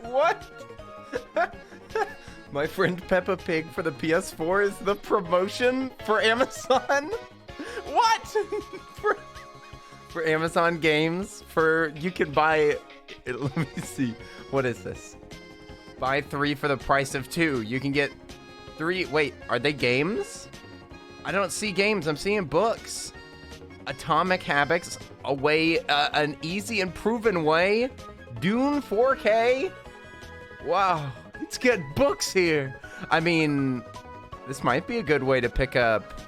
What? My friend Peppa Pig for the PS4 is the promotion for Amazon? What? for Amazon games? You can buy, let me see, what is this? Buy 3 for the price of 2. You can get 3, wait, are they games? I don't see games, I'm seeing books. Atomic Habits, an easy and proven way. Dune 4K. Wow, let's get books here. I mean, this might be a good way to pick up.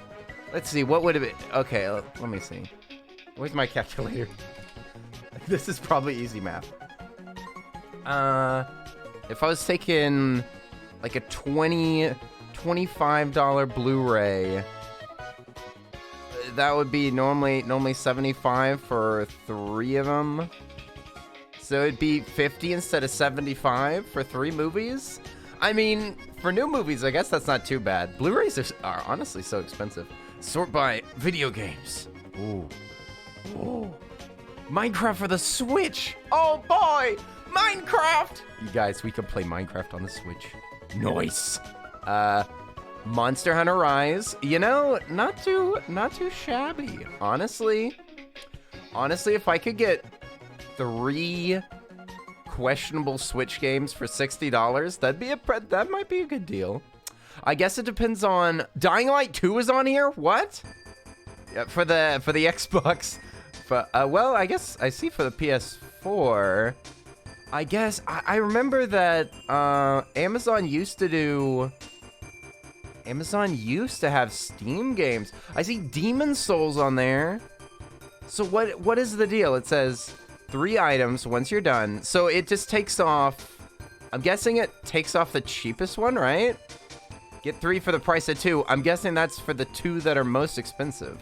Let's see, what would it be? Okay, let me see. Where's my calculator? This is probably easy math. If I was taking like a $25 Blu-ray, that would be normally 75 for 3 of them. So it'd be 50 instead of 75 for 3 movies. I mean, for new movies, I guess that's not too bad. Blu-rays are honestly so expensive. Sort by video games. Ooh. Ooh. Minecraft for the Switch. Oh boy, Minecraft. You guys, we could play Minecraft on the Switch. Nice. Monster Hunter Rise. You know, not too shabby. Honestly, if I could get 3 questionable Switch games for $60, that might be a good deal. I guess it depends on. Dying Light 2 is on here. What? Yeah, for the Xbox. But well, I guess I see for the PS4. I guess I remember that Amazon used to have Steam games. I see Demon Souls on there. So what is the deal? It says 3 items once you're done. So it just takes off. I'm guessing it takes off the cheapest one, right? Get 3 for the price of 2. I'm guessing that's for the 2 that are most expensive.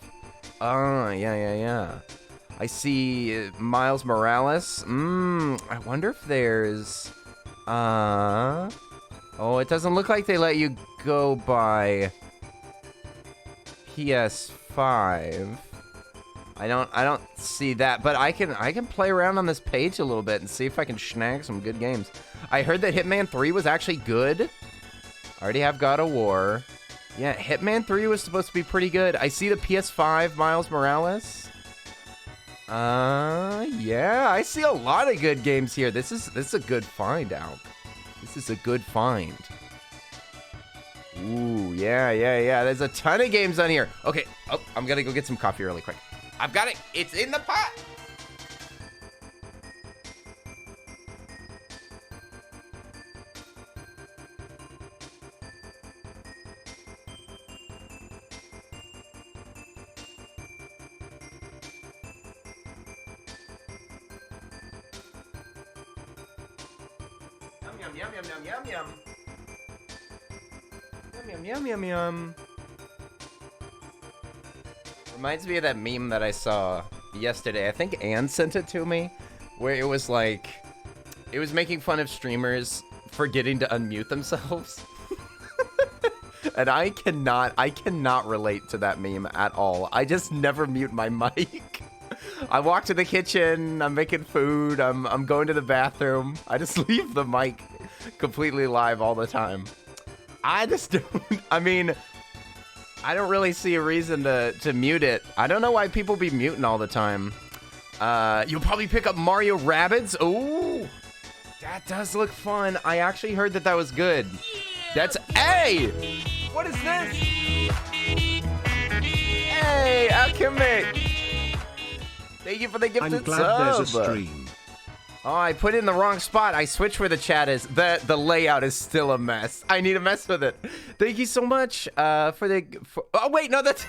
Oh, yeah. I see Miles Morales. I wonder if there's... Oh, it doesn't look like they let you go by PS5. I don't see that, but I can play around on this page a little bit and see if I can snag some good games. I heard that Hitman 3 was actually good. I already have God of War. Yeah, Hitman 3 was supposed to be pretty good. I see the PS5 Miles Morales. Yeah, I see a lot of good games here. This is a good find, Alp. This is a good find. Ooh, yeah. There's a ton of games on here. Okay, I'm gonna go get some coffee really quick. I've got it. It's in the pot. Yum. Reminds me of that meme that I saw yesterday. I think Ann sent it to me, where it was like, it was making fun of streamers forgetting to unmute themselves. And I cannot relate to that meme at all. I just never mute my mic. I walk to the kitchen, I'm making food, I'm going to the bathroom. I just leave the mic completely live all the time. I just don't, I mean, I don't really see a reason to mute it. I don't know why people be muting all the time. You'll probably pick up Mario Rabbids. Oh, that does look fun. I actually heard that was good. That's, hey, what is this? Hey, Alchemic. Thank you for the gifted sub. I'm glad there's a stream. Oh, I put it in the wrong spot. I switched where the chat is. The layout is still a mess. I need to mess with it. Thank you so much oh wait, no, that's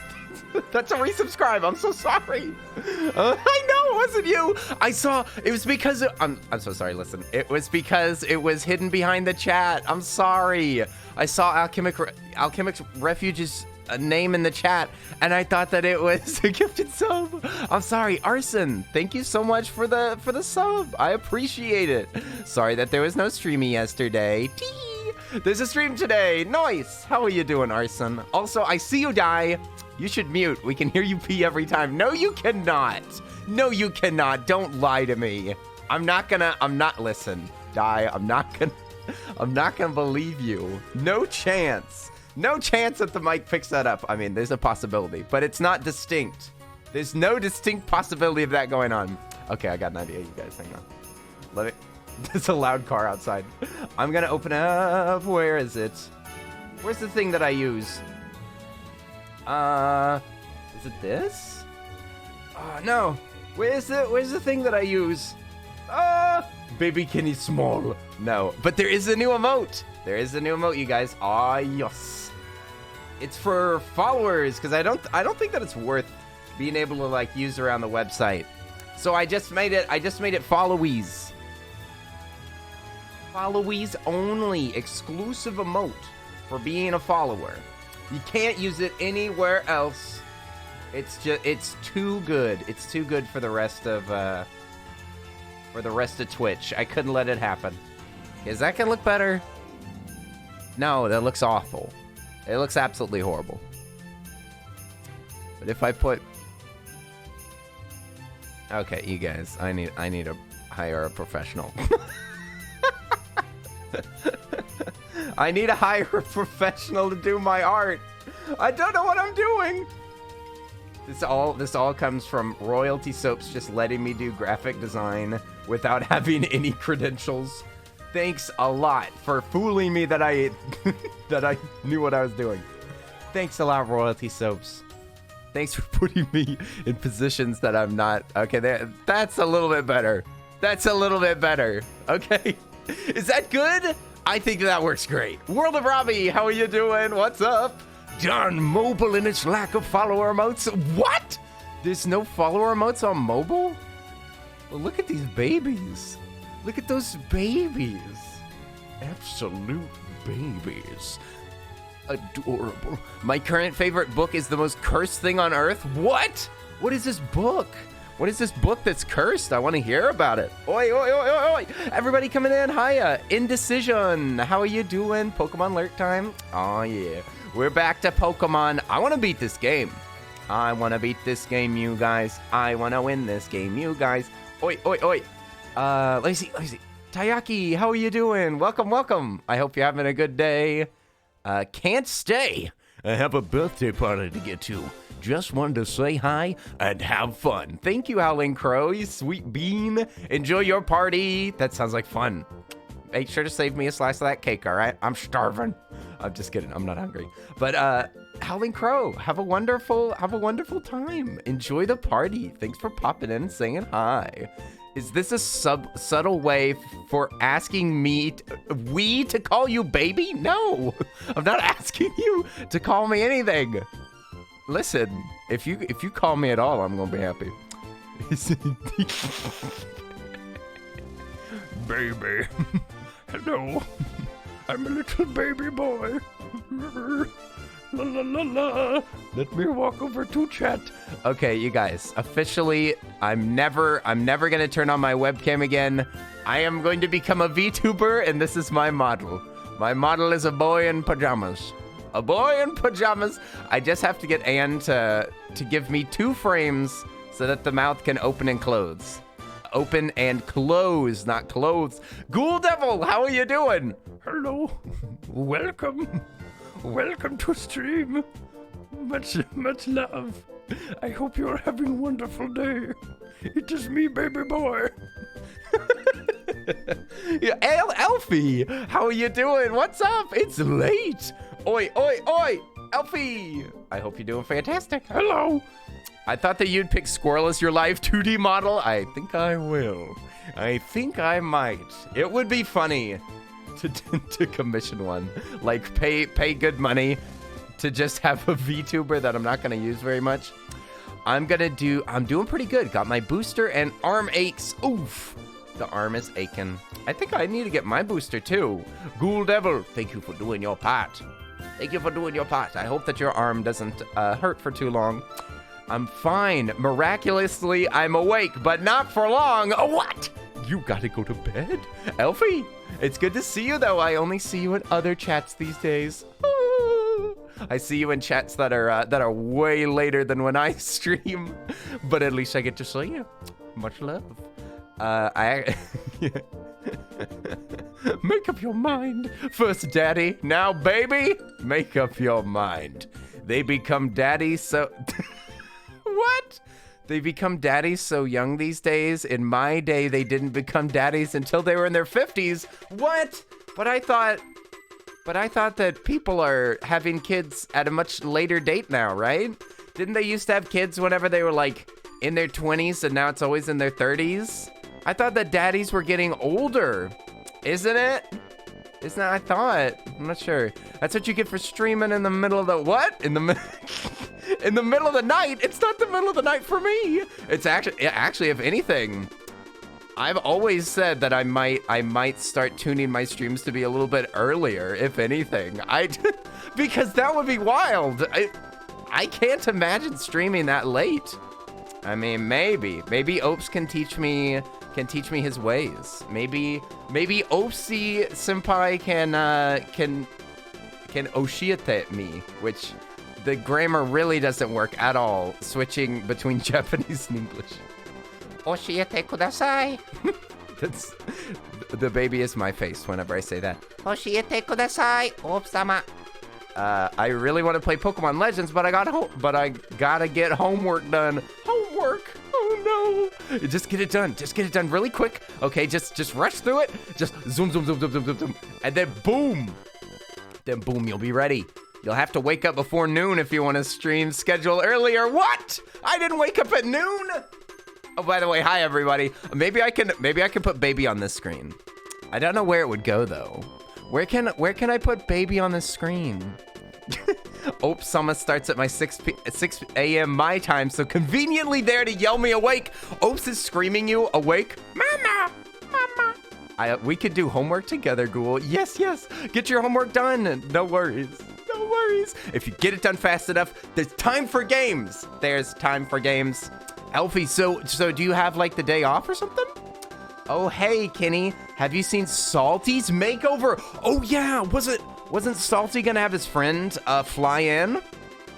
a resubscribe. I'm so sorry. I know it wasn't you. I saw it was because I'm so sorry. Listen, it was because it was hidden behind the chat. I'm sorry. I saw Alchemic's Refuge's name in the chat, and I thought that it was a gifted sub. I'm sorry, Arson. Thank you so much for the sub. I appreciate it. Sorry that there was no streamy yesterday. Tee. There's a stream today. Nice. How are you doing, Arson? Also, I see you die. You should mute. We can hear you pee every time. No, you cannot. No, you cannot. Don't lie to me. Listen, I'm not gonna believe you. No chance. No chance that the mic picks that up. I mean, there's a possibility, but it's not distinct. There's no distinct possibility of that going on. Okay, I got an idea, you guys. Hang on. There's a loud car outside. I'm gonna open up. Where is it? Where's the thing that I use? Is it this? No. Where's the thing that I use? Baby Kenny Small. No, but there is a new emote. There is a new emote, you guys. Yes. It's for followers, because I don't think that it's worth being able to like use around the website. So I just made it followees. Followees only, exclusive emote for being a follower. You can't use it anywhere else. It's too good. It's too good for the rest of Twitch. I couldn't let it happen. Is that gonna look better? No, that looks awful. It looks absolutely horrible. But if I put... Okay, you guys, I need to hire a professional. I need to hire a professional to do my art. I don't know what I'm doing. This all comes from Royalty Soaps just letting me do graphic design without having any credentials. Thanks a lot for fooling me that I knew what I was doing. Thanks a lot, Royalty Soaps. Thanks for putting me in positions that I'm not. Okay, that's a little bit better. That's a little bit better. Okay. Is that good? I think that works great. World of Robbie, how are you doing? What's up? Darn mobile and its lack of follower emotes. What? There's no follower emotes on mobile? Well, look at these babies. Look at those babies. Absolute babies. Adorable. My current favorite book is the most cursed thing on earth. What? What is this book? What is this book that's cursed? I want to hear about it. Oi, oi, oi, oi, oi. Everybody coming in. Hiya. Indecision. How are you doing? Pokemon Lurk time. Oh, yeah. We're back to Pokemon. I want to beat this game. I want to beat this game, you guys. I want to win this game, you guys. Oi, oi, oi. Let me see. Tayaki, how are you doing? Welcome, welcome. I hope you're having a good day. Can't stay. I have a birthday party to get to. Just wanted to say hi and have fun. Thank you, Howling Crow, you sweet bean. Enjoy your party. That sounds like fun. Make sure to save me a slice of that cake, all right? I'm starving. I'm just kidding. I'm not hungry. But Howling Crow, have a wonderful time. Enjoy the party. Thanks for popping in and saying hi. Is this a subtle way for asking me to call you baby? No, I'm not asking you to call me anything. Listen, if you call me at all, I'm gonna be happy. Baby, hello. I'm a little baby boy. La la la la. Let me walk over to chat. Okay, you guys, officially, I'm never gonna turn on my webcam again. I am going to become a VTuber, and this is my model. My model is a boy in pajamas. A boy in pajamas. I just have to get Anne to give me 2 frames so that the mouth can open and close. Open and close, not clothes. Ghoul Devil, how are you doing? Hello. Welcome. Welcome to stream. Much love. I hope you're having a wonderful day. It is me, baby boy. Yeah, Elfie, how are you doing? What's up? It's late. Oi, oi, oi, Elfie. I hope you're doing fantastic. Hello. I thought that you'd pick Squirrel as your live 2D model. I think I will. I think I might. It would be funny to commission one. Like pay good money to just have a VTuber that I'm not gonna use very much. I'm doing pretty good. Got my booster and arm aches. Oof. The arm is aching. I think I need to get my booster too. Ghoul Devil, thank you for doing your part. Thank you for doing your part. I hope that your arm doesn't hurt for too long. I'm fine. Miraculously, I'm awake, but not for long. Oh, what? You gotta go to bed? Elfie, it's good to see you, though. I only see you in other chats these days. I see you in chats that are way later than when I stream, but at least I get to see you. Much love. I make up your mind first, daddy. Now, baby, make up your mind. They become daddies so... What? They become daddies so young these days. In my day, they didn't become daddies until they were in their 50s. What? But I thought that people are having kids at a much later date now, right? Didn't they used to have kids whenever they were like in their 20s and now it's always in their 30s? I thought that daddies were getting older. Isn't it? Isn't that I thought? I'm not sure. That's what you get for streaming in the middle of the what? In the middle of the night? It's not the middle of the night for me. It's actually if anything, I've always said that I might start tuning my streams to be a little bit earlier, if anything. Because that would be wild. I can't imagine streaming that late. I mean, maybe Opes can teach me his ways. Maybe Opsy senpai can oshiete me, which the grammar really doesn't work at all, switching between Japanese and English. Oshiete kudasai. That's the baby is my face whenever I say that. Oshiete kudasai, Opsama. I really want to play Pokemon Legends, but I gotta get homework done. Homework? Oh no! Just get it done. Just get it done really quick. Okay, just rush through it. Just zoom, and then boom. Then boom, you'll be ready. You'll have to wake up before noon if you want to stream schedule earlier. What? I didn't wake up at noon. Oh, by the way, hi everybody. Maybe I can put baby on this screen. I don't know where it would go though. Where can I put baby on the screen? Oops, Summer starts at my 6 a.m. my time, so conveniently there to yell me awake. Oops is screaming you awake. Mama, mama. We could do homework together, Ghoul. Yes. Get your homework done. No worries. If you get it done fast enough, there's time for games. There's time for games. Elfie, so do you have like the day off or something? Oh, hey, Kenny. Have you seen Salty's makeover? Oh, yeah. Wasn't Salty gonna have his friend fly in?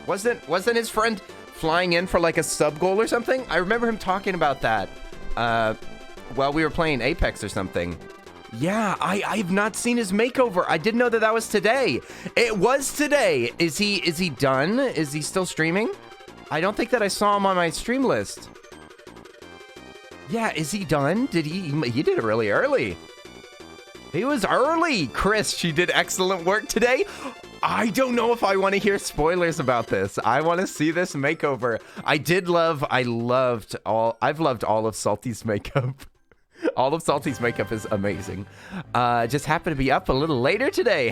Wasn't his friend flying in for like a sub goal or something? I remember him talking about that while we were playing Apex or something. Yeah, I've not seen his makeover. I didn't know that was today. It was today. Is he done? Is he still streaming? I don't think that I saw him on my stream list. Yeah, is he done? He did it really early. He was early. Chris, she did excellent work today. I don't know if I want to hear spoilers about this. I want to see this makeover. I've loved all of Salty's makeup. All of Salty's makeup is amazing. Just happened to be up a little later today.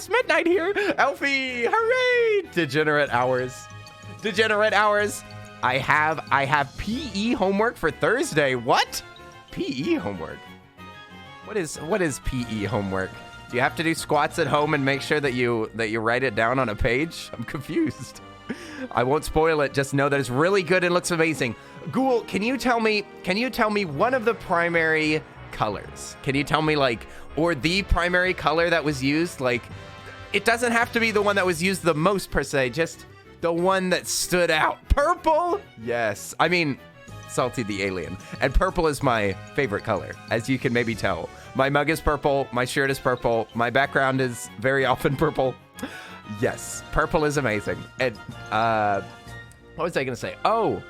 midnight here. Elfie, hooray! Degenerate hours. I have PE homework for Thursday. What? PE homework? What is PE homework? Do you have to do squats at home and make sure that you write it down on a page? I'm confused. I won't spoil it. Just know that it's really good and looks amazing. Ghoul, can you tell me one of the primary colors? Can you tell me or the primary color that was used? It doesn't have to be the one that was used the most per se, just the one that stood out. Purple? Yes. I mean, Salty the alien. And purple is my favorite color, as you can maybe tell. My mug is purple, my shirt is purple, my background is very often purple. Yes, purple is amazing. And what was I gonna say? Oh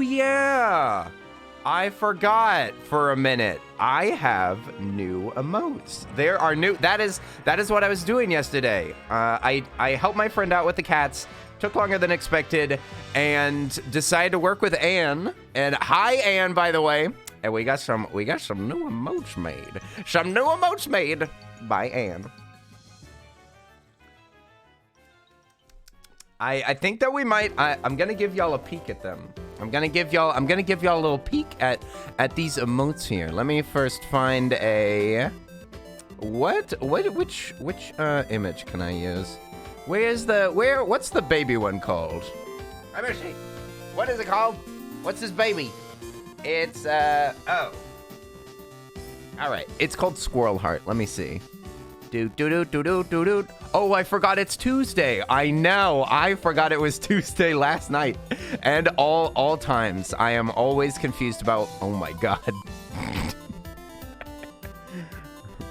yeah, I forgot for a minute. I have new emotes. There are new. That is what I was doing yesterday. I helped my friend out with the cats. Took longer than expected, and decided to work with Anne. And hi, Anne, by the way. And we got some new emotes made. Some new emotes made by Anne. I think that we might. I'm gonna give y'all a peek at them. I'm gonna give y'all a little peek at these emotes here. Let me first find a which image can I use? What's the baby one called? Let me see. What is it called? What's this baby? It's all right. It's called Squirrel Heart. Let me see. Oh, I forgot it's Tuesday. I know. I forgot it was Tuesday last night. And all times. I am always confused about... Oh, my God.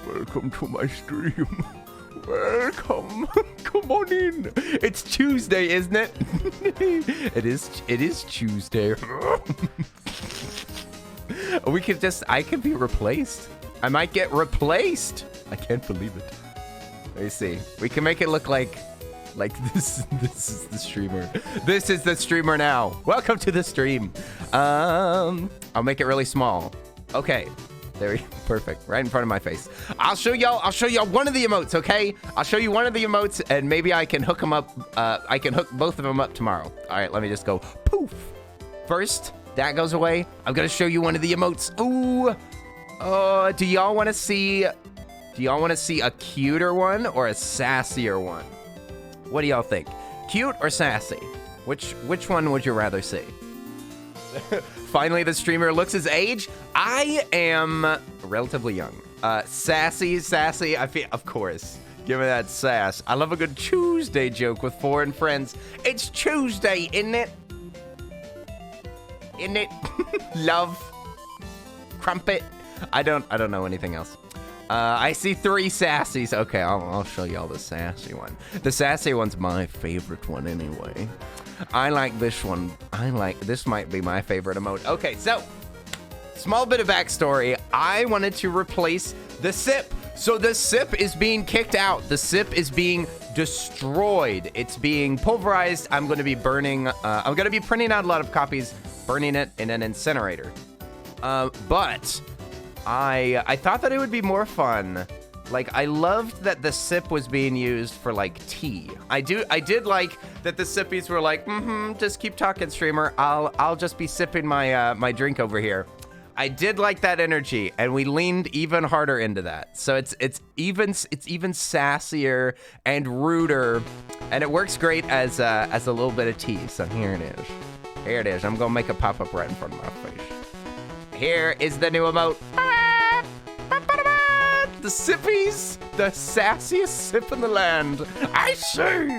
Welcome to my stream. Welcome. Come on in. It's Tuesday, isn't it? It is Tuesday. I could be replaced. I might get replaced. I can't believe it. Let me see. We can make it look like this is the streamer. This is the streamer now. Welcome to the stream. I'll make it really small. Okay. There we go. Perfect. Right in front of my face. I'll show y'all one of the emotes, okay? I'll show you one of the emotes and maybe I can hook them up. I can hook both of them up tomorrow. All right, let me just go poof. First, that goes away. I'm going to show you one of the emotes. Ooh. Do y'all want to see a cuter one or a sassier one? What do y'all think? Cute or sassy? Which one would you rather see? Finally, the streamer looks his age. I am relatively young. Sassy. I feel, of course. Give me that sass. I love a good Tuesday joke with foreign friends. It's Tuesday, isn't it? Isn't it? Love. Crumpet. I don't know anything else. I see 3 sassies. Okay, I'll show y'all the sassy one. The sassy one's my favorite one anyway. I like this one. This might be my favorite emote. Okay, so small bit of backstory. I wanted to replace the sip. So the sip is being kicked out. The sip is being destroyed. It's being pulverized. I'm going to be burning. I'm going to be printing out a lot of copies, burning it in an incinerator. But I thought that it would be more fun. Like, I loved that the sip was being used for, like, tea. I did like that the sippies were like, just keep talking, streamer. I'll just be sipping my my drink over here. I did like that energy, and we leaned even harder into that. So it's even sassier and ruder, and it works great as a little bit of tea. So here it is. Here it is. I'm gonna make a pop up right in front of my face. Here is the new emote. The sippies, the sassiest sip in the land. I say.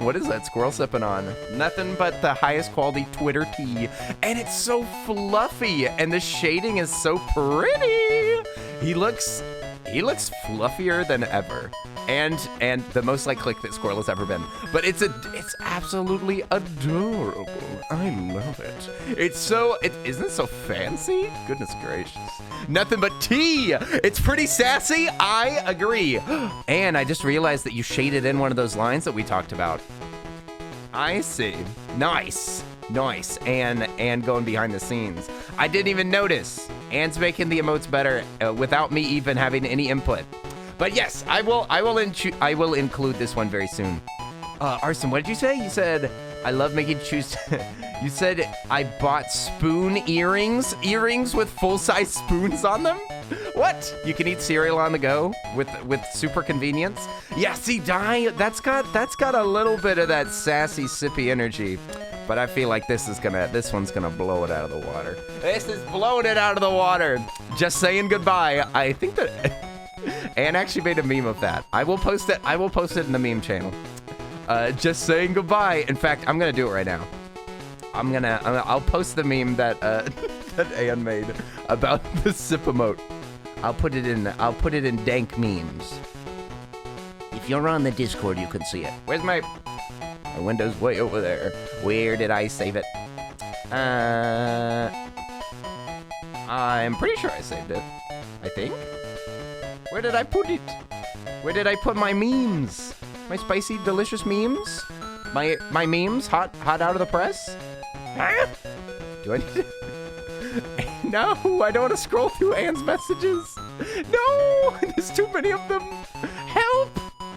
What is that squirrel sipping on? Nothing but the highest quality Twitter tea. And it's so fluffy, and the shading is so pretty. He looks fluffier than ever. And the most like click that squirrel has ever been. But it's absolutely adorable. I love it. Isn't it so fancy? Goodness gracious. Nothing but tea. It's pretty sassy. I agree. And I just realized that you shaded in one of those lines that we talked about. I see. Nice. And going behind the scenes. I didn't even notice. Anne's making the emotes better without me even having any input. But yes, I will include this one very soon. Arson, what did you say? You said I love making choose. You said I bought spoon earrings with full-size spoons on them. What? You can eat cereal on the go with super convenience. Yeah, see, that's got a little bit of that sassy sippy energy. But I feel like this one's gonna blow it out of the water. This is blowing it out of the water. Just saying goodbye. I think that Anne actually made a meme of that. I will post it in the meme channel. Just saying goodbye. In fact, I'm gonna do it right now. I'll post the meme that that Anne made about the sip emote. I'll put it in dank memes. If you're on the Discord, you can see it. Where's my window's way over there. Where did I save it? I'm pretty sure I saved it. I think. Where did I put it? Where did I put my memes? My spicy, delicious memes? My memes? Hot out of the press? Huh? Do I need to... No, I don't want to scroll through Anne's messages. No, there's too many of them. Help!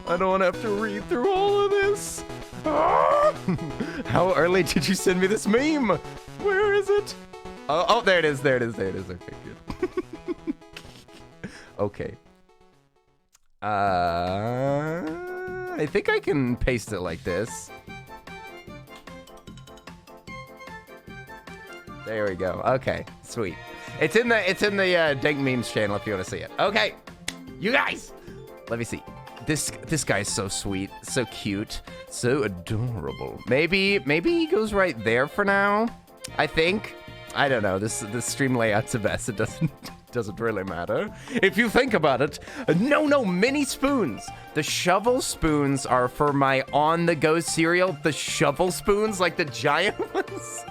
I don't want to have to read through all of this. Ah! How early did you send me this meme? Where is it? Oh, there it is. Okay, good. Okay. I think I can paste it like this. There we go. Okay, sweet. It's in the Dank Memes channel if you want to see it. Okay, you guys, let me see. This guy's so sweet, so cute, so adorable. Maybe he goes right there for now. I think. I don't know. This stream layout's a mess. It doesn't really matter if you think about it. No, mini spoons. The shovel spoons are for my on-the-go cereal. The shovel spoons, like the giant ones.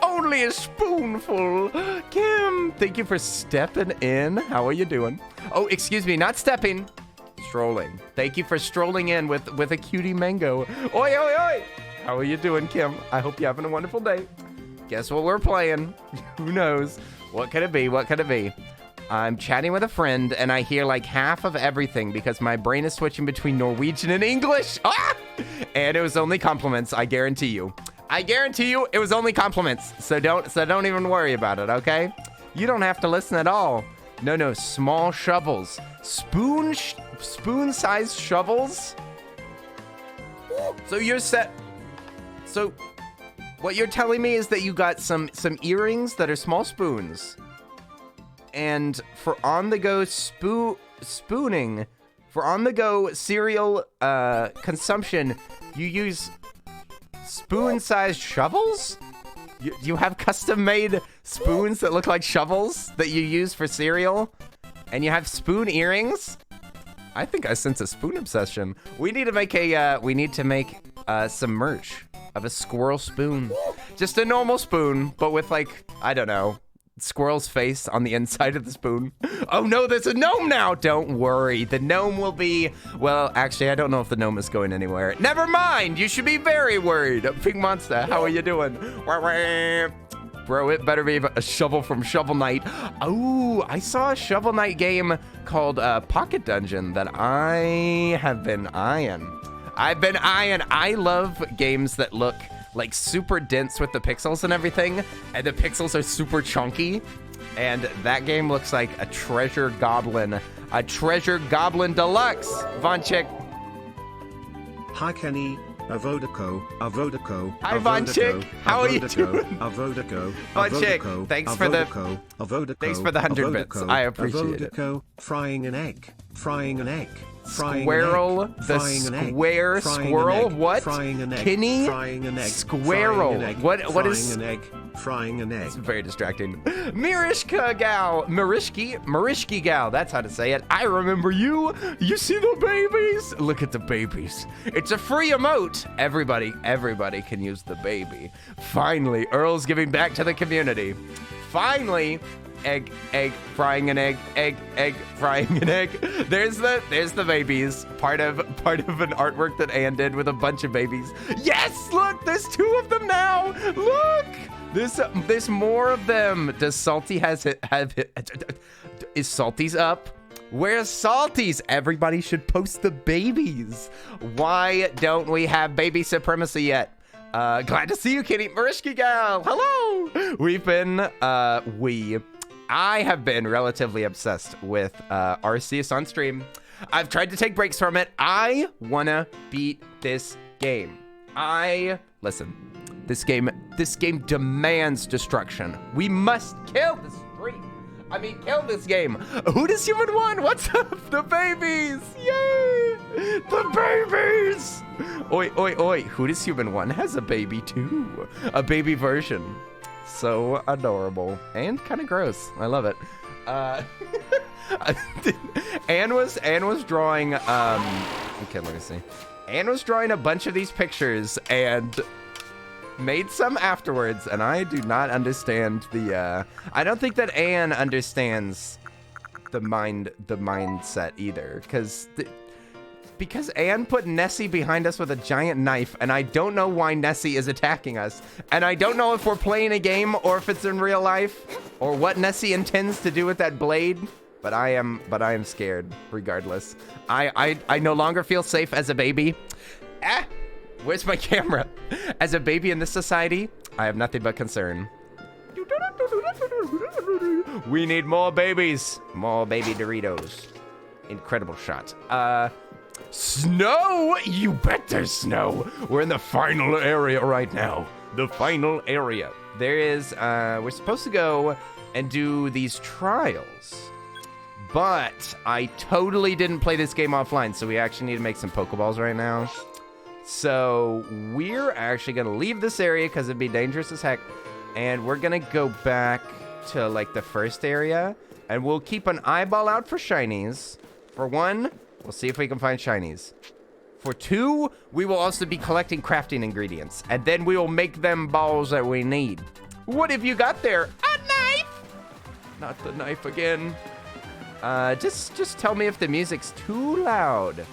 Only a spoonful. Kim, thank you for stepping in. How are you doing? Oh, excuse me, not stepping. Strolling. Thank you for strolling in with a cutie mango. Oi, oi, oi. How are you doing, Kim? I hope you're having a wonderful day. Guess what we're playing? Who knows? What could it be? What could it be? I'm chatting with a friend, and I hear like half of everything because my brain is switching between Norwegian and English. Ah! And it was only compliments, I guarantee you. I guarantee you it was only compliments. So don't even worry about it, okay? You don't have to listen at all. No, small shovels. Spoon-sized shovels? So you're set. So what you're telling me is that you got some earrings that are small spoons. And for on-the-go spooning, for on-the-go cereal consumption, you use spoon-sized shovels? You have custom-made spoons that look like shovels that you use for cereal? And you have spoon earrings? I think I sense a spoon obsession. We need to make some merch of a squirrel spoon. Just a normal spoon, but with like, I don't know, squirrel's face on the inside of the spoon. Oh no, there's a gnome now. Don't worry, the gnome will be, well, actually, I don't know if the gnome is going anywhere. Never mind, you should be very worried. Pink Monster, how are you doing? Bro, it better be a shovel from Shovel Knight. Oh, I saw a Shovel Knight game called Pocket Dungeon that I have been eyeing. I love games that look like super dense with the pixels and everything, and the pixels are super chunky, and that game looks like a treasure goblin deluxe. Von Chick. Hi Kenny, Avodako. Hi Von Chick, how are you doing? Avodako. Von Chick, thanks for the 100 bits. I appreciate it. Frying an egg. Squirrel, the square squirrel. What? Kenny? Squirrel. What is? Frying an egg. It's very distracting. Mirishka gal. That's how to say it. I remember you. You see the babies? Look at the babies. It's a free emote. Everybody can use the baby. Finally, Earl's giving back to the community. Finally. Egg, frying an egg, frying an egg. There's the babies. Part of an artwork that Anne did with a bunch of babies. Yes, look, there's 2 of them now. Look, there's more of them. Does Salty is Salty's up? Where's Salty's? Everybody should post the babies. Why don't we have baby supremacy yet? Glad to see you, Kitty. Marishki gal, hello. I have been relatively obsessed with Arceus on stream. I've tried to take breaks from it. I wanna beat this game. Listen, this game demands destruction. We must kill the stream. Kill this game. Who does human one? What's up? The babies. Yay! The babies. Oi. Who does human one has a baby too. A baby version. So adorable and kind of gross. I love it. Anne was drawing. Okay, let me see. Anne was drawing a bunch of these pictures and made some afterwards, and I do not understand the. I don't think that Anne understands the mindset either, because Anne put Nessie behind us with a giant knife, and I don't know why Nessie is attacking us. And I don't know if we're playing a game or if it's in real life or what Nessie intends to do with that blade, but I am scared regardless. I no longer feel safe as a baby. Where's my camera? As a baby in this society, I have nothing but concern. We need more babies. More baby Doritos. Incredible shot. Snow? You bet there's snow. We're in the final area right now. The final area. There is, we're supposed to go and do these trials. But I totally didn't play this game offline, so we actually need to make some Pokeballs right now. So we're actually going to leave this area because it'd be dangerous as heck. And we're going to go back to, like, the first area. And we'll keep an eyeball out for shinies. For 1, we'll see if we can find shinies. For 2, we will also be collecting crafting ingredients. And then we will make them balls that we need. What have you got there? A knife! Not the knife again. Just tell me if the music's too loud.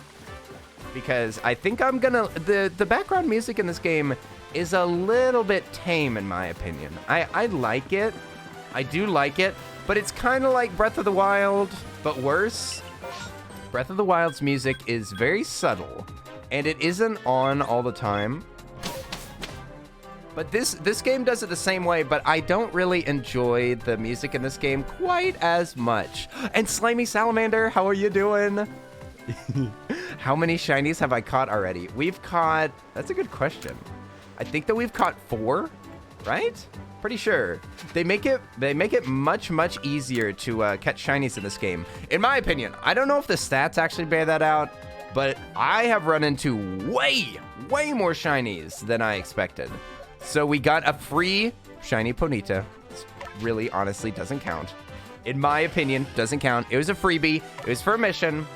Because I think I'm gonna... The background music in this game is a little bit tame, in my opinion. I like it. I do like it. But it's kind of like Breath of the Wild, but worse. Breath of the Wild's music is very subtle. And it isn't on all the time. But this game does it the same way, but I don't really enjoy the music in this game quite as much. And Slimy Salamander, how are you doing? How many shinies have I caught already? We've caught... That's a good question. I think that we've caught 4, right? Pretty sure. They make it much easier to catch shinies in this game. In my opinion, I don't know if the stats actually bear that out, but I have run into way more shinies than I expected. So we got a free shiny Ponita. This really, honestly, doesn't count. In my opinion, doesn't count. It was a freebie. It was for a mission.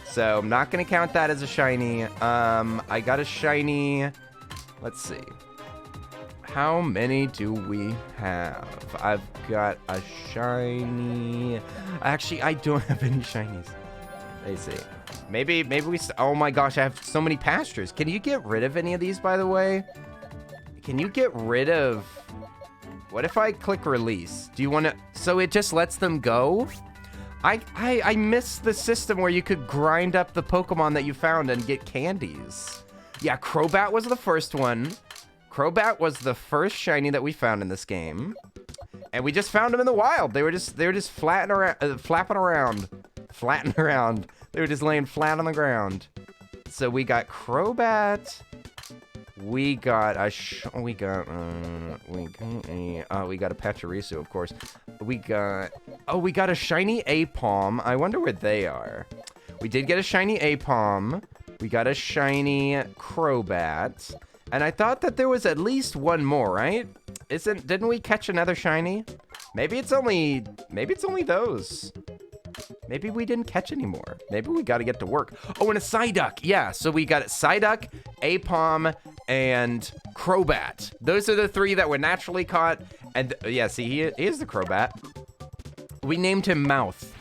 So I'm not going to count that as a shiny. I got a shiny. Let's see. How many do we have? I've got a shiny. Actually, I don't have any shinies. Let's see. Maybe we... Oh my gosh, I have so many pastures. Can you get rid of any of these, by the way? Can you get rid of... What if I click release? Do you want to... So it just lets them go? I miss the system where you could grind up the Pokemon that you found and get candies. Yeah, Crobat was the first one. Crobat was the first shiny that we found in this game. And we just found them in the wild. They were just flapping around. They were just laying flat on the ground. So we got Crobat... We got a Pachirisu, of course. We got a shiny Apom. I wonder where they are. We did get a shiny Apom. We got a shiny Crobat. And I thought that there was at least one more, right? Didn't we catch another shiny? Maybe it's only those. Maybe we didn't catch any more. Maybe we got to get to work. Oh, and a Psyduck. Yeah, so we got Psyduck, Apom, and Crobat. Those are the 3 that were naturally caught. And yeah, see, he is the Crobat. We named him Mouth.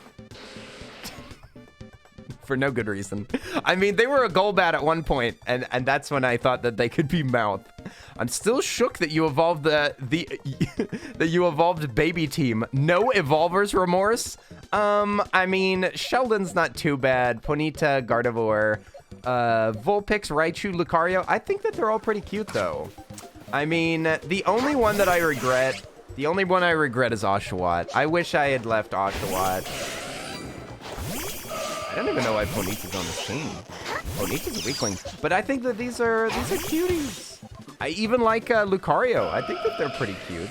For no good reason. I mean, they were a Golbat at one point, and that's when I thought that they could be Mouth. I'm still shook that you evolved that you evolved Baby Team. No Evolver's Remorse. I mean, Sheldon's not too bad. Ponita, Gardevoir, Vulpix, Raichu, Lucario. I think that they're all pretty cute, though. I mean, the only one I regret is Oshawott. I wish I had left Oshawott. I don't even know why Ponita's on this team. Ponita's a weakling, but I think that these are cuties. I even like Lucario. I think that they're pretty cute.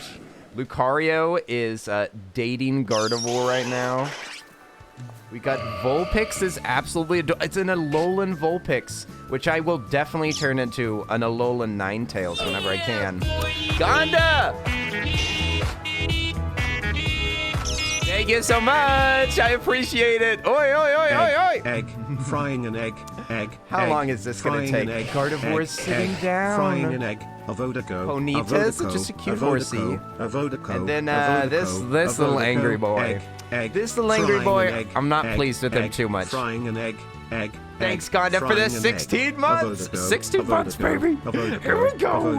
Lucario is dating Gardevoir right now. We got Vulpix is absolutely it's an Alolan Vulpix, which I will definitely turn into an Alolan Ninetales whenever I can. Gonda! Thank you so much. I appreciate it. Oi, oi, oi, oi, oi. Egg. Frying an egg. Egg. How egg, long is this going to take? Gardevoir's sitting down. Frying an egg. Avodaco. Ponita's just a cute horsey. And then this little angry boy. Egg. This little angry boy, I'm not pleased with him too much. Frying an egg. Egg. Thanks, Gonda, for the 16 months. 16 months, baby. Here we go.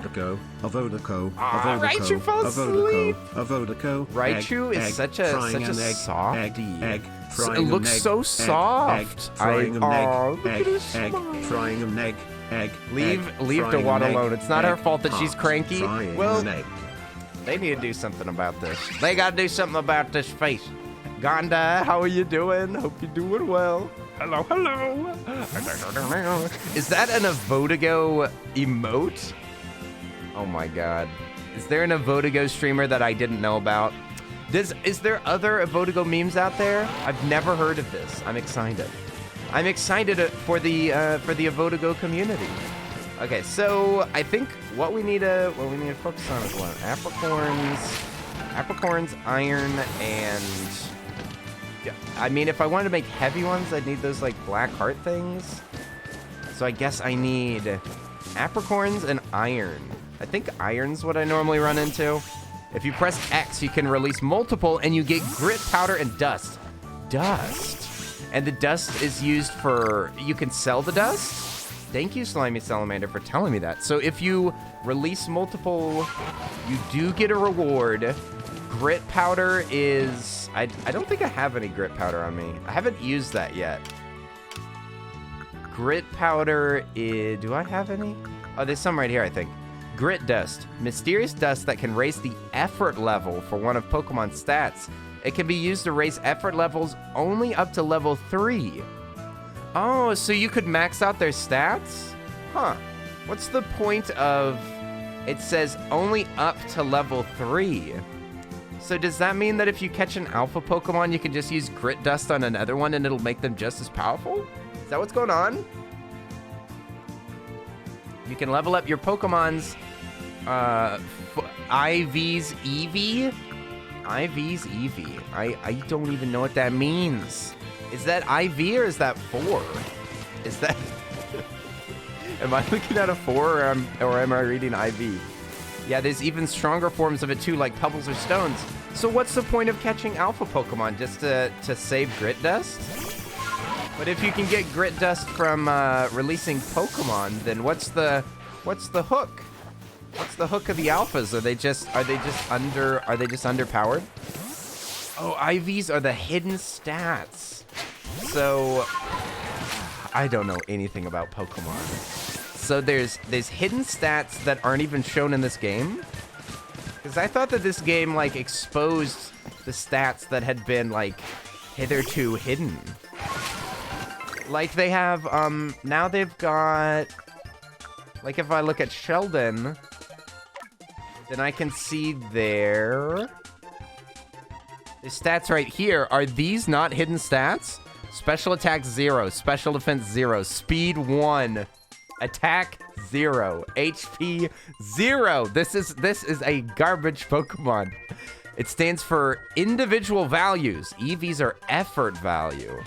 Avodaco. Raichu fell asleep. Avodaco. Raichu is such a softie. Egg. It looks so soft. Frying an egg. Look at his smile. Frying an egg. Egg. Leave Dewad alone. It's not her fault that she's cranky. Well, they need to do something about this. They got to do something about this face. Gonda, how are you doing? Hope you're doing well. Hello, hello. Is that an Avodago emote? Oh my god. Is there an Avodago streamer that I didn't know about? Is there other Avodago memes out there? I've never heard of this. I'm excited. I'm excited for the Avodago community. Okay, so I think what we need to focus on is what? Apricorns, iron, and yeah, I mean, if I wanted to make heavy ones, I'd need those like black heart things. So I guess I need apricorns and iron. I think iron's what I normally run into. If you press X, you can release multiple, and you get grit, powder, and dust. Dust. And the dust is used for, you can sell the dust? Thank you, Slimy Salamander, for telling me that. So if you release multiple, you do get a reward. Grit powder is, I don't think I have any grit powder on me. I haven't used that yet. Grit powder is, do I have any? Oh, there's some right here, I think. Grit dust, mysterious dust that can raise the effort level for one of Pokemon's stats. It can be used to raise effort levels only up to level 3. Oh, so you could max out their stats? Huh. What's the point of, it says only up to level 3? So does that mean that if you catch an alpha Pokemon, you can just use grit dust on another one and it'll make them just as powerful? Is that what's going on? You can level up your Pokemon's IV's EV? IV's EV. I don't even know what that means. Is that IV or is that 4? Is that... Am I looking at a 4 or am I reading IV? Yeah, there's even stronger forms of it too, like pebbles or stones. So what's the point of catching alpha Pokemon? Just to save grit dust? But if you can get grit dust from releasing Pokemon, then what's the hook? What's the hook of the alphas? Are they just underpowered? Oh, IVs are the hidden stats. So I don't know anything about Pokemon. So there's hidden stats that aren't even shown in this game? Because I thought that this game like exposed the stats that had been like hitherto hidden. Like they have now they've got, like if I look at Sheldon, then I can see their stats right here. Are these not hidden stats? Special attack 0, special defense 0, speed 1, attack 0, HP 0. This is a garbage Pokemon. It stands for individual values. EVs are effort value.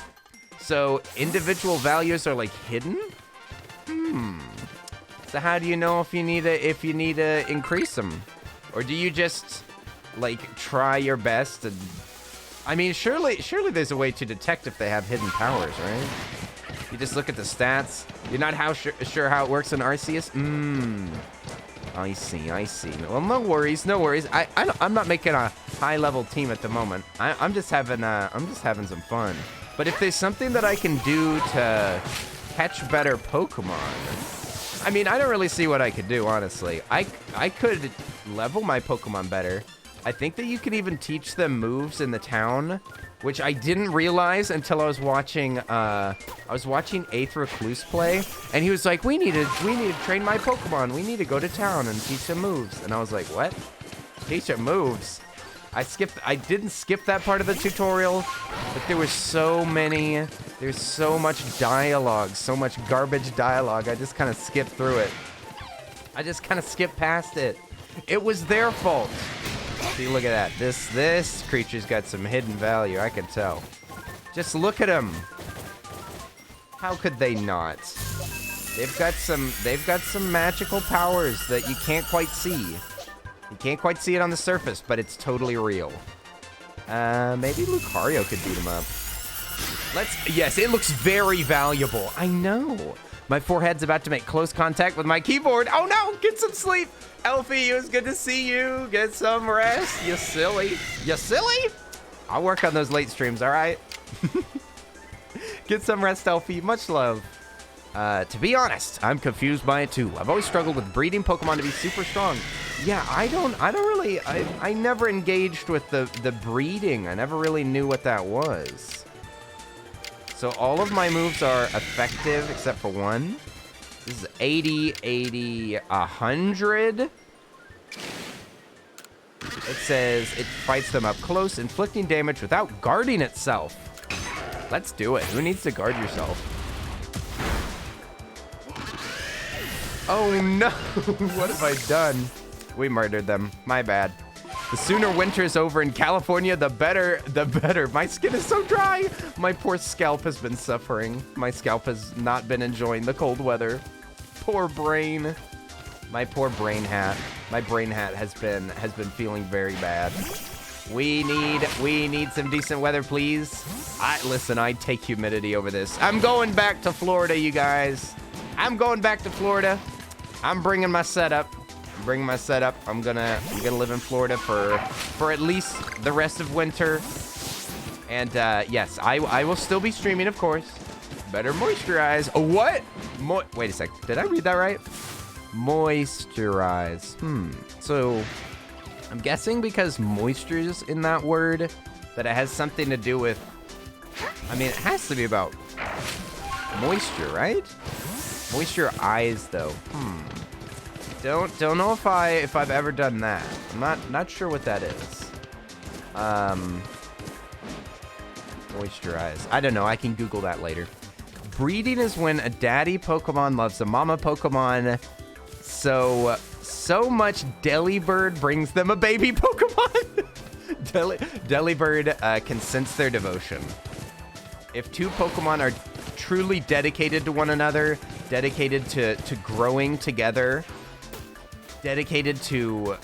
So individual values are like hidden? So how do you know if you need to increase them? Or do you just like try your best and I mean, surely there's a way to detect if they have hidden powers, right? You just look at the stats. You're not sure how it works in Arceus? I see. Well, no worries. I'm not making a high-level team at the moment. I'm just having some fun. But if there's something that I can do to catch better Pokemon, I mean, I don't really see what I could do, honestly. I could level my Pokemon better. I think that you can even teach them moves in the town, which I didn't realize until I was watching Eighth Recluse play, and he was like, we need to train my Pokemon. We need to go to town and teach them moves. And I was like, what? Teach them moves? I didn't skip that part of the tutorial, but there's so much dialogue, so much garbage dialogue. I just kind of skipped through it. I just kind of skipped past it. It was their fault. See, look at that. This creature's got some hidden value, I can tell. Just look at him. How could they not? They've got some magical powers that you can't quite see. You can't quite see it on the surface, but it's totally real. Maybe Lucario could beat him up. Yes, it looks very valuable. I know. My forehead's about to make close contact with my keyboard. Oh no, get some sleep. Elfie, it was good to see you. Get some rest, you silly. You silly? I'll work on those late streams, all right? Get some rest, Elfie. Much love. To be honest, I'm confused by it too. I've always struggled with breeding Pokemon to be super strong. Yeah, I never engaged with the breeding. I never really knew what that was. So all of my moves are effective except for one. This is 80, 80, 100. It says it fights them up close, inflicting damage without guarding itself. Let's do it. Who needs to guard yourself? Oh no, what have I done? We murdered them, my bad. The sooner winter is over in California, the better, the better. My skin is so dry. My poor scalp has been suffering. My scalp has not been enjoying the cold weather. Poor brain. My poor brain hat. My brain hat has been feeling very bad. We need some decent weather, please. Listen, I'd take humidity over this. I'm going back to Florida, you guys. I'm going back to Florida. I'm bringing my setup. I'm gonna live in Florida for at least the rest of winter. And yes, I will still be streaming, of course. Better moisturize. Oh, what? Wait a sec. Did I read that right? Moisturize. So I'm guessing because moisture is in that word that it has something to do with. I mean, it has to be about moisture, right? Moisture eyes, though. Don't know if I've ever done that. I'm not sure what that is. Moisturize. I don't know. I can Google that later. Breeding is when a daddy Pokemon loves a mama Pokemon. So much Delibird brings them a baby Pokemon. Delibird can sense their devotion. If two Pokemon are truly dedicated to one another, dedicated to growing together, dedicated to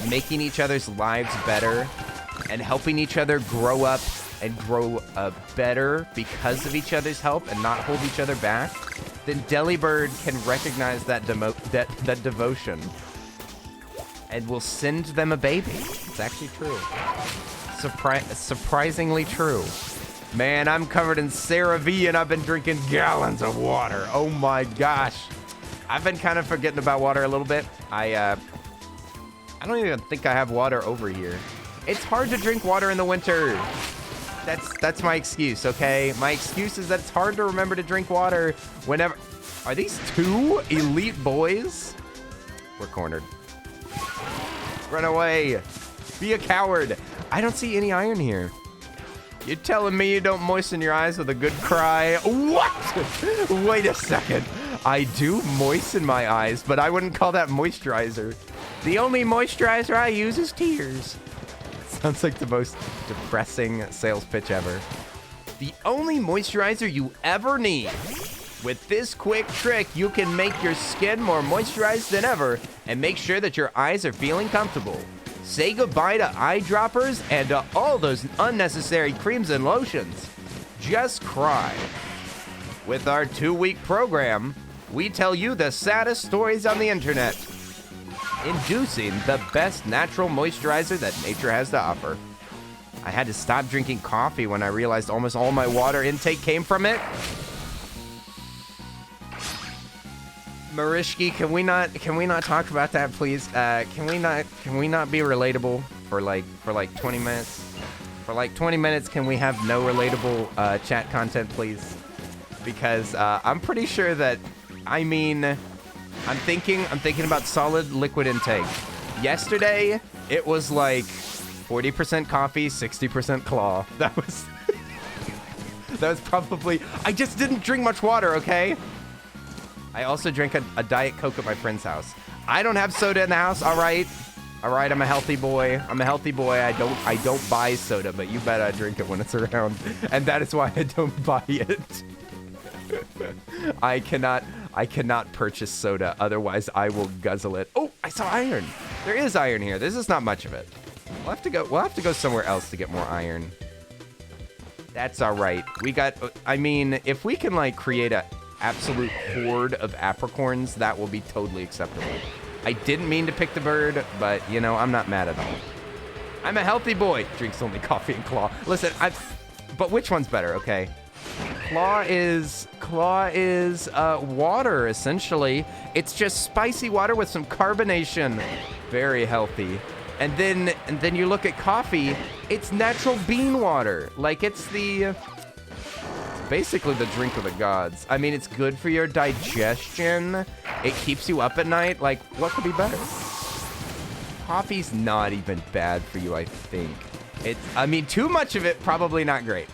making each other's lives better and helping each other grow up and grow better because of each other's help and not hold each other back, then Delibird can recognize that devotion and will send them a baby. It's actually true. Surprisingly true. Man, I'm covered in CeraVe and I've been drinking gallons of water. Oh my gosh. I've been kind of forgetting about water a little bit. I don't even think I have water over here. It's hard to drink water in the winter. That's my excuse, okay? My excuse is that it's hard to remember to drink water whenever... Are these two elite boys? We're cornered. Run away. Be a coward. I don't see any iron here. You're telling me you don't moisten your eyes with a good cry? What? Wait a second. I do moisten my eyes, but I wouldn't call that moisturizer. The only moisturizer I use is tears. Sounds like the most depressing sales pitch ever. The only moisturizer you ever need. With this quick trick, you can make your skin more moisturized than ever and make sure that your eyes are feeling comfortable. Say goodbye to eyedroppers and to all those unnecessary creams and lotions. Just cry. With our 2-week program, we tell you the saddest stories on the internet, inducing the best natural moisturizer that nature has to offer. I had to stop drinking coffee when I realized almost all my water intake came from it. Marishki, can we not talk about that, please? Can we not be relatable for like 20 minutes? For like 20 minutes, can we have no relatable chat content, please? Because I'm pretty sure that, I mean, I'm thinking about solid liquid intake. Yesterday, it was like 40% coffee, 60% claw. That was probably, I just didn't drink much water, okay? I also drank a Diet Coke at my friend's house. I don't have soda in the house, all right? All right, I'm a healthy boy. I don't buy soda, but you bet I drink it when it's around. And that is why I don't buy it. I cannot purchase soda, otherwise I will guzzle it. Oh, I saw iron. There is iron here. This is not much of it. We'll have to go somewhere else to get more iron. That's all right. I mean, if we can like create a absolute horde of apricorns, that will be totally acceptable. I didn't mean to pick the bird, but you know, I'm not mad at all. I'm a healthy boy. Drinks only coffee and claw. Listen, but which one's better, okay? Claw is water, essentially. It's just spicy water with some carbonation. Very healthy. And then you look at coffee, it's natural bean water. Like it's basically the drink of the gods. I mean, it's good for your digestion. It keeps you up at night. Like, what could be better? Coffee's not even bad for you, I think. I mean, too much of it, probably not great.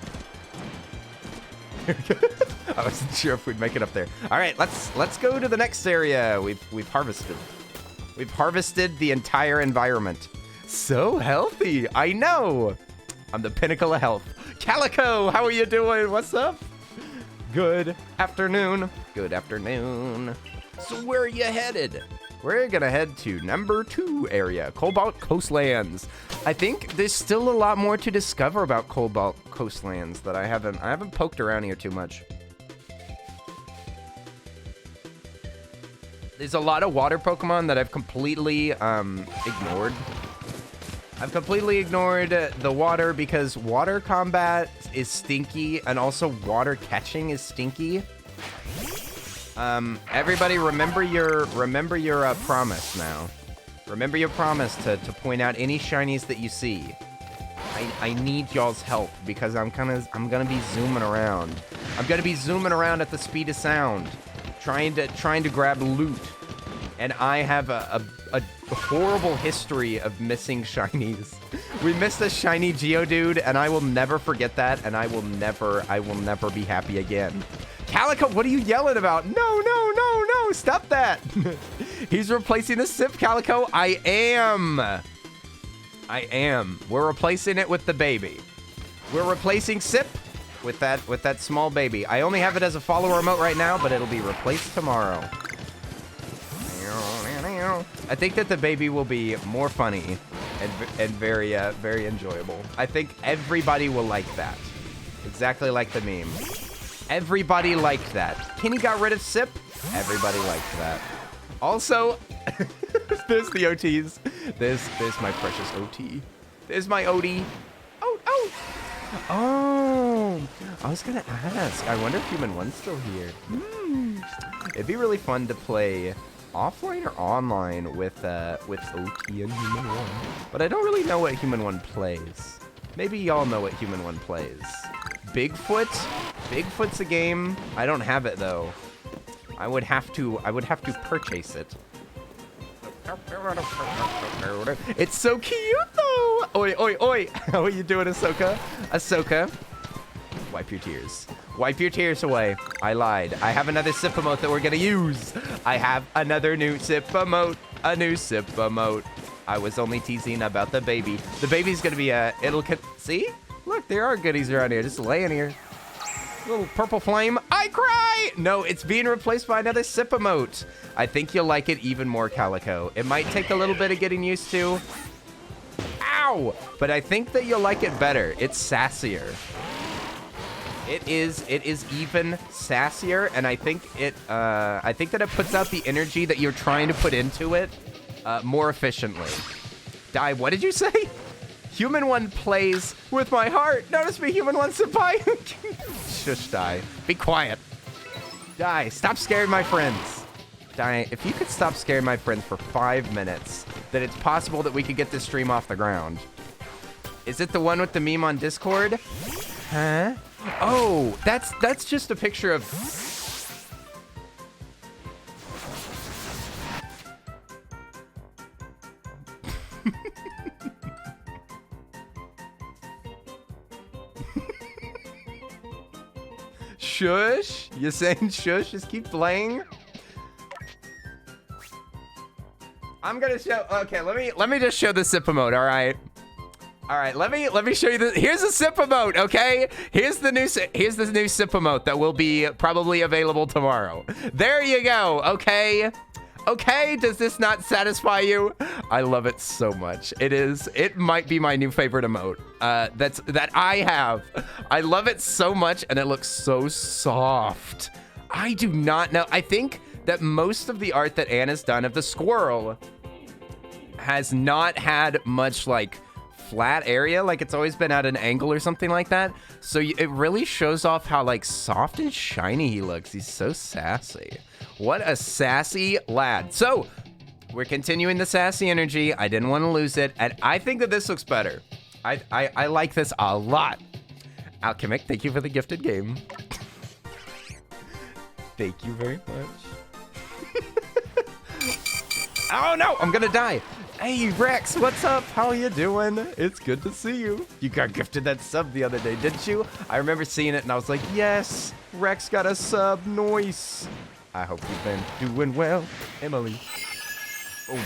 I wasn't sure if we'd make it up there. All right, let's go to the next area. We've harvested. We've harvested the entire environment. So healthy, I know. I'm the pinnacle of health. Calico, how are you doing? What's up? Good afternoon. Good afternoon. So where are you headed? We're gonna head to number 2 area, Cobalt Coastlands. I think there's still a lot more to discover about Cobalt Coastlands that I haven't poked around here too much. There's a lot of water Pokemon that I've completely ignored. I've completely ignored the water because water combat is stinky and also water catching is stinky. Everybody remember your promise now. Remember your promise to point out any shinies that you see. I need y'all's help because I'm gonna be zooming around. I'm gonna be zooming around at the speed of sound, trying to grab loot. And I have a horrible history of missing shinies. We missed a shiny Geodude, and I will never forget that, and I will never be happy again. Calico, what are you yelling about? No, stop that. He's replacing the sip, Calico. I am. We're replacing it with the baby. We're replacing sip with that small baby. I only have it as a follower emote right now, but it'll be replaced tomorrow. I think that the baby will be more funny and very enjoyable. I think everybody will like that. Exactly like the meme. Everybody liked that. Kenny got rid of Sip. Everybody liked that. Also, there's the OTs. There's my precious OT. There's my OD. Oh, I was gonna ask. I wonder if Human One's still here. It'd be really fun to play offline or online with OT and Human One. But I don't really know what Human One plays. Maybe y'all know what Human One plays. Bigfoot? Bigfoot's a game. I don't have it though. I would have to purchase it. It's so cute though. Oi, oi, oi. How are you doing, Ahsoka? Ahsoka. Wipe your tears. Wipe your tears away. I lied. I have another sip emote that we're gonna use. I have another new sip emote. A new sip emote. I was only teasing about the baby. The baby's gonna be see? Look, there are goodies around here, just laying here. Little purple flame. I cry! No, it's being replaced by another sip emote. I think you'll like it even more, Calico. It might take a little bit of getting used to. Ow! But I think that you'll like it better. It's sassier. It is even sassier, and I think that it puts out the energy that you're trying to put into it more efficiently. Die, what did you say? Human One plays with my heart. Notice me, Human One senpai. Shush, Die. Be quiet. Die, stop scaring my friends. Die, if you could stop scaring my friends for 5 minutes, then it's possible that we could get this stream off the ground. Is it the one with the meme on Discord? Huh? Oh, that's just a picture of... Shush? You saying shush? Just keep playing? I'm gonna show... Okay, let me just show the sip emote, all right? All right, let me show you the... Here's the sip emote, okay? Here's the new sip emote that will be probably available tomorrow. There you go, okay? Okay, does this not satisfy you? I love it so much. It might be my new favorite emote that I have. I love it so much, and it looks so soft. I do not know. I think that most of the art that Anna's done of the squirrel has not had much, like, flat area. Like, it's always been at an angle or something like that. So it really shows off how, like, soft and shiny he looks. He's so sassy. What a sassy lad. So, we're continuing the sassy energy. I didn't want to lose it. And I think that this looks better. I like this a lot. Alchemic, thank you for the gifted game. Thank you very much. Oh, no. I'm going to die. Hey, Rex, what's up? How you doing? It's good to see you. You got gifted that sub the other day, didn't you? I remember seeing it, and I was like, yes, Rex got a sub. Nice. I hope you've been doing well, Emily. Oh,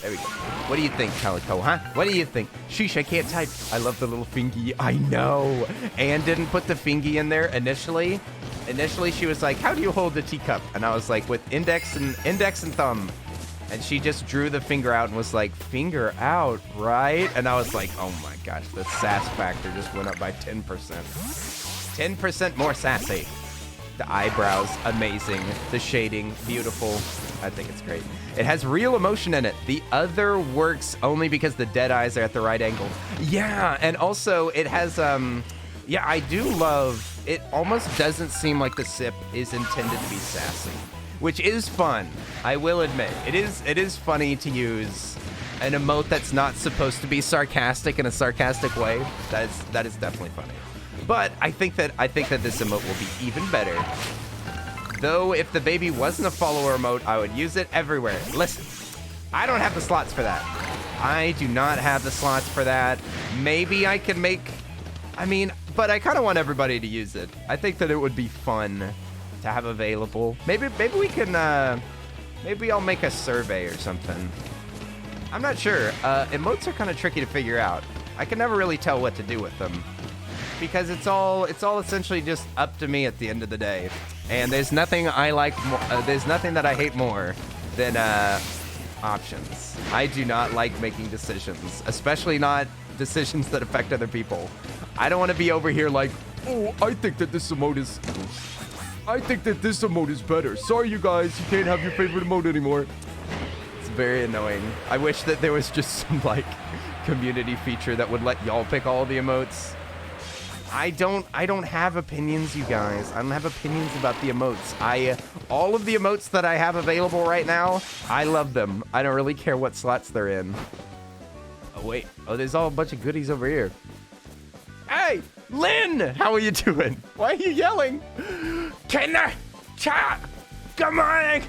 there we go. What do you think, Calico, huh? What do you think? Sheesh, I can't type. I love the little fingy. I know. Anne didn't put the fingy in there initially. Initially, she was like, how do you hold the teacup? And I was like, with index and thumb. And she just drew the finger out and was like, finger out, right? And I was like, oh my gosh, the sass factor just went up by 10%. 10% more sassy. The eyebrows, amazing. The shading, beautiful. I think it's great. It has real emotion in it. The other works only because the dead eyes are at the right angle. Yeah, and also it has, yeah, I do love, it almost doesn't seem like the sip is intended to be sassy, which is fun. I will admit, it is funny to use an emote that's not supposed to be sarcastic in a sarcastic way. That is definitely funny. But I think that this emote will be even better. Though if the baby wasn't a follower emote, I would use it everywhere. Listen, I don't have the slots for that. I do not have the slots for that. Maybe I can make, but I kind of want everybody to use it. I think that it would be fun to have available. Maybe we can, maybe I'll make a survey or something. I'm not sure. Emotes are kind of tricky to figure out. I can never really tell what to do with them, because it's all essentially just up to me at the end of the day. And there's nothing I like more, there's nothing that I hate more than options. I do not like making decisions, especially not decisions that affect other people. I don't want to be over here like, oh, I think that this emote is better. Sorry, you guys, you can't have your favorite emote anymore. It's very annoying. I wish that there was just some like community feature that would let y'all pick all the emotes. I don't have opinions, you guys. I don't have opinions about the emotes. All of the emotes that I have available right now, I love them. I don't really care what slots they're in. Oh, wait. Oh, there's all a bunch of goodies over here. Hey, Lynn! How are you doing? Why are you yelling? Good morning!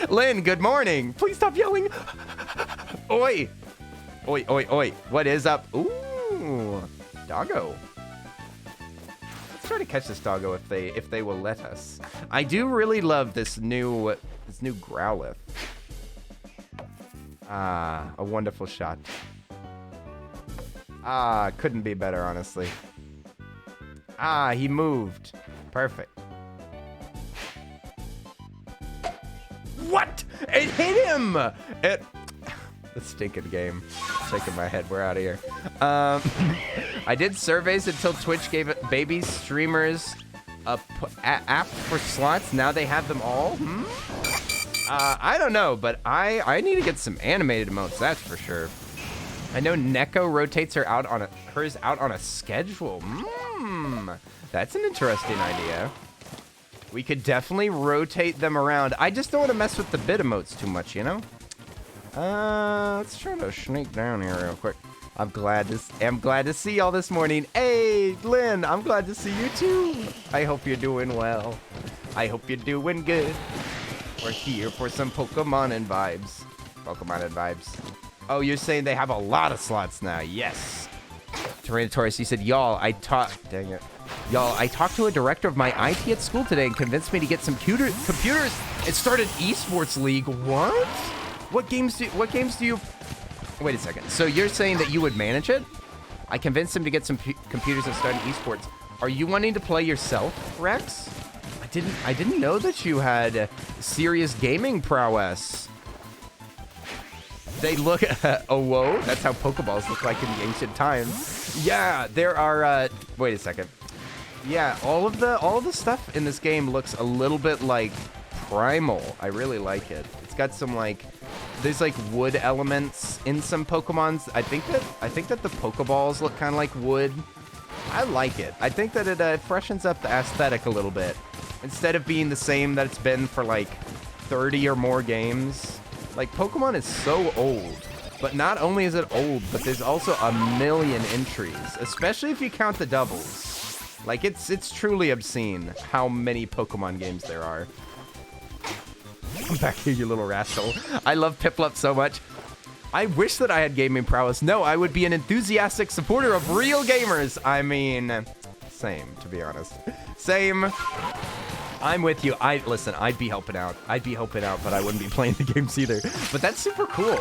Lynn, good morning. Please stop yelling. Oi. Oi, oi, oi. What is up? Ooh. Doggo. Let's try to catch this doggo if they will let us. I do really love this new Growlithe. Ah, a wonderful shot. Ah, couldn't be better, honestly. Ah, he moved. Perfect. What? It hit him! The stinking game. Shaking my head. We're out of here. I did surveys until Twitch gave it baby streamers a app for slots. Now they have them all. I don't know, but I need to get some animated emotes. That's for sure. I know Neko rotates hers out on a schedule. That's an interesting idea. We could definitely rotate them around. I just don't want to mess with the bit emotes too much, you know? Let's try to sneak down here real quick. I'm glad to see y'all this morning. Hey, Lynn, I'm glad to see you too. I hope you're doing well. I hope you're doing good. We're here for some Pokemon and vibes. Oh, you're saying they have a lot of slots now. Yes. Tyrannosaurus, you said, y'all, dang it. Y'all, I talked to a director of my IT at school today and convinced me to get some computers and start an esports league. What? What games do you... Wait a second. So you're saying that you would manage it? I convinced him to get some computers and start an esports. Are you wanting to play yourself, Rex? I didn't know that you had serious gaming prowess. They look... oh, whoa. That's how Pokeballs look like in the ancient times. Yeah, there are... wait a second. Yeah, all of the stuff in this game looks a little bit like primal. I really like it. It's got some like... There's like wood elements in some Pokemons. I think that the Pokeballs look kind of like wood. I like it. I think that it freshens up the aesthetic a little bit. Instead of being the same that it's been for like 30 or more games. Like, Pokemon is so old. But not only is it old, but there's also a million entries. Especially if you count the doubles. Like, it's truly obscene how many Pokemon games there are. Come back here, you little rascal. I love Piplup so much. I wish that I had gaming prowess. No, I would be an enthusiastic supporter of real gamers. I mean, same, to be honest. Same. I'm with you. Listen, I'd be helping out. But I wouldn't be playing the games either. But that's super cool.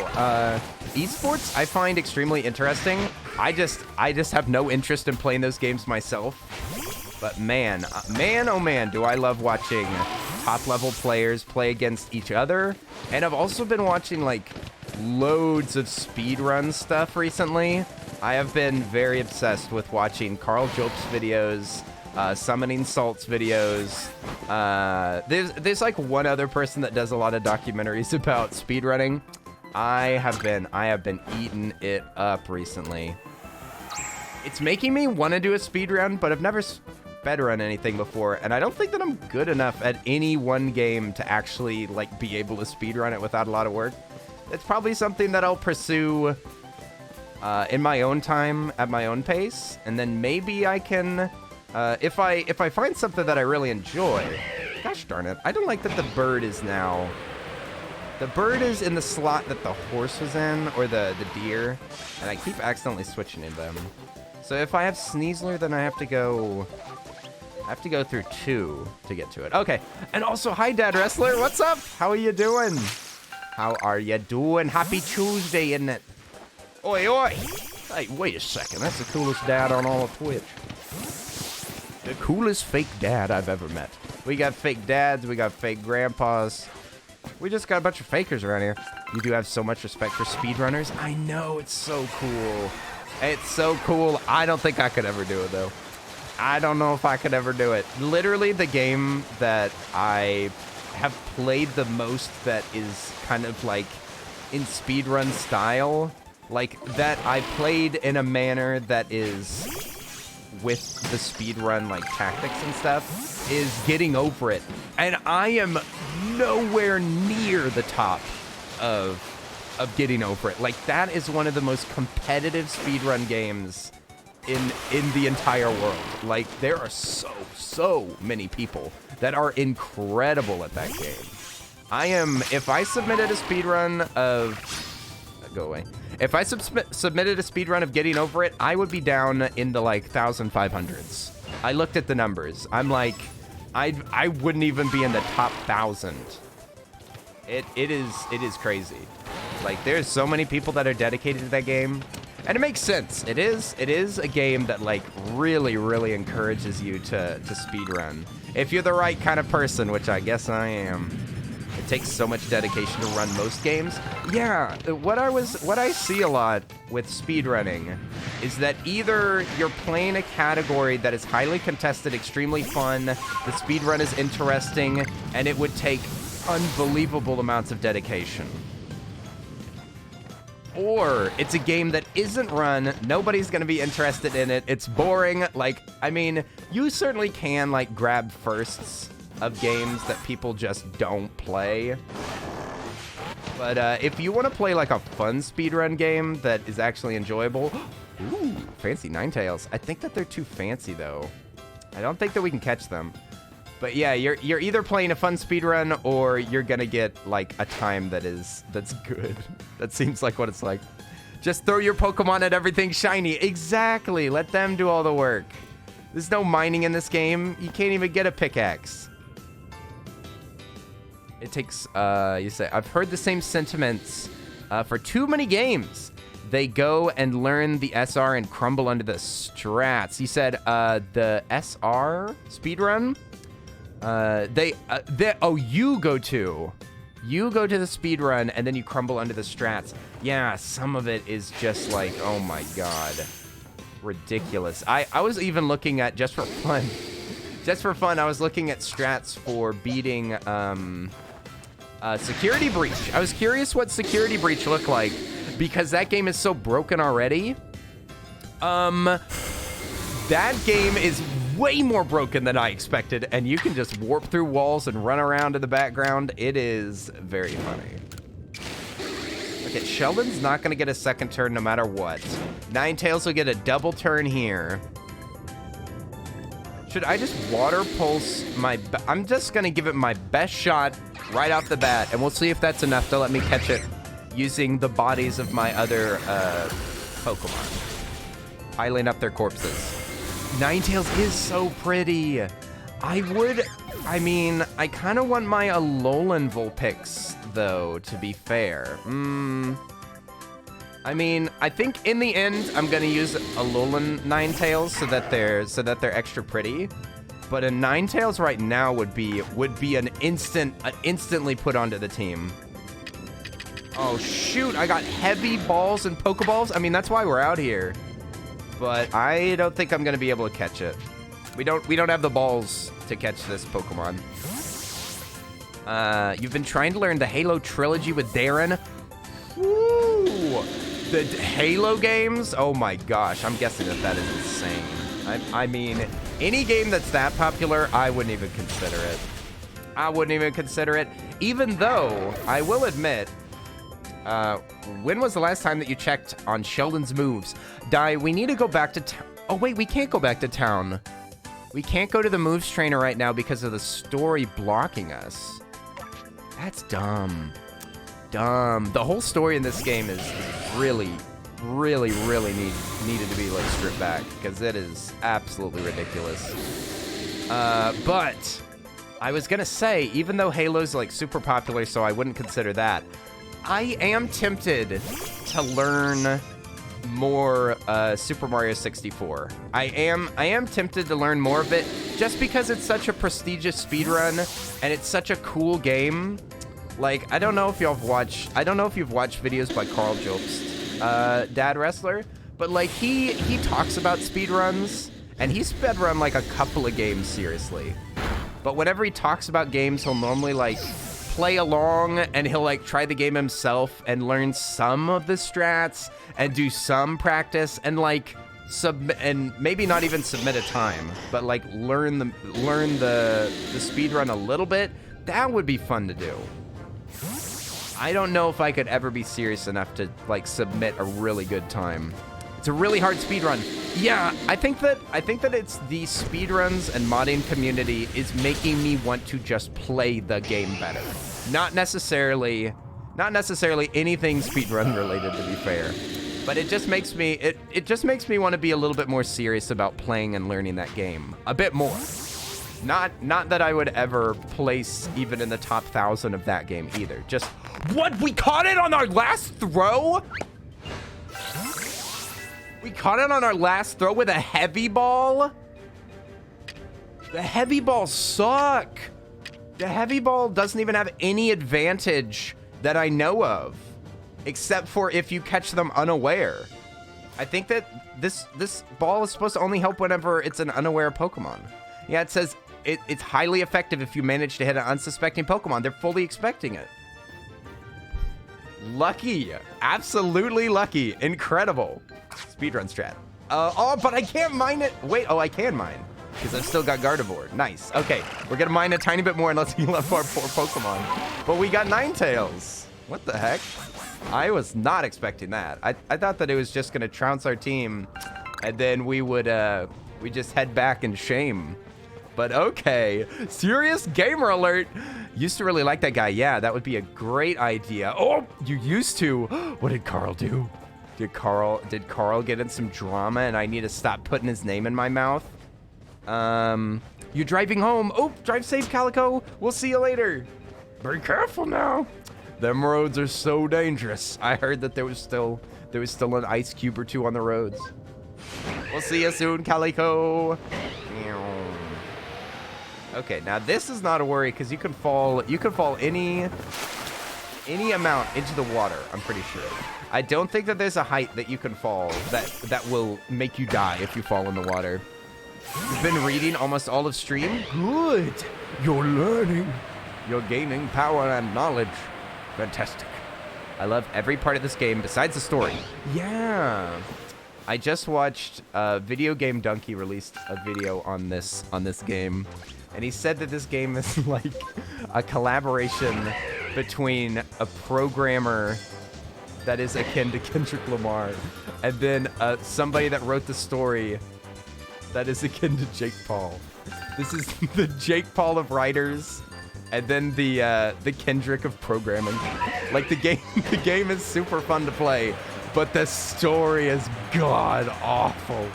Esports, I find extremely interesting. I just have no interest in playing those games myself. But man, oh man, do I love watching top-level players play against each other. And I've also been watching, like, loads of speedrun stuff recently. I have been very obsessed with watching Carl Jolp's videos, Summoning Salt's videos. There's like one other person that does a lot of documentaries about speedrunning. I have been eating it up recently. It's making me want to do a speedrun, but I've never speedrun anything before, and I don't think that I'm good enough at any one game to actually like be able to speedrun it without a lot of work. It's probably something that I'll pursue in my own time, at my own pace, and then maybe I can, if I find something that I really enjoy. Gosh darn it, I don't like that the bird is now. The bird is in the slot that the horse was in, or the deer, and I keep accidentally switching in them. So if I have Sneasler, then I have to go through 2 to get to it. Okay, and also, hi Dad Wrestler, what's up? How are you doing? How are you doing? Happy Tuesday, isn't it? Oi, oi! Hey, wait a second. That's the coolest dad on all of Twitch. The coolest fake dad I've ever met. We got fake dads. We got fake grandpas. We just got a bunch of fakers around here. You do have so much respect for speedrunners. I know. It's so cool. It's so cool. I don't think I could ever do it, though. I don't know if I could ever do it. Literally, the game that I have played the most that is kind of like in speedrun style, like that I played in a manner that is with the speedrun like tactics and stuff, is Getting Over It. And I am nowhere near the top of Getting Over It. Like, that is one of the most competitive speedrun games in the entire world. Like, there are so many people that are incredible at that game. If I submitted a speedrun of, go away. If I submitted a speedrun of Getting Over It, I would be down in the like 1,500s. I looked at the numbers. I'm like, I wouldn't even be in the top 1,000. It is crazy. Like, there's so many people that are dedicated to that game. And it makes sense. It is a game that like really encourages you to speedrun. If you're the right kind of person, which I guess I am. It takes so much dedication to run most games. Yeah, what I see a lot with speedrunning is that either you're playing a category that is highly contested, extremely fun, the speedrun is interesting, and it would take unbelievable amounts of dedication. Or it's a game that isn't run, nobody's gonna be interested in it, it's boring. Like, I mean, you certainly can like grab firsts of games that people just don't play. But if you want to play like a fun speedrun game that is actually enjoyable, ooh, fancy Ninetales. I think that they're too fancy though. I don't think that we can catch them. But yeah, you're either playing a fun speedrun or you're gonna get like a time that's good. That seems like what it's like. Just throw your Pokemon at everything shiny. Exactly. Let them do all the work. There's no mining in this game. You can't even get a pickaxe. It takes, you say, I've heard the same sentiments for too many games. They go and learn the SR and crumble under the strats. You said the SR speedrun? You go to the speedrun and then you crumble under the strats. Yeah, some of it is just like, oh my god, ridiculous. I was even looking at, just for fun, I was looking at strats for beating Security Breach. I was curious what Security Breach looked like because that game is so broken already. That game is way more broken than I expected, and you can just warp through walls and run around in the background. It is very funny. Okay, Sheldon's not going to get a second turn no matter what. Ninetales will get a double turn here. Should I just water pulse my... I'm just going to give it my best shot right off the bat, and we'll see if that's enough to let me catch it using the bodies of my other Pokemon. Piling up their corpses. Ninetales is so pretty. I kind of want my Alolan Vulpix, though, to be fair. I mean, I think in the end, I'm gonna use Alolan Ninetales so that they're extra pretty. But a Ninetales right now would be an instantly put onto the team. Oh shoot, I got heavy balls and Pokeballs. I mean, that's why we're out here. But I don't think I'm gonna be able to catch it. We don't have the balls to catch this Pokemon. You've been trying to learn the Halo trilogy with Darren. Woo! The Halo games? Oh my gosh, I'm guessing that is insane. I mean, any game that's that popular, I wouldn't even consider it. I wouldn't even consider it, even though I will admit, when was the last time that you checked on Sheldon's moves? Di, we need to go back to town. Oh wait, we can't go back to town. We can't go to the moves trainer right now because of the story blocking us. That's dumb. Dumb. The whole story in this game is really needed to be like stripped back because it is absolutely ridiculous. But I was gonna say, even though Halo's like super popular, so I wouldn't consider that. I am tempted to learn more Super Mario 64. I am tempted to learn more of it just because it's such a prestigious speedrun and it's such a cool game. Like, I don't know if you've watched videos by Carl Jobst, Dad Wrestler, but like he talks about speedruns and he speedrun like a couple of games seriously. But whenever he talks about games, he'll normally like play along and he'll like try the game himself and learn some of the strats and do some practice and like and maybe not even submit a time, but like learn the speedrun a little bit. That would be fun to do. I don't know if I could ever be serious enough to like submit a really good time. It's a really hard speedrun. Yeah, I think that it's the speedruns and modding community is making me want to just play the game better. Not necessarily anything speedrun related, to be fair. But it just makes me want to be a little bit more serious about playing and learning that game a bit more. Not that I would ever place even in the top 1,000 of that game either. Just what? We caught it on our last throw? We caught it on our last throw with a heavy ball? The heavy balls suck. The heavy ball doesn't even have any advantage that I know of, except for if you catch them unaware. I think that this ball is supposed to only help whenever it's an unaware Pokemon. Yeah, it says it's highly effective if you manage to hit an unsuspecting Pokemon. They're fully expecting it. Lucky. Absolutely lucky. Incredible. Speedrun strat. Oh, but I can't mine it. Wait, oh, I can mine. Because I've still got Gardevoir. Nice. Okay, we're going to mine a tiny bit more and let's heal up our poor Pokemon. But we got Ninetales. What the heck? I was not expecting that. I thought that it was just going to trounce our team and then we would we just head back in shame. But okay. Serious gamer alert. Used to really like that guy. Yeah, that would be a great idea. Oh, you used to. What did Carl do? Did Carl get in some drama and I need to stop putting his name in my mouth? You're driving home. Oh, drive safe, Calico. We'll see you later. Be careful now. Them roads are so dangerous. I heard that there was still an ice cube or two on the roads. We'll see you soon, Calico. Okay, now this is not a worry because you can fall any amount into the water, I'm pretty sure. I don't think that there's a height that you can fall that will make you die if you fall in the water. You've been reading almost all of stream? Good. You're learning. You're gaining power and knowledge. Fantastic. I love every part of this game besides the story. Yeah. I just watched Video Game Donkey released a video on this game. And he said that this game is like a collaboration between a programmer that is akin to Kendrick Lamar and then somebody that wrote the story that is akin to Jake Paul. This is the Jake Paul of writers and then the Kendrick of programming. Like the game, the game is super fun to play, but the story is god awful.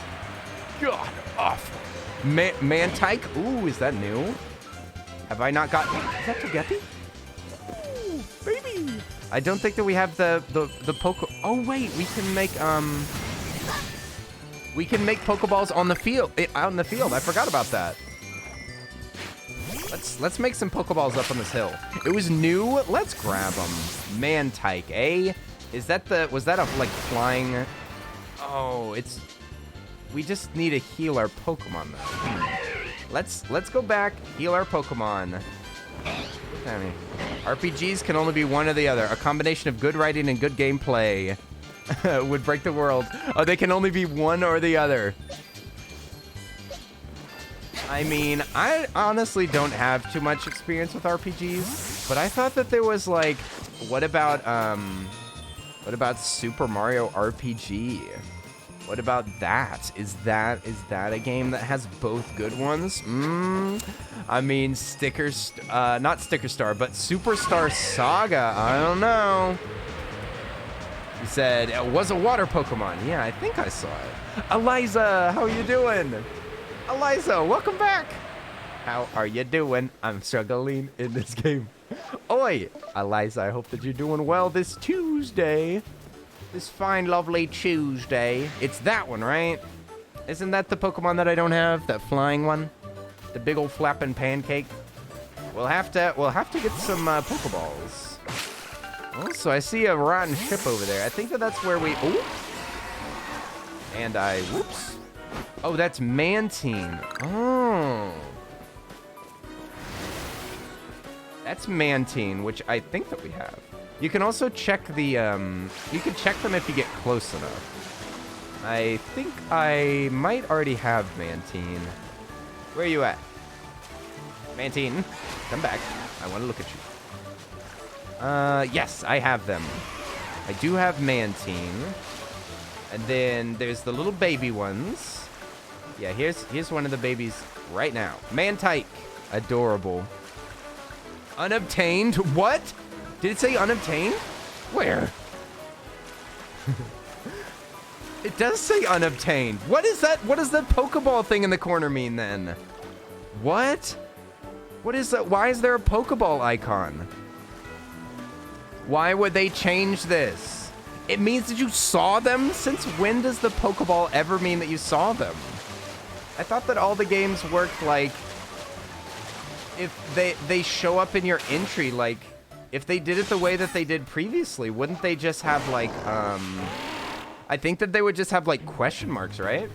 God awful. Mantike? Ooh, is that new? Have I not got? Is that Togepi? Ooh, baby. I don't think that we have the Poke. Oh wait, we can make Pokeballs on the field. Out in the field. I forgot about that. Let's make some Pokeballs up on this hill. It was new. Let's grab them. Mantike, eh? Is that was that a like flying? Oh, it's. We just need to heal our Pokemon though. Let's go back, heal our Pokemon. I mean, RPGs can only be one or the other. A combination of good writing and good gameplay would break the world. Oh, they can only be one or the other. I mean, I honestly don't have too much experience with RPGs, but I thought that there was like, what about Super Mario RPG? What about that? Is that a game that has both good ones? I mean, not Sticker Star, but Superstar Saga. I don't know. You said it was a water Pokemon. Yeah, I think I saw it. Eliza, how are you doing? Eliza, welcome back. How are you doing? I'm struggling in this game. Oi, Eliza, I hope that you're doing well this Tuesday. This fine, lovely Tuesday. It's that one, right? Isn't that the Pokemon that I don't have? That flying one? The big old flapping pancake? We'll have to get some Pokeballs. Oh, so I see a rotten ship over there. I think that's where we... Oh! And whoops. Oh, that's Mantine. Oh. That's Mantine, which I think that we have. You can also check the, you can check them if you get close enough. I think I might already have Mantine. Where are you at? Mantine, come back. I want to look at you. Yes, I have them. I do have Mantine. And then there's the little baby ones. Yeah, here's one of the babies right now. Mantike. Adorable. Unobtained? What? Did it say unobtained? Where? It does say unobtained. What is that? What does that Pokeball thing in the corner mean then? What? What is that? Why is there a Pokeball icon? Why would they change this? It means that you saw them? Since when does the Pokeball ever mean that you saw them? I thought that all the games worked like if they show up in your entry, like if they did it the way that they did previously, wouldn't they just have like I think that they would just have like question marks, right?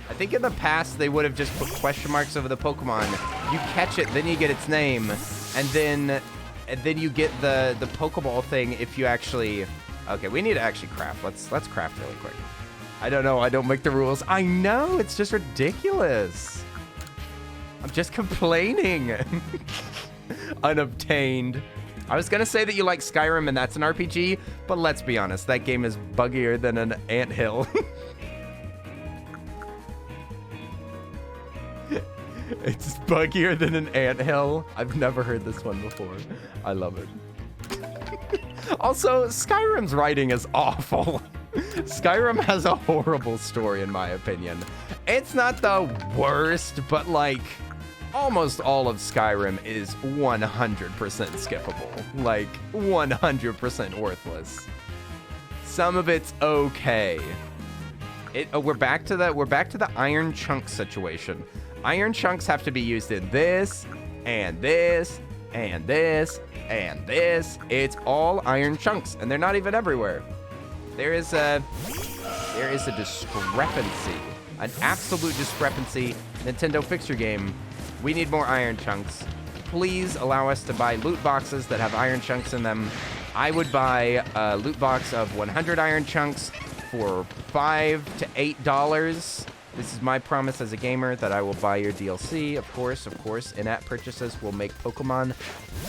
I think in the past they would have just put question marks over the Pokemon. You catch it, then you get its name, and then you get the Pokeball thing if you actually. Okay, we need to actually craft. Let's craft really quick. I don't know. I don't make the rules. I know. It's just ridiculous. I'm just complaining. Unobtained. I was going to say that you like Skyrim and that's an RPG, but let's be honest. That game is buggier than an anthill. It's buggier than an anthill. I've never heard this one before. I love it. Also, Skyrim's writing is awful. Skyrim has a horrible story, in my opinion. It's not the worst, but like, almost all of Skyrim is 100% skippable. Like, 100% worthless. Some of it's okay. We're back to the iron chunk situation. Iron chunks have to be used in this, and this, and this, and this. It's all iron chunks, and they're not even everywhere. There is a discrepancy, an absolute discrepancy. Nintendo, fix your game. We need more iron chunks. Please allow us to buy loot boxes that have iron chunks in them. I would buy a loot box of 100 iron chunks for $5 to $8. This is my promise as a gamer that I will buy your DLC. Of course, in-app purchases will make Pokemon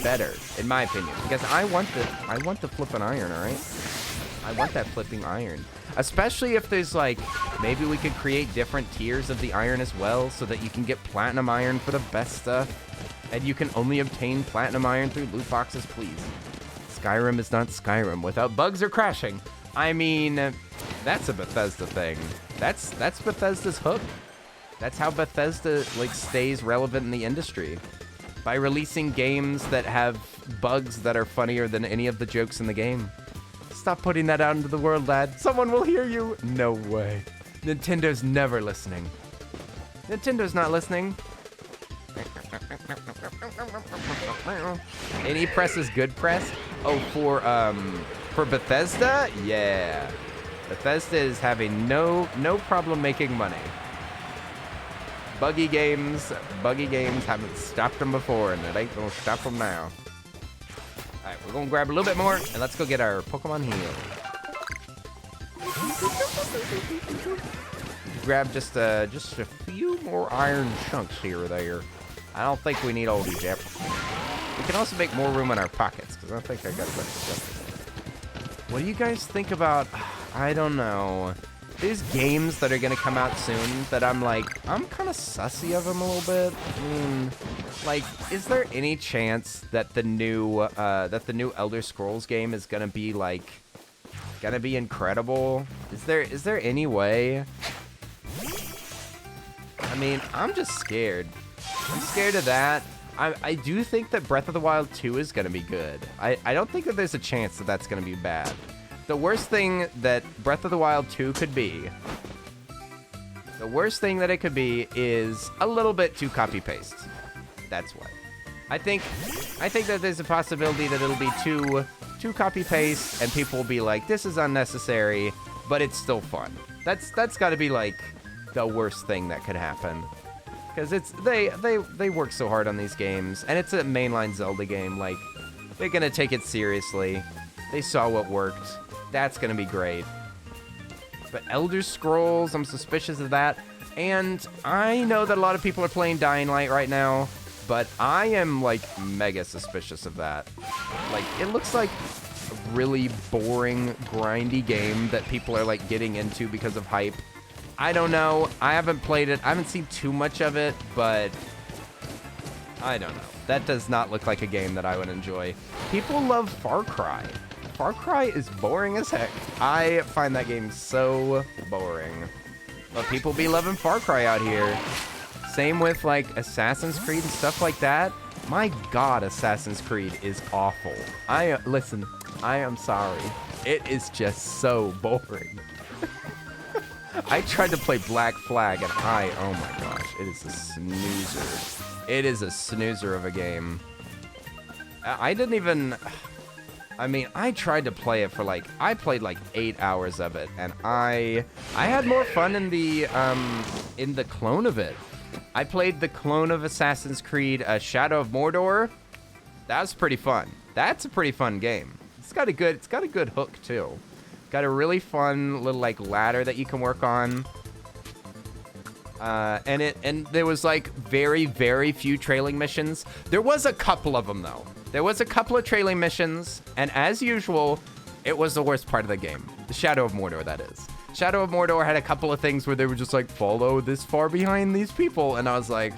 better, in my opinion. Because I want the flipping iron, all right? I want that flipping iron. Especially if there's like, maybe we could create different tiers of the iron as well so that you can get platinum iron for the best stuff. And you can only obtain platinum iron through loot boxes, please. Skyrim is not Skyrim without bugs or crashing. I mean, that's a Bethesda thing. That's Bethesda's hook. That's how Bethesda like stays relevant in the industry. By releasing games that have bugs that are funnier than any of the jokes in the game. Stop putting that out into the world, lad. Someone will hear you. No way. Nintendo's never listening. Nintendo's not listening. Any press is good press. Oh, for Bethesda? Yeah. Bethesda is having no problem making money. Buggy games haven't stopped them before, and it ain't gonna stop them now. All right, we're gonna grab a little bit more, and let's go get our Pokemon heal. Grab just a few more iron chunks here or there. I don't think we need all these yet. We can also make more room in our pockets, because I think I got a bunch of stuff. What do you guys think about, I don't know, these games that are going to come out soon that I'm kind of sussy of them a little bit? I mean, like, is there any chance that the new Elder Scrolls game is going to be, like, gonna be incredible? Is there any way? I mean, I'm just scared. I'm scared of that. I do think that Breath of the Wild 2 is gonna be good. I don't think that there's a chance that that's gonna be bad. The worst thing that Breath of the Wild 2 could be, the worst thing that it could be is a little bit too copy-paste. That's what. I think that there's a possibility that it'll be too copy-paste, and people will be like, this is unnecessary, but it's still fun. That's got to be like the worst thing that could happen, because they work so hard on these games, and it's a mainline Zelda game. Like, they're gonna take it seriously. They saw what worked. That's gonna be great. But Elder Scrolls, I'm suspicious of that, and I know that a lot of people are playing Dying Light right now, but I am like mega suspicious of that. Like, it looks like a really boring, grindy game that people are like getting into because of hype. I don't know. I haven't played it. I haven't seen too much of it, but I don't know. That does not look like a game that I would enjoy. People love Far Cry. Far Cry is boring as heck. I find that game so boring. But people be loving Far Cry out here. Same with like Assassin's Creed and stuff like that. My God, Assassin's Creed is awful. Listen, I am sorry. It is just so boring. I tried to play Black Flag and oh my gosh, it is a snoozer. It is a snoozer of a game. I didn't even, I mean, I tried to play it for like, I played like 8 hours of it, and I had more fun in the clone of it. I played the clone of Assassin's Creed, Shadow of Mordor. That was pretty fun. That's a pretty fun game. It's got a good hook too. Got a really fun little like ladder that you can work on. And there was like very, very few trailing missions. There was a couple of them though. There was a couple of trailing missions, and as usual, it was the worst part of the game. The Shadow of Mordor, that is. Shadow of Mordor had a couple of things where they were just like, follow this far behind these people, and I was like,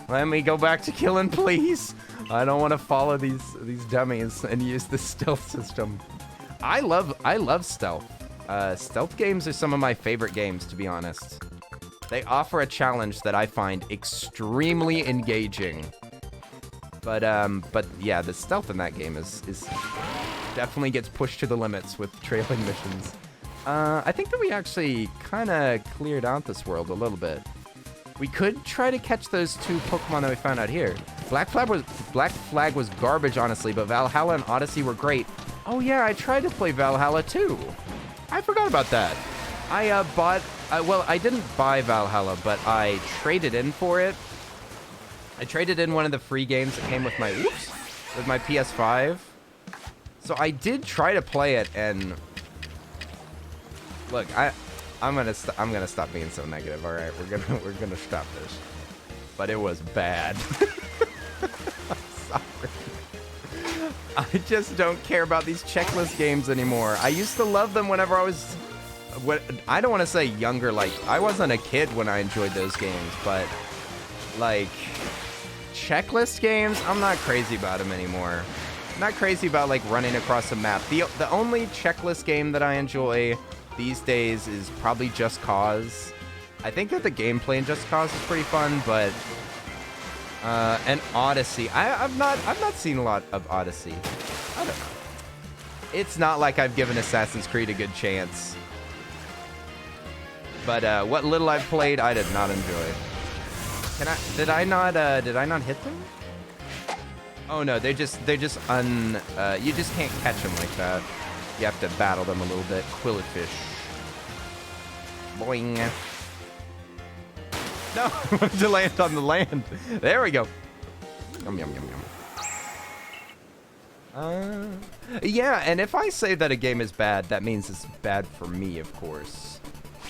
let me go back to killing, please. I don't want to follow these dummies and use the stealth system. I love stealth. Stealth games are some of my favorite games, to be honest. They offer a challenge that I find extremely engaging. But yeah, the stealth in that game is definitely gets pushed to the limits with trailing missions. I think that we actually kind of cleared out this world a little bit. We could try to catch those 2 Pokemon that we found out here. Black Flag was garbage, honestly, but Valhalla and Odyssey were great. Oh yeah, I tried to play Valhalla too. I forgot about that. I well, I didn't buy Valhalla, but I traded in for it. I traded in one of the free games that came with my PS5. So I did try to play it, and look, I'm gonna stop being so negative. All right, we're gonna stop this. But it was bad. I'm sorry. I just don't care about these checklist games anymore. I used to love them whenever I was, I don't want to say younger, like, I wasn't a kid when I enjoyed those games, but, like, checklist games, I'm not crazy about them anymore. not crazy about like running across a map. The only checklist game that I enjoy these days is probably Just Cause. I think that the gameplay in Just Cause is pretty fun, but and Odyssey. I've not seen a lot of Odyssey. I don't know. It's not like I've given Assassin's Creed a good chance. But what little I've played, I did not enjoy. Did I not hit them? Oh no, you just can't catch them like that. You have to battle them a little bit. Quillifish. Boing. No, I wanted to land on the land. There we go. Yum, yum, yum, yum. Yeah, and if I say that a game is bad, that means it's bad for me, of course.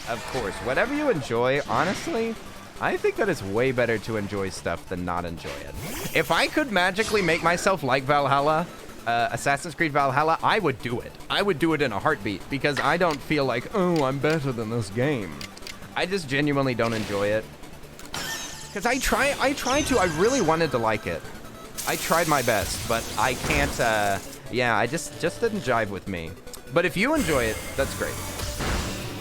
Of course. Whatever you enjoy, honestly, I think that it's way better to enjoy stuff than not enjoy it. If I could magically make myself like Valhalla, Assassin's Creed Valhalla, I would do it. I would do it in a heartbeat because I don't feel like, oh, I'm better than this game. I just genuinely don't enjoy it. Because I really wanted to like it. I tried my best, but I can't, yeah, I just didn't jive with me. But if you enjoy it, that's great.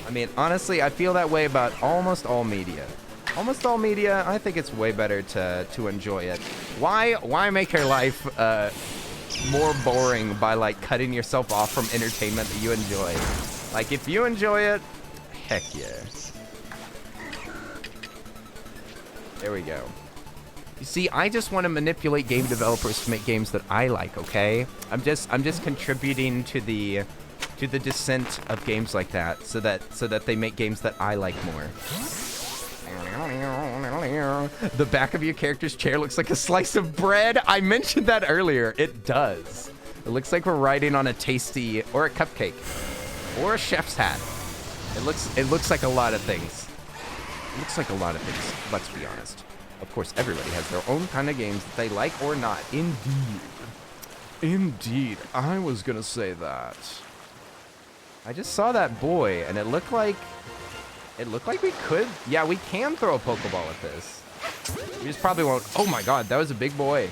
I mean, honestly, I feel that way about almost all media. Almost all media, I think it's way better to enjoy it. Why make your life more boring by like cutting yourself off from entertainment that you enjoy? Like if you enjoy it, heck yeah. There we go. You see, I just want to manipulate game developers to make games that I like, okay? I'm just contributing to the descent of games like that so that they make games that I like more. The back of your character's chair looks like a slice of bread. I mentioned that earlier. It does. It looks like we're riding on a tasty or a cupcake or a chef's hat. It looks like a lot of things. It looks like a lot of things. Let's be honest. Of course, everybody has their own kind of games that they like or not. Indeed. Indeed. I was gonna say that. I just saw that boy, and it looked like we could. Yeah, we can throw a Pokeball at this. We just probably won't. Oh my god, that was a big boy.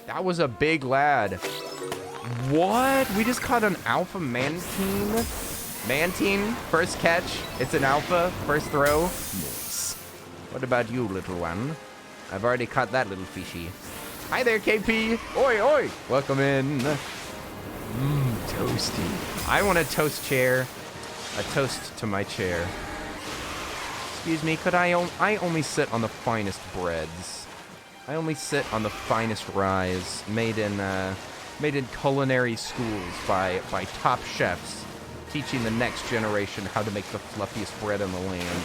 That was a big lad. What? We just caught an alpha Mantine? Mantine, first catch. It's an alpha, first throw. Nice. What about you, little one? I've already caught that little fishy. Hi there, KP. Oi, oi. Welcome in. Toasty. I want a toast chair. A toast to my chair. Excuse me, could I only sit on the finest breads. I only sit on the finest ryes made in culinary schools by top chefs teaching the next generation how to make the fluffiest bread in the land.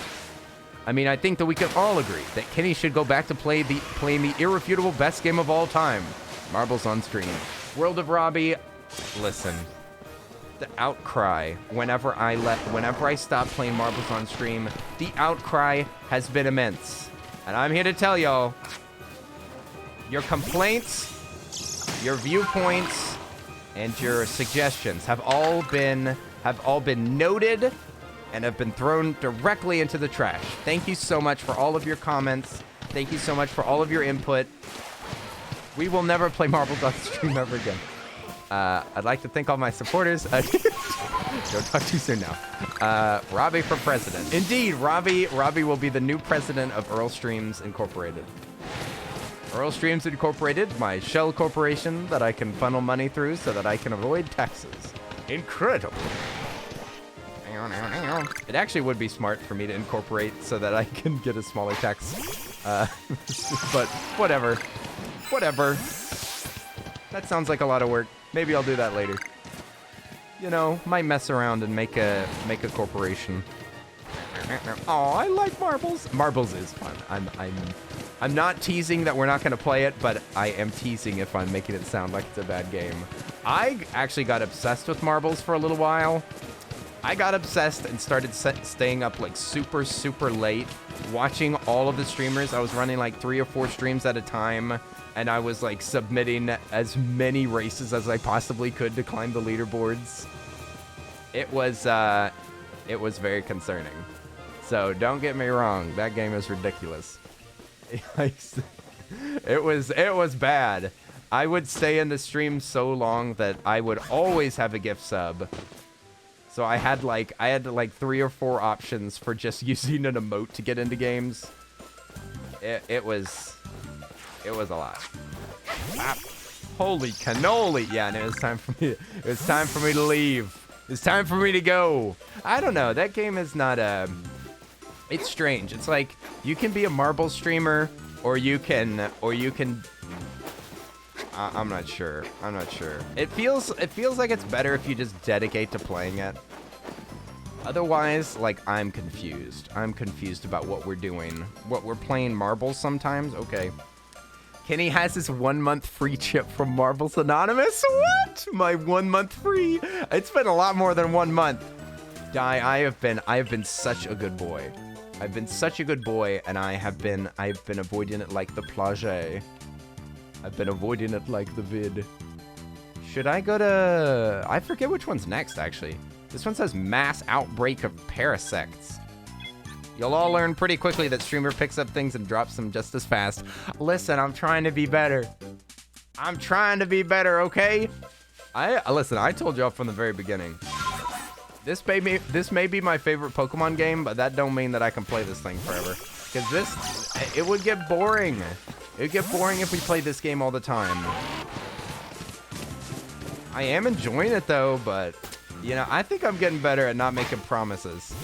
I mean, I think that we can all agree that Kenny should go back to playing the irrefutable best game of all time, Marbles on Stream. World of Robbie, listen. The outcry whenever I stop playing Marbles on Stream, the outcry has been immense. And I'm here to tell y'all, your complaints, your viewpoints, and your suggestions have all been noted and have been thrown directly into the trash. Thank you so much for all of your comments. Thank you so much for all of your input. We will never play Marbles on Stream ever again. I'd like to thank all my supporters. Don't talk too soon now. Robbie for president. Indeed, Robbie will be the new president of Earl Streams Incorporated. Earl Streams Incorporated, my shell corporation that I can funnel money through so that I can avoid taxes. Incredible. It actually would be smart for me to incorporate so that I can get a smaller tax. But whatever. Whatever. That sounds like a lot of work. Maybe I'll do that later. You know, might mess around and make a corporation. Oh, I like Marbles. Marbles is fun. I'm not teasing that we're not going to play it, but I am teasing if I'm making it sound like it's a bad game. I actually got obsessed with Marbles for a little while. I got obsessed and started staying up like super, super late, watching all of the streamers. I was running like 3 or 4 streams at a time, and I was like submitting as many races as I possibly could to climb the leaderboards. It was very concerning. So don't get me wrong, that game is ridiculous. It was bad. I would stay in the stream so long that I would always have a gift sub. So I had like 3 or 4 options for just using an emote to get into games. It was a lot. Ah, holy cannoli! Yeah, and it was time for me. It was time for me to leave. It's time for me to go. I don't know. That game is not It's strange. It's like you can be a marble streamer, or you can. I'm not sure. I'm not sure. It feels like it's better if you just dedicate to playing it. Otherwise, like, I'm confused. I'm confused about what we're doing. What we're playing marbles sometimes? Okay. Kenny has his 1 month free chip from Marbles Anonymous. What? My 1 month free? It's been a lot more than 1 month. I have been such a good boy. I've been such a good boy, and I've been avoiding it like the plage. I've been avoiding it like the vid. Should I go to... I forget which one's next, actually. This one says mass outbreak of parasects. You'll all learn pretty quickly that streamer picks up things and drops them just as fast. Listen, I'm trying to be better. I'm trying to be better, okay? Listen, I told y'all from the very beginning. This may be my favorite Pokemon game, but that don't mean that I can play this thing forever. Because it would get boring. It would get boring if we played this game all the time. I am enjoying it though, but you know, I think I'm getting better at not making promises.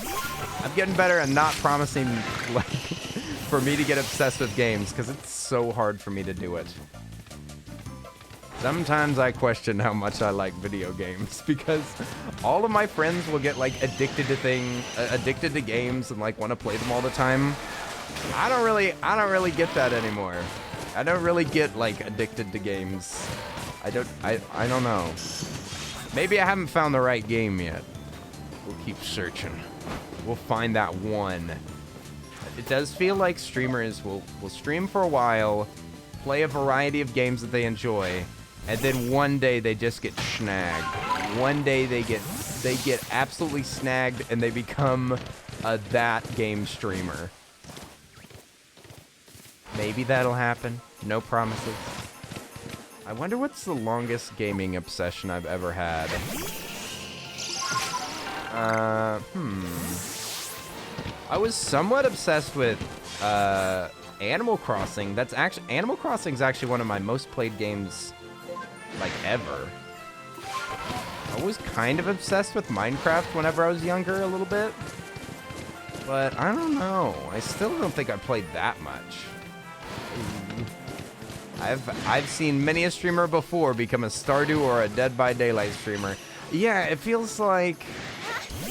I'm getting better at not promising, like, for me to get obsessed with games, because it's so hard for me to do it. Sometimes I question how much I like video games, because all of my friends will get, like, addicted to games and, like, want to play them all the time. I don't really get that anymore. I don't really get, like, addicted to games. I don't know. Maybe I haven't found the right game yet. We'll keep searching. We'll find that one. It does feel like streamers will stream for a while, play a variety of games that they enjoy, and then one day they just get snagged. One day they get absolutely snagged and they become a that game streamer. Maybe that'll happen. No promises. I wonder what's the longest gaming obsession I've ever had. I was somewhat obsessed with Animal Crossing. Animal Crossing is actually one of my most played games, like, ever. I was kind of obsessed with Minecraft whenever I was younger, a little bit. But I don't know. I still don't think I played that much. I've seen many a streamer before become a Stardew or a Dead by Daylight streamer. Yeah, it feels like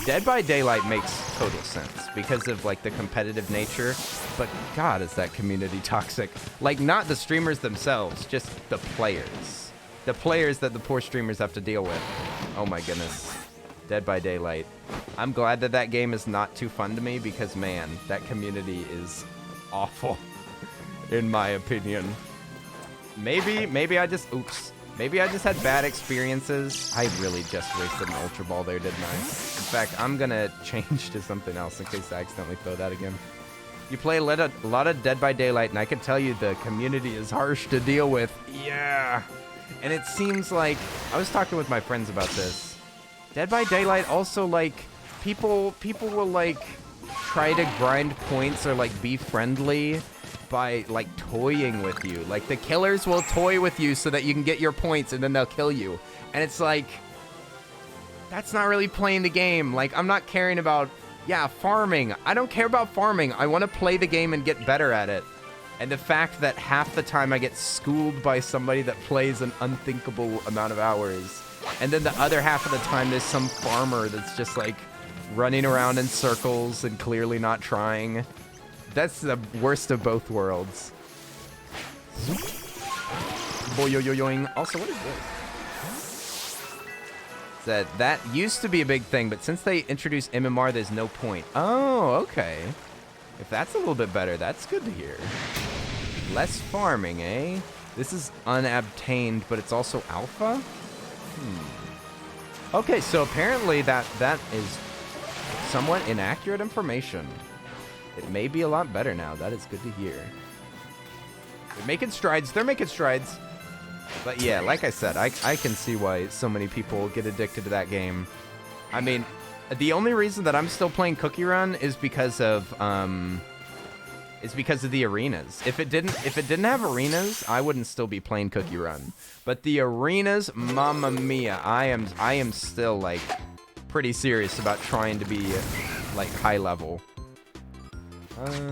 Dead by Daylight makes total sense because of, like, the competitive nature. But God, is that community toxic. Like, not the streamers themselves, just the players. The players that the poor streamers have to deal with. Oh my goodness. Dead by Daylight. I'm glad that that game is not too fun to me because, man, that community is awful, in my opinion. Maybe I just had bad experiences. I really just wasted an Ultra Ball there, didn't I? In fact, I'm gonna change to something else in case I accidentally throw that again. You play a lot of Dead by Daylight, and I can tell you the community is harsh to deal with. Yeah. And it seems like, I was talking with my friends about this. Dead by Daylight also, like, people will, like, try to grind points or, like, be friendly by, like, toying with you. Like, the killers will toy with you so that you can get your points and then they'll kill you. And it's like, that's not really playing the game. Like, I'm not caring about, yeah, farming. I don't care about farming. I want to play the game and get better at it. And the fact that half the time I get schooled by somebody that plays an unthinkable amount of hours. And then the other half of the time there's some farmer that's just, like, running around in circles and clearly not trying. That's the worst of both worlds. Boing. Also, what is this? That used to be a big thing, but since they introduced MMR, there's no point. Oh, okay. If that's a little bit better, that's good to hear. Less farming, eh? This is unobtained, but it's also alpha? Okay, so apparently that is somewhat inaccurate information. It may be a lot better now. That is good to hear. They're making strides. They're making strides. But yeah, like I said, I can see why so many people get addicted to that game. I mean, the only reason that I'm still playing Cookie Run is because of the arenas. If it didn't have arenas, I wouldn't still be playing Cookie Run. But the arenas, mamma mia, I am still like pretty serious about trying to be like high level.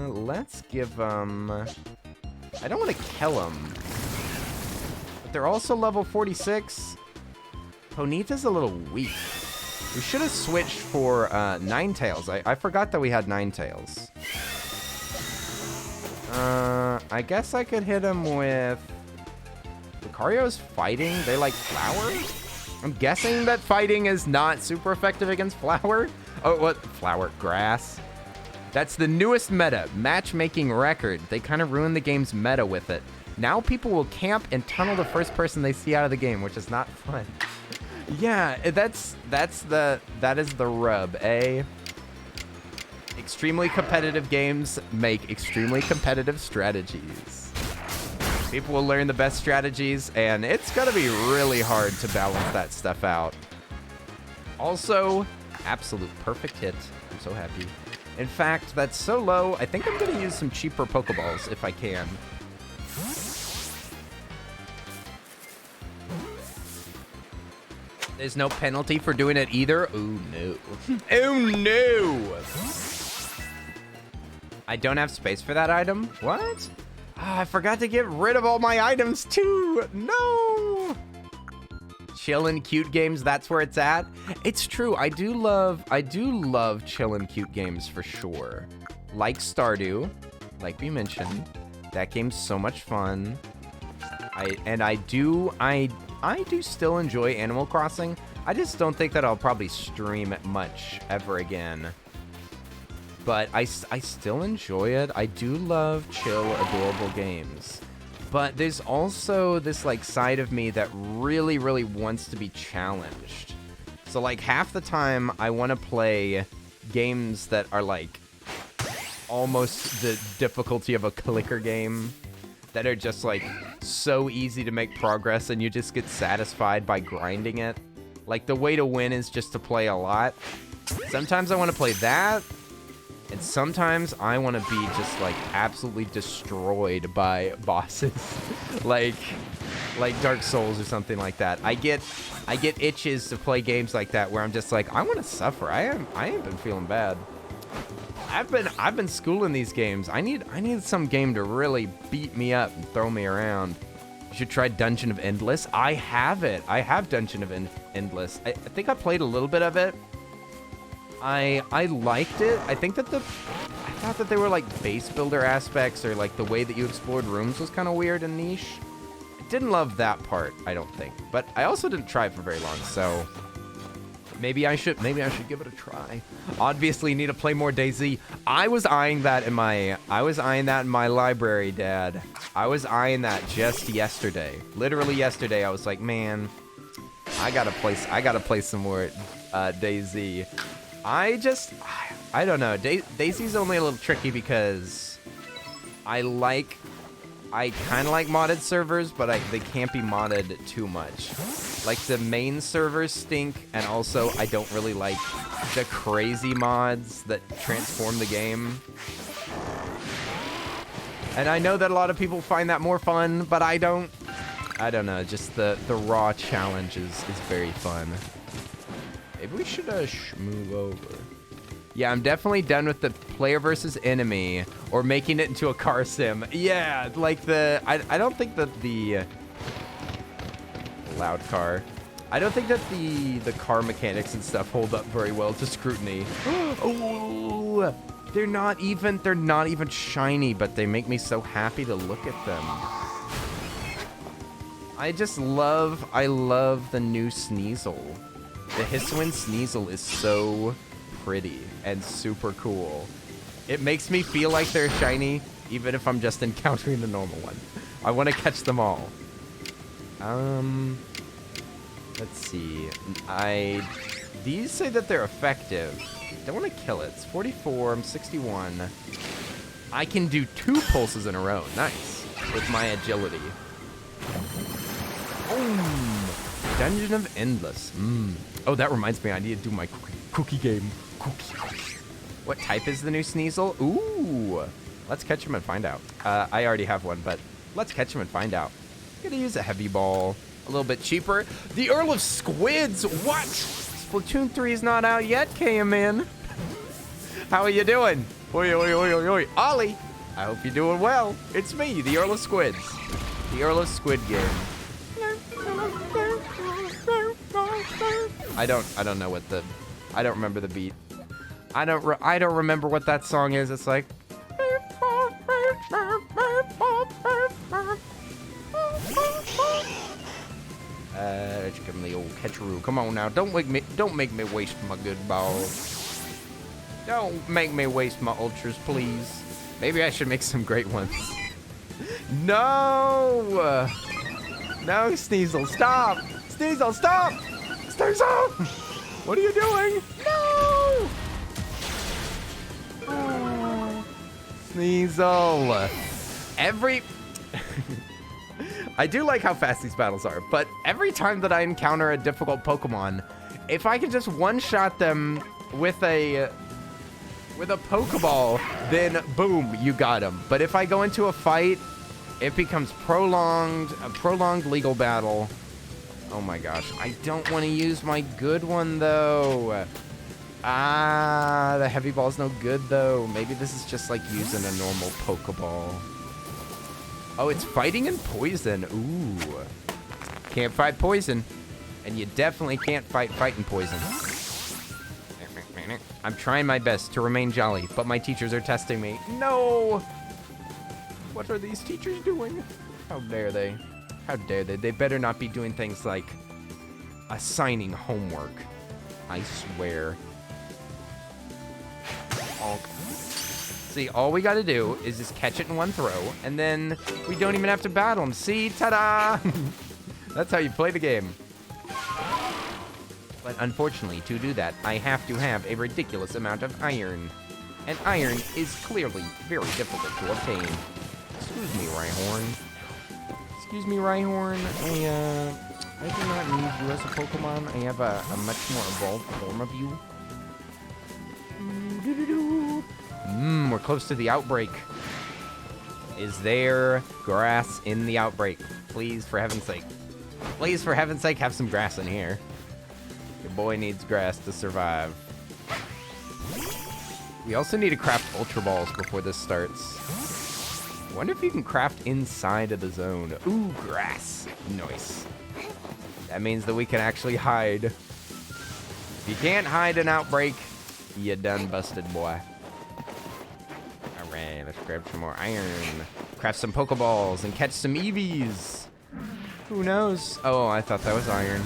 Let's give I don't want to kill them. But they're also level 46. Ponita's a little weak. We should have switched for Ninetales. I forgot that we had Ninetales. I guess I could hit him with... Lucario's fighting? They like flower? I'm guessing that fighting is not super effective against flower. Oh, what? Flower. Grass. That's the newest meta. Matchmaking record. They kind of ruined the game's meta with it. Now people will camp and tunnel the first person they see out of the game, which is not fun. Yeah, that is the rub, eh? Extremely competitive games make extremely competitive strategies. People will learn the best strategies, and it's gonna be really hard to balance that stuff out. Also, absolute perfect hit. I'm so happy. In fact, that's so low, I think I'm gonna use some cheaper Pokeballs if I can. There's no penalty for doing it either. Oh no. Oh no! I don't have space for that item? What? Ah, I forgot to get rid of all my items too! No! Chillin' cute games, that's where it's at. It's true, I do love chillin' cute games for sure. Like Stardew, like we mentioned. That game's so much fun. I do still enjoy Animal Crossing. I just don't think that I'll probably stream it much ever again. But I still enjoy it. I do love chill, adorable games. But there's also this like side of me that really, really wants to be challenged. So like half the time I want to play games that are like almost the difficulty of a clicker game, that are just like so easy to make progress and you just get satisfied by grinding it. Like the way to win is just to play a lot. Sometimes I want to play that, and sometimes I want to be just like absolutely destroyed by bosses. like Dark Souls or something like that. I get itches to play games like that where I'm just like, I want to suffer. I ain't been feeling bad. I've been schooling these games. I need some game to really beat me up and throw me around. You should try Dungeon of Endless. I have it. I have Dungeon of Endless. I think I played a little bit of it. I liked it. I thought that they were like base builder aspects, or like the way that you explored rooms was kind of weird and niche. I didn't love that part, I don't think. But I also didn't try it for very long, so maybe I should give it a try. Obviously need to play more DayZ. I was eyeing that in my library, Dad. I was eyeing that just yesterday. Literally yesterday, I was like, man, I gotta play some more DayZ. I don't know. DayZ's only a little tricky because I kind of like modded servers, but they can't be modded too much. Like, the main servers stink, and also I don't really like the crazy mods that transform the game. And I know that a lot of people find that more fun, but I don't know, just the raw challenge is very fun. Maybe we should move over. Yeah, I'm definitely done with the player versus enemy or making it into a car sim. Yeah, like I don't think that the loud car. I don't think that the car mechanics and stuff hold up very well to scrutiny. Oh, they're not even shiny, but they make me so happy to look at them. I love the new Sneasel. The Hisuian Sneasel is so pretty and super cool. It makes me feel like they're shiny, even if I'm just encountering the normal one. I want to catch them all. Let's see. These say that they're effective. Don't want to kill it. It's 44. I'm 61. I can do 2 pulses in a row. Nice. With my agility. Dungeon of Endless. Oh, that reminds me, I need to do my cookie game. Cookie. What type is the new Sneasel? Ooh. Let's catch him and find out. I already have one, but let's catch him and find out. Gonna use a heavy ball. A little bit cheaper. The Earl of Squids. What? Splatoon 3 is not out yet, KMN. How are you doing? Oi, oi, oi, oi, oi. Ollie, I hope you're doing well. It's me, the Earl of Squids. The Earl of Squid game. I don't know what the... I don't remember the beat. I don't remember what that song is. It's like... Let's give him the old catcheroo. Come on now, don't make me waste my good balls. Don't make me waste my ultras, please. Maybe I should make some great ones. No! No, Sneasel, stop! Sneasel, stop! Sneasel! What are you doing? No! Oh. Sneasel. I do like how fast these battles are, but every time that I encounter a difficult Pokemon, if I can just one-shot them with a Pokeball, then boom, you got them. But if I go into a fight, it becomes a prolonged legal battle. Oh my gosh, I don't want to use my good one though. The heavy ball's no good though. Maybe this is just like using a normal Pokeball. Oh, it's fighting in poison. Ooh. Can't fight poison. And you definitely can't fighting poison. I'm trying my best to remain jolly, but my teachers are testing me. No! What are these teachers doing? How dare they? How dare they? They better not be doing things like assigning homework. I swear. See, all we gotta do is just catch it in one throw, and then we don't even have to battle them. See? Ta-da! That's how you play the game. But unfortunately, to do that, I have to have a ridiculous amount of iron. And iron is clearly very difficult to obtain. Excuse me, Rhyhorn. Excuse me, Rhyhorn. I do not need you as a Pokemon. I have a much more evolved form of you. We're close to the outbreak. Is there grass in the outbreak? Please, for heaven's sake. Please, for heaven's sake, have some grass in here. Your boy needs grass to survive. We also need to craft Ultra Balls before this starts. I wonder if you can craft inside of the zone. Ooh, grass. Nice. That means that we can actually hide. If you can't hide an outbreak, you done busted, boy. Alright, let's grab some more iron. Craft some Pokeballs and catch some Eevees. Who knows? Oh, I thought that was iron.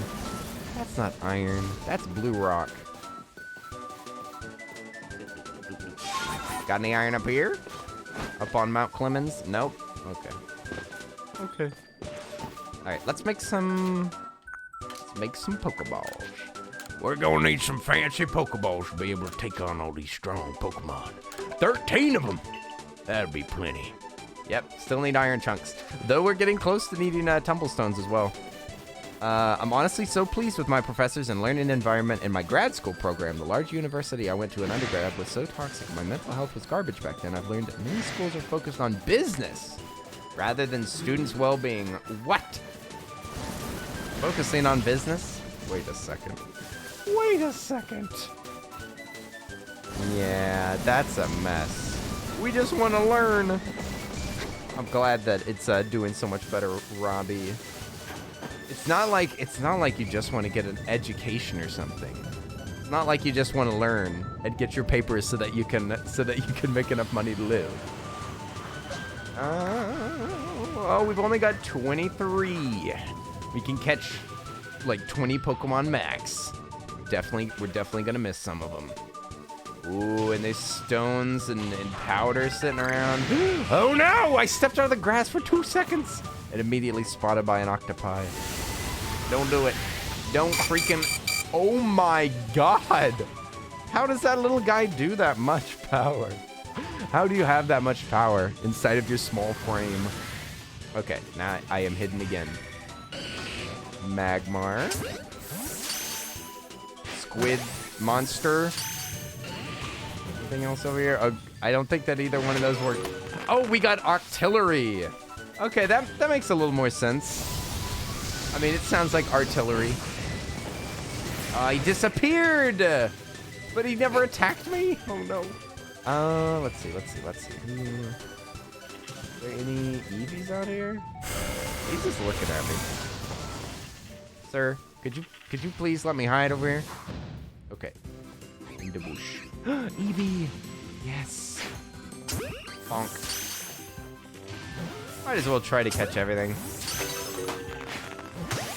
That's not iron. That's blue rock. Got any iron up here? Up on Mount Clemens? Nope. Okay. Okay. Alright, let's make some Pokeballs. We're gonna need some fancy Pokeballs to be able to take on all these strong Pokemon. 13 of them! That'd be plenty. Yep, still need iron chunks. Though we're getting close to needing tumblestones as well. I'm honestly so pleased with my professors and learning environment in my grad school program. The large university I went to in undergrad was so toxic. My mental health was garbage back then. I've learned that many schools are focused on business rather than students' well-being. What? Focusing on business? Wait a second. Wait a second. Yeah, that's a mess. We just want to learn. I'm glad that it's doing so much better, Robbie. It's not like you just want to get an education or something. It's not like you just want to learn and get your papers so that you can make enough money to live. Oh, we've only got 23. We can catch like 20 Pokemon max. We're definitely gonna miss some of them. Ooh, and there's stones and powder sitting around. Oh no! I stepped out of the grass for 2 seconds and immediately spotted by an octopi. Don't do it. Don't freaking... Oh my god! How does that little guy do that much power? How do you have that much power inside of your small frame? Okay, now I am hidden again. Magmar. Squid monster. Anything else over here? I don't think that either one of those worked. Oh, we got artillery. Okay, that makes a little more sense. I mean, it sounds like artillery. He disappeared, but he never attacked me. Oh no. Let's see. Are there any Eevees out here? He's just looking at me. Sir, could you please let me hide over here? Okay. In the bush. Eevee! Yes! Bonk. Might as well try to catch everything.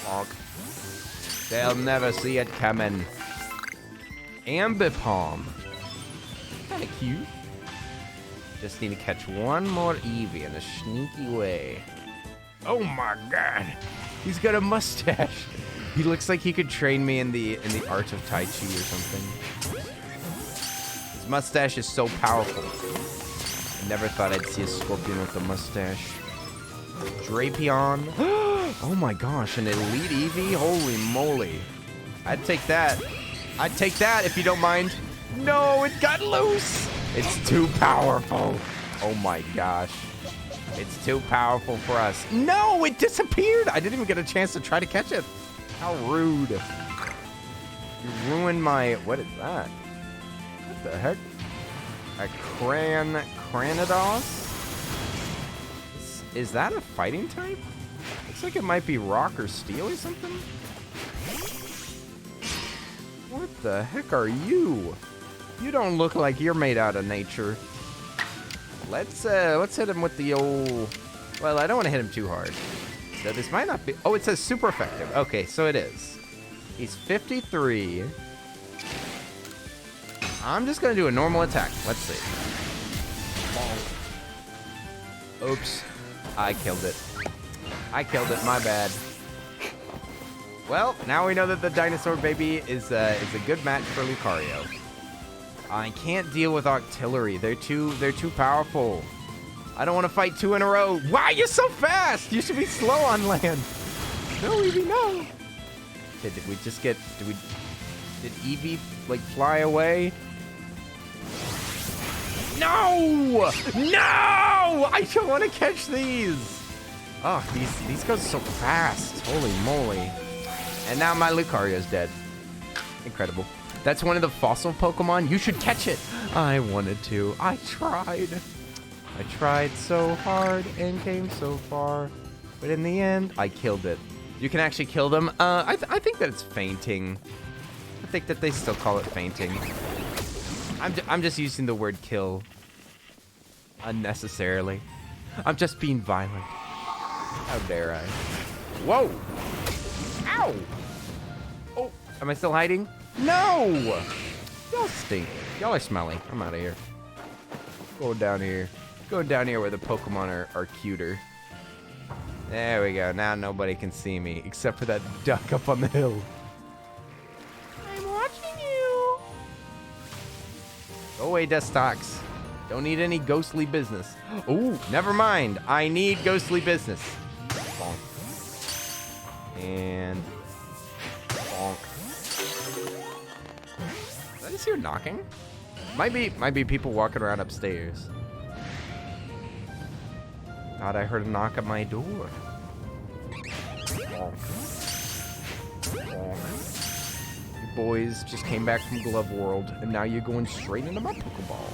Bonk. They'll never see it coming. Ambipom. Kinda cute. Just need to catch one more Eevee in a sneaky way. Oh my god! He's got a mustache! He looks like he could train me in the art of Tai Chi or something. His mustache is so powerful. I never thought I'd see a scorpion with a mustache. Drapion. Oh my gosh, an elite Eevee? Holy moly. I'd take that. I'd take that if you don't mind. No, it got loose. It's too powerful. Oh my gosh. It's too powerful for us. No, it disappeared. I didn't even get a chance to try to catch it. How rude. You ruined my... What is that? What the heck? A Cranidos? Is that a fighting type? Looks like it might be rock or steel or something. What the heck are you? You don't look like you're made out of nature. Let's hit him with the old... Well, I don't want to hit him too hard. So this might not be... Oh, it says super effective. Okay, so it is. He's 53. I'm just going to do a normal attack. Let's see. Oops. I killed it. I killed it. My bad. Well, now we know that the dinosaur baby is a good match for Lucario. I can't deal with artillery. They're too powerful. I don't want to fight two in a row. Wow, you're so fast! You should be slow on land. No, Eevee, no. Okay, did we just get... Did Eevee, like, fly away? No! No! I don't want to catch these. Oh, these go so fast. Holy moly. And now my Lucario's dead. Incredible. That's one of the fossil Pokemon. You should catch it. I wanted to. I tried. I tried so hard and came so far. But in the end, I killed it. You can actually kill them. I think that it's fainting. I think that they still call it fainting. I'm just using the word kill unnecessarily. I'm just being violent. How dare I? Whoa! Ow! Oh, am I still hiding? No! Y'all stink. Y'all are smelly. I'm out of here. Going down here. Going down here where the Pokemon are cuter. There we go. Now nobody can see me except for that duck up on the hill. I'm watching you. Go away, Destox. Don't need any ghostly business. Ooh, never mind. I need ghostly business. Bonk. And bonk. Did I just hear knocking? Might be people walking around upstairs. Thought I heard a knock at my door. Bonk. Bonk. You boys just came back from Glove World, and now you're going straight into my Pokeball.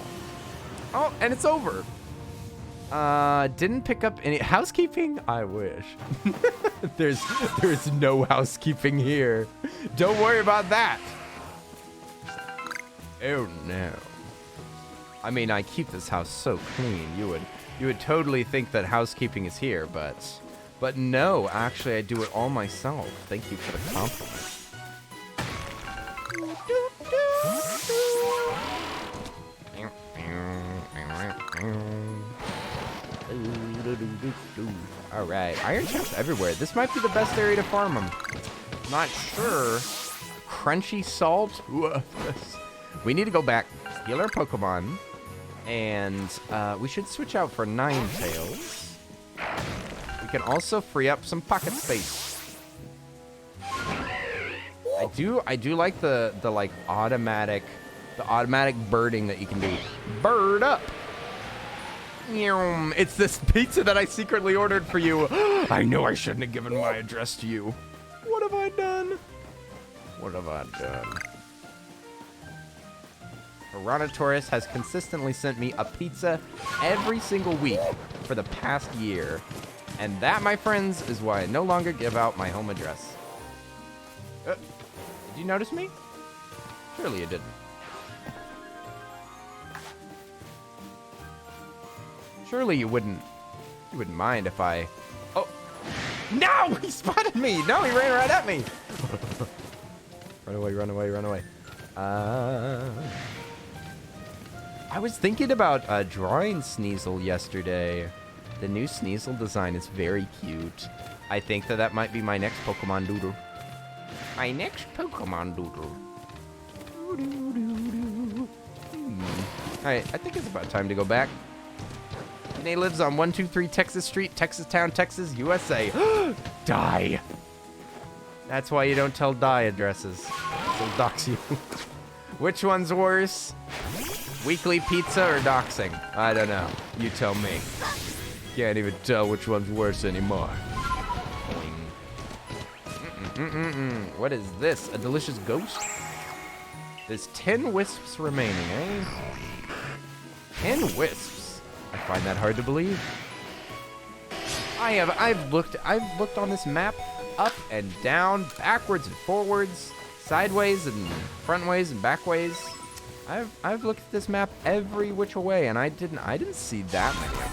Oh, and it's over. Didn't pick up any housekeeping? I wish. There's no housekeeping here. Don't worry about that. Oh no. I mean, I keep this house so clean. You would totally think that housekeeping is here, but no, actually I do it all myself. Thank you for the compliment. All right, iron chests everywhere. This might be the best area to farm them. Not sure. Crunchy salt. We need to go back, heal our Pokemon, and we should switch out for Ninetales. We can also free up some pocket space. I do like the like automatic birding that you can do. Bird up. It's this pizza that I secretly ordered for you. I know I shouldn't have given my address to you. What have I done? What have I done? Tyrannosaurus has consistently sent me a pizza every single week for the past year. And that, my friends, is why I no longer give out my home address. Did you notice me? Surely you didn't. Surely you wouldn't mind if I... Oh! No! He spotted me! No, he ran right at me! Run away, run away, run away. I was thinking about drawing Sneasel yesterday. The new Sneasel design is very cute. I think that might be my next Pokemon doodle. My next Pokemon doodle. Alright, I think it's about time to go back. Janae lives on 123 Texas Street, Texas Town, Texas, USA. Die. That's why you don't tell die addresses. They'll dox you. Which one's worse? Weekly pizza or doxing? I don't know. You tell me. Can't even tell which one's worse anymore. What is this? A delicious ghost? There's 10 wisps remaining, eh? 10 wisps. I find that hard to believe. I've looked on this map up and down, backwards and forwards, sideways and frontways and backways. I've looked at this map every which way, and I didn't see that many of them.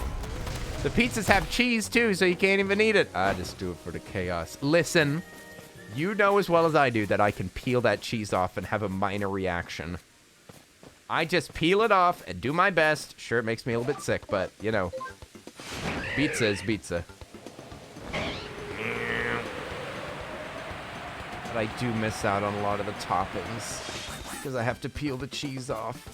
The pizzas have cheese too, so you can't even eat it. I just do it for the chaos. Listen, you know as well as I do that I can peel that cheese off and have a minor reaction. I just peel it off and do my best. Sure, it makes me a little bit sick, but, you know, pizza is pizza. But I do miss out on a lot of the toppings because I have to peel the cheese off.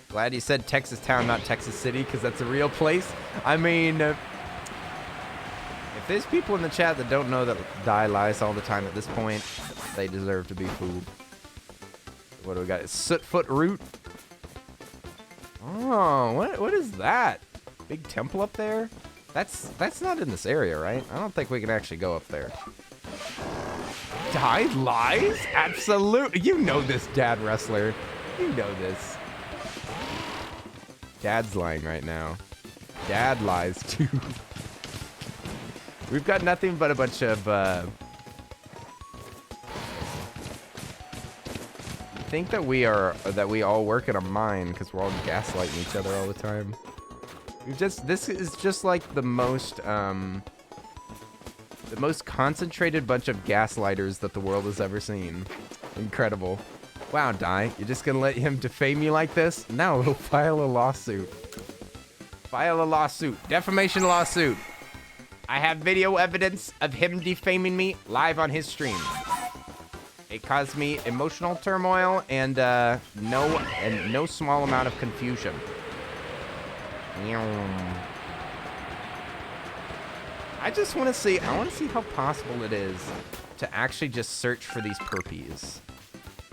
Glad you said Texas Town, not Texas City, because that's a real place. I mean... if there's people in the chat that don't know that die lies all the time at this point, they deserve to be fooled. What do we got? Sootfoot root. Oh, what is that? Big temple up there? That's not in this area, right? I don't think we can actually go up there. Die lies? Absolutely. You know this, Dad Wrestler. You know this. Dad's lying right now. Dad lies too. We've got nothing but a bunch of, I think that we all work at a mine because we're all gaslighting each other all the time. This is just like the most concentrated bunch of gaslighters that the world has ever seen. Incredible. Wow, Die, you're just gonna let him defame you like this? No, he'll file a lawsuit. File a lawsuit. Defamation lawsuit. I have video evidence of him defaming me live on his stream. It caused me emotional turmoil and no small amount of confusion. I just want to see. I want to see how possible it is to actually just search for these purpies.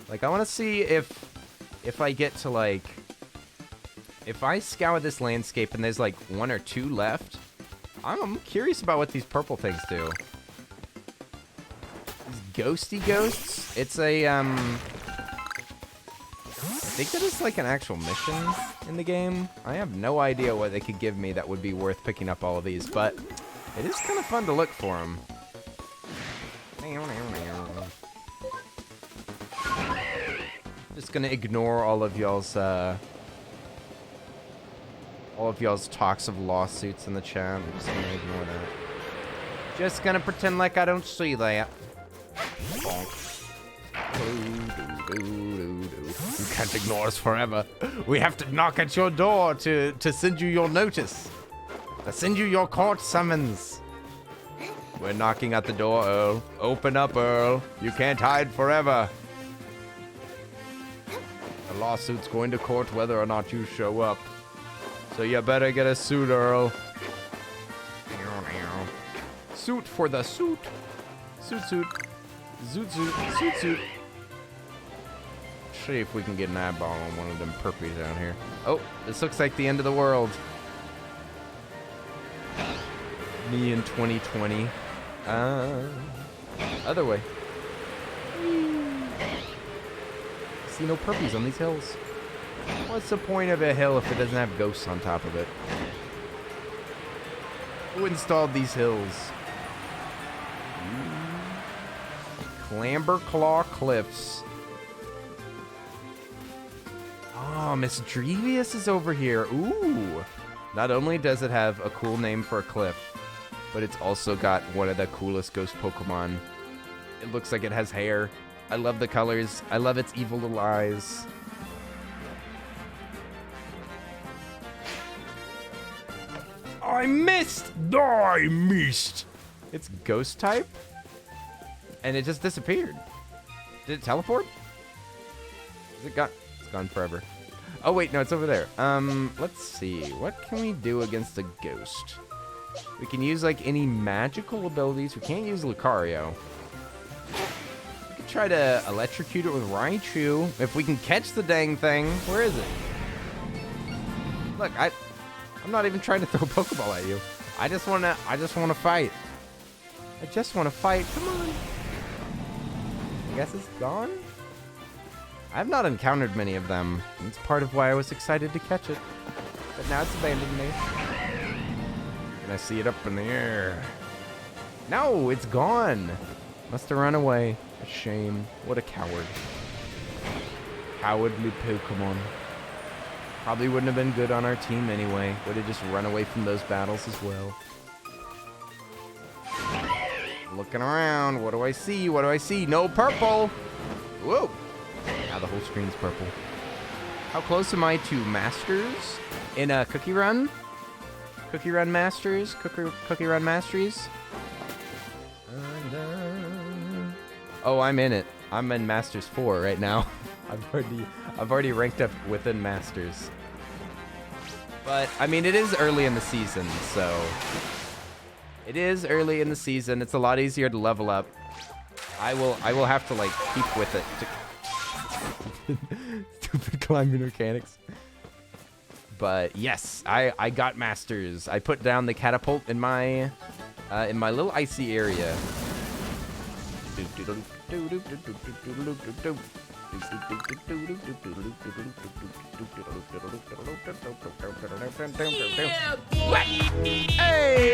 Like, I want to see if I get to like, if I scour this landscape and there's like 1 or 2 left. I'm curious about what these purple things do. These ghosty ghosts. It's a I think that is like an actual mission in the game. I have no idea what they could give me that would be worth picking up all of these, but it is kind of fun to look for them. Just gonna ignore all of y'all's talks of lawsuits in the chat. I'm just gonna ignore that. Just gonna pretend like I don't see that. You can't ignore us forever. We have to knock at your door to send you your notice. To send you your court summons. We're knocking at the door, Earl. Open up, Earl. You can't hide forever. The lawsuit's going to court whether or not you show up. So you better get a suit, Earl. Suit for the suit. Suit, suit. Zoot, zoot, suit, suit. See if we can get an eyeball on one of them perpies out here. Oh, this looks like the end of the world. Me in 2020. Other way. See no perpies on these hills. What's the point of a hill if it doesn't have ghosts on top of it? Who installed these hills? Clamber Claw Cliffs. Oh, Miss Drevius is over here. Ooh. Not only does it have a cool name for a cliff, but it's also got one of the coolest ghost Pokemon. It looks like it has hair. I love the colors. I love its evil little eyes. I missed! I missed! It's ghost type? And it just disappeared. Did it teleport? Is it gone? It's gone forever. Oh wait, no, it's over there. Let's see. What can we do against a ghost? We can use like any magical abilities. We can't use Lucario. We could try to electrocute it with Raichu. If we can catch the dang thing. Where is it? Look, I'm not even trying to throw a Pokeball at you. I just wanna fight. I just wanna fight. Come on. I guess it's gone? I've not encountered many of them. It's part of why I was excited to catch it. But now it's abandoned me. Can I see it up in the air? No, it's gone. Must have run away. A shame. What a coward. Cowardly Pokemon. Probably wouldn't have been good on our team anyway. Would have just run away from those battles as well. Looking around. What do I see? What do I see? No purple. Whoa. Now the whole screen's purple. How close am I to Masters in a Cookie Run? Cookie Run Masters? Cookie Run Masteries? Oh, I'm in it. I'm in Masters 4 right now. I've already ranked up within Masters. But I mean, it is early in the season, so it is early in the season. It's a lot easier to level up. I will have to like keep with it. Stupid climbing mechanics. But yes, I got Masters. I put down the catapult in my little icy area. Hey,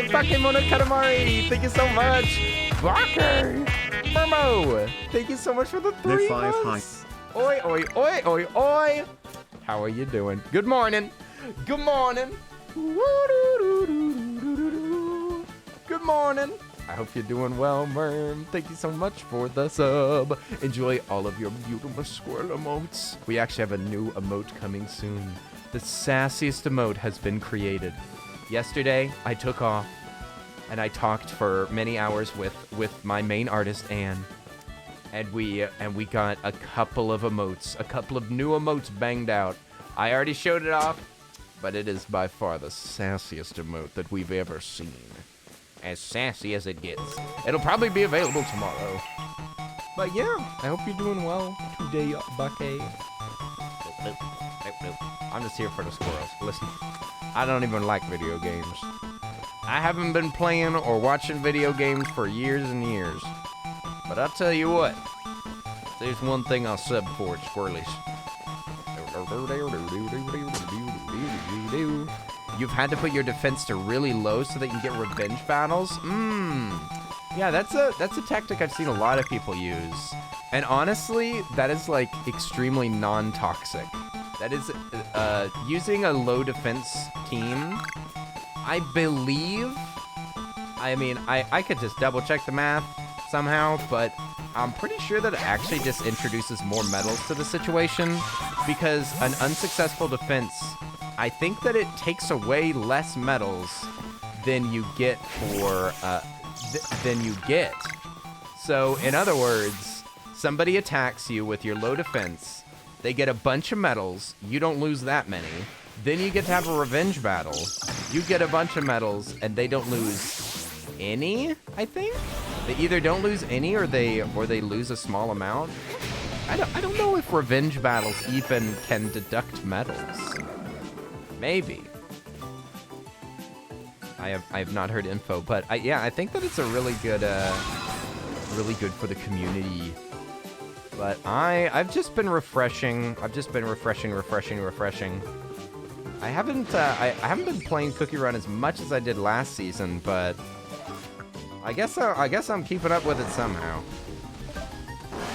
Pokémon Katamari, thank you so much. Barker, Murmo, thank you so much for the 3 months. Oi, oi, oi, oi, oi. How are you doing? Good morning. Good morning. Good morning. I hope you're doing well, Merm. Thank you so much for the sub. Enjoy all of your beautiful squirrel emotes. We actually have a new emote coming soon. The sassiest emote has been created. Yesterday, I took off and I talked for many hours with my main artist, Anne. And we got a couple of emotes, a couple of new emotes banged out. I already showed it off, but it is by far the sassiest emote that we've ever seen. As sassy as it gets. It'll probably be available tomorrow. But yeah, I hope you're doing well today, Bucky. I'm just here for the squirrels. Listen, I don't even like video games. I haven't been playing or watching video games for years and years. But I'll tell you what, there's one thing I'll sub for, it's squirrelies. You've had to put your defense to really low so that you can get revenge battles? Yeah, that's a tactic I've seen a lot of people use. And honestly, that is like extremely non-toxic. That is using a low defense team, I believe. I mean, I could just double check the math somehow, but I'm pretty sure that it actually just introduces more medals to the situation, because an unsuccessful defense, I think that it takes away less medals than you get for than you get. So in other words, somebody attacks you with your low defense, they get a bunch of medals, you don't lose that many, then you get to have a revenge battle, you get a bunch of medals and they don't lose any, I think. They either don't lose any or they lose a small amount. I don't know if revenge battles even can deduct medals. Maybe. I have not heard info, but yeah, I think that it's a really good for the community. But I've just been refreshing. I've just been refreshing. I haven't been playing Cookie Run as much as I did last season, but I guess I'm keeping up with it somehow.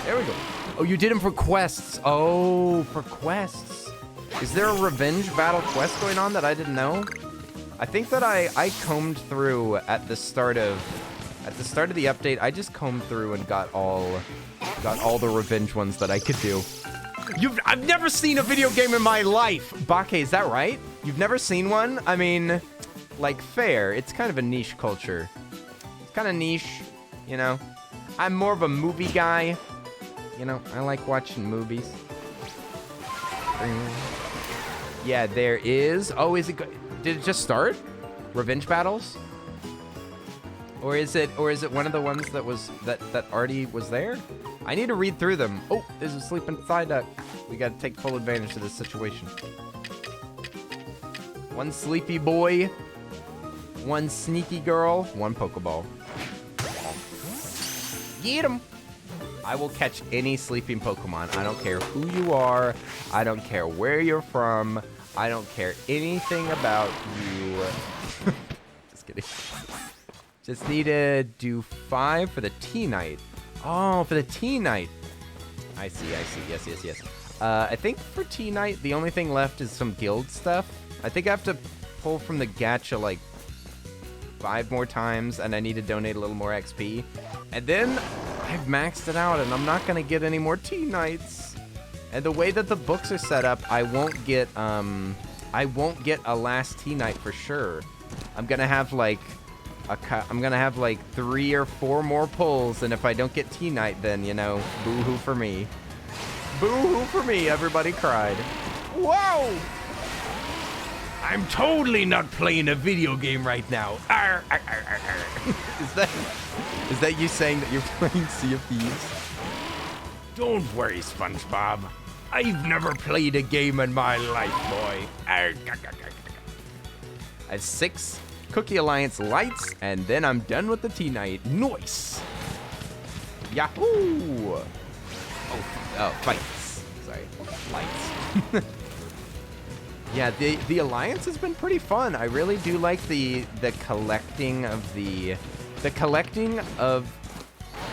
There we go. Oh, you did them for quests. Oh, for quests. Is there a revenge battle quest going on that I didn't know? I think that I combed through at the start of the update. I just combed through and got all the revenge ones that I could do. I've never seen a video game in my life. Bake, is that right? You've never seen one? I mean, like, fair. It's kind of a niche culture. It's kind of niche, you know. I'm more of a movie guy. You know, I like watching movies. Yeah, there is. Oh, is it good? Did it just start? Revenge battles? Or is it one of the ones that already was there? I need to read through them. Oh, there's a sleeping Psyduck. We gotta take full advantage of this situation. One sleepy boy, one sneaky girl, one Pokeball. Get him! I will catch any sleeping Pokemon. I don't care who you are. I don't care where you're from. I don't care anything about you. Just kidding. Just need to do 5 for the tea night. Oh, for the tea night. I see. Yes. I think for tea night, the only thing left is some guild stuff. I think I have to pull from the gacha like 5 more times, and I need to donate a little more XP. And then I've maxed it out, and I'm not going to get any more tea nights. And the way that the books are set up, I won't get a last tea night for sure. I'm gonna have like 3 or 4 more pulls, and if I don't get tea night, then you know, boo-hoo for me. Boo-hoo for me, everybody cried. Whoa! I'm totally not playing a video game right now. Arr, arr, arr, arr, arr. Is that you saying that you're playing Sea of Thieves? Don't worry, SpongeBob. I've never played a game in my life, boy. I have 6 Cookie Alliance lights, and then I'm done with the tea night. Nice. Yahoo! Oh, fights. Sorry, lights. Yeah, the Alliance has been pretty fun. I really do like the collecting of the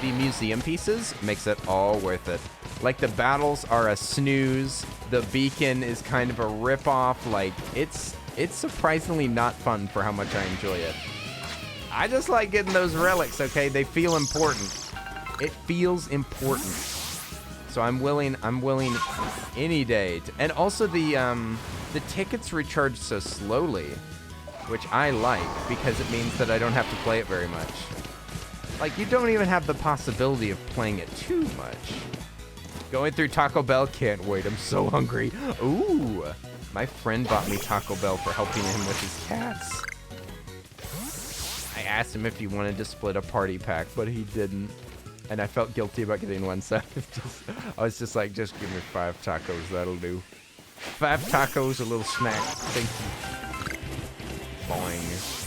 museum pieces. Makes it all worth it. Like, the battles are a snooze. The beacon is kind of a rip-off. Like, it's surprisingly not fun for how much I enjoy it. I just like getting those relics, okay? They feel important. It feels important. So I'm willing any day to, and also the tickets recharge so slowly, which I like because it means that I don't have to play it very much. Like, you don't even have the possibility of playing it too much. Going through Taco Bell, can't wait. I'm so hungry. Ooh, my friend bought me Taco Bell for helping him with his cats. I asked him if he wanted to split a party pack, but he didn't. And I felt guilty about getting one, so I was just like, just give me 5 tacos, that'll do. 5 tacos, a little snack. Thank you. Boing.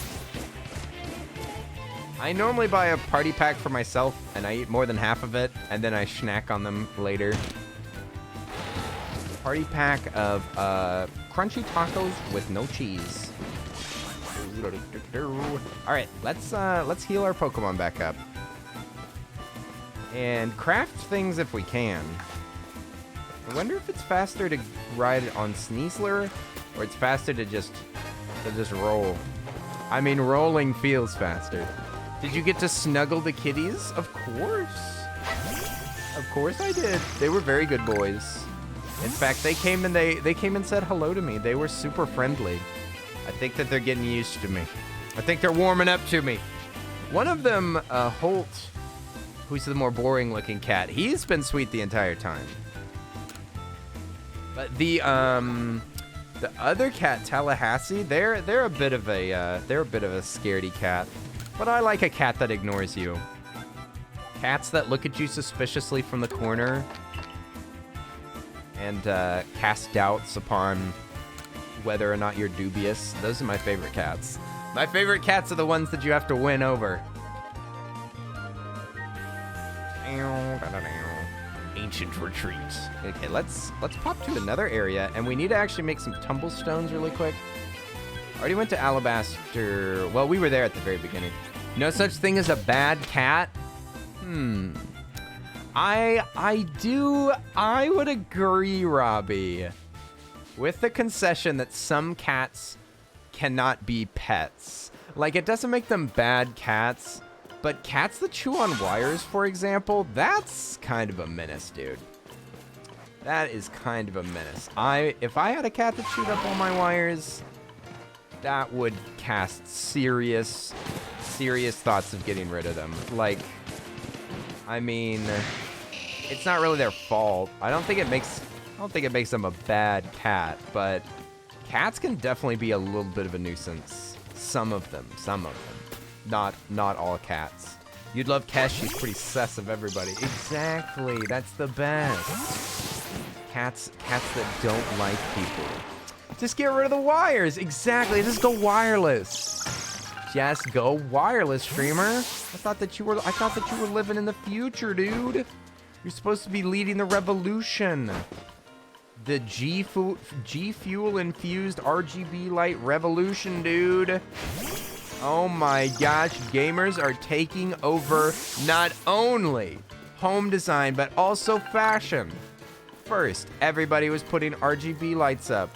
I normally buy a party pack for myself, and I eat more than half of it, and then I snack on them later. Party pack of crunchy tacos with no cheese. All right, let's heal our Pokemon back up. And craft things if we can. I wonder if it's faster to ride on Sneasler, or it's faster to just roll. I mean, rolling feels faster. Did you get to snuggle the kitties? Of course. Of course I did. They were very good boys. In fact, they came and said hello to me. They were super friendly. I think that they're getting used to me. I think they're warming up to me. One of them, Holt, who's the more boring looking cat, he's been sweet the entire time. But the other cat, Tallahassee, they're a bit of a scaredy cat. But I like a cat that ignores you. Cats that look at you suspiciously from the corner and cast doubts upon whether or not you're dubious. Those are my favorite cats. My favorite cats are the ones that you have to win over. Ancient retreat. Okay, let's pop to another area, and we need to actually make some tumblestones really quick. Already went to Alabaster. Well, we were there at the very beginning. No such thing as a bad cat. I would agree, Robbie, with the concession that some cats cannot be pets. Like, it doesn't make them bad cats, but cats that chew on wires, for example, that's kind of a menace, dude. That is kind of a menace. If I had a cat that chewed up all my wires, that would cast serious thoughts of getting rid of them. Like, I mean, it's not really their fault. I don't think it makes them a bad cat, but cats can definitely be a little bit of a nuisance. Some of them. Not all cats. You'd love Kesh, she's pretty sus of everybody. Exactly, that's the best. Cats that don't like people. Just get rid of the wires. Exactly, just go wireless. Just go wireless, streamer. I thought that you were living in the future, dude. You're supposed to be leading the revolution. The G Fuel infused RGB light revolution, dude. Oh my gosh, gamers are taking over not only home design, but also fashion. First, everybody was putting RGB lights up.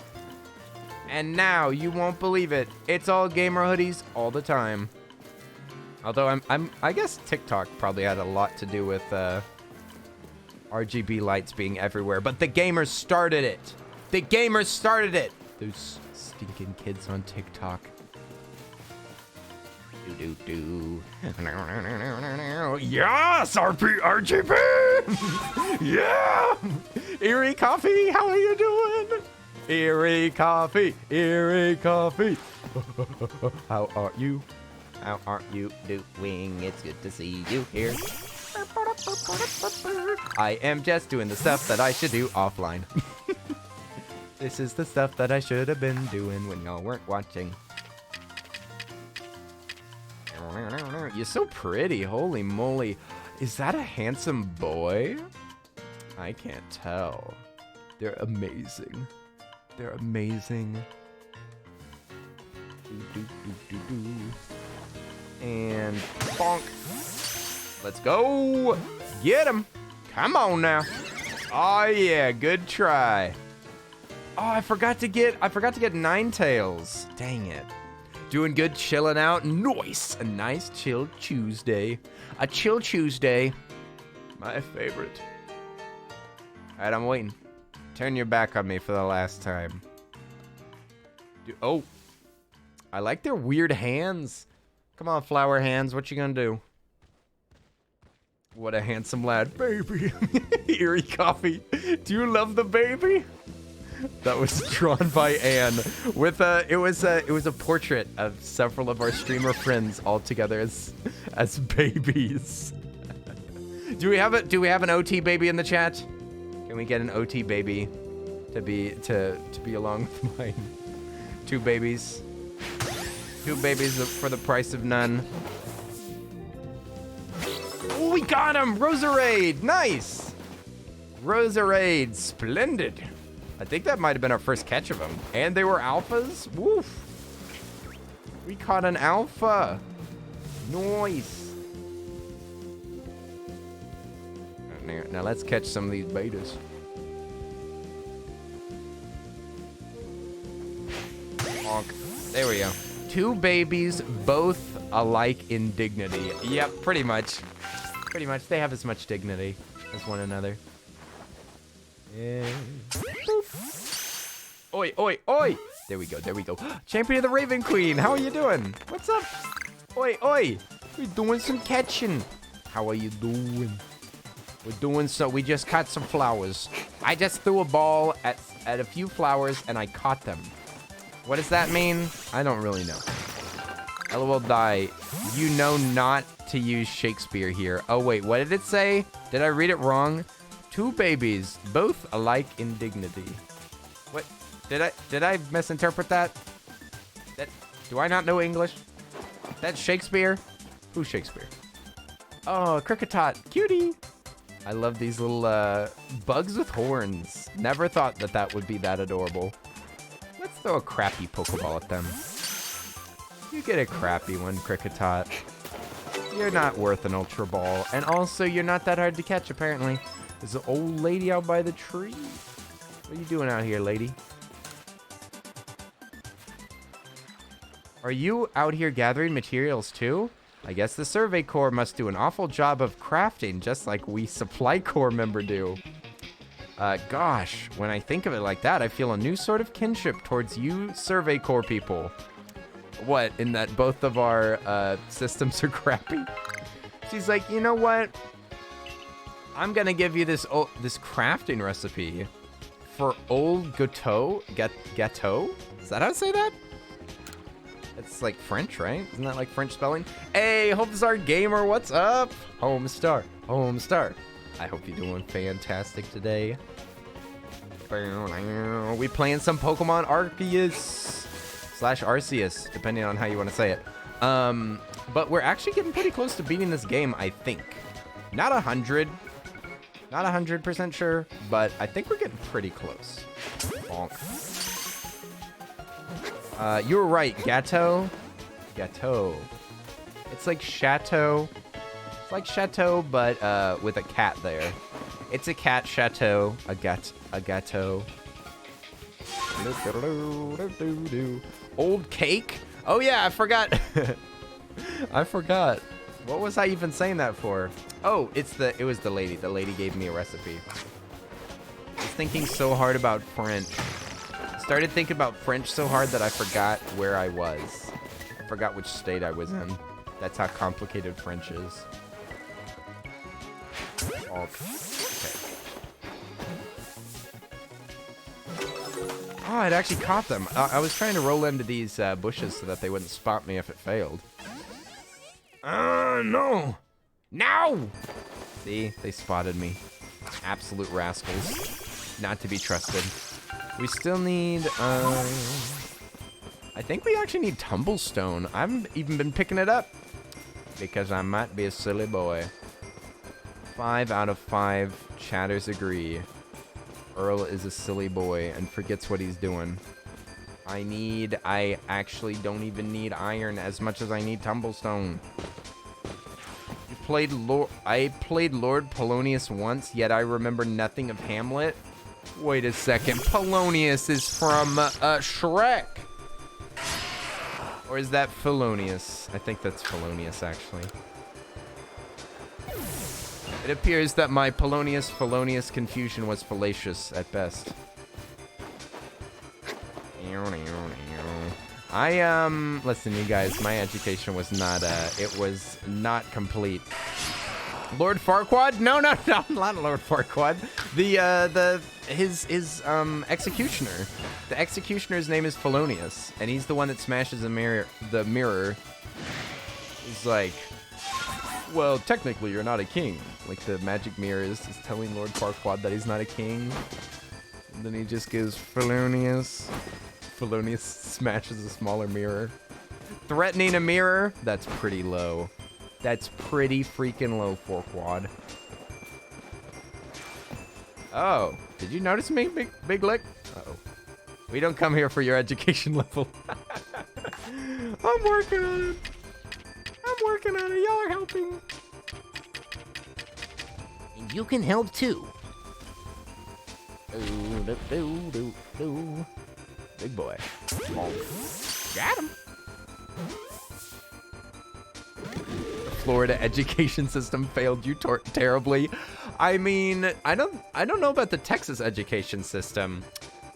And now, you won't believe it, it's all gamer hoodies all the time. Although I guess TikTok probably had a lot to do with RGB lights being everywhere, but the gamers started it. The gamers started it. Those stinking kids on TikTok. Yes, RGB. Yeah. Eerie Coffee, how are you doing? Eerie Coffee. How are you? How are you doing? It's good to see you here. I am just doing the stuff that I should do offline. This is the stuff that I should have been doing when y'all weren't watching. You're so pretty, holy moly. Is that a handsome boy? I can't tell. They're amazing. They're amazing. And bonk. Let's go. Get him. Come on now. Oh yeah, good try. Oh, I forgot to get Ninetales. Dang it. Doing good, chilling out. Nice. A nice chill Tuesday. A chill Tuesday. My favorite. All right, I'm waiting. Turn your back on me for the last time. Oh. I like their weird hands. Come on, flower hands. What you gonna do? What a handsome lad. Baby. Eerie Coffee. Do you love the baby? That was drawn by Anne with it was a portrait of several of our streamer friends all together as babies. Do we have an OT baby in the chat? Can we get an OT baby to be along with mine? Two babies for the price of none. Oh, we got him! Roserade! Nice! Roserade, splendid. I think that might have been our first catch of them. And they were alphas? Woof. We caught an alpha. Nice. Now let's catch some of these betas. Bonk. There we go. Two babies, both alike in dignity. Yep, pretty much. Pretty much. They have as much dignity as one another. Yeah. Oi, oi, oi! There we go, there we go. Champion of the Raven Queen, how are you doing? What's up? Oi, oi! We're doing some catching. How are you doing? We just caught some flowers. I just threw a ball at a few flowers and I caught them. What does that mean? I don't really know. LOL die. You know not to use Shakespeare here. Oh, wait, what did it say? Did I read it wrong? Two babies, both alike in dignity. What? Did I misinterpret that? Do I not know English? That's Shakespeare? Who's Shakespeare? Oh, Cricketot, cutie. I love these little bugs with horns. Never thought that would be that adorable. Let's throw a crappy Pokeball at them. You get a crappy one, Cricketot. You're not worth an Ultra Ball. And also, you're not that hard to catch, apparently. There's an old lady out by the tree. What are you doing out here, lady? Are you out here gathering materials, too? I guess the Survey Corps must do an awful job of crafting, just like we Supply Corps member do. Gosh, when I think of it like that, I feel a new sort of kinship towards you Survey Corps people. What, in that both of our systems are crappy? She's like, you know what? I'm gonna give you this crafting recipe for old gâteau. Gâteau? Is that how to say that? It's like French, right? Isn't that like French spelling? Hey, Homestar Gamer, what's up? Homestar. I hope you're doing fantastic today. We playing some Pokemon Arceus / Arceus, depending on how you want to say it. But we're actually getting pretty close to beating this game, I think. Not 100%, not 100% sure, but I think we're getting pretty close. Bonk. You were right, Gateau. It's like Chateau. It's like Chateau, but with a cat there. It's a cat chateau, a gateau. Old cake? Oh yeah, I forgot. I forgot. What was I even saying that for? Oh, it was the lady. The lady gave me a recipe. I was thinking so hard about French. Started thinking about French so hard that I forgot where I was. I forgot which state I was in. That's how complicated French is. Okay. Oh, it actually caught them. I was trying to roll into these bushes so that they wouldn't spot me if it failed. No! No! See, they spotted me. Absolute rascals. Not to be trusted. We still need, I think we actually need Tumblestone. I haven't even been picking it up because I might be a silly boy. 5 out of 5 chatters agree. Earl is a silly boy and forgets what he's doing. I actually don't even need iron as much as I need Tumblestone. I played Lord Polonius once, yet I remember nothing of Hamlet. Wait a second, Polonius is from Shrek. Or is that Felonius? I think that's Felonius, actually. It appears that my Polonius-Felonius confusion was fallacious at best. Listen, you guys, my education was not, it was not complete. Lord Farquaad? No, not Lord Farquaad. His executioner. The executioner's name is Felonius, and he's the one that smashes the mirror. He's like, well, technically you're not a king. Like the magic mirror is telling Lord Farquaad that he's not a king. And then he just gives Felonius. Felonius smashes a smaller mirror. Threatening a mirror? That's pretty low. That's pretty freaking low, Farquaad. Oh, did you notice me, Big Lick? Uh-oh. We don't come here for your education level. I'm working on it. Y'all are helping. And you can help too. Big boy. Got him. The Florida education system failed you terribly. I mean, I don't know about the Texas education system.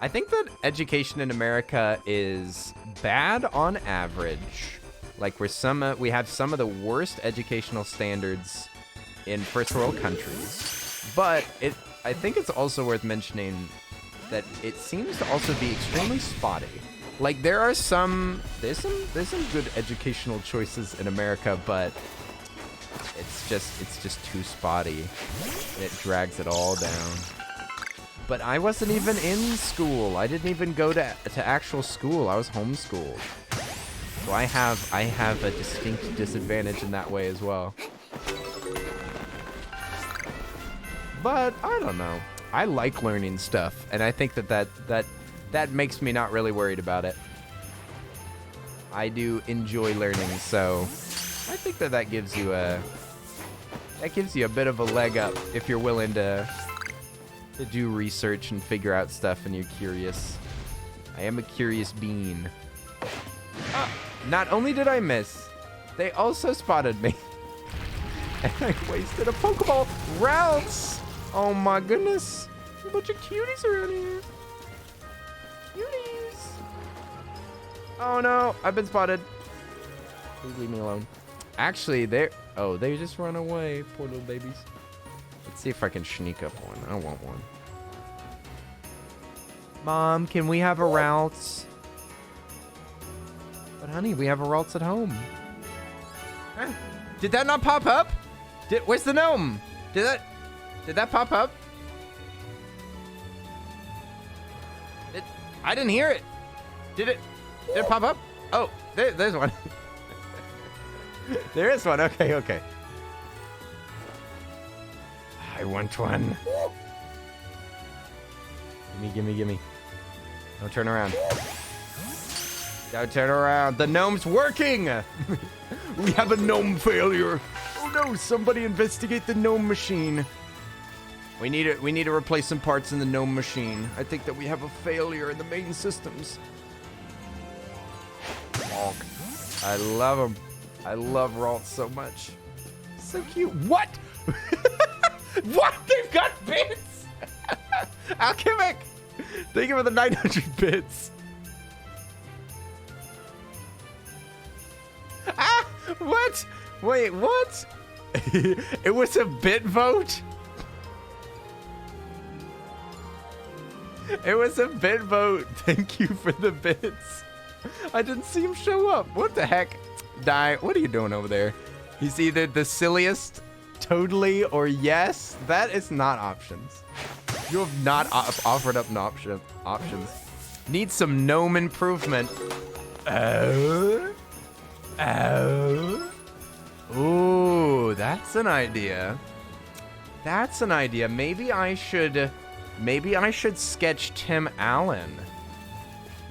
I think that education in America is bad on average. Like we have some of the worst educational standards in first world countries. But I think it's also worth mentioning that it seems to also be extremely spotty. Like there's some good educational choices in America, but it's just too spotty. And it drags it all down. But I wasn't even in school. I didn't even go to actual school. I was homeschooled. So I have a distinct disadvantage in that way as well. But I don't know. I like learning stuff, and I think that makes me not really worried about it. I do enjoy learning, so I think that gives you a bit of a leg up if you're willing to do research and figure out stuff and you're curious. I am a curious being. Not only did I miss, they also spotted me. And I wasted a Pokeball. Routes! Oh my goodness. There's a bunch of cuties around here. Cuties. Oh no, I've been spotted. Please leave me alone. Actually, they just run away. Poor little babies. Let's see if I can sneak up one. I want one. Mom, can we have a Routes? But honey, we have a Routes at home. Huh? Did that not pop up? Where's the gnome? Did that pop up? I didn't hear it. Did it pop up? Oh, there's one. There is one. Okay. I want one. Gimme. Don't turn around. Don't turn around. The gnome's working. We have a gnome failure. Oh no, somebody investigate the gnome machine. We need to replace some parts in the gnome machine. I think that we have a failure in the main systems. I love them. I love Ralt so much. So cute. What? What? They've got bits! Alchemic! Thank you for the 900 bits. Ah! What? Wait, what? It was a bit vote? It was a bit vote. Thank you for the bits. I didn't see him show up. What the heck? Die. What are you doing over there? He's either the silliest, totally, or yes. That is not options. You have not offered up options. Need some gnome improvement. Oh. Ooh, that's an idea. That's an idea. Maybe I should sketch Tim Allen.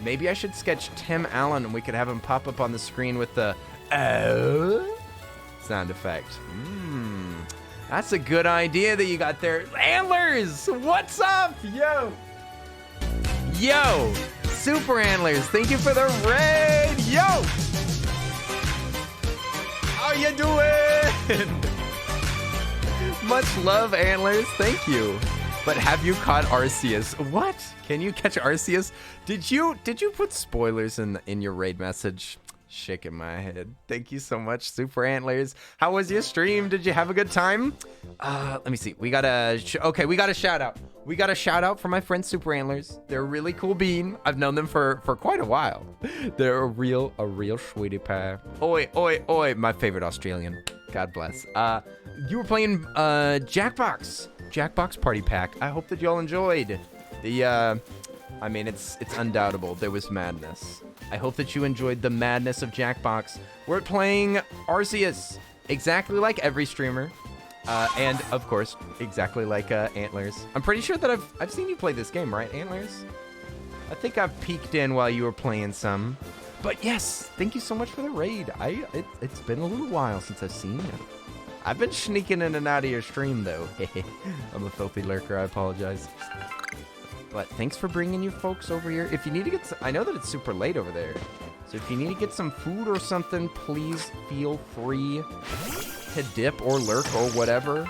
Maybe I should sketch Tim Allen and we could have him pop up on the screen with the sound effect. That's a good idea that you got there. Antlers, what's up? Yo, Super Antlers, thank you for the raid. Yo, how you doing? Much love, Antlers, thank you. But have you caught Arceus? What? Can you catch Arceus? Did you put spoilers in your raid message? Shaking my head. Thank you so much, Super Antlers. How was your stream? Did you have a good time? Let me see. We got a shout out. We got a shout out for my friend Super Antlers. They're a really cool bean. I've known them for quite a while. They're a real sweetie pie. Oi, my favorite Australian. God bless. You were playing Jackbox Party Pack. I hope that y'all enjoyed. I mean, it's undoubtable. There was madness. I hope that you enjoyed the madness of Jackbox. We're playing Arceus, exactly like every streamer, and of course, exactly like Antlers. I'm pretty sure that I've seen you play this game, right, Antlers? I think I've peeked in while you were playing some. But yes, thank you so much for the raid. It's been a little while since I've seen you. I've been sneaking in and out of your stream, though. I'm a filthy lurker. I apologize. But thanks for bringing you folks over here. If you need to get I know that it's super late over there. So if you need to get some food or something, please feel free to dip or lurk or whatever.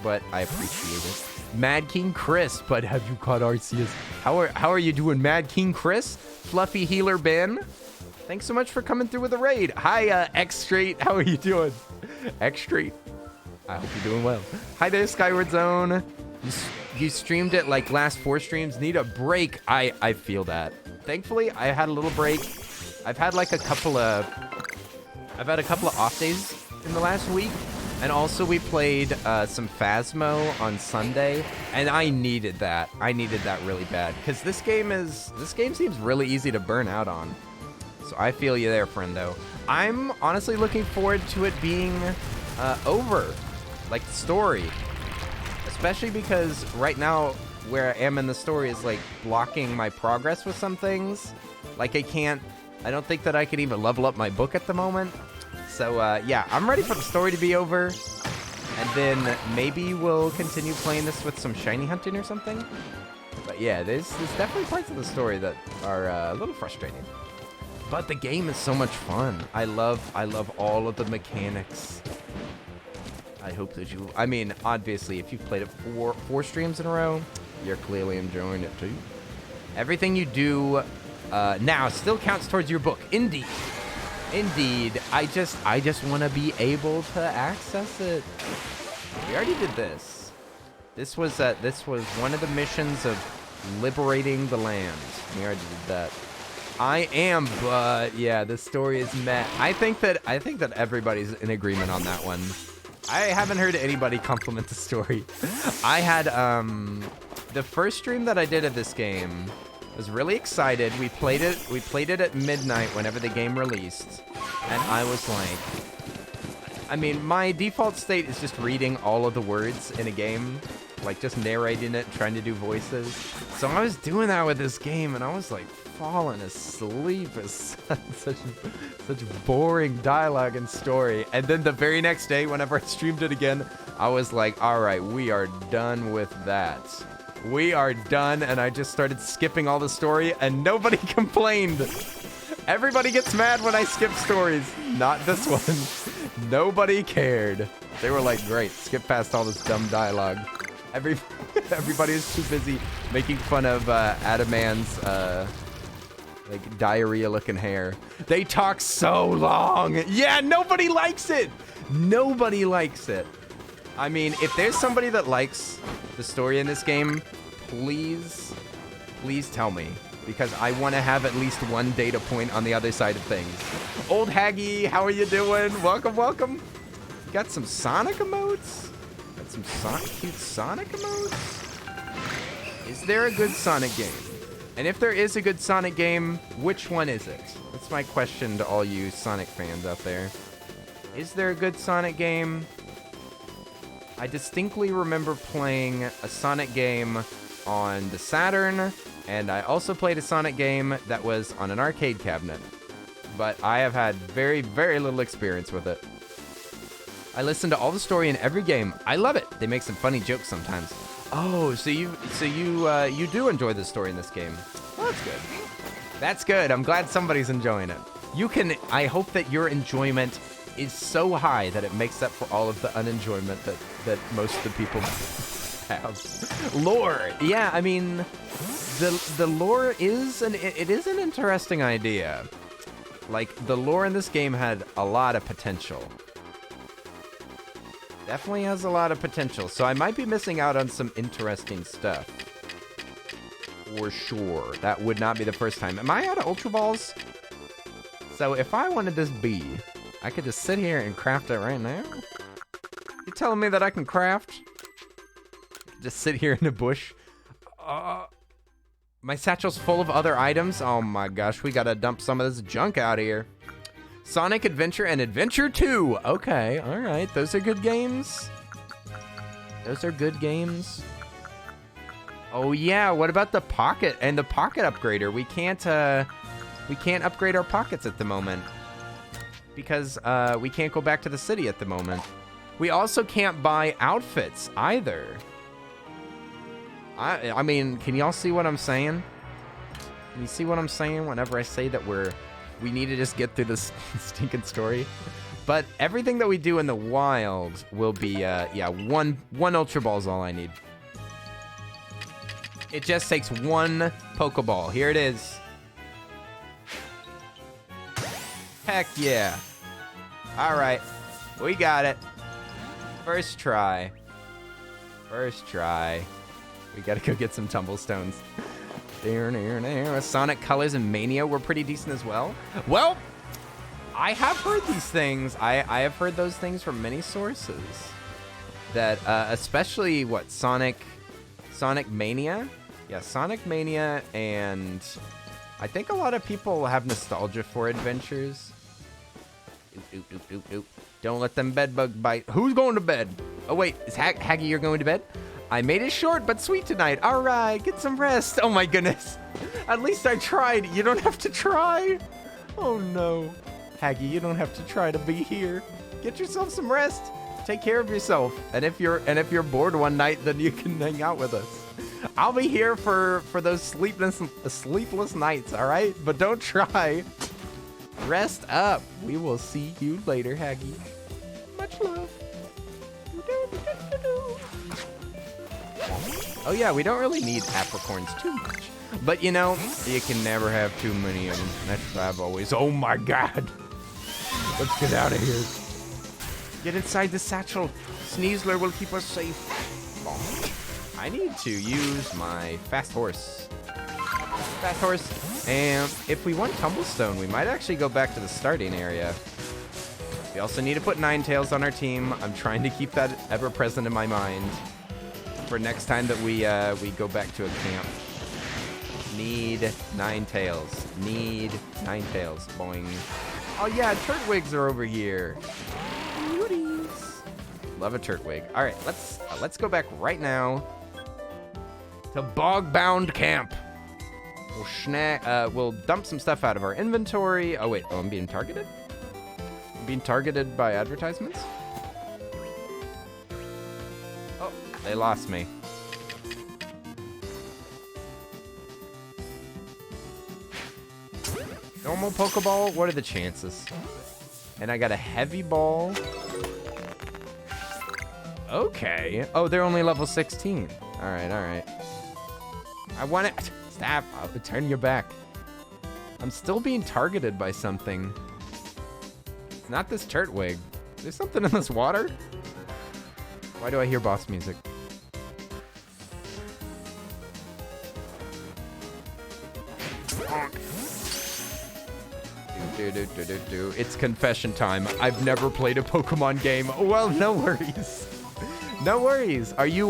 But I appreciate it. Mad King Chris, but have you caught Arceus? How are you doing, Mad King Chris? Fluffy Healer Ben? Thanks so much for coming through with the raid. Hi, X Straight. How are you doing? X Straight. I hope you're doing well. Hi there, Skyward Zone. You streamed it like last 4 streams. Need a break. I feel that. thankfully, I had a little break. I've had like a couple of off days in the last week. And also we played some Phasmo on Sunday, and I needed that. I needed that really bad because this game seems really easy to burn out on. So I feel you there, friendo. I'm honestly looking forward to it being over, like the story, especially because right now where I am in the story is like blocking my progress with some things. Like I don't think that I can even level up my book at the moment. So, yeah, I'm ready for the story to be over, and then maybe we'll continue playing this with some shiny hunting or something. But yeah, there's definitely parts of the story that are a little frustrating. But the game is so much fun. I love all of the mechanics. I hope that you... I mean, obviously, if you've played it four streams in a row, you're clearly enjoying it too. Everything you do now still counts towards your book. Indeed. Indeed, I just want to be able to access it. We already did this. This was one of the missions of liberating the land. We already did that. But yeah, the story is meh. I think that everybody's in agreement on that one. I haven't heard anybody compliment the story. I had the first stream that I did of this game. Was really excited. We played it at midnight whenever the game released, and I was like, I mean, my default state is just reading all of the words in a game, like just narrating it, trying to do voices. So I was doing that with this game, and I was like falling asleep. It's such boring dialogue and story. And then the very next day, whenever I streamed it again, I was like, all right, we are done with that. We are done, and I just started skipping all the story, and nobody complained. Everybody gets mad when I skip stories. Not this one. Nobody cared. They were like, great, skip past all this dumb dialogue. Everybody is too busy making fun of Adaman's like diarrhea-looking hair. They talk so long. Yeah, nobody likes it. Nobody likes it. I mean, if there's somebody that likes the story in this game, please tell me, because I want to have at least one data point on the other side of things. Old Haggy, how are you doing? Welcome, welcome. You got some Sonic emotes? Got some cute Sonic emotes? Is there a good Sonic game? And if there is a good Sonic game, which one is it? That's my question to all you Sonic fans out there. Is there a good Sonic game? I distinctly remember playing a Sonic game on the Saturn, and I also played a Sonic game that was on an arcade cabinet. But I have had very, very little experience with it. I listen to all the story in every game. I love it. They make some funny jokes sometimes. Oh, so you do enjoy the story in this game. Well, that's good. That's good. I'm glad somebody's enjoying it. I hope that your enjoyment is so high that it makes up for all of the unenjoyment that most of the people have. Lore. Yeah, I mean, the lore is it is an interesting idea. Like, the lore in this game had a lot of potential. Definitely has a lot of potential. So I might be missing out on some interesting stuff. For sure. That would not be the first time. Am I out of Ultra Balls? So if I wanted this bee, I could just sit here and craft it right now? You telling me that I can craft? Just sit here in the bush? My satchel's full of other items? Oh my gosh, we gotta dump some of this junk out here. Sonic Adventure and Adventure 2. Okay, alright. Those are good games. Those are good games. Oh yeah, what about the Pocket and the Pocket Upgrader? We can't upgrade our Pockets at the moment. Because we can't go back to the city at the moment. We also can't buy outfits either. I mean, can y'all see what I'm saying? Can you see what I'm saying whenever I say that we need to just get through this stinking story? But everything that we do in the wild will be, yeah, one Ultra Ball is all I need. It just takes one Pokeball. Here it is. Heck yeah. Alright. We got it. First try. First try. We gotta go get some tumblestones. Sonic Colors and Mania were pretty decent as well. Well, I have heard these things. I have heard those things from many sources. That especially Sonic Mania? Yeah, Sonic Mania, and I think a lot of people have nostalgia for adventures. Don't let them bedbug bite. Who's going to bed? Oh wait, is Haggy, you're going to bed? I made it short but sweet tonight. All right, get some rest. Oh my goodness. At least I tried. You don't have to try. Oh no. Haggy, you don't have to try to be here. Get yourself some rest. Take care of yourself. And if you're bored one night, then you can hang out with us. I'll be here for those sleepless nights, all right? But don't try. Rest up. We will see you later, Haggy. Much love. Oh yeah, we don't really need apricorns too much. But you know, you can never have too many of them. That's what I've always... Oh my god. Let's get out of here. Get inside the satchel. Sneasler will keep us safe. I need to use my fast horse. Fast horse. And if we want Tumblestone, we might actually go back to the starting area. We also need to put Ninetales on our team. I'm trying to keep that ever present in my mind for next time that we go back to a camp. Need Ninetales. Need Ninetales. Boing. Oh yeah, Turtwigs are over here. Beauties. Love a Turtwig. All right, let's go back right now to Bogbound Camp. We'll dump some stuff out of our inventory. Oh wait, I'm being targeted? I'm being targeted by advertisements? Oh, they lost me. Normal Pokeball? What are the chances? And I got a heavy ball. Okay. Oh, they're only level 16. All right. I want it. Stop. I'll turn your back. I'm still being targeted by something. It's not this Turtwig. There's something in this water? Why do I hear boss music? It's confession time. I've never played a Pokemon game. Well, no worries. No worries. Are you,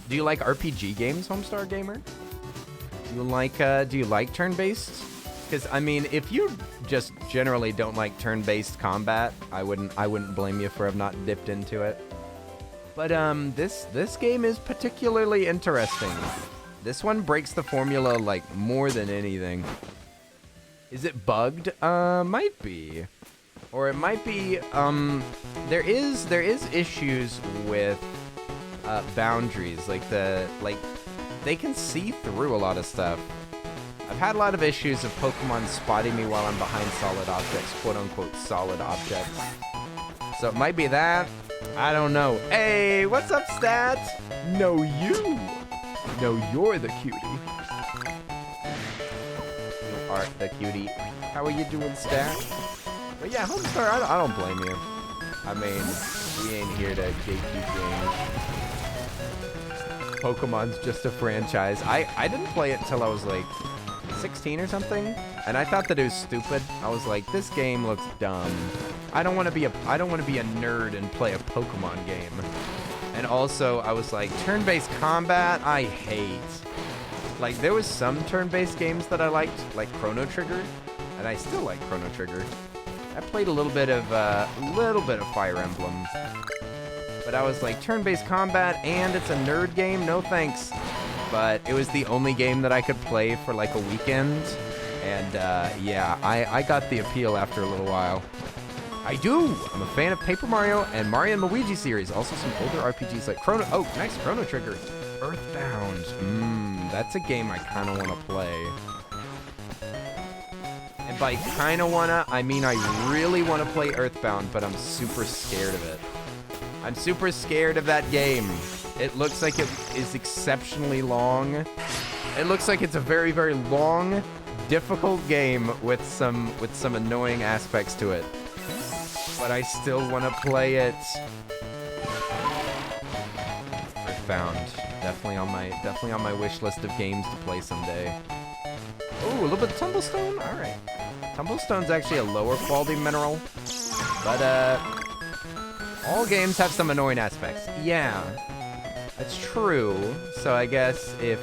do you like RPG games, Homestar Gamer? Do you like turn-based? Because, I mean, if you just generally don't like turn-based combat, I wouldn't blame you for have not dipped into it. But, this game is particularly interesting. This one breaks the formula, like, more than anything. Is it bugged? Might be. Or it might be, there is issues with, boundaries. Like, they can see through a lot of stuff. I've had a lot of issues of Pokemon spotting me while I'm behind solid objects, quote-unquote solid objects. So it might be that. I don't know. Hey, what's up, Stat? No, you. No, you're the cutie. The cutie. How are you doing, Stat? But yeah, Homestar, I don't blame you. I mean, we ain't here to gatekeep games. Pokemon's just a franchise. I didn't play it until I was like 16 or something, and I thought that it was stupid. I was like, this game looks dumb. I don't want to be a nerd and play a Pokemon game. And also, I was like, turn-based combat, I hate. Like, there was some turn-based games that I liked, like Chrono Trigger, and I still like Chrono Trigger. I played a little bit of Fire Emblem, but I was like, turn-based combat, and it's a nerd game? No thanks. But it was the only game that I could play for like a weekend, and yeah, I got the appeal after a little while. I do! I'm a fan of Paper Mario and Mario and Luigi series, also some older RPGs like Oh, nice, Chrono Trigger. Earthbound. That's a game I kind of want to play. And by kind of want to, I mean I really want to play Earthbound, but I'm super scared of it. I'm super scared of that game. It looks like it is exceptionally long. It looks like it's a very, very long, difficult game with some annoying aspects to it. But I still want to play it. Earthbound. Definitely on my wish list of games to play someday. Ooh, a little bit of Tumblestone? Alright. Tumblestone's actually a lower quality mineral. But, all games have some annoying aspects. Yeah, that's true. So I guess if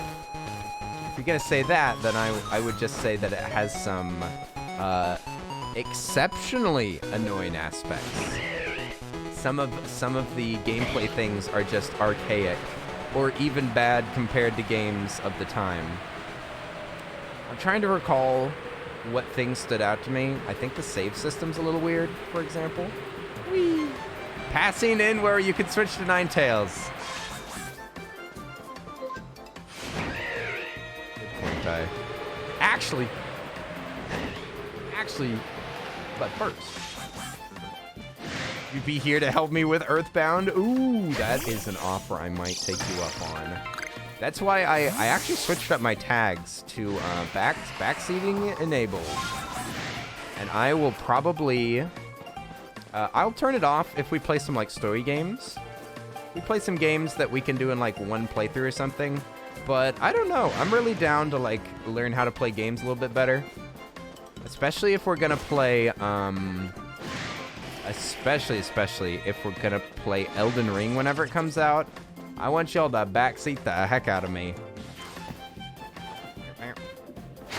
you're gonna say that, then I would just say that it has some, exceptionally annoying aspects. Some of the gameplay things are just archaic, or even bad compared to games of the time. I'm trying to recall what things stood out to me. I think the save system's a little weird, for example. Whee! Passing in where you can switch to Ninetales. Good point, I. Actually, but first, you'd be here to help me with Earthbound? Ooh, that is an offer I might take you up on. That's why I actually switched up my tags to backseating enabled. And I will probably... I'll turn it off if we play some, like, story games. We play some games that we can do in, like, one playthrough or something. But I don't know. I'm really down to, like, learn how to play games a little bit better. Especially if we're gonna play, especially if we're gonna play Elden Ring whenever it comes out. I want y'all to backseat the heck out of me.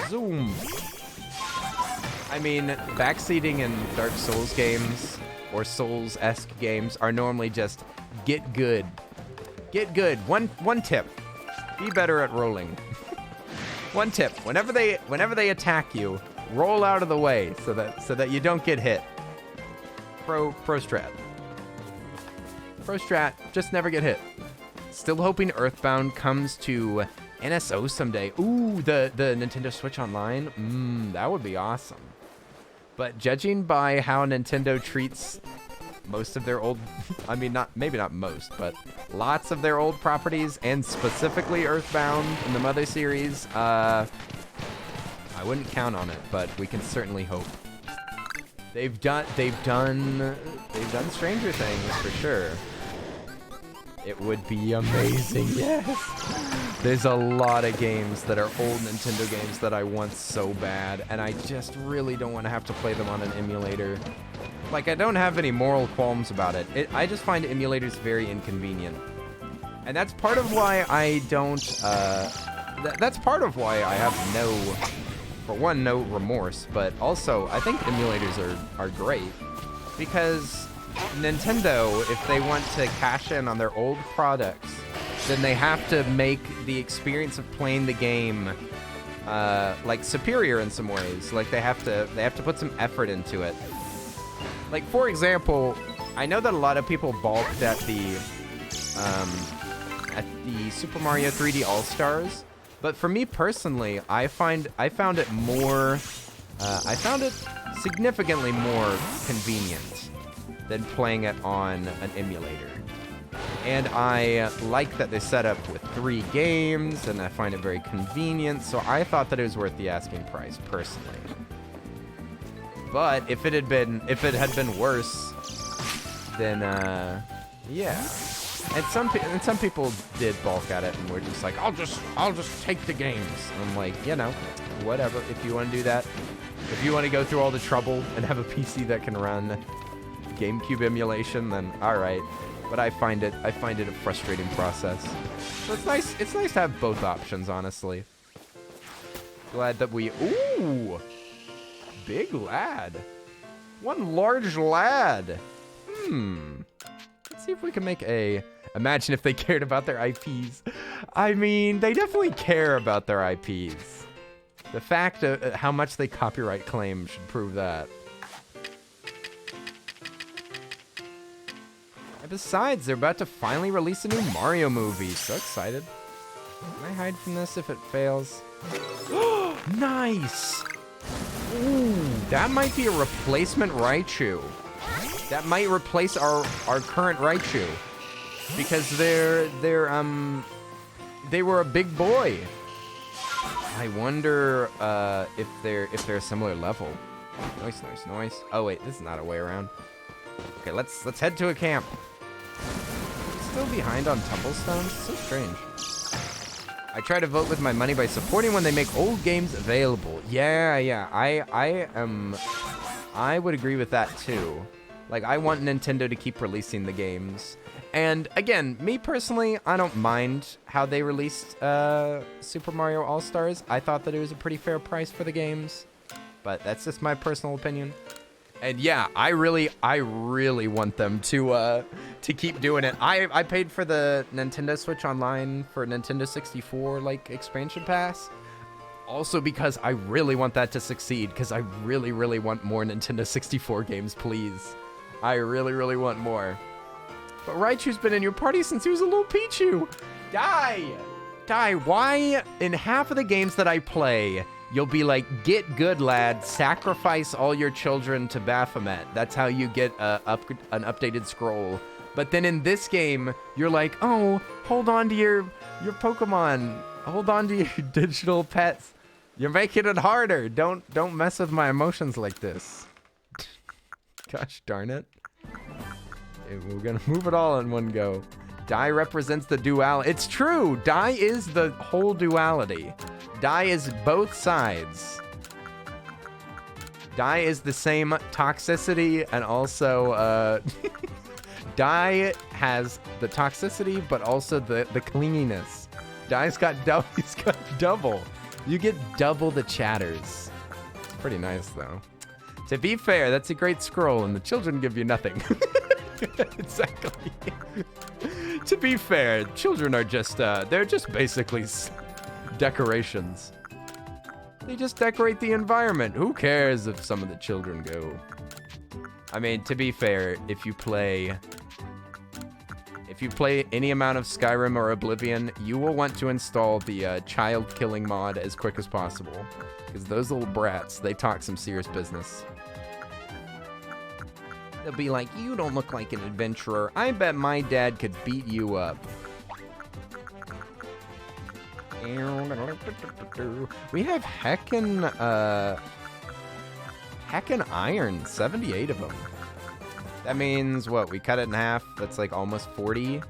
Zoom. I mean, backseating in Dark Souls games or Souls-esque games are normally just get good. Get good. One tip. Be better at rolling. One tip. Whenever they attack you, roll out of the way so that you don't get hit. Pro strat. Pro strat, just never get hit. Still hoping Earthbound comes to NSO someday. Ooh, the Nintendo Switch Online. That would be awesome. But judging by how Nintendo treats most of their old, I mean, maybe not most, but lots of their old properties, and specifically Earthbound in the Mother series, I wouldn't count on it, but we can certainly hope. They've done Stranger Things for sure. It would be amazing, yes. There's a lot of games that are old Nintendo games that I want so bad, and I just really don't want to have to play them on an emulator. Like, I don't have any moral qualms about it. I just find emulators very inconvenient. And that's part of why I don't, that's part of why I have for one, no remorse, but also, I think emulators are great, because Nintendo, if they want to cash in on their old products, then they have to make the experience of playing the game, like, superior in some ways. Like, they have to put some effort into it. Like, for example, I know that a lot of people balked at the Super Mario 3D All-Stars, but for me personally, I found it significantly more convenient than playing it on an emulator. And I like that they set up with 3 games, and I find it very convenient, so I thought that it was worth the asking price, personally. But if it had been worse, then yeah. And some people did balk at it and were just like, I'll just take the games. And I'm like, you know, whatever. If you want to do that, if you want to go through all the trouble and have a PC that can run GameCube emulation, then all right. But I find it a frustrating process. So it's nice to have both options, honestly. Glad that ooh, big lad. One large lad. Let's see if we can make imagine if they cared about their IPs. I mean, they definitely care about their IPs. The fact of how much they copyright claim should prove that. And besides, they're about to finally release a new Mario movie. So excited. Can I hide from this if it fails? Nice! Ooh, that might be a replacement Raichu. That might replace our current Raichu. Because they were a big boy. I wonder if they're a similar level. Nice. Oh wait, this is not a way around. Okay, let's head to a camp. Still behind on Tumblestones? So strange. I try to vote with my money by supporting when they make old games available. Yeah. I would agree with that too. Like, I want Nintendo to keep releasing the games. And again, me personally, I don't mind how they released Super Mario All-Stars. I thought that it was a pretty fair price for the games, but that's just my personal opinion. And yeah, I really want them to keep doing it. I paid for the Nintendo Switch Online for Nintendo 64 like expansion pass, also because I really want that to succeed. Because I really want more Nintendo 64 games, please. I really want more. But Raichu's been in your party since he was a little Pichu. Die. Why in half of the games that I play, you'll be like, get good, lad. Sacrifice all your children to Baphomet. That's how you get an updated scroll. But then in this game, you're like, oh, hold on to your Pokemon. Hold on to your digital pets. You're making it harder. Don't mess with my emotions like this. Gosh darn it. We're gonna move it all in one go. Dai represents the duality. It's true. Dai is the whole duality. Dai is both sides. Dai is the same toxicity and also Dai has the toxicity but also the clinginess. Dai's got double. He's got double. You get double the chatters. It's pretty nice though. To be fair, that's a great scroll and the children give you nothing. Exactly. To be fair, children are just, they're just basically decorations. They just decorate the environment. Who cares if some of the children go? I mean, to be fair, if you play any amount of Skyrim or Oblivion, you will want to install the child killing mod as quick as possible. Because those little brats, they talk some serious business. They'll be like, you don't look like an adventurer. I bet my dad could beat you up. We have heckin' iron, 78 of them. That means what? We cut it in half. That's like almost 40.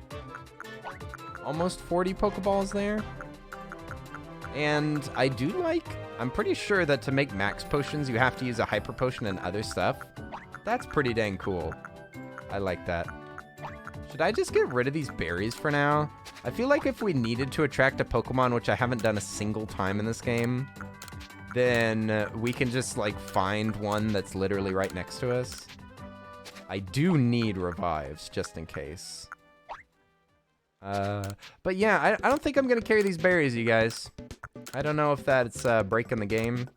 Almost 40 Pokeballs there. And I do like, I'm pretty sure that to make max potions, you have to use a hyper potion and other stuff. That's pretty dang cool. I like that. Should I just get rid of these berries for now? I feel like if we needed to attract a Pokemon, which I haven't done a single time in this game, then we can just like find one that's literally right next to us. I do need revives just in case. But yeah, I don't think I'm gonna carry these berries, you guys. I don't know if that's breaking the game.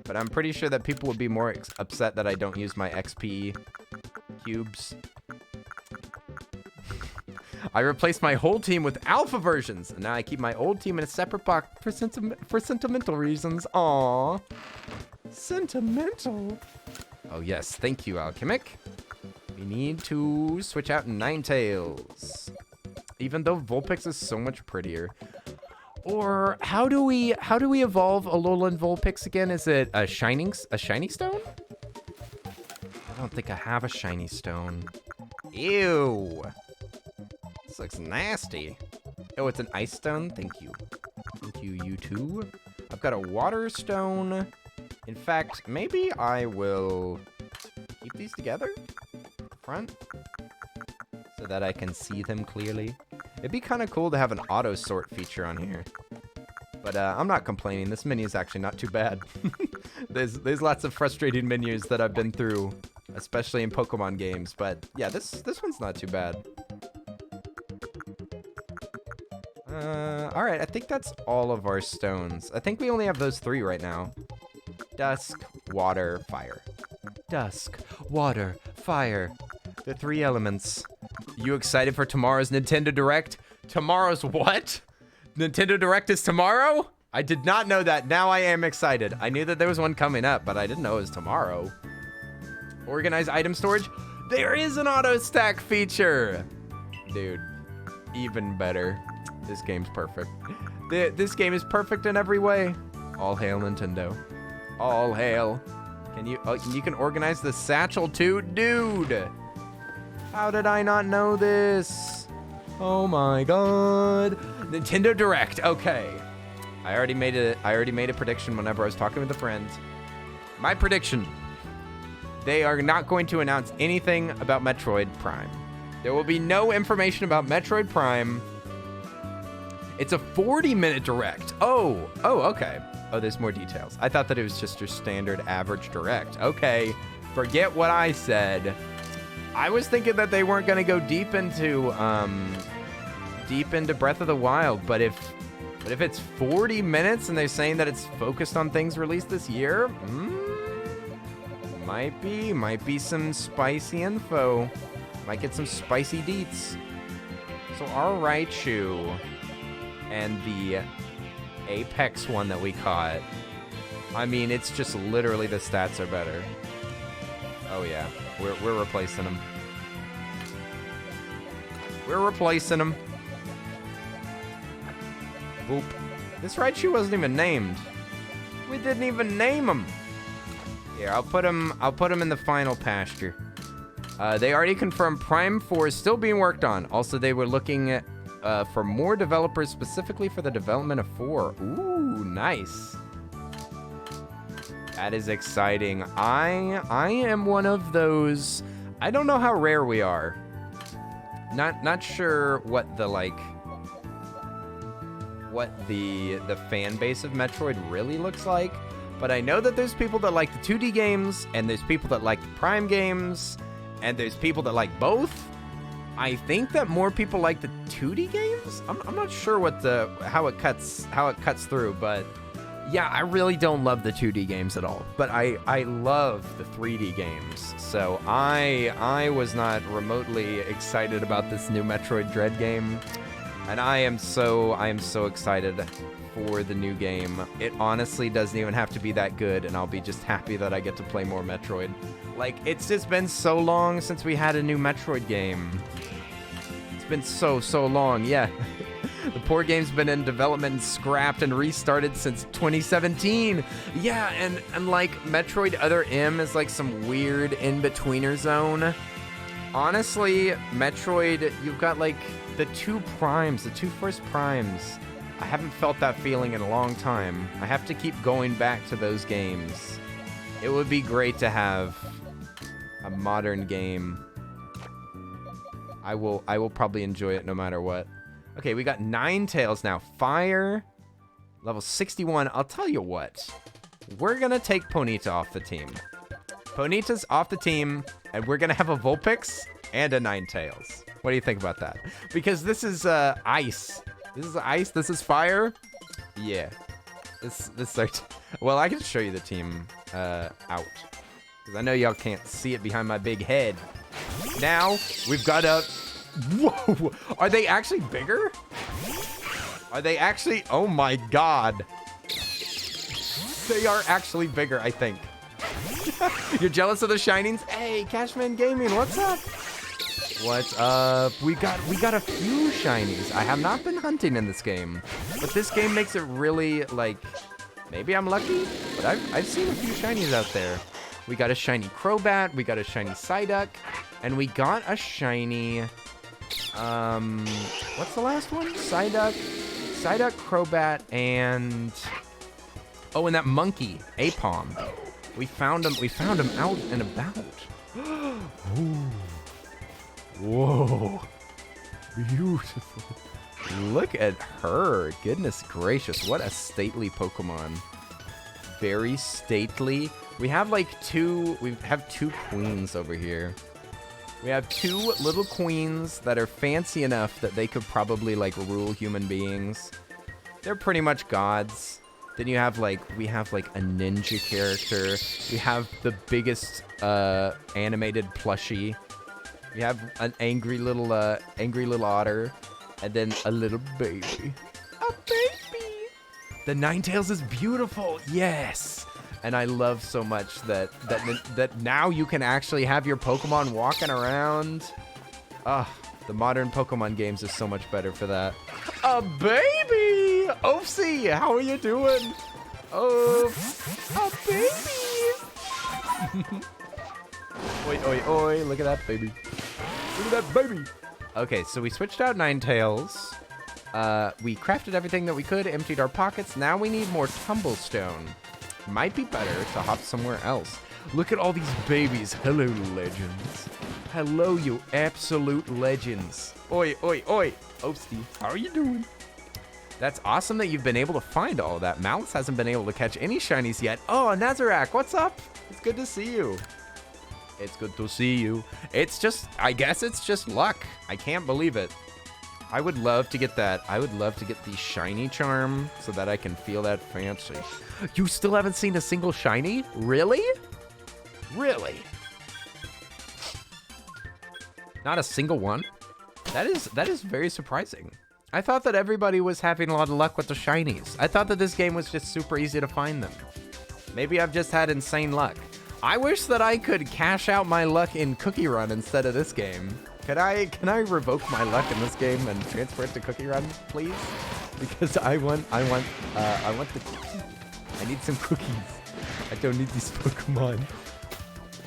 But I'm pretty sure that people would be more upset that I don't use my XP cubes. I replaced my whole team with alpha versions, and now I keep my old team in a separate box for sentimental reasons. Aww. Sentimental. Oh yes, thank you, Alchemic. We need to switch out Ninetales. Even though Vulpix is so much prettier. Or how do we evolve Alolan Vulpix again? Is it a shiny stone? I don't think I have a shiny stone. Ew. This looks nasty. Oh, it's an ice stone? Thank you. Thank you, you too. I've got a water stone. In fact, maybe I will keep these together front so that I can see them clearly. It'd be kind of cool to have an auto sort feature on here. But I'm not complaining. This menu is actually not too bad. There's lots of frustrating menus that I've been through, especially in Pokemon games. But yeah, this one's not too bad. All right, I think that's all of our stones. I think we only have those 3 right now. Dusk, water, fire. Dusk, water, fire. The 3 elements. You excited for tomorrow's Nintendo Direct? Tomorrow's what? Nintendo Direct is tomorrow? I did not know that. Now I am excited. I knew that there was one coming up, but I didn't know it was tomorrow. Organized item storage? There is an auto stack feature. Dude, even better. This game's perfect. This game is perfect in every way. All hail Nintendo. All hail. Can you, oh, you can organize the satchel too? Dude. How did I not know this? Oh my god. Nintendo Direct. Okay. I already made a prediction whenever I was talking with a friend. My prediction. They are not going to announce anything about Metroid Prime. There will be no information about Metroid Prime. It's a 40-minute direct. Oh, okay. Oh, there's more details. I thought that it was just your standard average direct. Okay, forget what I said. I was thinking that they weren't going to go deep into Breath of the Wild, but if it's 40 minutes and they're saying that it's focused on things released this year, might be some spicy info. Might get some spicy deets. So our Raichu and the Apex one that we caught, I mean, it's just literally the stats are better. Oh yeah, we're replacing them. We're replacing them. Boop. This Raichu wasn't even named. We didn't even name him. Here, I'll put him in the final pasture. They already confirmed Prime 4 is still being worked on. Also, they were looking at, for more developers specifically for the development of 4. Ooh, nice. That is exciting. I am one of those. I don't know how rare we are. Not sure what the fan base of Metroid really looks like, but I know that there's people that like the 2D games, and there's people that like the Prime games, and there's people that like both. I think that more people like the 2D games. I'm not sure how it cuts through, but yeah, I really don't love the 2D games at all. But I love the 3D games. So I was not remotely excited about this new Metroid Dread game, and I am so excited for the new game. It honestly doesn't even have to be that good, and I'll be just happy that I get to play more Metroid. Like, it's just been so long since we had a new Metroid game. It's been so long, yeah. The poor game's been in development and scrapped and restarted since 2017. Yeah, and like Metroid Other M is like some weird in-betweener zone. Honestly, Metroid, you've got like the two first primes. I haven't felt that feeling in a long time. I have to keep going back to those games. It would be great to have a modern game. I will probably enjoy it no matter what. Okay, we got Ninetales now. Fire, level 61. I'll tell you what. We're going to take Ponita off the team. Ponita's off the team, and we're going to have a Vulpix and a Ninetales. What do you think about that? Because this is ice. This is ice. This is fire. Yeah. Well, I can show you the team out. Because I know y'all can't see it behind my big head. Now, we've got a... Whoa! Are they actually bigger? Are they actually... Oh my god. They are actually bigger, I think. You're jealous of the shinings? Hey, Cashman Gaming, what's up? What's up? We got a few shinies. I have not been hunting in this game, but this game makes it really, like, maybe I'm lucky, but I've seen a few shinies out there. We got a shiny Crobat, we got a shiny Psyduck, and we got a shiny, what's the last one? Psyduck, Crobat, and, oh, and that monkey, Apom. We found him out and about. Ooh. Whoa, beautiful. Look at her. Goodness gracious, what a stately Pokemon. Very stately. We have two queens over here. We have two little queens that are fancy enough that they could probably rule human beings. They're pretty much gods. Then you have we have a ninja character. We have the biggest animated plushie. We have an angry little otter, and then a little baby. A baby! The Ninetales is beautiful, yes! And I love so much that now you can actually have your Pokemon walking around. The modern Pokemon games is so much better for that. A baby! Oopsie, how are you doing? Oh, a baby! Oi, oi, oi, look at that baby. Look at that baby. Okay, so we switched out Ninetales. We crafted everything that we could, emptied our pockets. Now we need more tumblestone. Might be better to hop somewhere else. Look at all these babies. Hello, legends. Hello, you absolute legends. Oi, oi, oi. Oh, Steve, how are you doing? That's awesome that you've been able to find all that. Malice hasn't been able to catch any shinies yet. Oh, Nazarak, what's up? It's good to see you. It's good to see you. It's just, I guess it's just luck. I can't believe it. I would love to get that. I would love to get the shiny charm so that I can feel that fancy. You still haven't seen a single shiny? Really? Really? Not a single one? That is very surprising. I thought that everybody was having a lot of luck with the shinies. I thought that this game was just super easy to find them. Maybe I've just had insane luck. I wish that I could cash out my luck in Cookie Run instead of this game. Can I revoke my luck in this game and transfer it to Cookie Run, please? Because I want the cookie. I need some cookies. I don't need these Pokemon.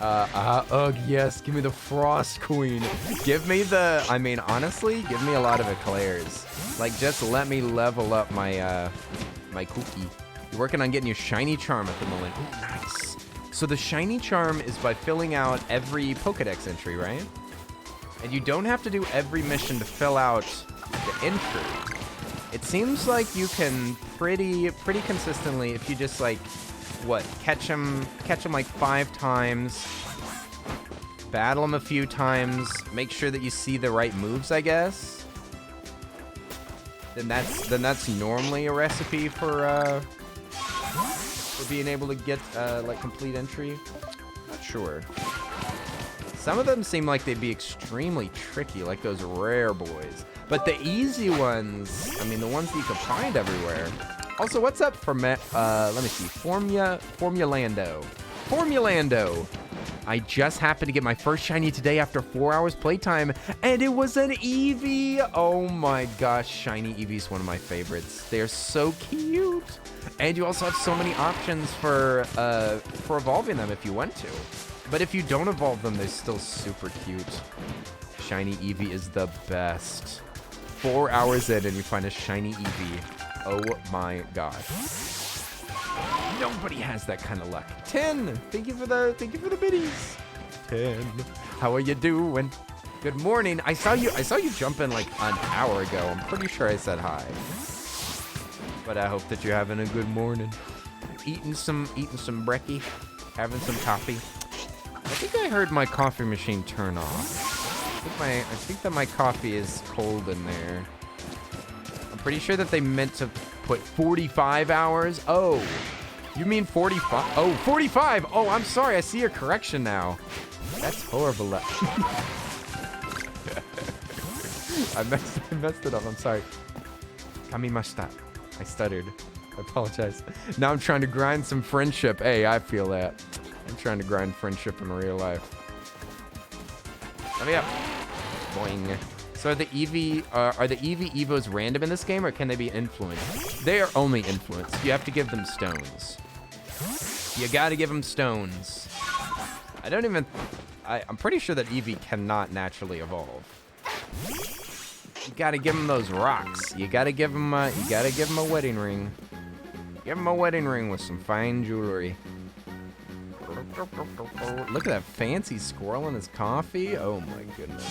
Ugh, yes, give me the Frost Queen. Give me the, I mean, honestly, give me a lot of eclairs. Like, just let me level up my, my cookie. You're working on getting your shiny charm at the moment. Ooh, nice. So the shiny charm is by filling out every Pokedex entry, right? And you don't have to do every mission to fill out the entry. It seems like you can pretty consistently, if you just like, what, catch them like 5 times, battle them a few times, make sure that you see the right moves, I guess. Then that's normally a recipe for being able to get like complete entry. Not sure. Some of them seem like they'd be extremely tricky, like those rare boys. But the easy ones, I mean, the ones that you can find everywhere. Also, what's up for let me see, Formulando. I just happened to get my first shiny today after 4 hours playtime, and it was an Eevee. Oh my gosh, shiny Eevee is one of my favorites. They're so cute. And you also have so many options for evolving them if you want to. But if you don't evolve them, they're still super cute. Shiny Eevee is the best. 4 hours in and you find a shiny Eevee. Oh my gosh. Nobody has that kind of luck. 10. Thank you for the biddies. 10. How are you doing? Good morning. I saw you jump in like an hour ago. I'm pretty sure I said hi. But I hope that you're having a good morning. Eating some brekkie. Having some coffee. I think I heard my coffee machine turn off. I think that my coffee is cold in there. I'm pretty sure that they meant to put 45 hours. Oh, you mean 45? Oh, 45. Oh, I'm sorry. I see your correction now. That's horrible. I messed it up. I'm sorry. Kamimashita. I stuttered. I apologize. Now I'm trying to grind some friendship. Hey, I feel that. I'm trying to grind friendship in real life. Let me up. Boing. So are the Eevee Evos random in this game, or can they be influenced? They are only influenced. You have to give them stones. You gotta give them stones. I'm pretty sure that Eevee cannot naturally evolve. You gotta give them those rocks. You gotta give them a wedding ring. Give them a wedding ring with some fine jewelry. Look at that fancy squirrel in his coffee. Oh my goodness.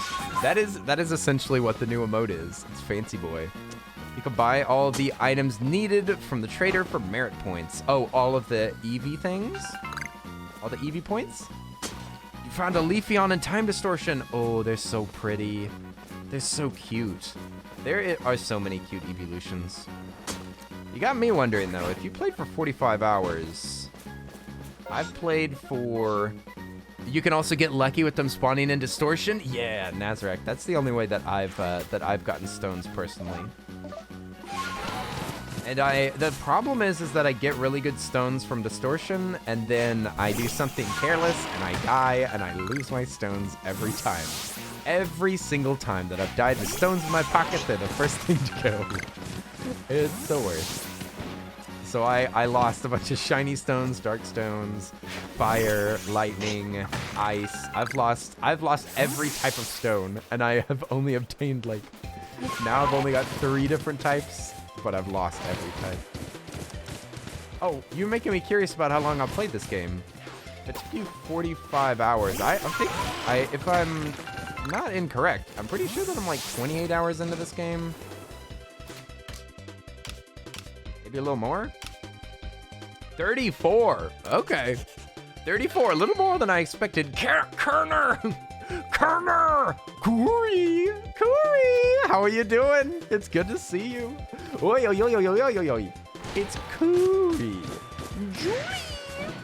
That is essentially what the new emote is. It's Fancy Boy. You can buy all the items needed from the trader for merit points. Oh, all of the Eevee things? All the Eevee points? You found a Leafeon and Time Distortion. Oh, they're so pretty. They're so cute. There are so many cute evolutions. You got me wondering though, if you played for 45 hours... I've played for... You can also get lucky with them spawning in Distortion. Yeah, Nazarak. That's the only way that I've gotten stones personally. And the problem is that I get really good stones from Distortion, and then I do something careless, and I die, and I lose my stones every time. Every single time that I've died, the stones in my pocket, they're the first thing to go. It's the worst. So I lost a bunch of shiny stones, dark stones, fire, lightning, ice. I've lost every type of stone, and I have only obtained like Now I've only got 3 different types, but I've lost every type. Oh, you're making me curious about how long I've played this game. It took you 45 hours. I think, if I'm not incorrect, I'm pretty sure that I'm like 28 hours into this game. Maybe a little more? 34. Okay. 34, a little more than I expected. Kerner! Kerner! Kuri! How are you doing? It's good to see you. Oi, oi, oi, oi, oi, oi, oi. It's Kuri.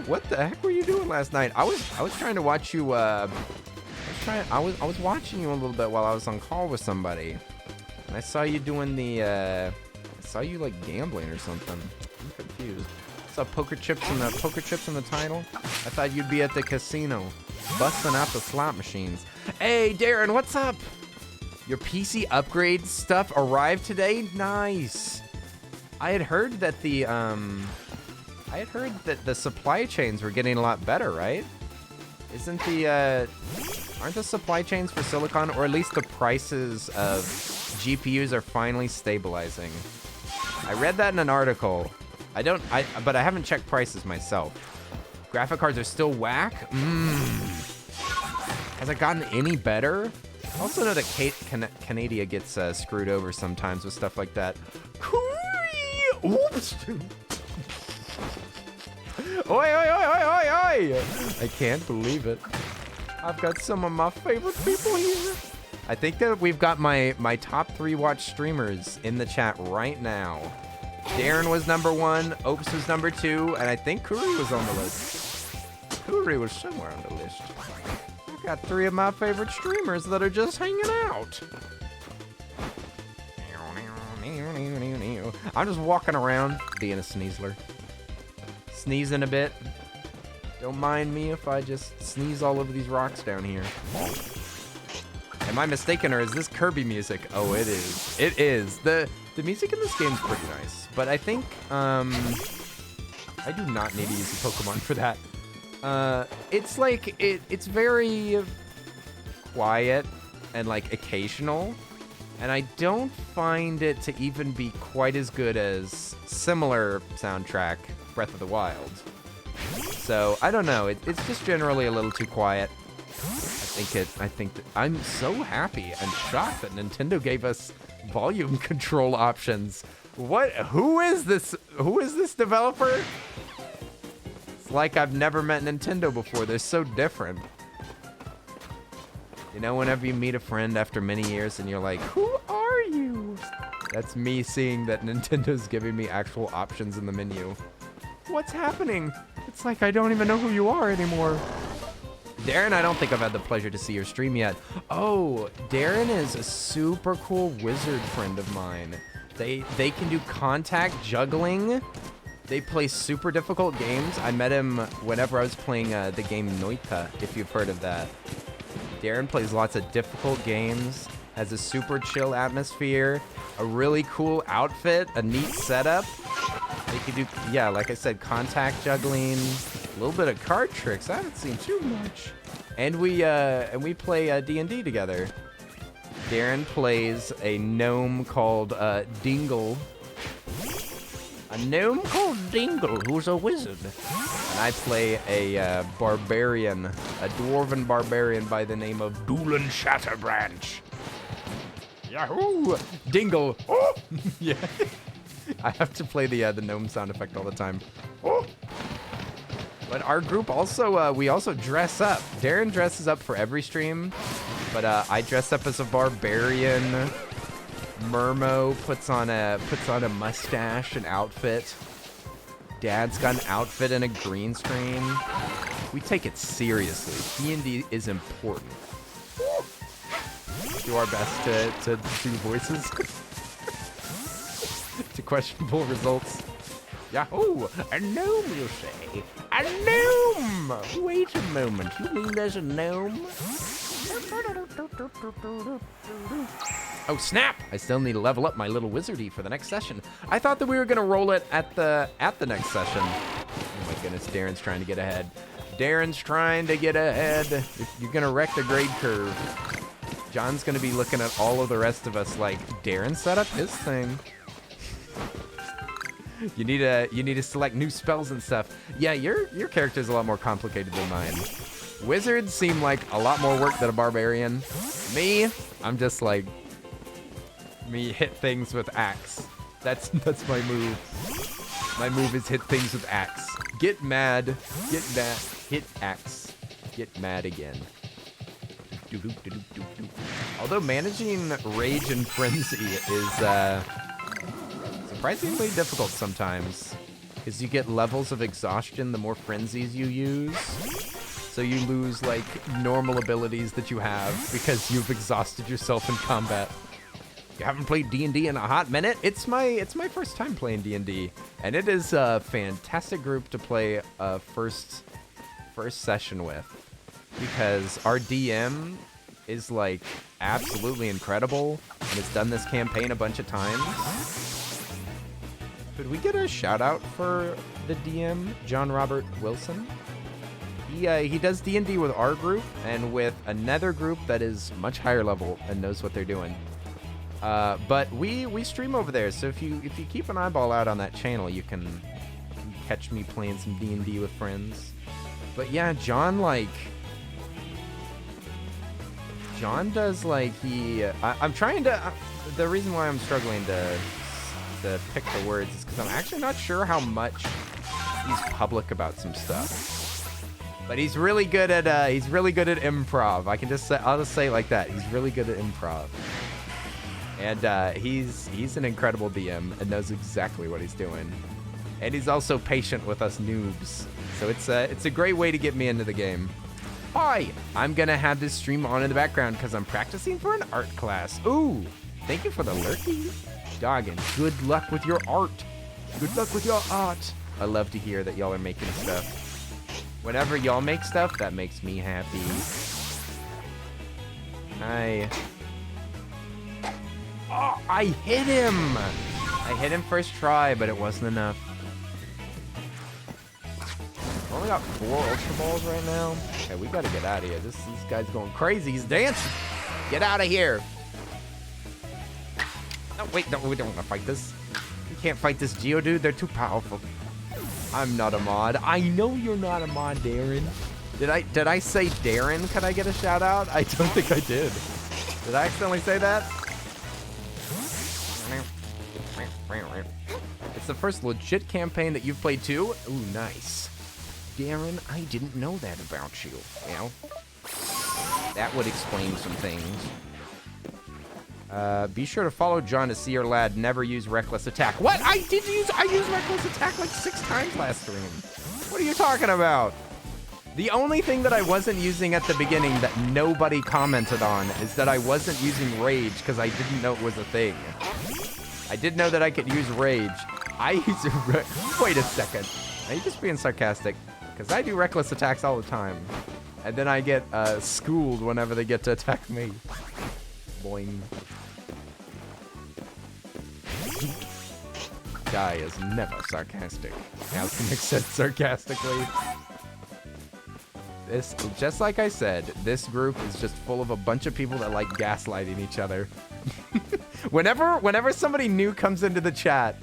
What the heck were you doing last night? I was trying to watch you, I was watching you a little bit while I was on call with somebody. And I saw you doing the, I saw you like gambling or something. I'm confused. I saw poker chips in the title. I thought you'd be at the casino, busting out the slot machines. Hey, Darren, what's up? Your PC upgrade stuff arrived today? Nice. I had heard that the supply chains were getting a lot better, right? Isn't aren't the supply chains for Silicon, or at least the prices of GPUs, are finally stabilizing? I read that in an article. But I haven't checked prices myself. Graphic cards are still whack? Has it gotten any better? I also know that Canada gets screwed over sometimes with stuff like that. Oops! Oi, oi, oi, oi, oi, oi! I can't believe it. I've got some of my favorite people here. I think that we've got my top 3 watch streamers in the chat right now. Darren was number 1, Opes was number 2, and I think Kuri was on the list. Kuri was somewhere on the list. I've got 3 of my favorite streamers that are just hanging out. I'm just walking around being a sneezler. Sneezing a bit. Don't mind me if I just sneeze all over these rocks down here. Am I mistaken, or is this Kirby music? Oh, it is. It is. The music in this game is pretty nice, but I think I do not need to use a Pokemon for that. It's like it's very quiet and like occasional, and I don't find it to even be quite as good as similar soundtrack Breath of the Wild. So I don't know. It's just generally a little too quiet. I think that I'm so happy and shocked that Nintendo gave us volume control options. What? Who is this? Who is this developer? It's like I've never met Nintendo before. They're so different. You know, whenever you meet a friend after many years and you're like, who are you? That's me seeing that Nintendo's giving me actual options in the menu. What's happening? It's like I don't even know who you are anymore. Darren, I don't think I've had the pleasure to see your stream yet. Oh, Darren is a super cool wizard friend of mine. They can do contact juggling. They play super difficult games. I met him whenever I was playing the game Noita, if you've heard of that. Darren plays lots of difficult games, has a super chill atmosphere, a really cool outfit, a neat setup. They can do, yeah, like I said, contact juggling, a little bit of card tricks. I haven't seen too much. And we play D&D together. Darren plays a gnome called Dingle. A gnome called Dingle, who's a wizard. And I play a barbarian, a dwarven barbarian by the name of Doolin Shatterbranch. Yahoo! Dingle. Oh! Yeah. I have to play the gnome sound effect all the time. Oh! But our group also, we also dress up. Darren dresses up for every stream, but I dress up as a barbarian. Murmo puts on a mustache and outfit. Dad's got an outfit and a green screen. We take it seriously. D&D is important. Do our best to do voices. To questionable results. Yahoo! A gnome, you say? A gnome! Wait a moment, you mean there's a gnome? Oh snap! I still need to level up my little wizardy for the next session. I thought that we were gonna roll it at the next session. Oh my goodness, Darren's trying to get ahead. Darren's trying to get ahead. You're gonna wreck the grade curve. John's gonna be looking at all of the rest of us like, Darren set up his thing. You need to select new spells and stuff. Yeah, your character's a lot more complicated than mine. Wizards seem like a lot more work than a barbarian. Me, I'm just like, me hit things with axe. That's my move. My move is hit things with axe. Get mad, hit axe, get mad again. Although managing rage and frenzy is surprisingly difficult sometimes, because you get levels of exhaustion the more frenzies you use. So you lose like normal abilities that you have because you've exhausted yourself in combat. You haven't played D&D in a hot minute? It's my first time playing D&D, and it is a fantastic group to play a first session with, because our DM is like absolutely incredible and has done this campaign a bunch of times. Could we get a shout out for the DM, John Robert Wilson? He does D&D with our group and with another group that is much higher level and knows what they're doing. But we stream over there, so if you keep an eyeball out on that channel, you can catch me playing some D&D with friends. But yeah, John does like I'm trying to. The reason why I'm struggling to pick the words is because I'm actually not sure how much he's public about some stuff. But he's really good at improv. I'll just say it like that. He's really good at improv. And he's an incredible DM and knows exactly what he's doing. And he's also patient with us noobs. So it's a great way to get me into the game. Hi, I'm gonna have this stream on in the background because I'm practicing for an art class. Ooh, thank you for the lurky. Dog, and good luck with your art. Good luck with your art. I love to hear that y'all are making stuff. Whenever y'all make stuff, that makes me happy. Oh, I hit him! I hit him first try, but it wasn't enough. I only got 4 Ultra Balls right now. Okay, we gotta get out of here. This guy's going crazy. He's dancing. Get out of here. No, wait, no, we don't want to fight this. We can't fight this Geodude. They're too powerful. I'm not a mod. I know you're not a mod, Darren. Did I say Darren? Could I get a shout out? I don't think I did. Did I accidentally say that? It's the first legit campaign that you've played too? Ooh, nice. Darren, I didn't know that about you. Well, that would explain some things. Be sure to follow John to see your lad never use Reckless Attack. What? I used Reckless Attack like 6 times last stream. What are you talking about? The only thing that I wasn't using at the beginning that nobody commented on is that I wasn't using Rage because I didn't know it was a thing. I did know that I could use Rage. Wait a second. Are you just being sarcastic? Because I do Reckless Attacks all the time. And then I get schooled whenever they get to attack me. Boing. Guy is never sarcastic. As Nick said sarcastically. This, just like I said, this group is just full of a bunch of people that like gaslighting each other. Whenever somebody new comes into the chat,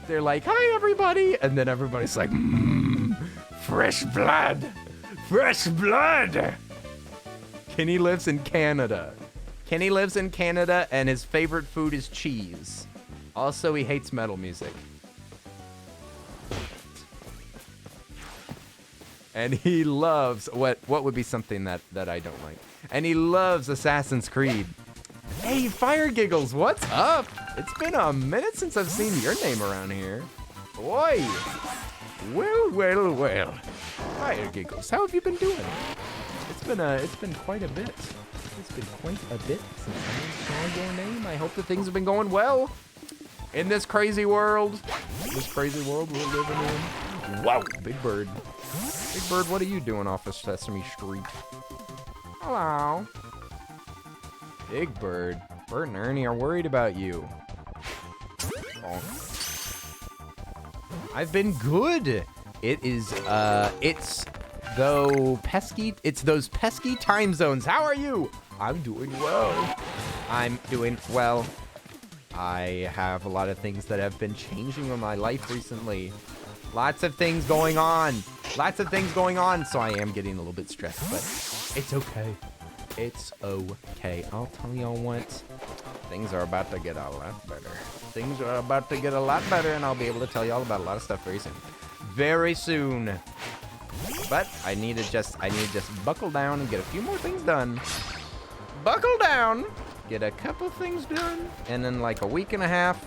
they're like, "Hi, everybody," and then everybody's like, "Fresh blood, fresh blood." Kenny lives in Canada. Kenny lives in Canada, and his favorite food is cheese. Also, he hates metal music. And he loves what would be something that I don't like. And he loves Assassin's Creed. Hey, Fire Giggles, what's up? It's been a minute since I've seen your name around here. Boy. Well. Fire Giggles, how have you been doing? It's been quite a bit. It's been quite a bit since I saw your name. I hope that things have been going well in this crazy world. This crazy world we're living in. Whoa, Big Bird. Big Bird, what are you doing off of Sesame Street? Hello. Big Bird. Bert and Ernie are worried about you. Oh. I've been good. It's those pesky time zones. How are you? I'm doing well. I'm doing well. I have a lot of things that have been changing in my life recently. Lots of things going on. Lots of things going on. So I am getting a little bit stressed, but it's okay. It's okay. I'll tell y'all what. Things are about to get a lot better. Things are about to get a lot better, and I'll be able to tell y'all about a lot of stuff very soon. Very soon. But I need to just buckle down and get a few more things done. Buckle down. Get a couple things done. And then like a week and a half,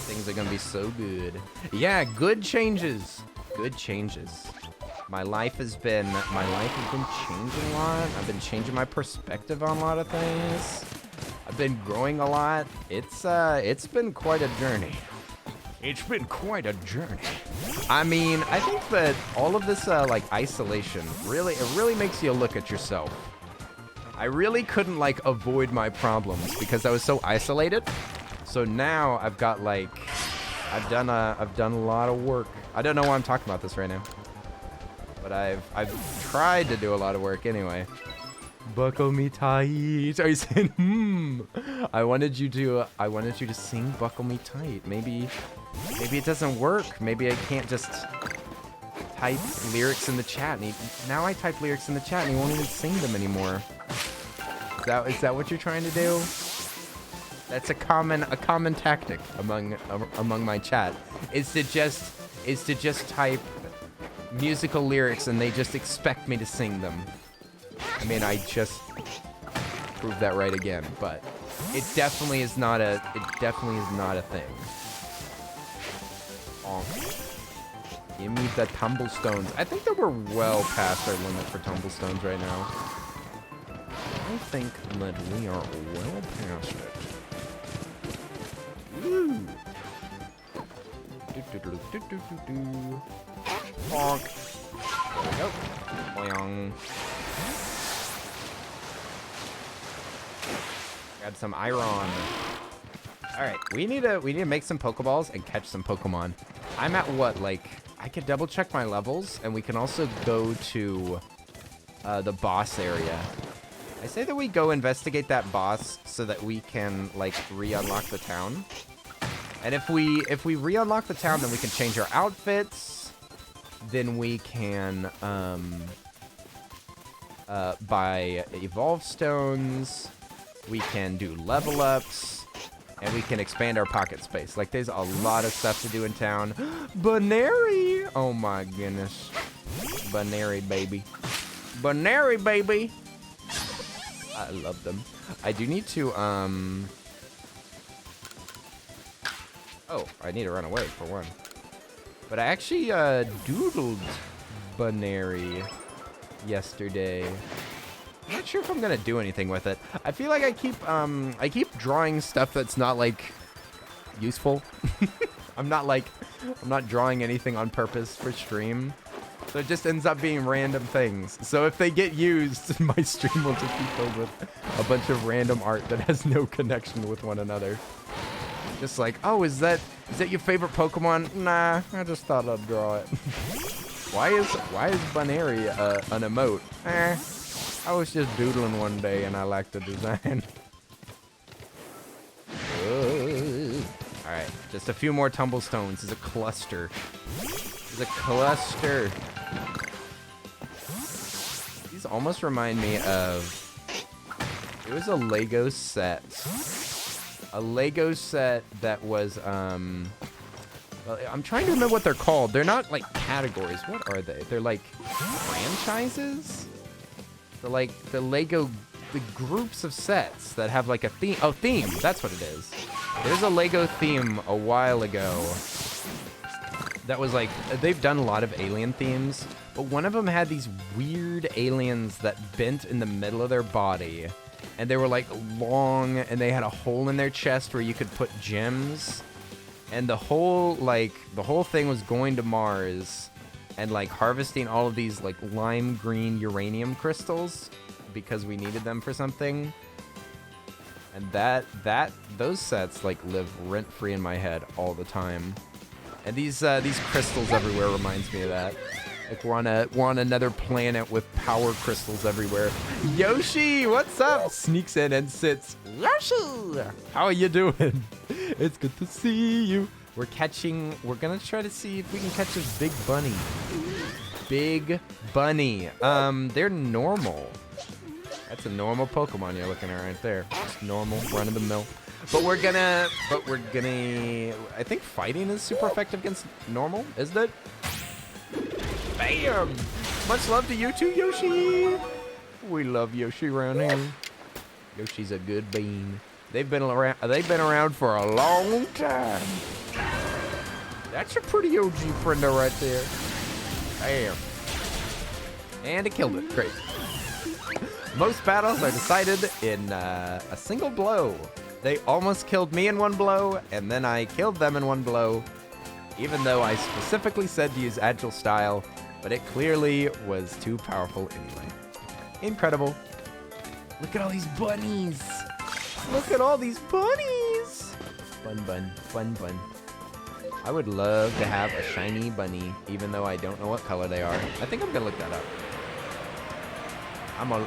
things are gonna be so good. Yeah, good changes. Good changes. My life has been changing a lot. I've been changing my perspective on a lot of things. I've been growing a lot. It's been quite a journey. It's been quite a journey. I mean, I think that all of this like isolation really makes you look at yourself. I really couldn't like avoid my problems because I was so isolated. So now I've got like I've done a lot of work. I don't know why I'm talking about this right now. But I've tried to do a lot of work anyway. Buckle me tight. Are you saying I wanted you to sing Buckle Me Tight. Maybe it doesn't work. Maybe I can't just type lyrics in the chat. Now I type lyrics in the chat and he won't even sing them anymore. Is that what you're trying to do? That's a common tactic among my chat. Is to just type musical lyrics and they just expect me to sing them. I mean, I just proved that right again, but it definitely is not a thing. Oh. Give me the tumblestones. I think that we're well past our limit for tumblestones right now. I think that we are well past it. Woo! Bonk. There we go. Boing. Grab some iron. Alright, we need to make some Pokeballs and catch some Pokemon. I'm at what, like, I could double check my levels, and we can also go to the boss area. I say that we go investigate that boss so that we can, like, re-unlock the town. And if we re-unlock the town, then we can change our outfits. Then we can buy evolve stones. We can do level ups. And we can expand our pocket space. Like, there's a lot of stuff to do in town. Banary! Oh my goodness. Banary, baby. Banary, baby! I love them. I do need to, Oh, I need to run away, for one. But I actually, doodled Banary yesterday. I'm not sure if I'm gonna do anything with it. I feel like I keep drawing stuff that's not, like, useful. I'm not drawing anything on purpose for stream. So it just ends up being random things. So if they get used, my stream will just be filled with a bunch of random art that has no connection with one another. Just like, oh, is that your favorite Pokemon? Nah, I just thought I'd draw it. Why is Banary an emote? I was just doodling one day and I liked the design. Alright, just a few more tumblestones. There's a cluster. There's a cluster. These almost remind me of... It was a Lego set. A Lego set that was, well, I'm trying to remember what they're called. They're not, like, categories. What are they? They're, like, franchises? They're, like, the groups of sets that have, like, a theme. Oh, theme. That's what it is. There's a Lego theme a while ago that was, like, they've done a lot of alien themes, but one of them had these weird aliens that bent in the middle of their body. And they were, like, long, and they had a hole in their chest where you could put gems. And the whole thing was going to Mars and, like, harvesting all of these, like, lime green uranium crystals because we needed them for something. And those sets, like, live rent-free in my head all the time. And these crystals everywhere reminds me of that. Like we're on another planet with power crystals everywhere. Yoshi, what's up? Sneaks in and sits. Yoshi, how are you doing? It's good to see you. We're gonna try to see if we can catch this big bunny. Big bunny. They're normal. That's a normal Pokemon you're looking at right there. Just normal, run of the mill. But we're gonna, I think fighting is super effective against normal, isn't it? Bam! Much love to you too, Yoshi. We love Yoshi around here. Yoshi's a good bean. They've been around for a long time. That's a pretty OG friendo right there. Bam. And it killed it. Great. Most battles are decided in a single blow. They almost killed me in one blow, and then I killed them in one blow, even though I specifically said to use Agile style, but it clearly was too powerful anyway. Incredible. Look at all these bunnies. Look at all these bunnies. Fun. I would love to have a shiny bunny, even though I don't know what color they are. I think I'm gonna look that up.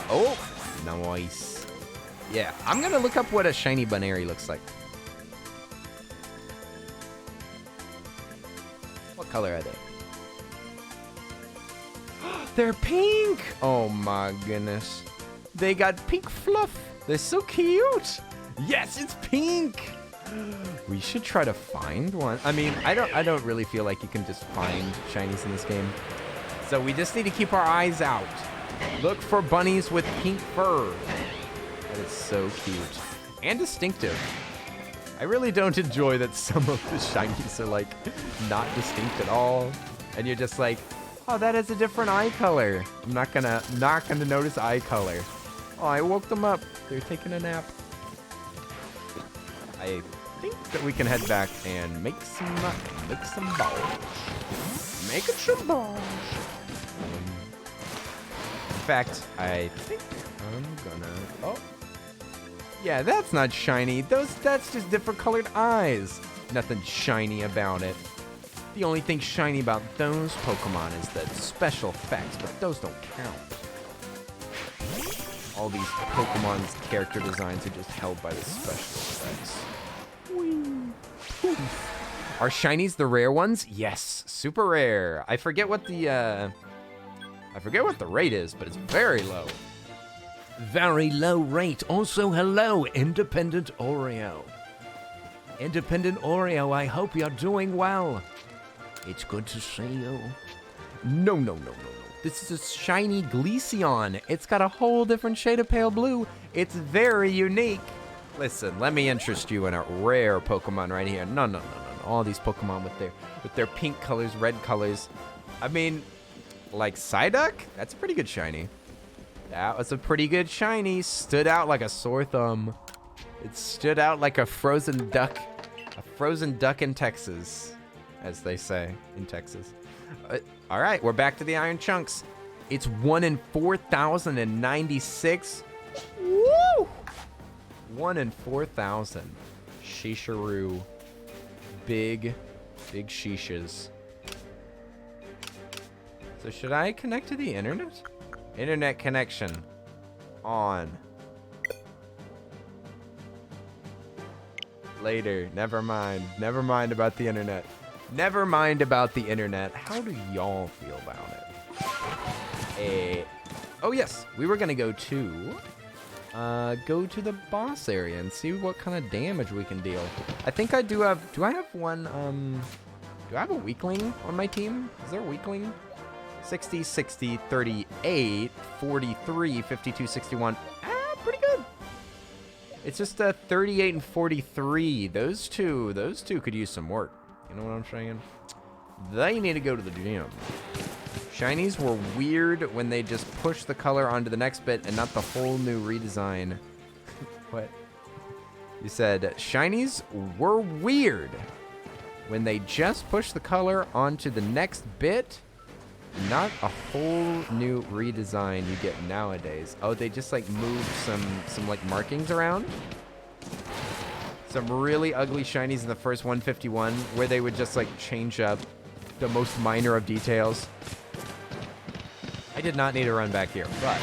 Oh, nice. Yeah, I'm gonna look up what a shiny Bunary looks like. What color are they? They're pink! Oh my goodness. They got pink fluff. They're so cute. Yes, it's pink. We should try to find one. I mean, I don't really feel like you can just find shinies in this game. So we just need to keep our eyes out. Look for bunnies with pink fur. That is so cute. And distinctive. I really don't enjoy that some of the shinies are like not distinct at all. And you're just like, oh, that is a different eye color. I'm not gonna notice eye color. Oh, I woke them up. They're taking a nap. I think that we can head back and make some balls. Make some balls. In fact, I think I'm gonna. Oh, yeah, that's not shiny. That's just different colored eyes. Nothing shiny about it. The only thing shiny about those Pokemon is the special effects, but those don't count. All these Pokemon's character designs are just held by the special effects. Are shinies the rare ones? Yes, super rare. I forget what the rate is, but it's very low. Very low rate. Also, hello, Independent Oreo. Independent Oreo, I hope you're doing well. It's good to see you. No. This is a shiny Glaceon. It's got a whole different shade of pale blue. It's very unique. Listen, let me interest you in a rare Pokemon right here. No. All these Pokemon with their pink colors, red colors. I mean, like Psyduck? That's a pretty good shiny. That was a pretty good shiny. Stood out like a sore thumb. It stood out like a frozen duck. A frozen duck in Texas, as they say in Texas. All right, we're back to the Iron Chunks. It's 1 in 4,096. Woo! 1 in 4,000. Shisharoo. Big shishas. So should I connect to the internet? Internet connection on. Later. Never mind about the internet. Never mind about the internet. How do y'all feel about it? Oh yes, we were gonna go to the boss area and see what kind of damage we can deal. I think I do have. Do I have one? Do I have a weakling on my team? Is there a weakling? 60, 60, 38, 43, 52, 61. Pretty good. It's just 38 and 43. Those two could use some work. You know what I'm saying? They need to go to the gym. Shinies were weird when they just pushed the color onto the next bit and not the whole new redesign. What? You said shinies were weird when they just pushed the color onto the next bit. Not a whole new redesign you get nowadays. Oh, they just like moved some like markings around. Some really ugly shinies in the first 151 where they would just like change up the most minor of details. I did not need to run back here, but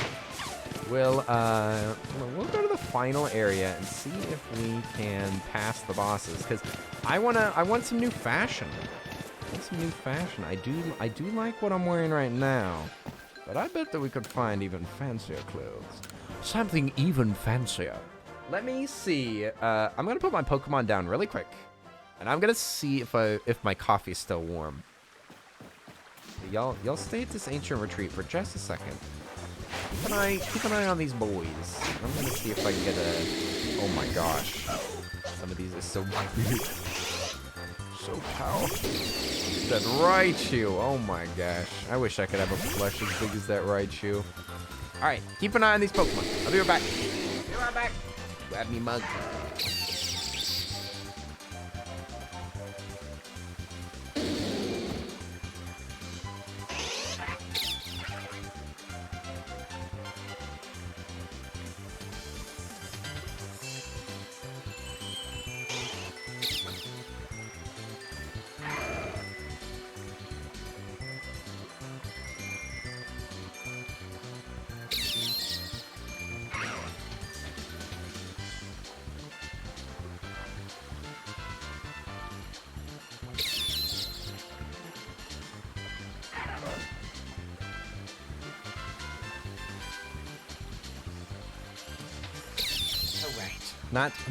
we'll go to the final area and see if we can pass the bosses, because I want some new fashion. I do like what I'm wearing right now, but I bet that we could find even fancier clothes. Something even fancier. Let me see. I'm gonna put my Pokemon down really quick, and I'm gonna see if my coffee's still warm. Y'all stay at this ancient retreat for just a second. Keep an eye on these boys. I'm gonna see if I can get a. Oh my gosh, some of these are so big, so powerful. That Raichu. Oh my gosh, I wish I could have a flesh as big as that Raichu. All right, keep an eye on these Pokemon. I'll be right back. Be right back. Grab me mug.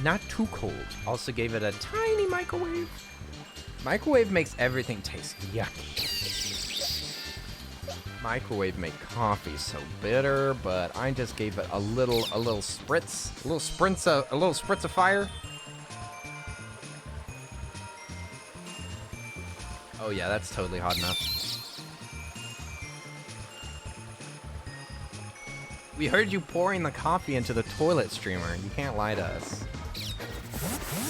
Not too cold. Also gave it a tiny microwave. Microwave makes everything taste yucky. Microwave make coffee so bitter, but I just gave it a little spritz, a little spritz of fire. Oh yeah, that's totally hot enough. We heard you pouring the coffee into the toilet streamer. You can't lie to us.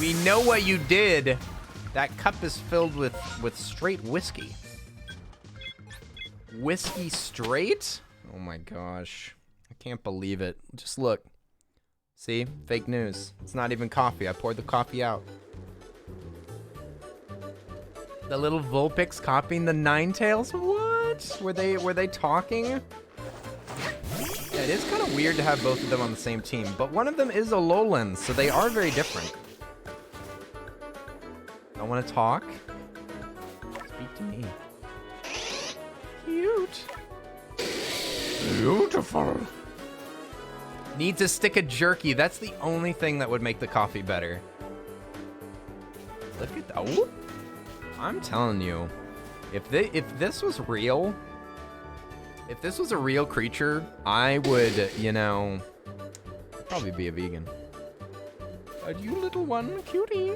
We know what you did. That cup is filled with straight whiskey. Whiskey straight? Oh my gosh. I can't believe it. Just look. See? Fake news. It's not even coffee. I poured the coffee out. The little Vulpix copying the Ninetales? What? Were they talking? Yeah, it is kind of weird to have both of them on the same team, but one of them is Alolan, so they are very different. I want to talk. Speak to me. Cute. Beautiful. Needs a stick of jerky. That's the only thing that would make the coffee better. Look at that. Oh, I'm telling you, if this was real. If this was a real creature, I would, you know, probably be a vegan. You little one, cutie.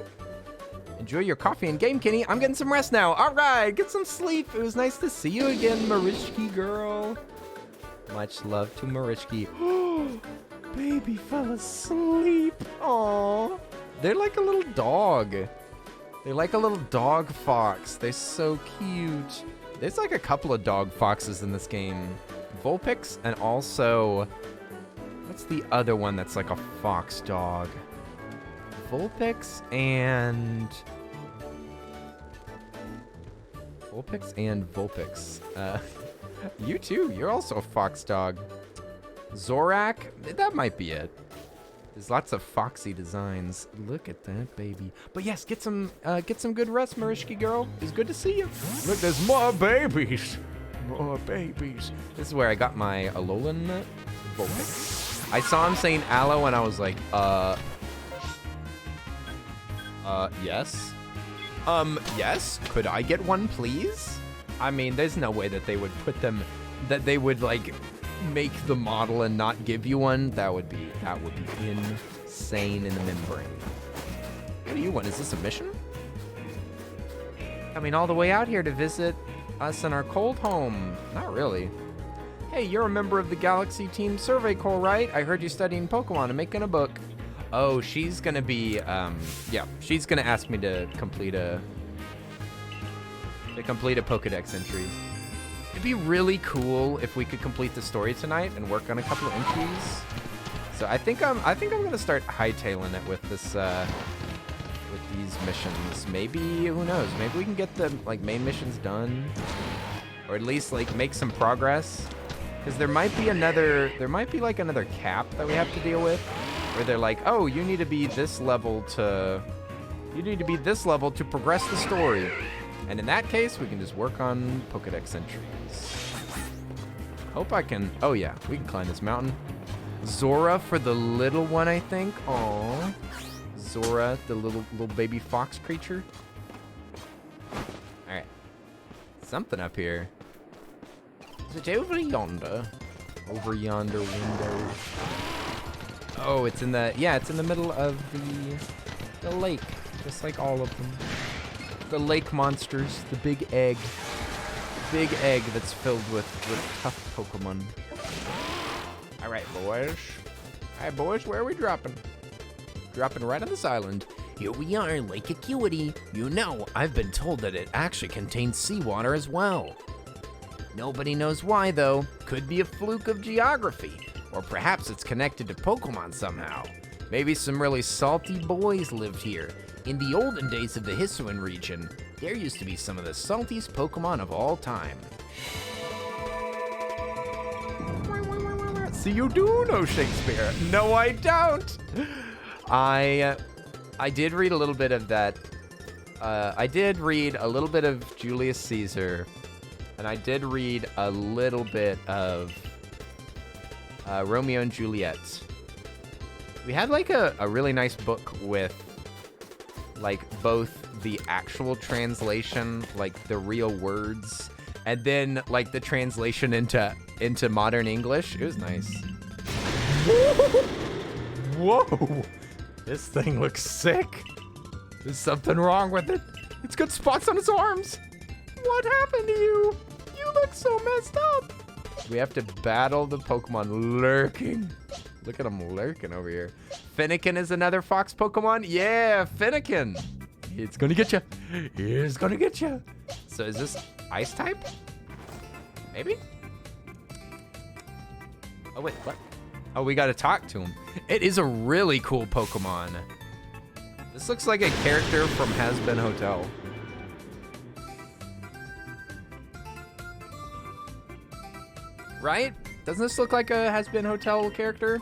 Enjoy your coffee and game, Kenny. I'm getting some rest now. All right, get some sleep. It was nice to see you again, Marichki girl. Much love to Marichki. Baby fell asleep. Aww. They're like a little dog. They're like a little dog fox. They're so cute. There's like a couple of dog foxes in this game. Vulpix and also... What's the other one that's like a fox dog? Vulpix and... Vulpix. You too. You're also a fox dog. Zorak? That might be it. There's lots of foxy designs. Look at that baby. But yes, get some good rest, Marishki girl. It's good to see you. Look, there's more babies. More babies. This is where I got my Alolan Vulpix. I saw him saying aloe and I was like, yes. Yes? Could I get one, please? I mean, there's no way that they would put them, that they would like make the model and not give you one. That would be insane in the membrane. What do you want? Is this a mission? Coming all the way out here to visit us in our cold home. Not really. Hey, you're a member of the Galaxy Team Survey Corps, right? I heard you studying Pokemon and making a book. Oh, she's gonna be, yeah, she's gonna ask me to complete a Pokedex entry. It'd be really cool if we could complete the story tonight and work on a couple of entries. So I think I'm gonna start hightailing it with this, with these missions. Maybe, who knows? Maybe we can get the like main missions done, or at least like make some progress. Because there might be like another cap that we have to deal with, where they're like, oh, you need to be this level to progress the story. And in that case, we can just work on Pokedex entries. Hope I can, oh yeah, we can climb this mountain. Zora for the little one, I think. Aww. Zora, the little baby fox creature. All right. Something up here. Is it over yonder? Over yonder window. Oh, it's in the, yeah, it's in the middle of the lake. Just like all of them. The lake monsters, the big egg. Big egg that's filled with tough Pokemon. All right, boys. All right, boys, where are we dropping? Dropping right on this island. Here we are, Lake Acuity. You know, I've been told that it actually contains seawater as well. Nobody knows why, though. Could be a fluke of geography. Or perhaps it's connected to Pokemon somehow. Maybe some really salty boys lived here. In the olden days of the Hisuian region, there used to be some of the saltiest Pokemon of all time. So you do know Shakespeare? No, I don't. I did read a little bit of that. I did read a little bit of Julius Caesar, and I did read a little bit of Romeo and Juliet. We had like a really nice book with like both the actual translation, like the real words, and then like the translation into modern English. It was nice. Whoa! This thing looks sick. There's something wrong with it. It's got spots on its arms. What happened to you? You look so messed up. We have to battle the Pokemon lurking. Look at him lurking over here. Finnegan is another fox Pokemon. Yeah, Finnegan. It's gonna get you. It's gonna get you. So is this ice type? Maybe? Oh, wait, what? Oh, we gotta talk to him. It is a really cool Pokemon. This looks like a character from Has Been Hotel. Right? Doesn't this look like a Has Been Hotel character?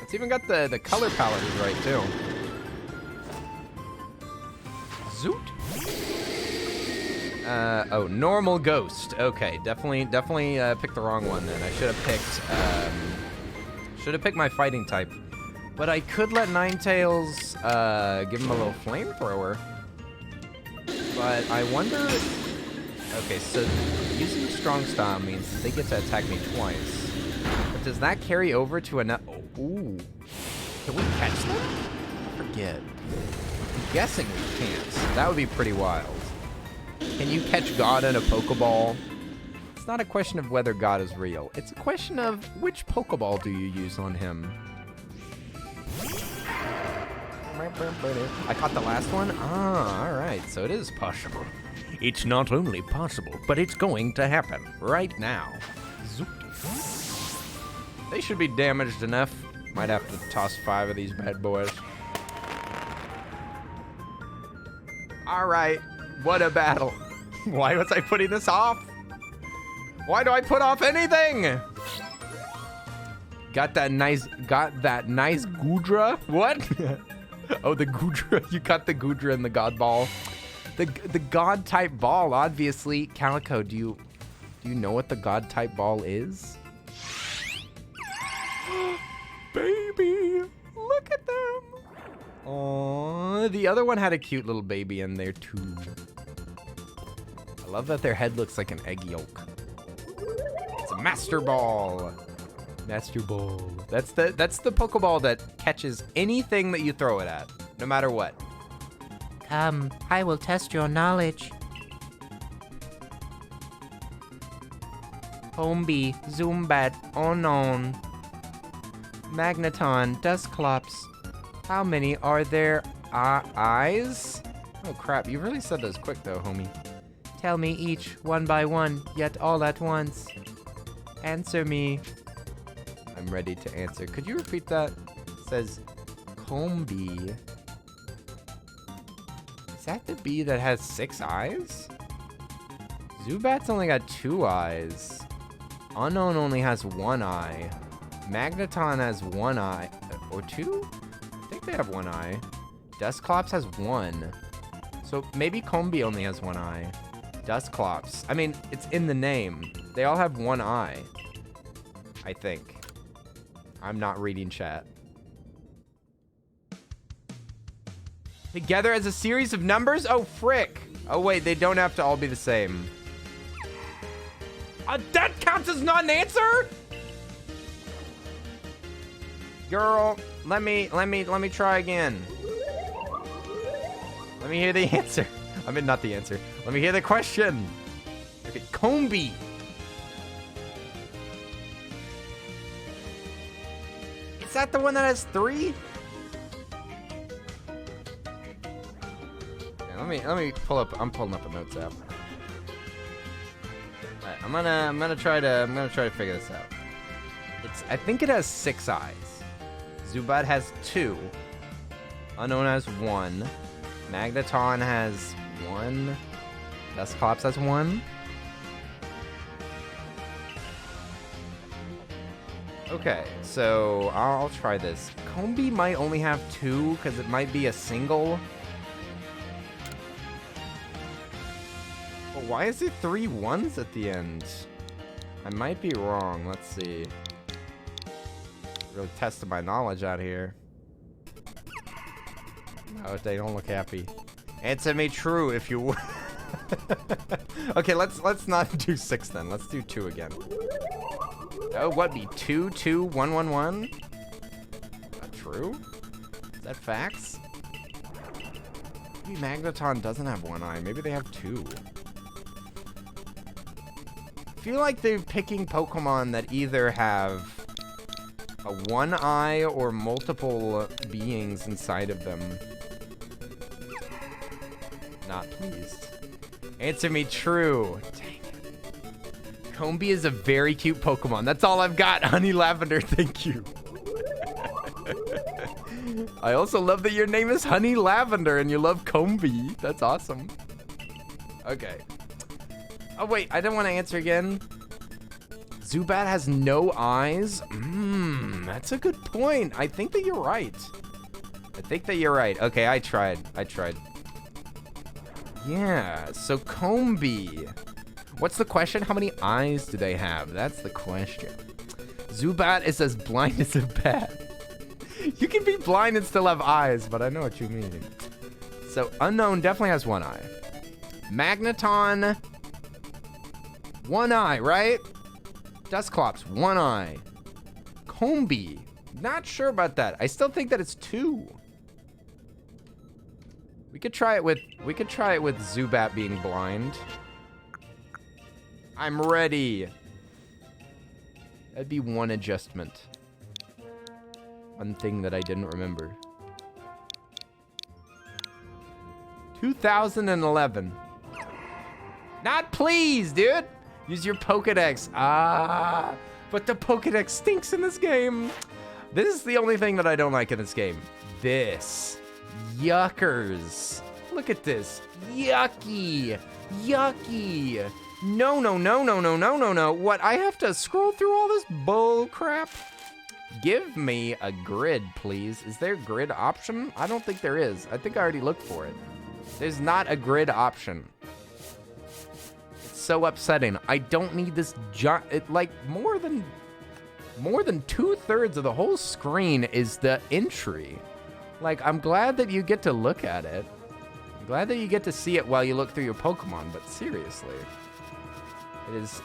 It's even got the color palette is right too. Zoot. Oh, normal ghost. Okay, definitely picked the wrong one then. I should have picked my fighting type. But I could let Ninetales give him a little flamethrower. But I wonder. Okay, so using strong style means that they get to attack me twice. But does that carry over to another? Oh, ooh. Can we catch them? I forget. I'm guessing we can't. That would be pretty wild. Can you catch God in a Pokeball? It's not a question of whether God is real. It's a question of which Pokeball do you use on him. I caught the last one? Ah, alright. So it is possible. It's not only possible, but it's going to happen right now. Zoop. They should be damaged enough. Might have to toss 5 of these bad boys. Alright, what a battle. Why was I putting this off? Why do I put off anything? Got that nice Goodra? What? Oh, the Goodra. You got the Goodra and the God Ball. The God type ball, obviously. Calico, do you know what the God type ball is? Baby, look at them. Oh, the other one had a cute little baby in there too. I love that their head looks like an egg yolk. It's a Master Ball. Master Ball. That's the Pokeball that catches anything that you throw it at, no matter what. Come, I will test your knowledge. Homebee, Zoombat, Unknown, Magneton, Dusclops. How many are there eyes? Oh crap, you really said those quick though, homie. Tell me each, one by one, yet all at once. Answer me. I'm ready to answer. Could you repeat that? It says Combee. Is that the bee that has 6 eyes? Zubat's only got 2 eyes. Unknown only has one eye. Magneton has one eye. Or two? I think they have one eye. Dusclops has one. So maybe Combi only has one eye. Dusclops. I mean, it's in the name. They all have one eye. I think. I'm not reading chat. Together as a series of numbers? Oh, frick. Oh, wait, they don't have to all be the same. That counts as not an answer? Girl, let me try again. Let me hear the answer. I mean, not the answer. Let me hear the question. Okay, Combi. Is that the one that has 3? Yeah, let me pull up. I'm pulling up a notes app. All right, I'm gonna try to figure this out. I think it has 6 eyes. Zubat has 2. Unknown has 1. Magneton has 1. Dusclops has 1. Okay, so I'll try this. Combi might only have 2 because it might be a single. But why is there 3 1s at the end? I might be wrong. Let's see. Really testing my knowledge out here. Oh, they don't look happy. Answer me true if you. Okay, let's not do 6 then. Let's do 2 again. Oh, what be 2 2 1 1 1? Is that true? Is that facts? Maybe Magneton doesn't have 1 eye. Maybe they have 2. I feel like they're picking Pokemon that either have a 1 eye or multiple beings inside of them. Not pleased. Answer me true. Dang it. Combi is a very cute Pokemon. That's all I've got, Honey Lavender. Thank you. I also love that your name is Honey Lavender and you love Combi. That's awesome. Okay. Oh, wait. I don't want to answer again. Zubat has no eyes? That's a good point. I think that you're right. Okay, I tried. Yeah, so Combi. What's the question? How many eyes do they have? That's the question. Zubat is as blind as a bat. You can be blind and still have eyes, but I know what you mean. So Unknown definitely has 1 eye. Magneton, 1 eye, right? Dusclops, 1 eye. Combi, not sure about that. I still think that it's 2. We could try it with Zubat being blind. I'm ready. That'd be 1 adjustment. 1 thing that I didn't remember. 2011. Not please, dude. Use your Pokedex. But the Pokedex stinks in this game. This is the only thing that I don't like in this game. This. Yuckers. Look at this. Yucky. Yucky. No. What, I have to scroll through all this bull crap? Give me a grid, please. Is there a grid option? I don't think there is. I think I already looked for it. There's not a grid option. It's so upsetting. I don't need this like more than 2/3 of the whole screen is the entry. Like, I'm glad that you get to look at it. I'm glad that you get to see it while you look through your Pokemon, but seriously.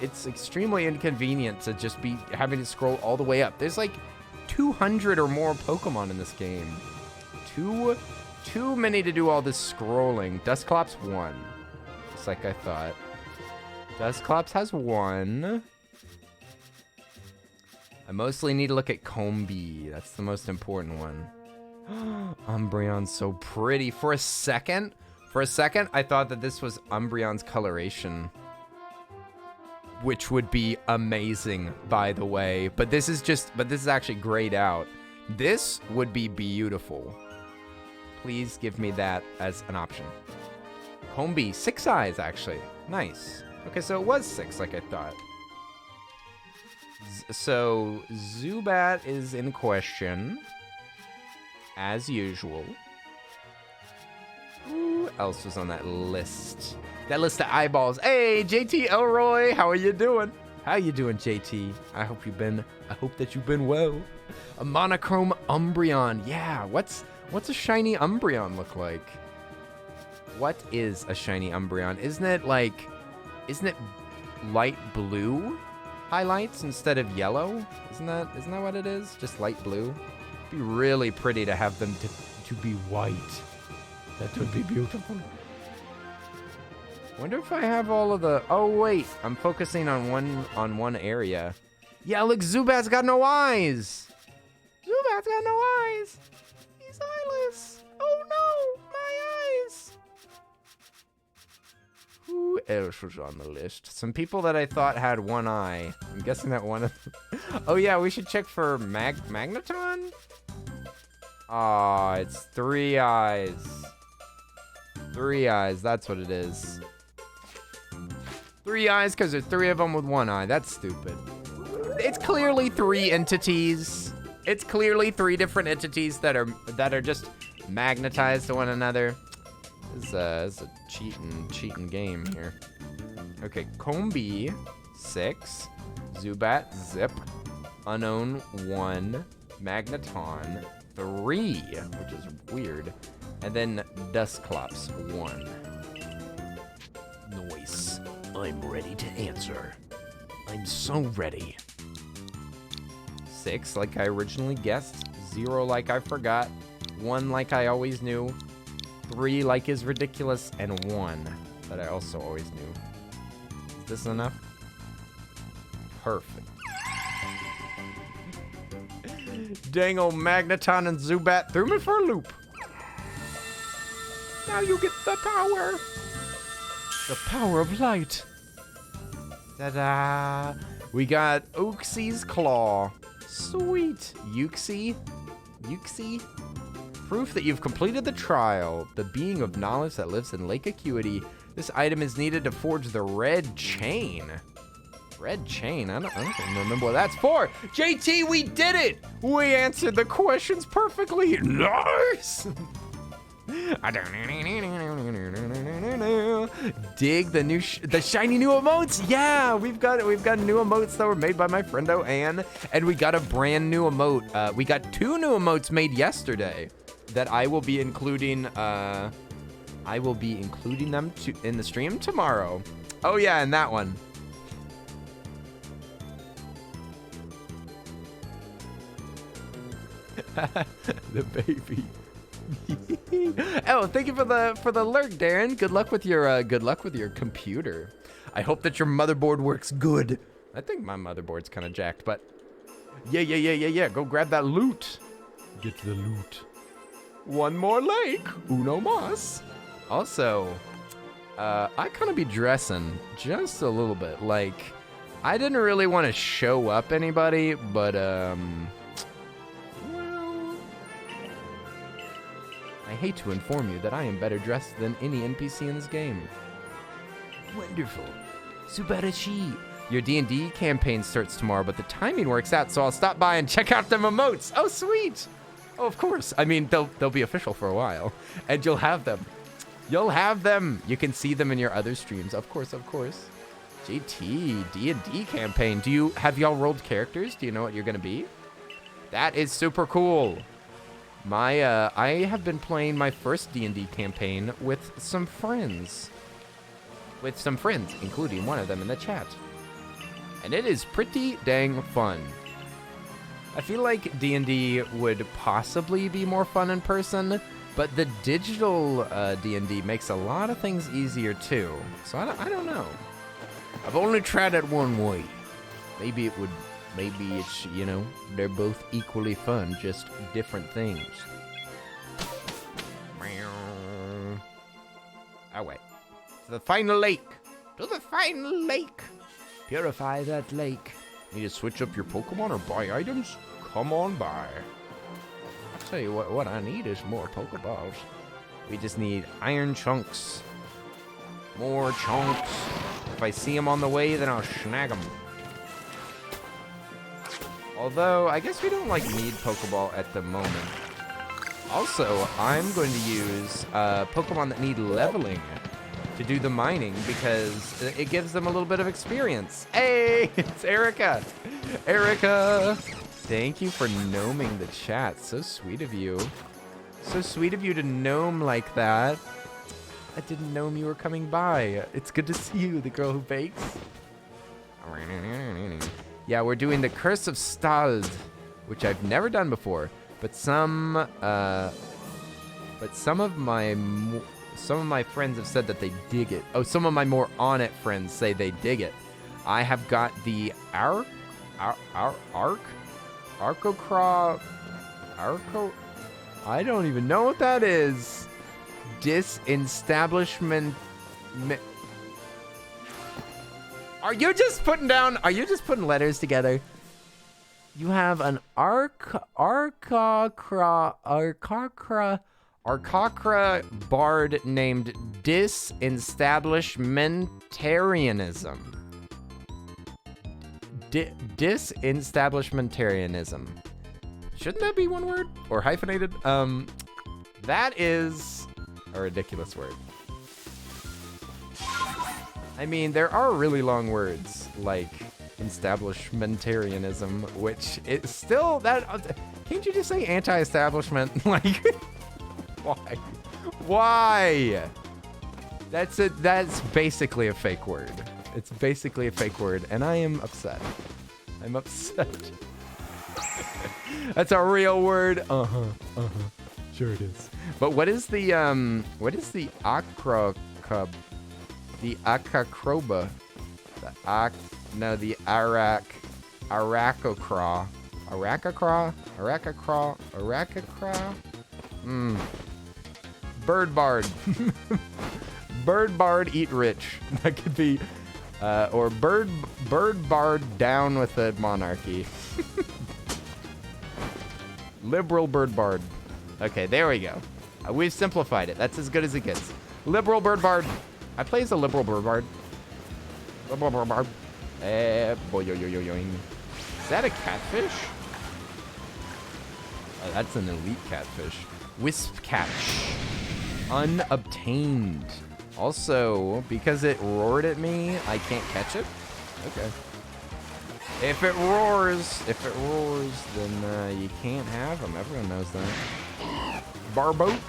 It's extremely inconvenient to just be having to scroll all the way up. There's like 200 or more Pokemon in this game. Too many to do all this scrolling. Dusclops 1. Just like I thought. Dusclops has 1. I mostly need to look at Combi. That's the most important one. Umbreon's so pretty. For a second, I thought that this was Umbreon's coloration. Which would be amazing, by the way. But this is actually grayed out. This would be beautiful. Please give me that as an option. Combi, 6 eyes, actually. Nice. Okay, so it was 6, like I thought. So Zubat is in question, as usual. Who else was on that list? That list of eyeballs. Hey, JT Elroy, how are you doing? How you doing, JT? I hope that you've been well. A monochrome Umbreon. Yeah, what's a shiny Umbreon look like? What is a shiny Umbreon? Isn't it light blue highlights instead of yellow? Isn't that what it is? Just light blue? It'd be really pretty to have them to be white. That would be beautiful. Wonder if I have all of the... Oh, wait. I'm focusing on one area. Yeah, look, Zubat's got no eyes. Zubat's got no eyes. He's eyeless. Oh, no. My eyes. Who else was on the list? Some people that I thought had one eye. I'm guessing that one of them... Oh, yeah, we should check for Magneton? Aw, it's 3 eyes. 3 eyes, that's what it is. 3 eyes because there's 3 of them with 1 eye. That's stupid. It's clearly 3 entities. It's clearly 3 different entities that are just magnetized to one another. This is a cheating game here. Okay, Combi 6, Zubat Zip, Unknown 1, Magneton 3, which is weird, and then Dusclops 1. Nice. I'm ready to answer. I'm so ready. 6, like I originally guessed. 0, like I forgot. 1, like I always knew. 3, like is ridiculous. And 1, that I also always knew. Is this enough? Perfect. Dang old Magneton and Zubat threw me for a loop. Now you get the power. The power of light. Ta-da! We got Uxie's Claw. Sweet. Uxie? Proof that you've completed the trial. The being of knowledge that lives in Lake Acuity. This item is needed to forge the red chain. Red chain? I don't even remember what that's for. JT, we did it! We answered the questions perfectly. Nice! Dig the shiny new emotes. Yeah, we've got new emotes that were made by my friendo Anne, and we got a brand new emote. We got 2 new emotes made yesterday that I will be including. I will be including them in the stream tomorrow. Oh yeah, and that one. The baby. Oh, thank you for the lurk, Darren. Good luck with your computer. I hope that your motherboard works good. I think my motherboard's kind of jacked, but yeah. Go grab that loot. Get the loot. One more lake. Uno mas. Also, I kind of be dressing just a little bit. Like, I didn't really want to show up anybody, but I hate to inform you that I am better dressed than any NPC in this game. Wonderful. Subarashi. Your D&D campaign starts tomorrow, but the timing works out, so I'll stop by and check out them emotes. Oh, sweet. Oh, of course. I mean, they'll be official for a while, and you'll have them. You'll have them. You can see them in your other streams. Of course. JT, D&D campaign. Have y'all rolled characters? Do you know what you're going to be? That is super cool. I have been playing my first D&D campaign with some friends. Including one of them in the chat. And it is pretty dang fun. I feel like D&D would possibly be more fun in person, but the digital D&D makes a lot of things easier too. So I don't know. I've only tried it one way. Maybe it's, they're both equally fun, just different things. Oh, wait. To the final lake. Purify that lake. Need to switch up your Pokemon or buy items? Come on by. I'll tell you what I need is more Pokeballs. We just need iron chunks. More chunks. If I see them on the way, then I'll snag them. Although, I guess we don't, like, need Pokeball at the moment. Also, I'm going to use Pokemon that need leveling to do the mining because it gives them a little bit of experience. Hey, it's Erica. Erica. Thank you for gnoming the chat. So sweet of you. So sweet of you to gnome like that. I didn't know you were coming by. It's good to see you, the girl who bakes. Yeah, we're doing the Curse of Stald, which I've never done before. But some of my friends have said that they dig it. Oh, some of my more on it friends say they dig it. I have got the I don't even know what that is. Disestablishment. Are you just putting letters together? You have an Arcacra bard named Disestablishmentarianism. Disestablishmentarianism. Shouldn't that be one word? Or hyphenated? That is a ridiculous word. I mean, there are really long words, like establishmentarianism, which is still that. Can't you just say anti-establishment? Like, why? Why? That's it. That's basically a fake word. It's basically a fake word, and I am upset. I'm upset. That's a real word. Sure it is. But what is the acrocub? The Akakroba. The Arakocraw. Arakacraw? Bird Bard. Bird Bard eat rich. That could be, or Bird Bard down with the monarchy. Liberal Bird Bard. Okay, there we go. We've simplified it. That's as good as it gets. Liberal Bird Bard. I play as a liberal bird bard. Liberal bird bard. Is that a catfish? Oh, that's an elite catfish. Wisp catch. Unobtained. Also, because it roared at me, I can't catch it? Okay. If it roars, then you can't have them. Everyone knows that. Barboach.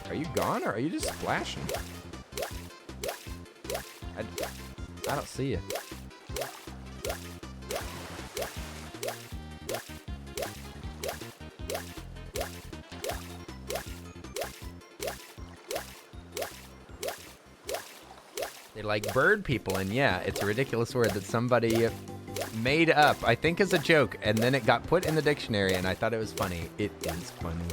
Are you gone or are you just splashing? I don't see you. They like bird people, and yeah, it's a ridiculous word that somebody made up, I think as a joke, and then it got put in the dictionary, and I thought it was funny. It is funny.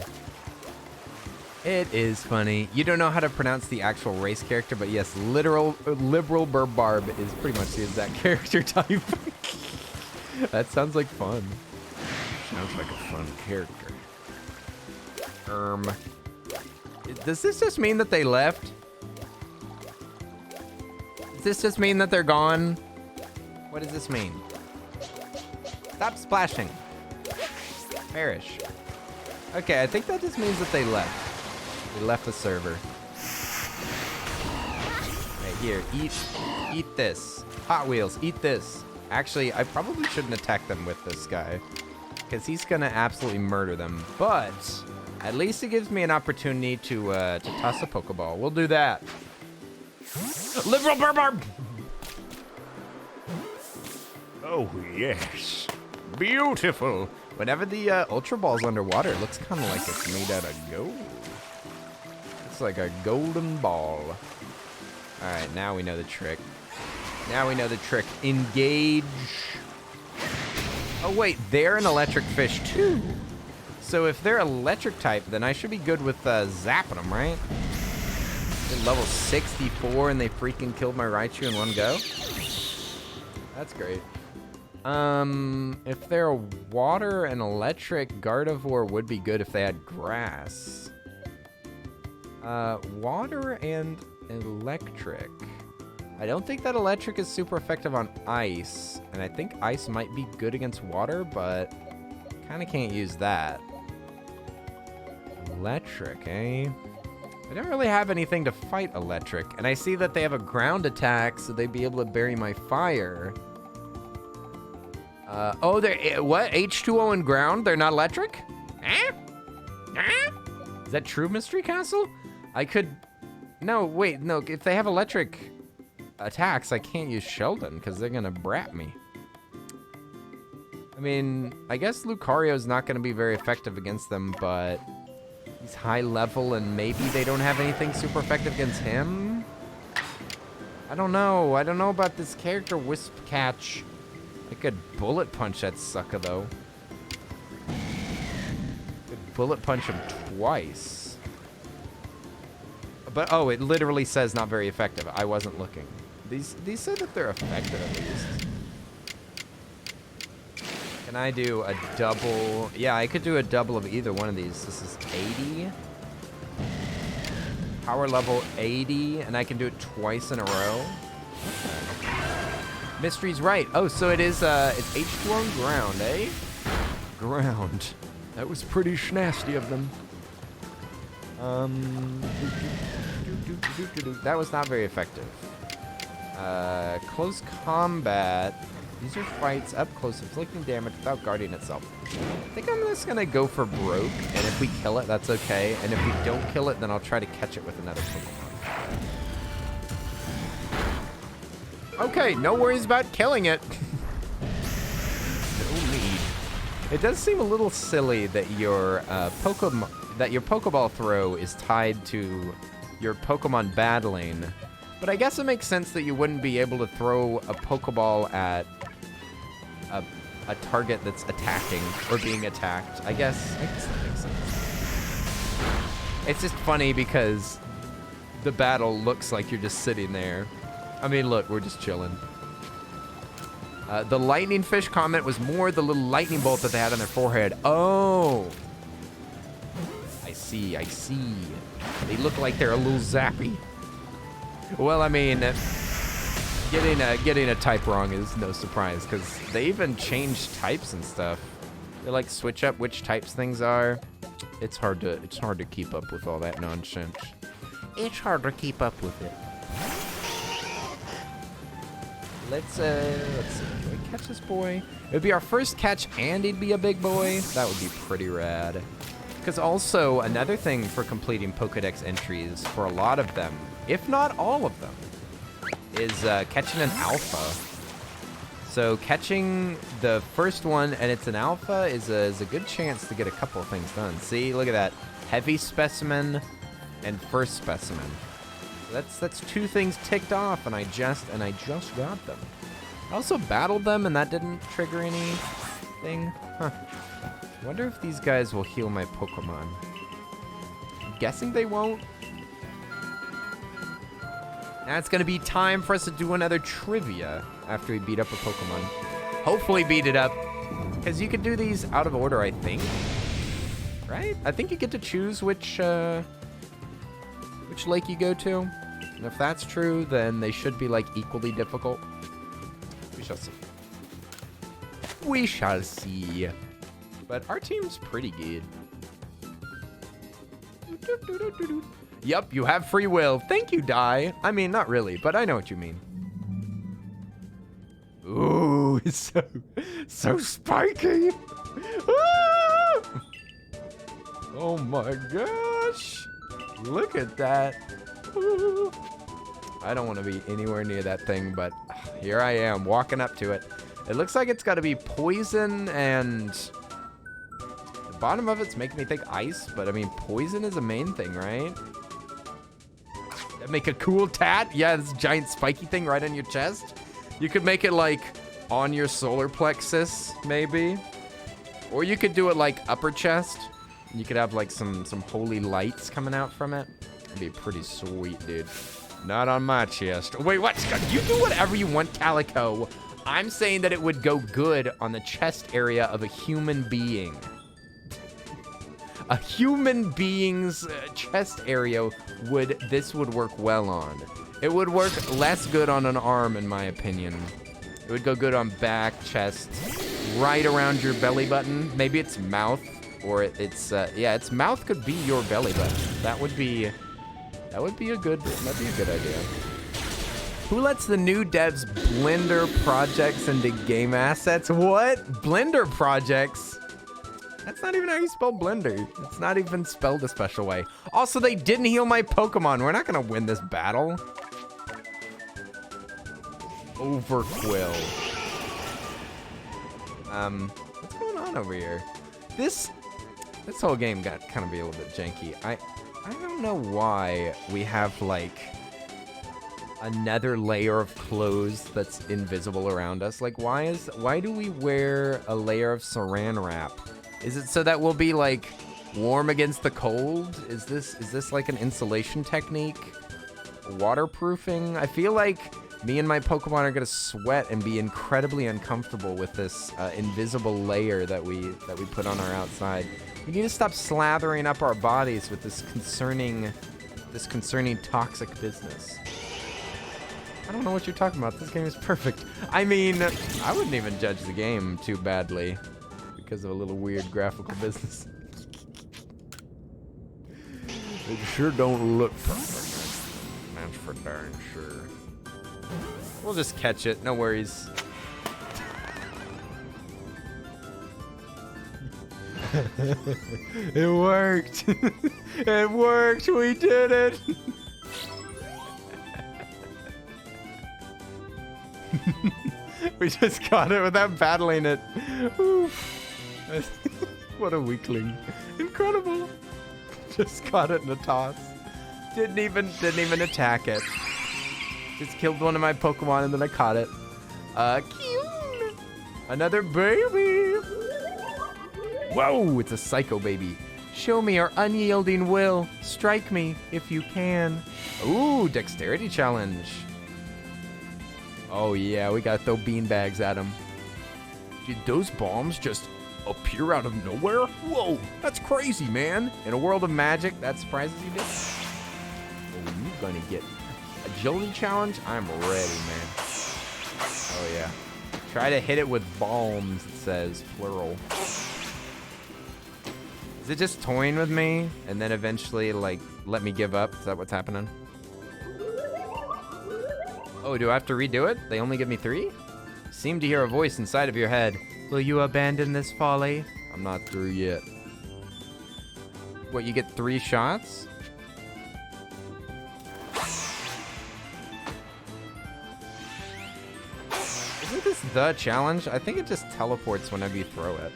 It is funny. You don't know how to pronounce the actual race character, but yes, liberal Burbarb is pretty much the exact character type. That sounds like fun. Sounds like a fun character. Does this just mean that they left? Does this just mean that they're gone? What does this mean? Stop splashing. Perish. Okay, I think that just means that they left. They left the server. Okay, here, eat this. Hot Wheels, eat this. Actually, I probably shouldn't attack them with this guy, because he's gonna absolutely murder them. But at least it gives me an opportunity to toss a Pokeball. We'll do that. Liberal Burbarb! Oh yes, beautiful. Whenever the Ultra Ball's underwater, it looks kind of like it's made out of gold. It's like a golden ball. All right, now we know the trick. Now we know the trick. Engage. Oh wait, they're an electric fish too. So if they're electric type, then I should be good with zapping them, right? They're level 64 and they freaking killed my Raichu in one go. That's great. If they're water and electric, Gardevoir would be good if they had grass. Water and electric. I don't think that electric is super effective on ice, and I think ice might be good against water, but kind of can't use that. Electric, eh? I don't really have anything to fight electric, and I see that they have a ground attack, so they'd be able to bury my fire. Oh, they're, what? H2O and ground? They're not electric? Eh? Eh? Is that true, Mystery Castle? I could... No, wait, no, if they have electric attacks, I can't use Sheldon, because they're gonna brat me. I mean, I guess Lucario's not gonna be very effective against them, but... he's high level, and maybe they don't have anything super effective against him? I don't know. I don't know about this character, Wisp Catch. I could bullet punch that sucker, though. Could bullet punch him twice. But, oh, it literally says not very effective. I wasn't looking. These say that they're effective, at least. Can I do a double? Yeah, I could do a double of either one of these. This is 80. Power level 80, and I can do it twice in a row. Mystery's right. Oh, so it is, it's H2 on ground, eh? Ground. That was pretty schnasty of them. That was not very effective. Close combat. These are fights up close, inflicting damage without guarding itself. I think I'm just gonna go for broke, and if we kill it, that's okay. And if we don't kill it, then I'll try to catch it with another Pokemon. Okay, no worries about killing it. No need. It does seem a little silly that your Pokeball throw is tied to your Pokemon battling. But I guess it makes sense that you wouldn't be able to throw a Pokeball at a target that's attacking or being attacked. I guess that makes sense. It's just funny because the battle looks like you're just sitting there. I mean, look, we're just chilling. The lightning fish comment was more the little lightning bolt that they had on their forehead. Oh. I see, I see. They look like they're a little zappy. Well, I mean, getting a type wrong is no surprise, because they even change types and stuff. They like switch up which types things are. It's hard to keep up with all that nonsense. It's hard to keep up with it. Let's see. Can we catch this boy? It would be our first catch, and he'd be a big boy. That would be pretty rad. Because also, another thing for completing Pokedex entries, for a lot of them, if not all of them, is catching an alpha. So catching the first one and it's an alpha is a good chance to get a couple of things done. See, look at that. Heavy specimen and first specimen. That's two things ticked off, and I just got them. I also battled them, and that didn't trigger anything. Huh. Wonder if these guys will heal my Pokemon. I'm guessing they won't. Now it's gonna be time for us to do another trivia after we beat up a Pokemon. Hopefully beat it up. Because you can do these out of order, I think. Right? I think you get to choose which lake you go to. And if that's true, then they should be, like, equally difficult. We shall see. We shall see. But our team's pretty good. Yup, you have free will. Thank you, Dai. I mean, not really, but I know what you mean. Ooh, it's so spiky. Ah! Oh my gosh. Look at that. Ooh. I don't want to be anywhere near that thing, but here I am walking up to it. It looks like it's got to be poison, and the bottom of it's making me think ice, but I mean, poison is a main thing, right? That'd make a cool tat. Yeah, this giant spiky thing right on your chest. You could make it like on your solar plexus, maybe. Or you could do it like upper chest. You could have like some holy lights coming out from it. It'd be pretty sweet, dude. Not on my chest. Wait, what? You do whatever you want, Calico. I'm saying that it would go good on the chest area of a human being. A human being's chest area this would work well on. It would work less good on an arm, in my opinion. It would go good on back, chest, right around your belly button. Maybe it's mouth, or its its mouth could be your belly button. That would be a good idea. Who lets the new devs Blender projects into game assets? What? Blender projects? That's not even how you spell Blender. It's not even spelled a special way. Also, they didn't heal my Pokemon. We're not gonna win this battle. Overquill. What's going on over here? This whole game got kind of be a little bit janky. I don't know why we have like another layer of clothes that's invisible around us. Like, why do we wear a layer of saran wrap? Is it so that we'll be like warm against the cold? Is this like an insulation technique? Waterproofing? I feel like me and my Pokemon are gonna sweat and be incredibly uncomfortable with this invisible layer that we put on our outside. We need to stop slathering up our bodies with this concerning toxic business. I don't know what you're talking about. This game is perfect. I mean, I wouldn't even judge the game too badly because of a little weird graphical business. It sure don't look perfect. That's for darn sure. We'll just catch it. No worries. It worked. It worked. We did it. We just caught it without battling it. What a weakling. Incredible. Just caught it in a toss. Didn't even attack it. Just killed one of my Pokemon and then I caught it. Cute. Another baby. Whoa, it's a psycho baby. Show me your unyielding will. Strike me if you can. Ooh, dexterity challenge. Oh yeah, we gotta throw beanbags at him. Did those bombs just appear out of nowhere? Whoa, that's crazy, man. In a world of magic, that surprises you, bitch. Oh, you're gonna get agility challenge? I'm ready, man. Oh yeah. Try to hit it with bombs, it says, plural. Is it just toying with me and then eventually, like, let me give up? Is that what's happening? Oh, do I have to redo it? They only give me 3? Seem to hear a voice inside of your head. Will you abandon this folly? I'm not through yet. What, you get 3 shots? Isn't this the challenge? I think it just teleports whenever you throw it.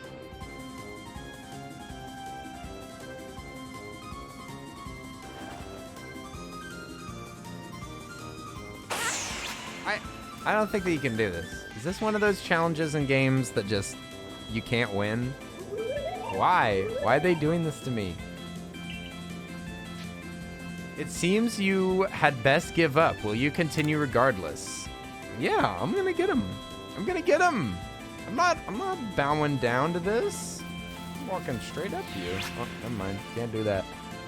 I don't think that you can do this. Is this one of those challenges in games that just, you can't win? Why? Why are they doing this to me? It seems you had best give up. Will you continue regardless? Yeah, I'm gonna get him. I'm gonna get him. I'm not bowing down to this. I'm walking straight up to you. Oh, never mind. Can't do that.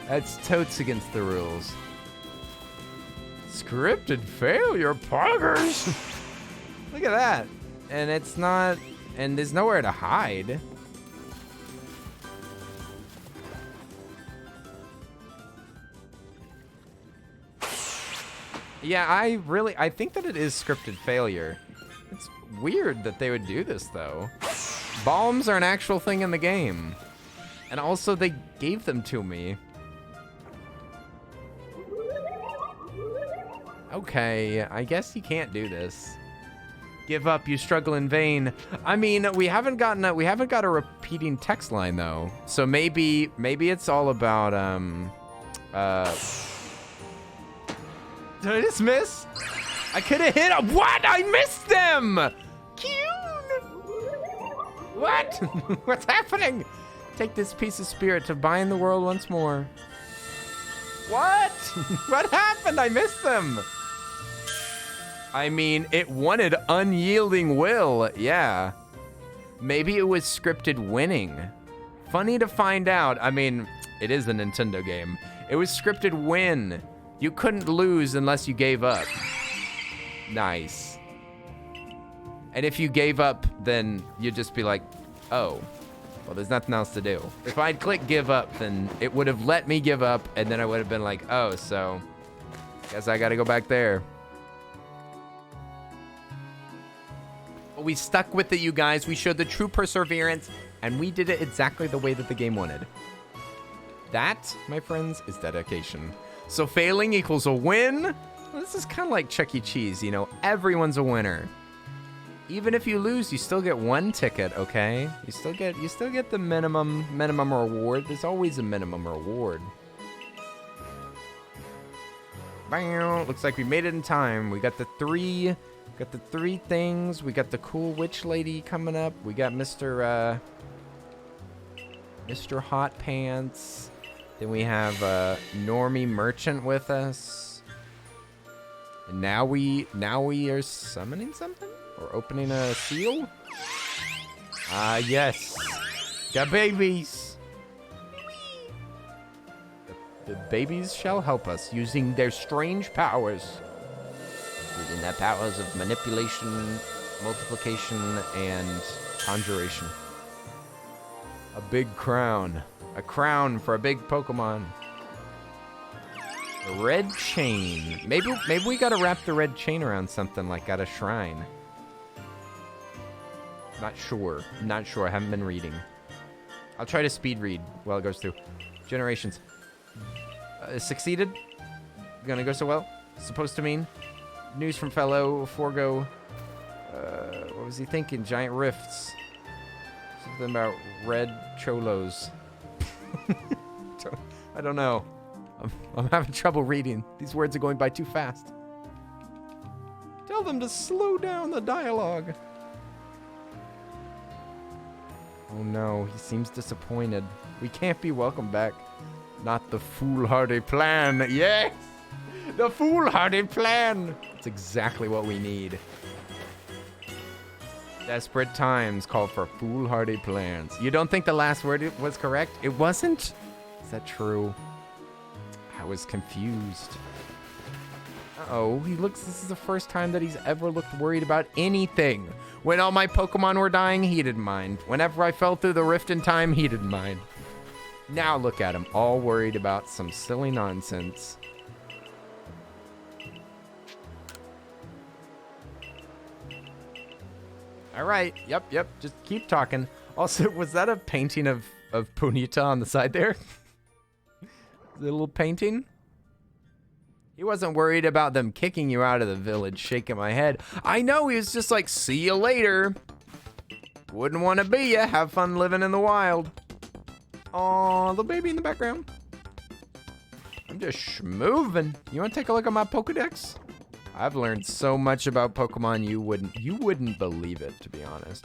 That's totes against the rules. Scripted failure, poggers. Look at that. And it's not, and there's nowhere to hide. Yeah, I think that it is scripted failure. It's weird that they would do this though. Bombs are an actual thing in the game. And also they gave them to me. Okay, I guess you can't do this. Give up, you struggle in vain. I mean, we haven't got a repeating text line though. So maybe it's all about did I just miss? I could have hit him. What? I missed them. Cute. What? What's happening? Take this piece of spirit to bind the world once more. What? What happened? I missed them. I mean, it wanted unyielding will, yeah. Maybe it was scripted winning. Funny to find out. I mean, it is a Nintendo game. It was scripted win. You couldn't lose unless you gave up. Nice. And if you gave up, then you'd just be like, oh, well, there's nothing else to do. If I'd click give up, then it would have let me give up, and then I would have been like, oh, so guess I gotta go back there. But we stuck with it, you guys. We showed the true perseverance, and we did it exactly the way that the game wanted. That, my friends, is dedication. So failing equals a win. Well, this is kind of like Chuck E. Cheese, you know, everyone's a winner. Even if you lose, you still get one ticket, okay? You still get the minimum reward. There's always a minimum reward. Bam! Looks like we made it in time. We got the three things. We got the cool witch lady coming up. We got Mr. Hot Pants. Then we have Normie Merchant with us. And now we are summoning something? Or opening a seal? Ah, yes. The babies. The babies shall help us using their strange powers. Using their powers of manipulation, multiplication, and conjuration. A big crown. A crown for a big Pokemon. A red chain. Maybe we gotta wrap the red chain around something like at a shrine. Not sure. I haven't been reading. I'll try to speed read while it goes through. Generations. Succeeded? Gonna go so well? Supposed to mean? News from fellow Forgo. What was he thinking? Giant rifts. Something about red cholos. I don't know. I'm having trouble reading. These words are going by too fast. Tell them to slow down the dialogue. Oh no, he seems disappointed. We can't be welcome back. Not the foolhardy plan. Yes! The foolhardy plan! That's exactly what we need. Desperate times call for foolhardy plans. You don't think the last word was correct? It wasn't? Is that true? I was confused. Uh-oh, this is the first time that he's ever looked worried about anything. When all my Pokemon were dying, he didn't mind. Whenever I fell through the rift in time, he didn't mind. Now look at him, all worried about some silly nonsense. All right, yep, just keep talking. Also, was that a painting of Ponita on the side there? The little painting? He wasn't worried about them kicking you out of the village, shaking my head. I know, he was just like, see you later. Wouldn't want to be ya. Have fun living in the wild. Aw, little baby in the background. I'm just schmoovin'. You want to take a look at my Pokedex? I've learned so much about Pokemon you wouldn't believe it, to be honest.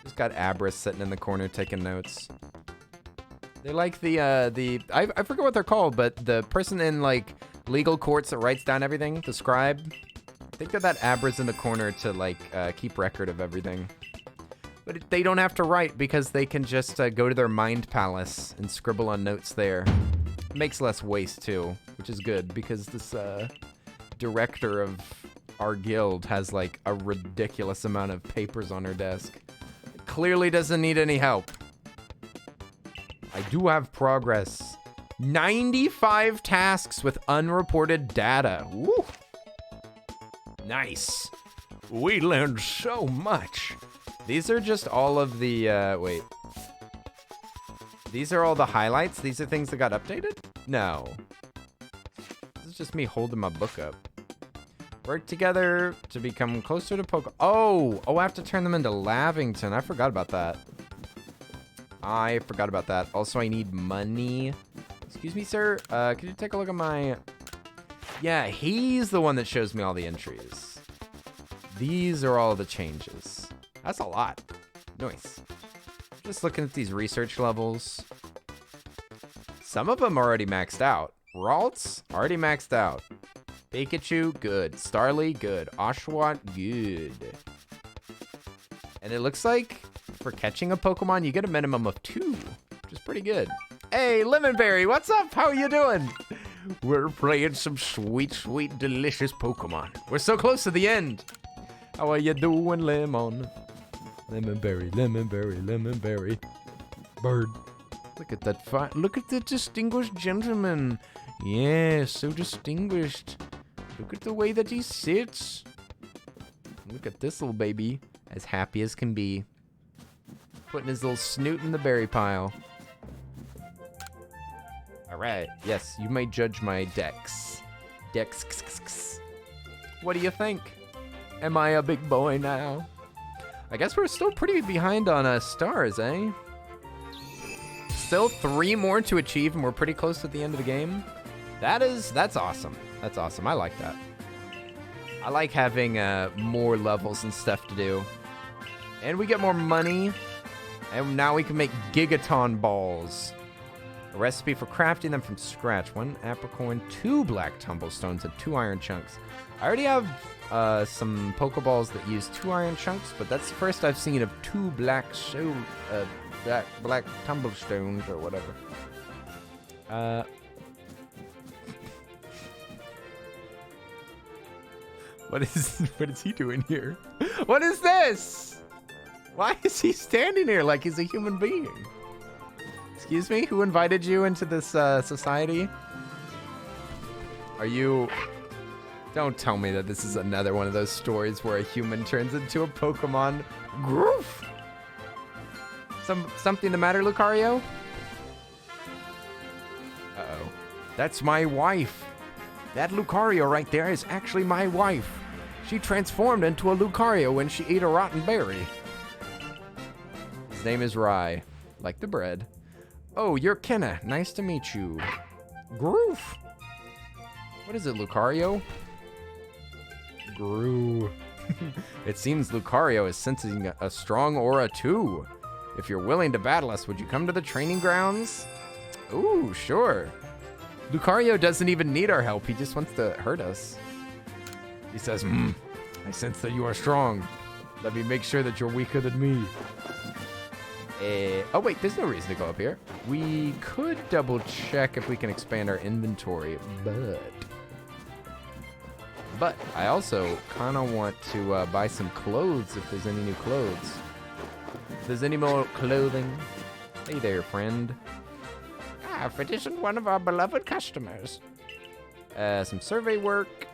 Just got Abra sitting in the corner taking notes. They like I forget what they're called, but the person in like legal courts that writes down everything, the scribe. I think that Abra's in the corner to like keep record of everything. But they don't have to write because they can just go to their mind palace and scribble on notes there. It makes less waste too, which is good because this director of our guild has like a ridiculous amount of papers on her desk. It clearly doesn't need any help. I do have progress. 95 tasks with unreported data. Woo! Nice. We learned so much. These are just all of the, wait. These are all the highlights? These are things that got updated? No. This is just me holding my book up. Work together to become closer to Oh, I have to turn them into Lavington. I forgot about that. Also, I need money. Excuse me, sir. Could you take a look at my... Yeah, he's the one that shows me all the entries. These are all the changes. That's a lot. Nice. Just looking at these research levels. Some of them are already maxed out. Ralts, already maxed out. Pikachu, good. Starly, good. Oshawott, good. And it looks like for catching a Pokemon, you get a minimum of 2, which is pretty good. Hey, Lemonberry, what's up? How are you doing? We're playing some sweet, sweet, delicious Pokemon. We're so close to the end. How are you doing, Lemon? Lemonberry, lemonberry, lemonberry. Bird. Look at that look at the distinguished gentleman. Yeah, so distinguished. Look at the way that he sits. Look at this little baby. As happy as can be. Putting his little snoot in the berry pile. Alright, yes, you may judge my dex. What do you think? Am I a big boy now? I guess we're still pretty behind on stars, eh? Still 3 more to achieve, and we're pretty close to the end of the game. That's awesome. That's awesome. I like that. I like having more levels and stuff to do. And we get more money. And now we can make gigaton balls. A recipe for crafting them from scratch. 1 apricorn, 2 black tumblestones, and 2 iron chunks. I already have some Pokeballs that use 2 iron chunks, but that's the first I've seen of 2 black tumblestones or whatever. What is he doing here? What is this? Why is he standing here like he's a human being? Excuse me? Who invited you into this society? Are you... Don't tell me that this is another one of those stories where a human turns into a Pokemon. Groof! Something the matter, Lucario? Uh-oh. That's my wife. That Lucario right there is actually my wife. She transformed into a Lucario when she ate a rotten berry. His name is Rye, like the bread. Oh, you're Kenna. Nice to meet you. Groof. What is it, Lucario? Groo. It seems Lucario is sensing a strong aura too. If you're willing to battle us, would you come to the training grounds? Ooh, sure. Lucario doesn't even need our help. He just wants to hurt us. He says, I sense that you are strong. Let me make sure that you're weaker than me. Oh, wait, there's no reason to go up here. We could double check if we can expand our inventory, but I also kind of want to buy some clothes if there's any new clothes. If there's any more clothing. Hey there, friend. It isn't one of our beloved customers. Some survey work.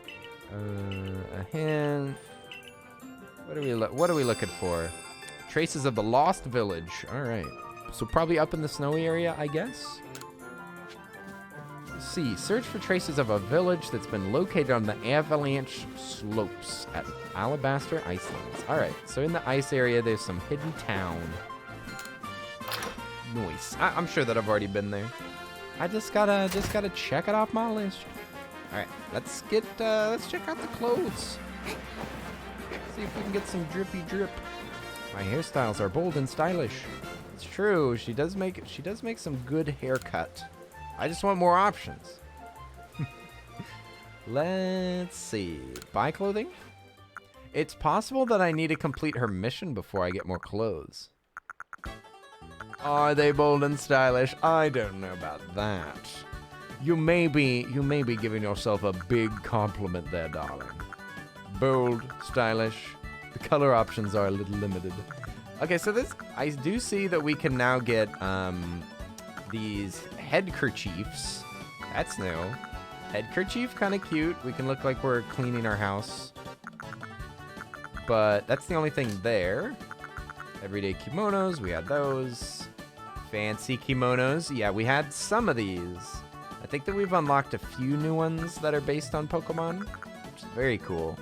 A hint. What are we looking for? Traces of the lost village. All right. So probably up in the snowy area, I guess. Let's see. Search for traces of a village that's been located on the avalanche slopes at Alabaster Icelands. All right. So in the ice area, there's some hidden town. Nice. I'm sure that I've already been there. I just gotta check it off my list. All right, let's check out the clothes. See if we can get some drippy drip. My hairstyles are bold and stylish. It's true. She does make some good haircut. I just want more options. Let's see. Buy clothing. It's possible that I need to complete her mission before I get more clothes. Are they bold and stylish? I don't know about that. You may be giving yourself a big compliment there, darling. Bold, stylish. The color options are a little limited. Okay, so I do see that we can now get these head kerchiefs. That's new. Head kerchief, kind of cute. We can look like we're cleaning our house. But that's the only thing there. Everyday kimonos, we had those. Fancy kimonos. Yeah, we had some of these. I think that we've unlocked a few new ones that are based on Pokemon, which is very cool.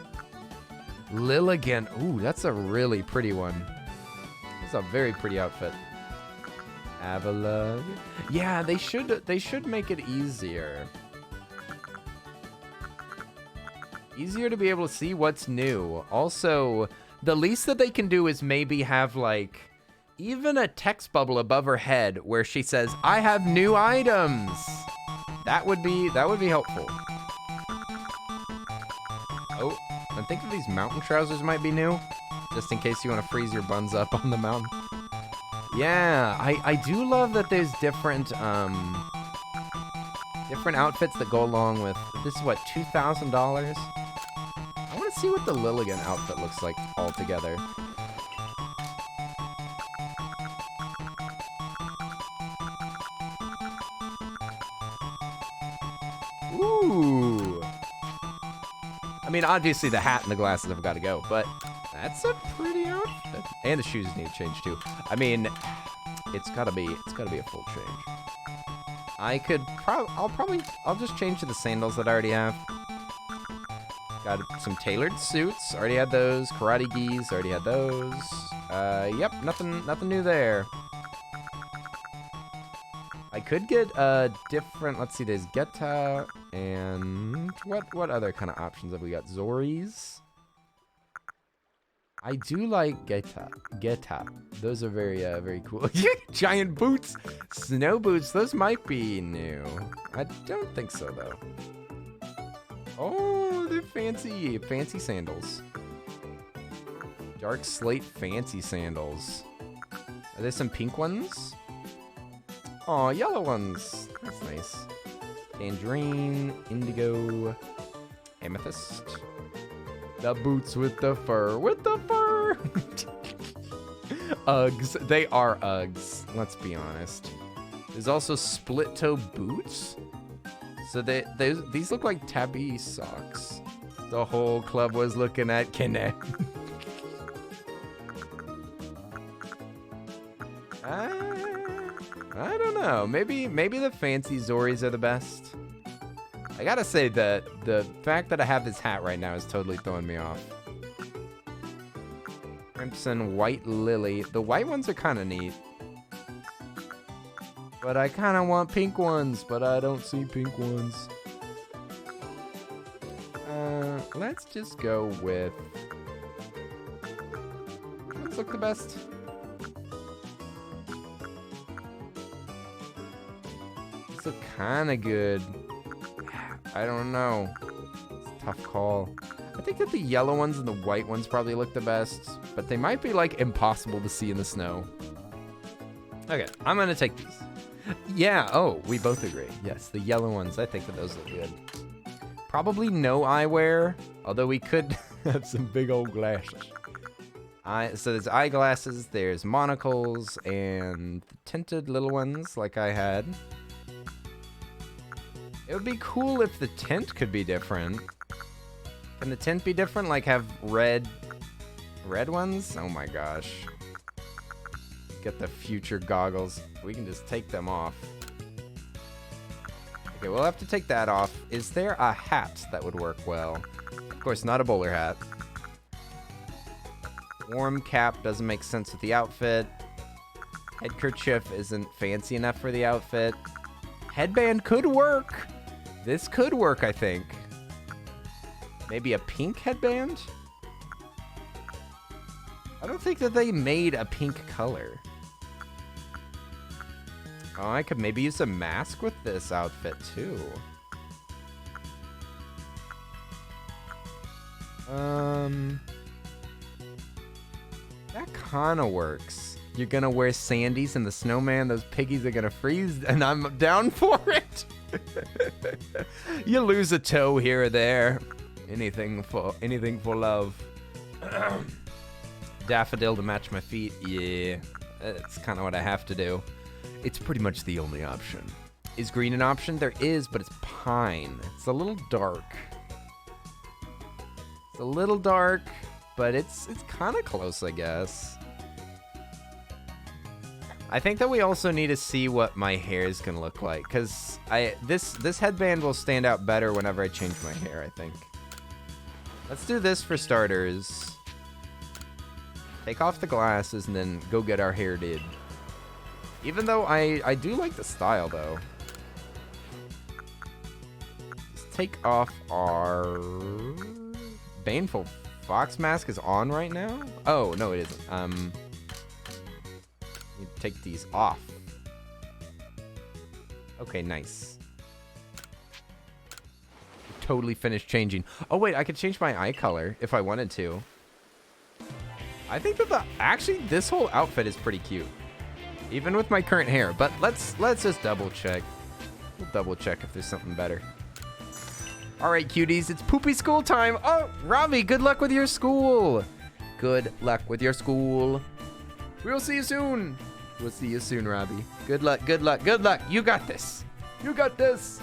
Lilligant. Ooh, that's a really pretty one. That's a very pretty outfit. Avalugg. Yeah, they should make it easier. Easier to be able to see what's new. Also, the least that they can do is maybe have like even a text bubble above her head where she says, "I have new items." That would be helpful. Oh, I think that these mountain trousers might be new, just in case you want to freeze your buns up on the mountain. Yeah, I do love that there's different Different outfits that go along with, this is what, $2,000? I want to see what the Lilligan outfit looks like all together. Ooh. I mean, obviously the hat and the glasses have got to go, but that's a pretty outfit. And the shoes need to change too. I mean, it's gotta be a full change. I'll just change to the sandals that I already have. Got some tailored suits, already had those. Karate gis, already had those. Yep, nothing new there. I could get a different, let's see, there's Geta, and what other kind of options have we got? Zoris? I do like Geta. Those are very cool. Giant boots, snow boots, those might be new. I don't think so, though. Oh, they're fancy sandals. Dark slate fancy sandals. Are there some pink ones? Oh, yellow ones. That's nice. Tangerine, indigo, amethyst. The boots with the fur. Uggs. They are Uggs. Let's be honest. There's also split toe boots. So these look like tabby socks. The whole club was looking at Kinect. I don't know. Maybe the fancy Zoris are the best. I gotta say that the fact that I have this hat right now is totally throwing me off. Crimson, white lily. The white ones are kind of neat. But I kind of want pink ones, but I don't see pink ones. Let's just go with... Which ones look the best? These look kind of good. I don't know. It's a tough call. I think that the yellow ones and the white ones probably look the best, but they might be like impossible to see in the snow. Okay, I'm gonna take these. Yeah, oh, we both agree. Yes, the yellow ones, I think that those look good. Probably no eyewear, although we could have some big old glasses. So there's eyeglasses, there's monocles, and tinted little ones like I had. It would be cool if the tint could be different. Can the tint be different? Like have red ones? Oh my gosh. Get the future goggles. We can just take them off. Okay, we'll have to take that off. Is there a hat that would work well? Of course, not a bowler hat. Warm cap doesn't make sense with the outfit. Headkerchief isn't fancy enough for the outfit. Headband could work. This could work, I think. Maybe a pink headband? I don't think that they made a pink color. Oh, I could maybe use a mask with this outfit, too. That kind of works. You're gonna wear sandies and the snowman, those piggies are gonna freeze, and I'm down for it. You lose a toe here or there. Anything for love. Daffodil to match my feet. Yeah, that's kind of what I have to do. It's pretty much the only option. Is green an option? There is, but it's pine. It's a little dark. It's a little dark, but it's kind of close, I guess. I think that we also need to see what my hair is gonna look like, because this headband will stand out better whenever I change my hair, I think. Let's do this for starters. Take off the glasses and then go get our hair did. Even though I do like the style, though. Let's take off our... Baneful Fox mask is on right now? Oh, no, it isn't. You take these off. Okay, nice. Totally finished changing. Oh, wait, I could change my eye color if I wanted to. I think that actually, this whole outfit is pretty cute. Even with my current hair, but let's just double check. We'll double check if there's something better. All right, cuties, it's poopy school time. Oh, Robbie, good luck with your school. Good luck with your school. We'll see you soon. We'll see you soon, Robbie. Good luck, good luck, good luck. You got this. You got this.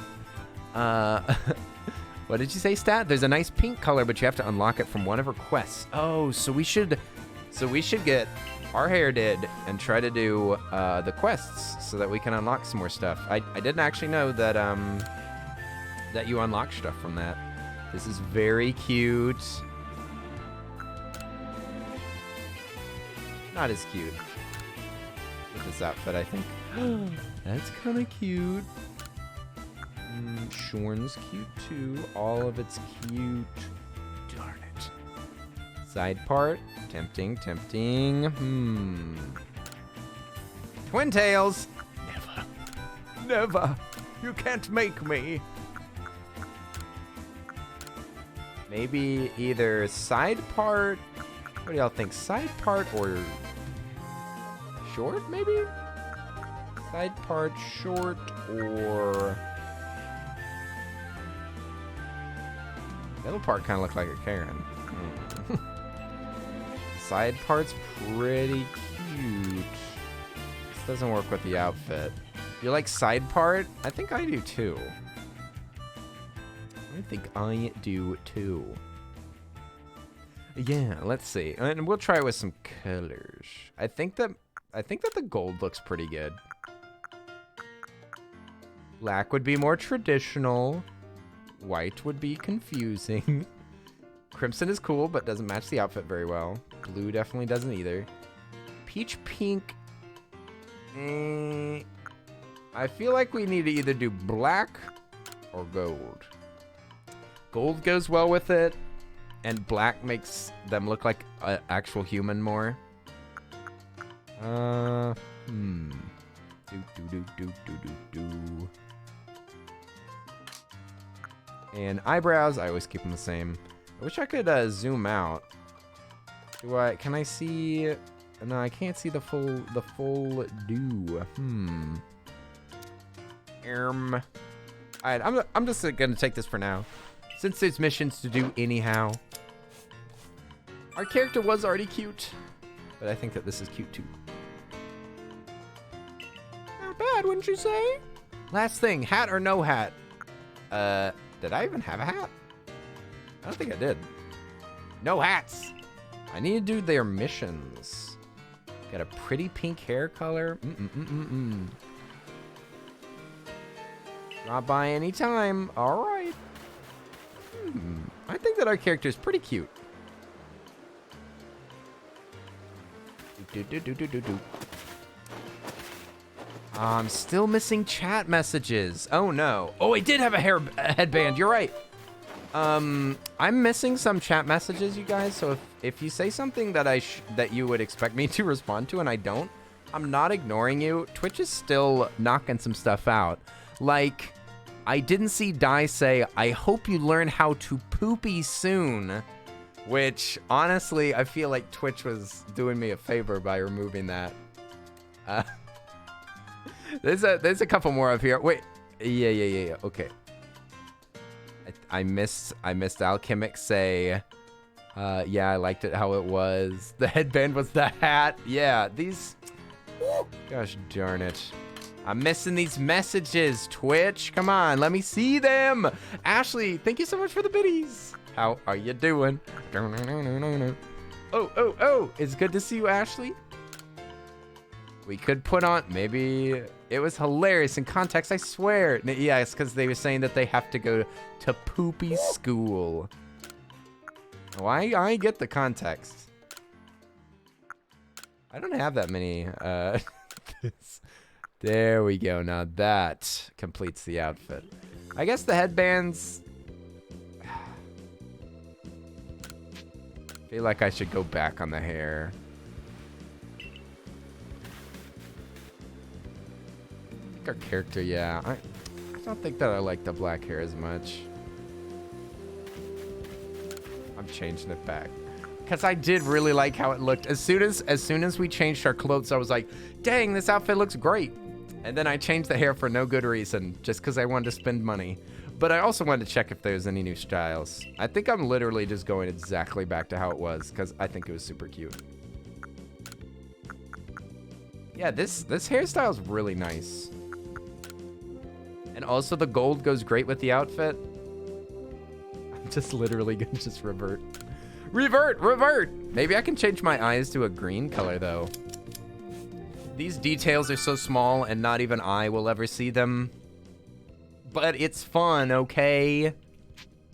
What did you say, Stat? There's a nice pink color, but you have to unlock it from one of her quests. Oh, so we should get our hair did and try to do the quests so that we can unlock some more stuff. I didn't actually know that that you unlock stuff from that. This is very cute. Not as cute with this outfit, I think. That's kind of cute. Shorn's cute too. All of it's cute. Darn it. Side part. Tempting, tempting. Twin tails. Never. Never. You can't make me. Maybe either side part. What do y'all think? Side part or short, maybe? Side part, short, or... Middle part kind of looked like a Karen. Side part's pretty cute. This doesn't work with the outfit. You like side part? I think I do too. I think I do too. Yeah, let's see. And we'll try it with some colors. I think that the gold looks pretty good. Black would be more traditional. White would be confusing. Crimson is cool, but doesn't match the outfit very well. Blue definitely doesn't either. Peach pink. I feel like we need to either do black or gold. Gold goes well with it, and black makes them look like an actual human more. And eyebrows, I always keep them the same. I wish I could zoom out. Can I see? No, I can't see the full do. Alright, I'm just gonna take this for now, since there's missions to do anyhow. Our character was already cute, but I think that this is cute too. Not bad, wouldn't you say? Last thing, hat or no hat? Did I even have a hat? I don't think I did. No hats. I need to do their missions. Got a pretty pink hair color. Drop by anytime. All right. I think that our character is pretty cute. I'm still missing chat messages. Oh no. Oh, I did have a headband. You're right. I'm missing some chat messages, you guys. So if you say something that that you would expect me to respond to and I don't, I'm not ignoring you. Twitch is still knocking some stuff out. Like, I didn't see Dai say, "I hope you learn how to poopy soon," which honestly, I feel like Twitch was doing me a favor by removing that. There's a couple more up here. Wait, yeah. Okay. I missed Alchemic say, yeah, I liked it how it was. The headband was the hat. Yeah, these. Gosh darn it. I'm missing these messages, Twitch. Come on, let me see them. Ashley, thank you so much for the biddies. How are you doing? Oh, it's good to see you, Ashley. We could put on, maybe it was hilarious in context, I swear. Yeah, it's because they were saying that they have to go to poopy school. Oh, I get the context. I don't have that many. There we go. Now that completes the outfit. I guess the headbands. I feel like I should go back on the hair. Our character, yeah. I don't think that I like the black hair as much. I'm changing it back because I did really like how it looked. As soon as we changed our clothes, I was like, "Dang, this outfit looks great." And then I changed the hair for no good reason, just because I wanted to spend money. But I also wanted to check if there's any new styles. I think I'm literally just going exactly back to how it was, because I think it was super cute. Yeah, this hairstyle is really nice. And also the gold goes great with the outfit. I'm just literally gonna just revert. Revert! Maybe I can change my eyes to a green color, though. These details are so small and not even I will ever see them. But it's fun, okay?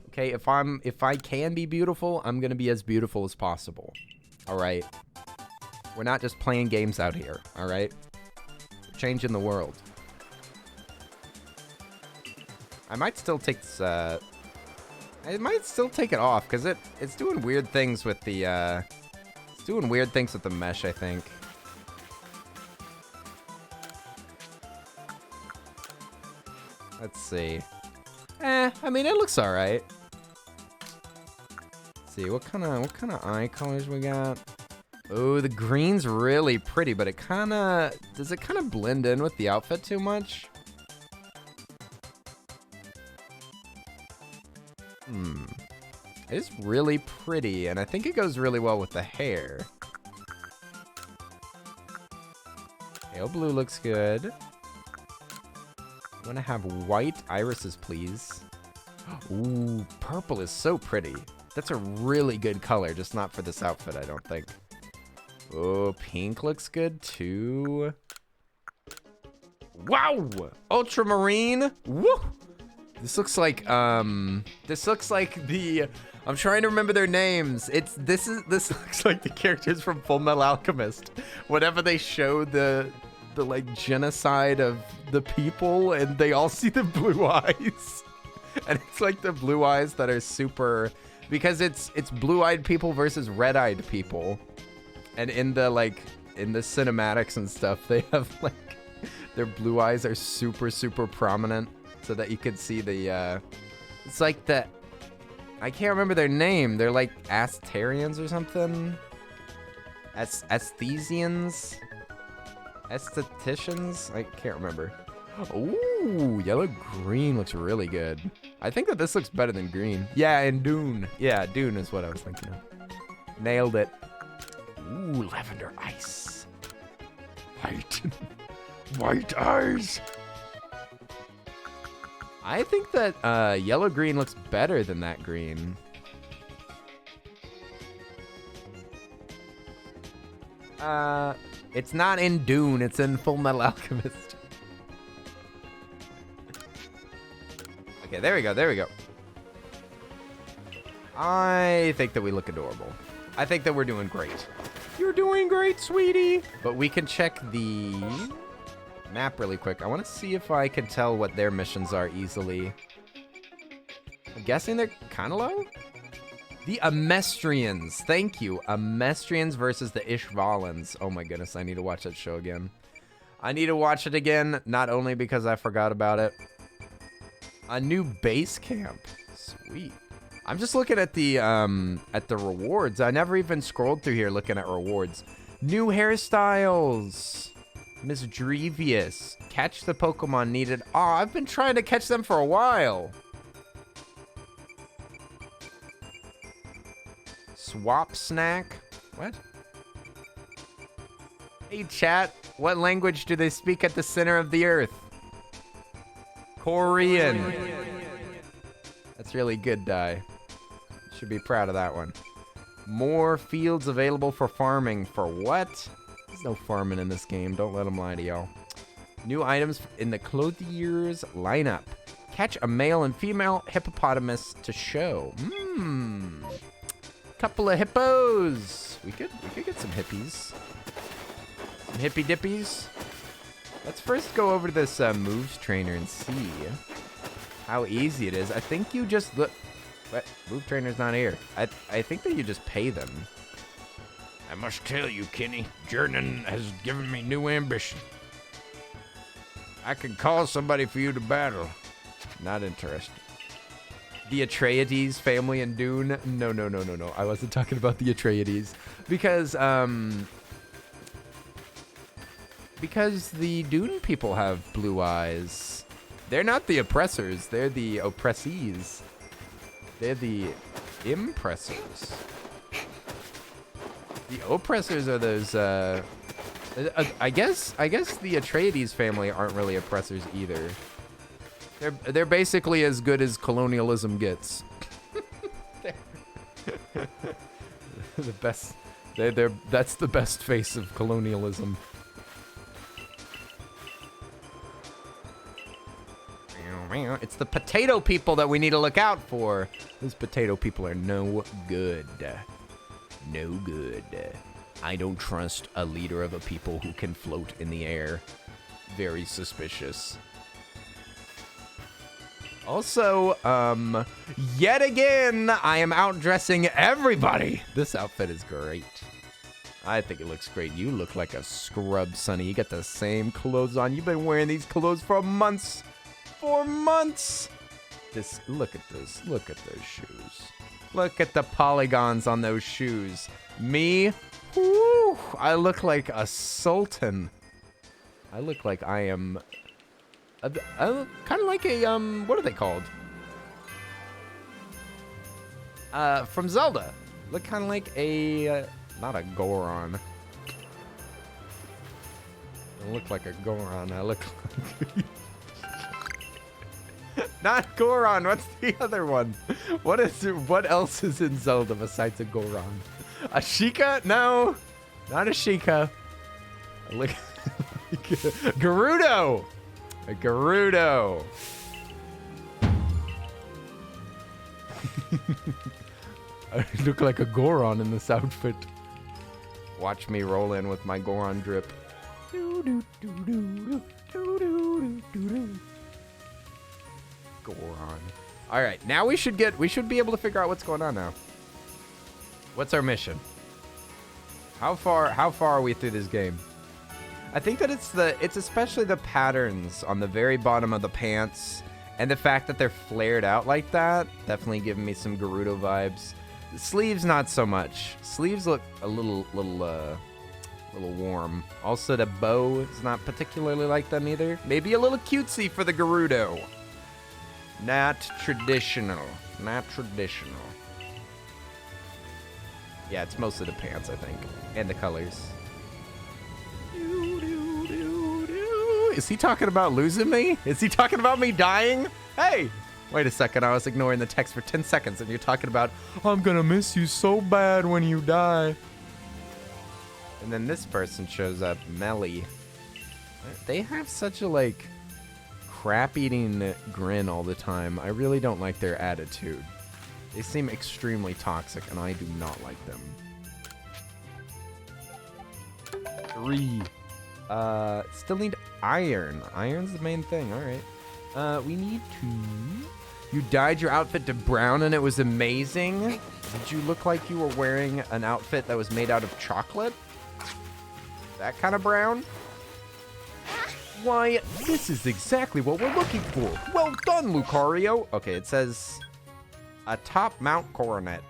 Okay, if I can be beautiful, I'm gonna be as beautiful as possible. Alright? We're not just playing games out here, alright? We're changing the world. I might still take this, I might still take it off, because it's doing weird things with the, it's doing weird things with the mesh, I think. Let's see. I mean, it looks alright. Let's see, what kind of eye colors we got? Oh, the green's really pretty, but does it kind of blend in with the outfit too much? It is really pretty, and I think it goes really well with the hair. Pale blue looks good. I want to have white irises, please. Ooh, purple is so pretty. That's a really good color, just not for this outfit, I don't think. Oh, pink looks good, too. Wow! Ultramarine! Woo! This looks like I'm trying to remember their names. This looks like the characters from Full Metal Alchemist. Whenever they show the like genocide of the people and they all see the blue eyes. And it's like the blue eyes that are super, because it's blue-eyed people versus red-eyed people. And in the cinematics and stuff, they have like their blue eyes are super, super prominent so that you can see the it's like the, I can't remember their name. They're like Astarians or something. Aesthesians? Estheticians? I can't remember. Ooh, yellow-green looks really good. I think that this looks better than green. Yeah, and Dune. Yeah, Dune is what I was thinking of. Nailed it. Ooh, lavender ice. White. White eyes. I think that yellow-green looks better than that green. It's not in Dune, it's in Full Metal Alchemist. Okay, there we go. I think that we look adorable. I think that we're doing great. You're doing great, sweetie! But we can check the map really quick. I want to see if I can tell what their missions are easily. I'm guessing they're kind of low? The Amestrians. Thank you. Amestrians versus the Ishvalans. Oh my goodness, I need to watch that show again. I need to watch it again, not only because I forgot about it. A new base camp. Sweet. I'm just looking at the rewards. I never even scrolled through here looking at rewards. New hairstyles. Miss Drevious. Catch the Pokemon needed. Oh, I've been trying to catch them for a while. Swap snack? What? Hey, chat. What language do they speak at the center of the earth? Korean. That's really good, Dai. Should be proud of that one. More fields available for farming. For what? There's no farming in this game. Don't let them lie to y'all. New items in the clothier's lineup. Catch a male and female hippopotamus to show. Couple of hippos. We could get some hippies. Some hippy dippies. Let's first go over to this moves trainer and see how easy it is. I think you just look. What? Move trainer's not here. I think that you just pay them. I must tell you, Kenny, journeying has given me new ambition. I can call somebody for you to battle. Not interested. The Atreides family in Dune? No. I wasn't talking about the Atreides. Because, Because the Dune people have blue eyes. They're not the oppressors. They're the oppressees. They're the impressors. The oppressors are those, I guess the Atreides family aren't really oppressors either. They're basically as good as colonialism gets. The best. That's the best face of colonialism. It's the potato people that we need to look out for. Those potato people are no good. No good. I don't trust a leader of a people who can float in the air. Very suspicious. Also, yet again, I am outdressing everybody. This outfit is great. I think it looks great. You look like a scrub, Sonny. You got the same clothes on. You've been wearing these clothes for months. For months. Look at this. Look at those shoes. Look at the polygons on those shoes. Me, whoo, I look like a sultan. I look like I am kind of like a, what are they called? From Zelda. Look kind of like a, not a Goron. I look like a Goron. I look like... Not Goron. What's the other one? What else is in Zelda besides a Goron? A Sheikah? No, not a Sheikah. Look, Gerudo. A Gerudo. I look like a Goron in this outfit. Watch me roll in with my Goron drip. Goron. All right, now we should be able to figure out what's going on now. What's our mission? How far are we through this game? I think that it's especially the patterns on the very bottom of the pants and the fact that they're flared out like that, definitely giving me some Gerudo vibes. The sleeves not so much. Sleeves look a little warm. Also the bow is not particularly like them either. Maybe a little cutesy for the Gerudo. Not traditional. Not traditional. Yeah, it's mostly the pants, I think. And the colors. Is he talking about losing me? Is he talking about me dying? Hey! Wait a second, I was ignoring the text for 10 seconds and you're talking about, I'm gonna miss you so bad when you die. And then this person shows up, Melly. They have such a, like, crap-eating grin all the time. I really don't like their attitude. They seem extremely toxic, and I do not like them. 3. Still need iron. Iron's the main thing. All right. We need to... You dyed your outfit to brown, and it was amazing. Did you look like you were wearing an outfit that was made out of chocolate? That kind of brown? Why, this is exactly what we're looking for. Well done, Lucario. Okay, it says atop Mount Coronet.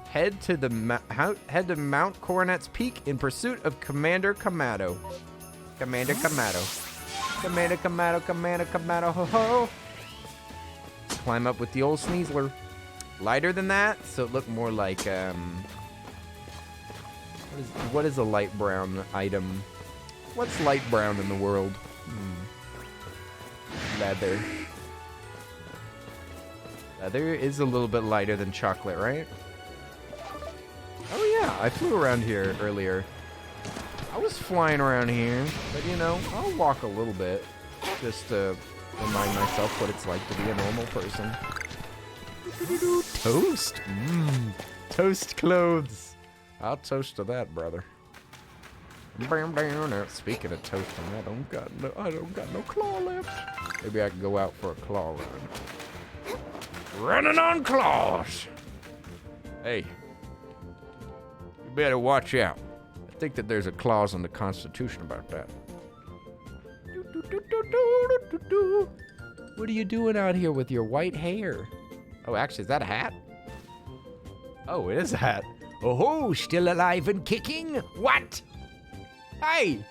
Head to Mount Coronet's peak in pursuit of Commander Kamato. Commander Kamato. Commander Kamato, Commander Kamato, ho ho. Climb up with the old Sneasler. Lighter than that, so it looked more like what is a light brown item? What's light brown in the world? Leather. Leather is a little bit lighter than chocolate, right? Oh yeah, I flew around here earlier. I was flying around here, but you know, I'll walk a little bit just to remind myself what it's like to be a normal person. Toast? Toast clothes. I'll toast to that, brother. Speaking of toasting, I don't got no claw left. Maybe I can go out for a claw run. Running on claws. Hey, you better watch out. I think that there's a clause in the Constitution about that. What are you doing out here with your white hair? Oh, actually, is that a hat? Oh, it is a hat. Oh, still alive and kicking? What? Hey,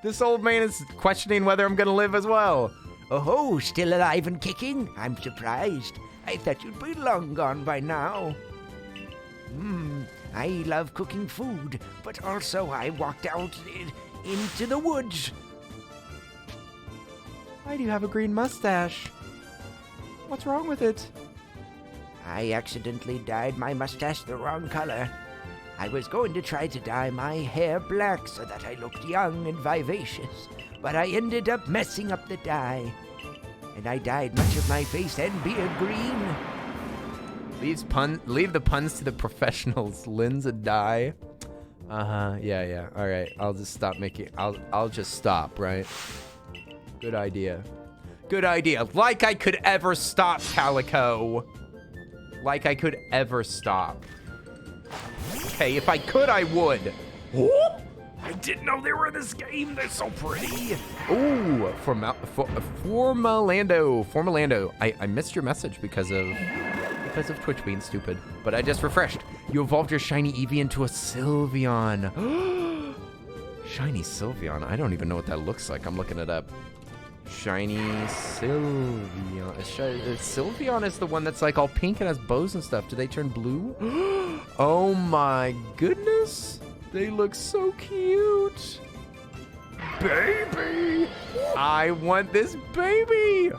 This old man is questioning whether I'm gonna live as well. Oh, still alive and kicking? I'm surprised. I thought you'd be long gone by now. I love cooking food, but also I walked out into the woods. Why do you have a green mustache? What's wrong with it? I accidentally dyed my mustache the wrong color. I was going to try to dye my hair black so that I looked young and vivacious, but I ended up messing up the dye. And I dyed much of my face and beard green. Leave the puns to the professionals. Lynn's a dye. Yeah. All right. I'll just stop making. I'll just stop. Right. Good idea. Good idea. Like I could ever stop, Calico. Like I could ever stop. Okay, if I could, I would. Oh, I didn't know they were in this game. They're so pretty. Ooh, Formulando. I missed your message because of Twitch being stupid. But I just refreshed. You evolved your shiny Eevee into a Sylveon. Shiny Sylveon. I don't even know what that looks like. I'm looking it up. Shiny Sylveon. Sylveon is the one that's like all pink and has bows and stuff. Do they turn blue? Oh my goodness. They look so cute. Baby. I want this baby.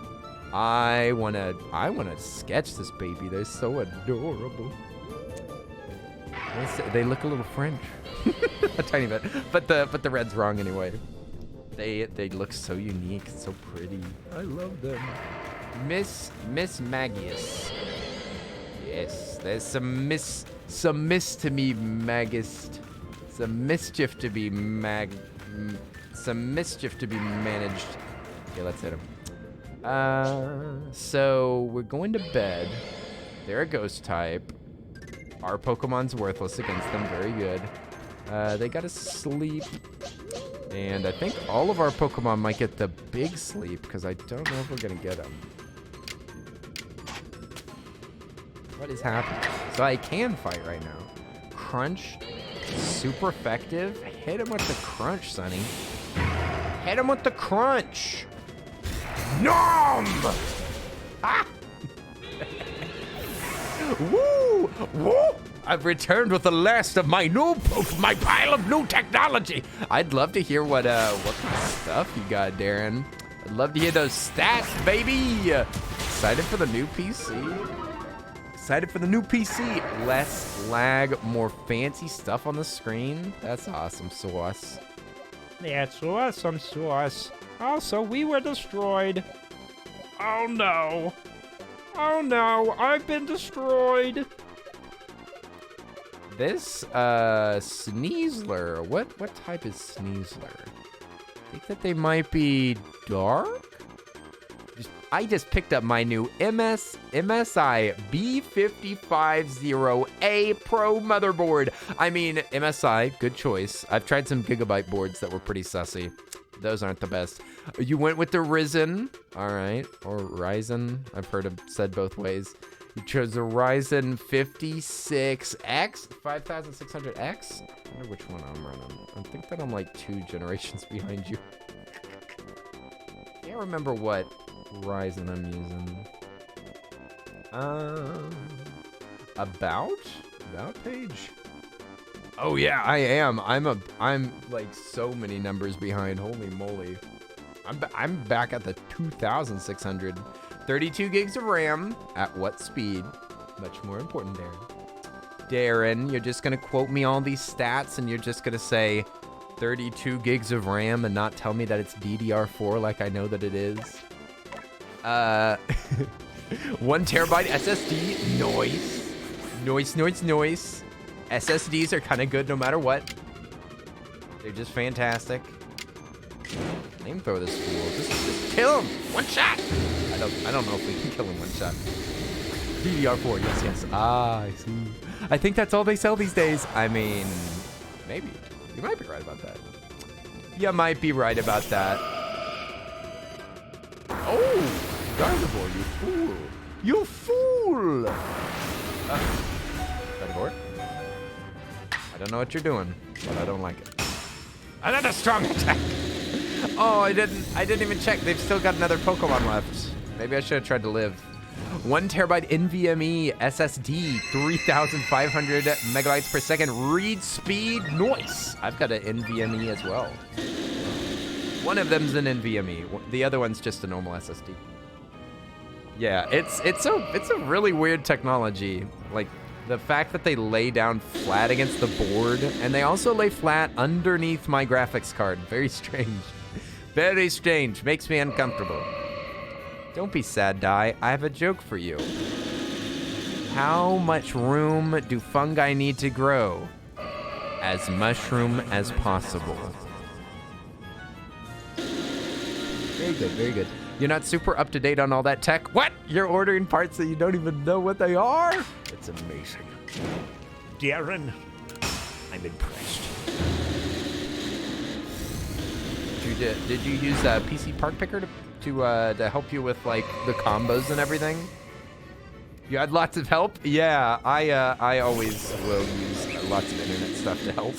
I wanna sketch this baby. They're so adorable. They look a little French. A tiny bit. But the red's wrong anyway. They look so unique, so pretty. I love them. Miss Magius. Yes, there's some miss to me, Magist. Some mischief to be managed. Okay, let's hit him. So we're going to bed. They're a ghost type. Our Pokemon's worthless against them. Very good. They gotta sleep. And I think all of our Pokemon might get the big sleep, because I don't know if we're going to get them. What is happening? So I can fight right now. Crunch. Super effective. Hit him with the crunch, Sonny. Hit him with the crunch. Nom! Ah! Woo! Woo! I've returned with the last of my my pile of new technology. I'd love to hear what kind of stuff you got, Darren. I'd love to hear those stats, baby. Excited for the new PC. Excited for the new PC. Less lag, more fancy stuff on the screen. That's awesome sauce. That's awesome sauce. Also, we were destroyed. Oh no. Oh no, I've been destroyed. This Sneasler, what type is Sneasler? I think that they might be dark? I just picked up my new MSI B550A Pro motherboard. I mean, MSI, good choice. I've tried some Gigabyte boards that were pretty sussy. Those aren't the best. You went with the Ryzen, all right, or Ryzen. I've heard it said both ways. You chose the Ryzen 56X, 5600X. I wonder which one I'm running. I think that I'm like 2 generations behind you. Can't remember what Ryzen I'm using. About page. Oh yeah, I am. I'm like so many numbers behind. Holy moly. I'm back at the 2600. 32 gigs of RAM. At what speed? Much more important, Darren. Darren, you're just gonna quote me all these stats and you're just gonna say 32 gigs of RAM and not tell me that it's DDR4 like I know that it is. 1 terabyte SSD. Noise. SSDs are kind of good no matter what. They're just fantastic. Flamethrower this fool. Just kill him. One shot. I don't know if we can kill him one shot. DDR4, yes. Ah, I see. I think that's all they sell these days. I mean, maybe. You might be right about that. You might be right about that. Oh, Gardevoir, you fool. You fool. Gardevoir? I don't know what you're doing, but I don't like it. Another strong attack. Oh, I didn't even check. They've still got another Pokemon left. Maybe I should have tried to live. 1 terabyte NVMe SSD, 3,500 megabytes per second read speed. Nice. I've got an NVMe as well. One of them's an NVMe. The other one's just a normal SSD. Yeah, it's a really weird technology. Like the fact that they lay down flat against the board, and they also lay flat underneath my graphics card. Very strange. Very strange. Makes me uncomfortable. Don't be sad, Dai. I have a joke for you. How much room do fungi need to grow? As mushroom as possible. Very good, very good. You're not super up to date on all that tech. What? You're ordering parts that you don't even know what they are? It's amazing. Darren, I'm impressed. Did you use PC Part Picker to help you with like the combos and everything? You had lots of help? Yeah, I always will use lots of internet stuff to help.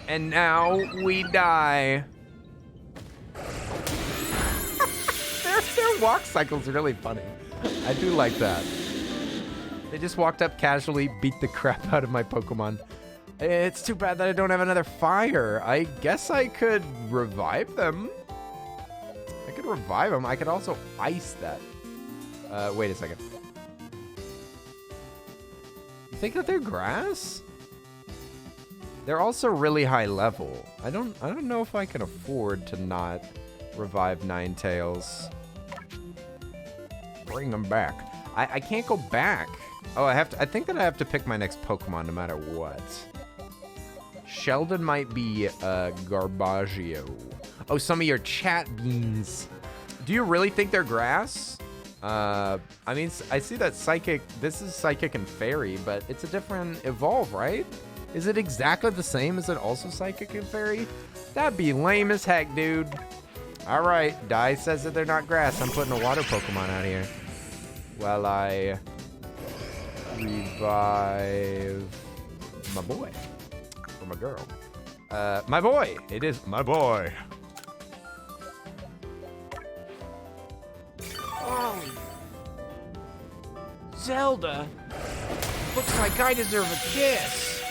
And now we die. Their walk cycle's really funny. I do like that. They just walked up casually, beat the crap out of my Pokemon. It's too bad that I don't have another fire. I guess I could revive them. I could revive them. I could also ice that. Wait a second. You think that they're grass? They're also really high level. I don't know if I can afford to not revive Ninetales. Bring them back. I can't go back. Oh, I think that I have to pick my next Pokemon no matter what. Sheldon might be Garbaggio. Oh, some of your chat beans. Do you really think they're grass? I mean, I see that Psychic, this is Psychic and Fairy, but it's a different evolve, right? Is it exactly the same? Is it also Psychic and Fairy? That'd be lame as heck, dude. All right, Dai says that they're not grass. I'm putting a water Pokemon out here. While I revive my boy. Or my girl. My boy. It is my boy. Oh. Zelda. Looks like I deserve a kiss.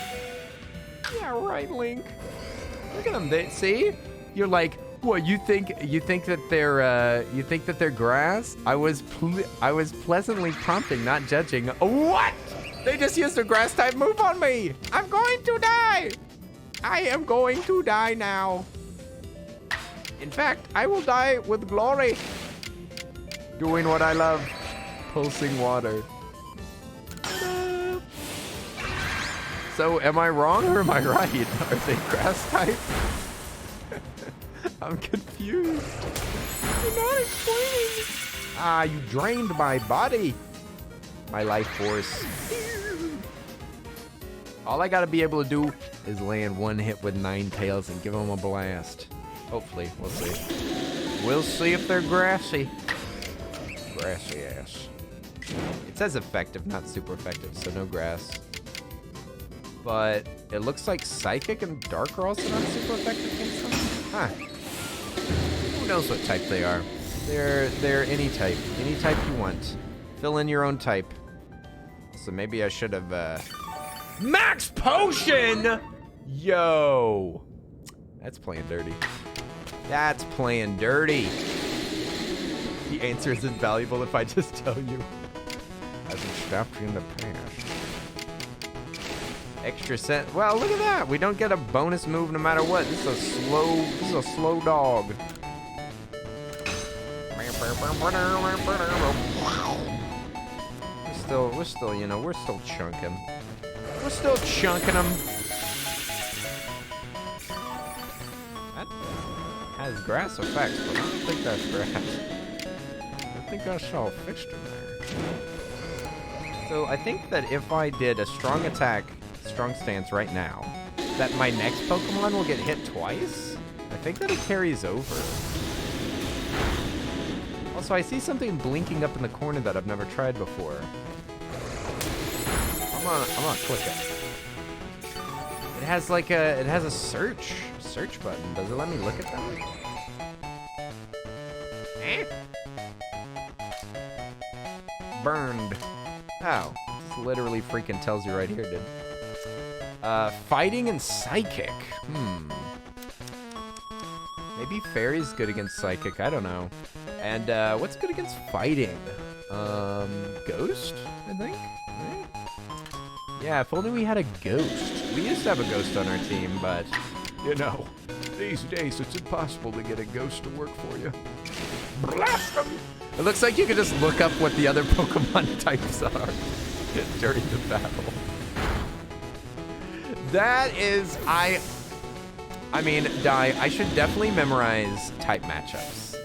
Yeah, right, Link. Look at them. See? You're like, what? You think that they're grass? I was pleasantly prompting, not judging. What? They just used a grass type move on me. I'm going to die. I am going to die now. In fact, I will die with glory. Doing what I love. Pulsing water. So am I wrong or am I right? Are they grass type? I'm confused. You're not explaining. Ah, you drained my body. My life force. All I gotta be able to do is land one hit with Ninetales and give them a blast. Hopefully, we'll see. We'll see if they're grassy. Grassy ass. It says effective, not super effective, so no grass. But it looks like Psychic and Dark are also not super effective against them. Huh. Who knows what type they are? They're any type you want. Fill in your own type. So maybe I should have Max Potion! Yo! That's playing dirty. That's playing dirty. The answer is invaluable if I just tell you. I've been stopped in the past. Extra set. Well, look at that. We don't get a bonus move no matter what. This is a slow dog. We're still, you know, we're still chunking. We're still chunking them. That has grass effects, but I don't think that's grass. I think I saw a fish in there. So I think that if I did a strong attack, strong stance right now, that my next Pokemon will get hit twice? I think that it carries over. Also, I see something blinking up in the corner that I've never tried before. I'm gonna click it. It has like a search search button. Does it let me look at them? Eh? Burned. Oh, this literally freaking tells you right here, dude. Fighting and psychic. Maybe fairy's good against psychic. I don't know. And what's good against fighting? Ghost, I think. Right? Yeah, if only we had a ghost. We used to have a ghost on our team, but You know, these days it's impossible to get a ghost to work for you. blast them. It looks like you could just look up what the other Pokemon types are during the battle. That is, I mean, I should definitely memorize type matchups.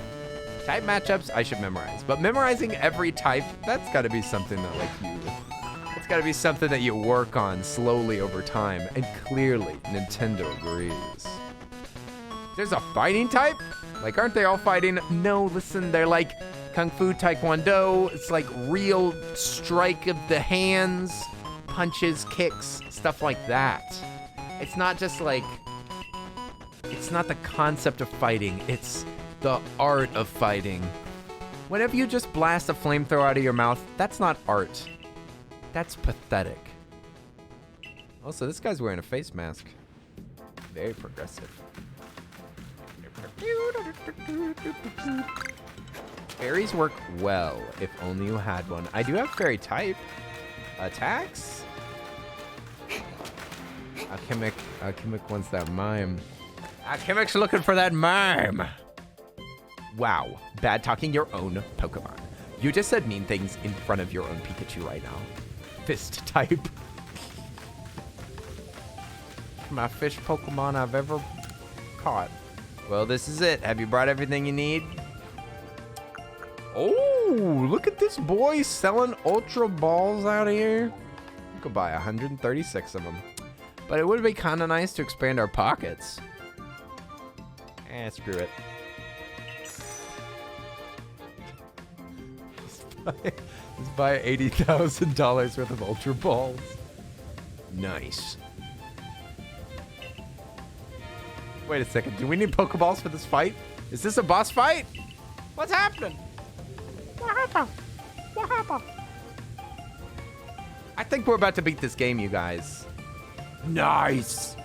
Type matchups, I should memorize. But memorizing every type, that's got to be something that, like, it's got to be something that you work on slowly over time. And clearly, Nintendo agrees. There's a fighting type? Like, aren't they all fighting? No, listen, they're like Kung Fu Taekwondo. It's like real strike of the hands, punches, kicks, stuff like that. It's not just like, it's not the concept of fighting. It's the art of fighting. Whenever you just blast a flamethrower out of your mouth, that's not art. That's pathetic. Also, this guy's wearing a face mask. Very progressive. Fairies work well, if only you had one. I do have fairy type. Attacks? Alchemic wants that mime. Alchemic's looking for that mime. Wow, bad talking your own Pokemon. You just said mean things in front of your own Pikachu right now. Fist type. My fish Pokemon I've ever caught. Well, this is it. Have you brought everything you need? Oh, look at this boy selling Ultra Balls out here. You could buy 136 of them. But it would be kind of nice to expand our pockets. Screw it. Let's buy $80,000 worth of Ultra Balls. Nice. Wait a second. Do we need Pokeballs for this fight? Is this a boss fight? What's happening? What happened? What happened? I think we're about to beat this game, you guys. Nice.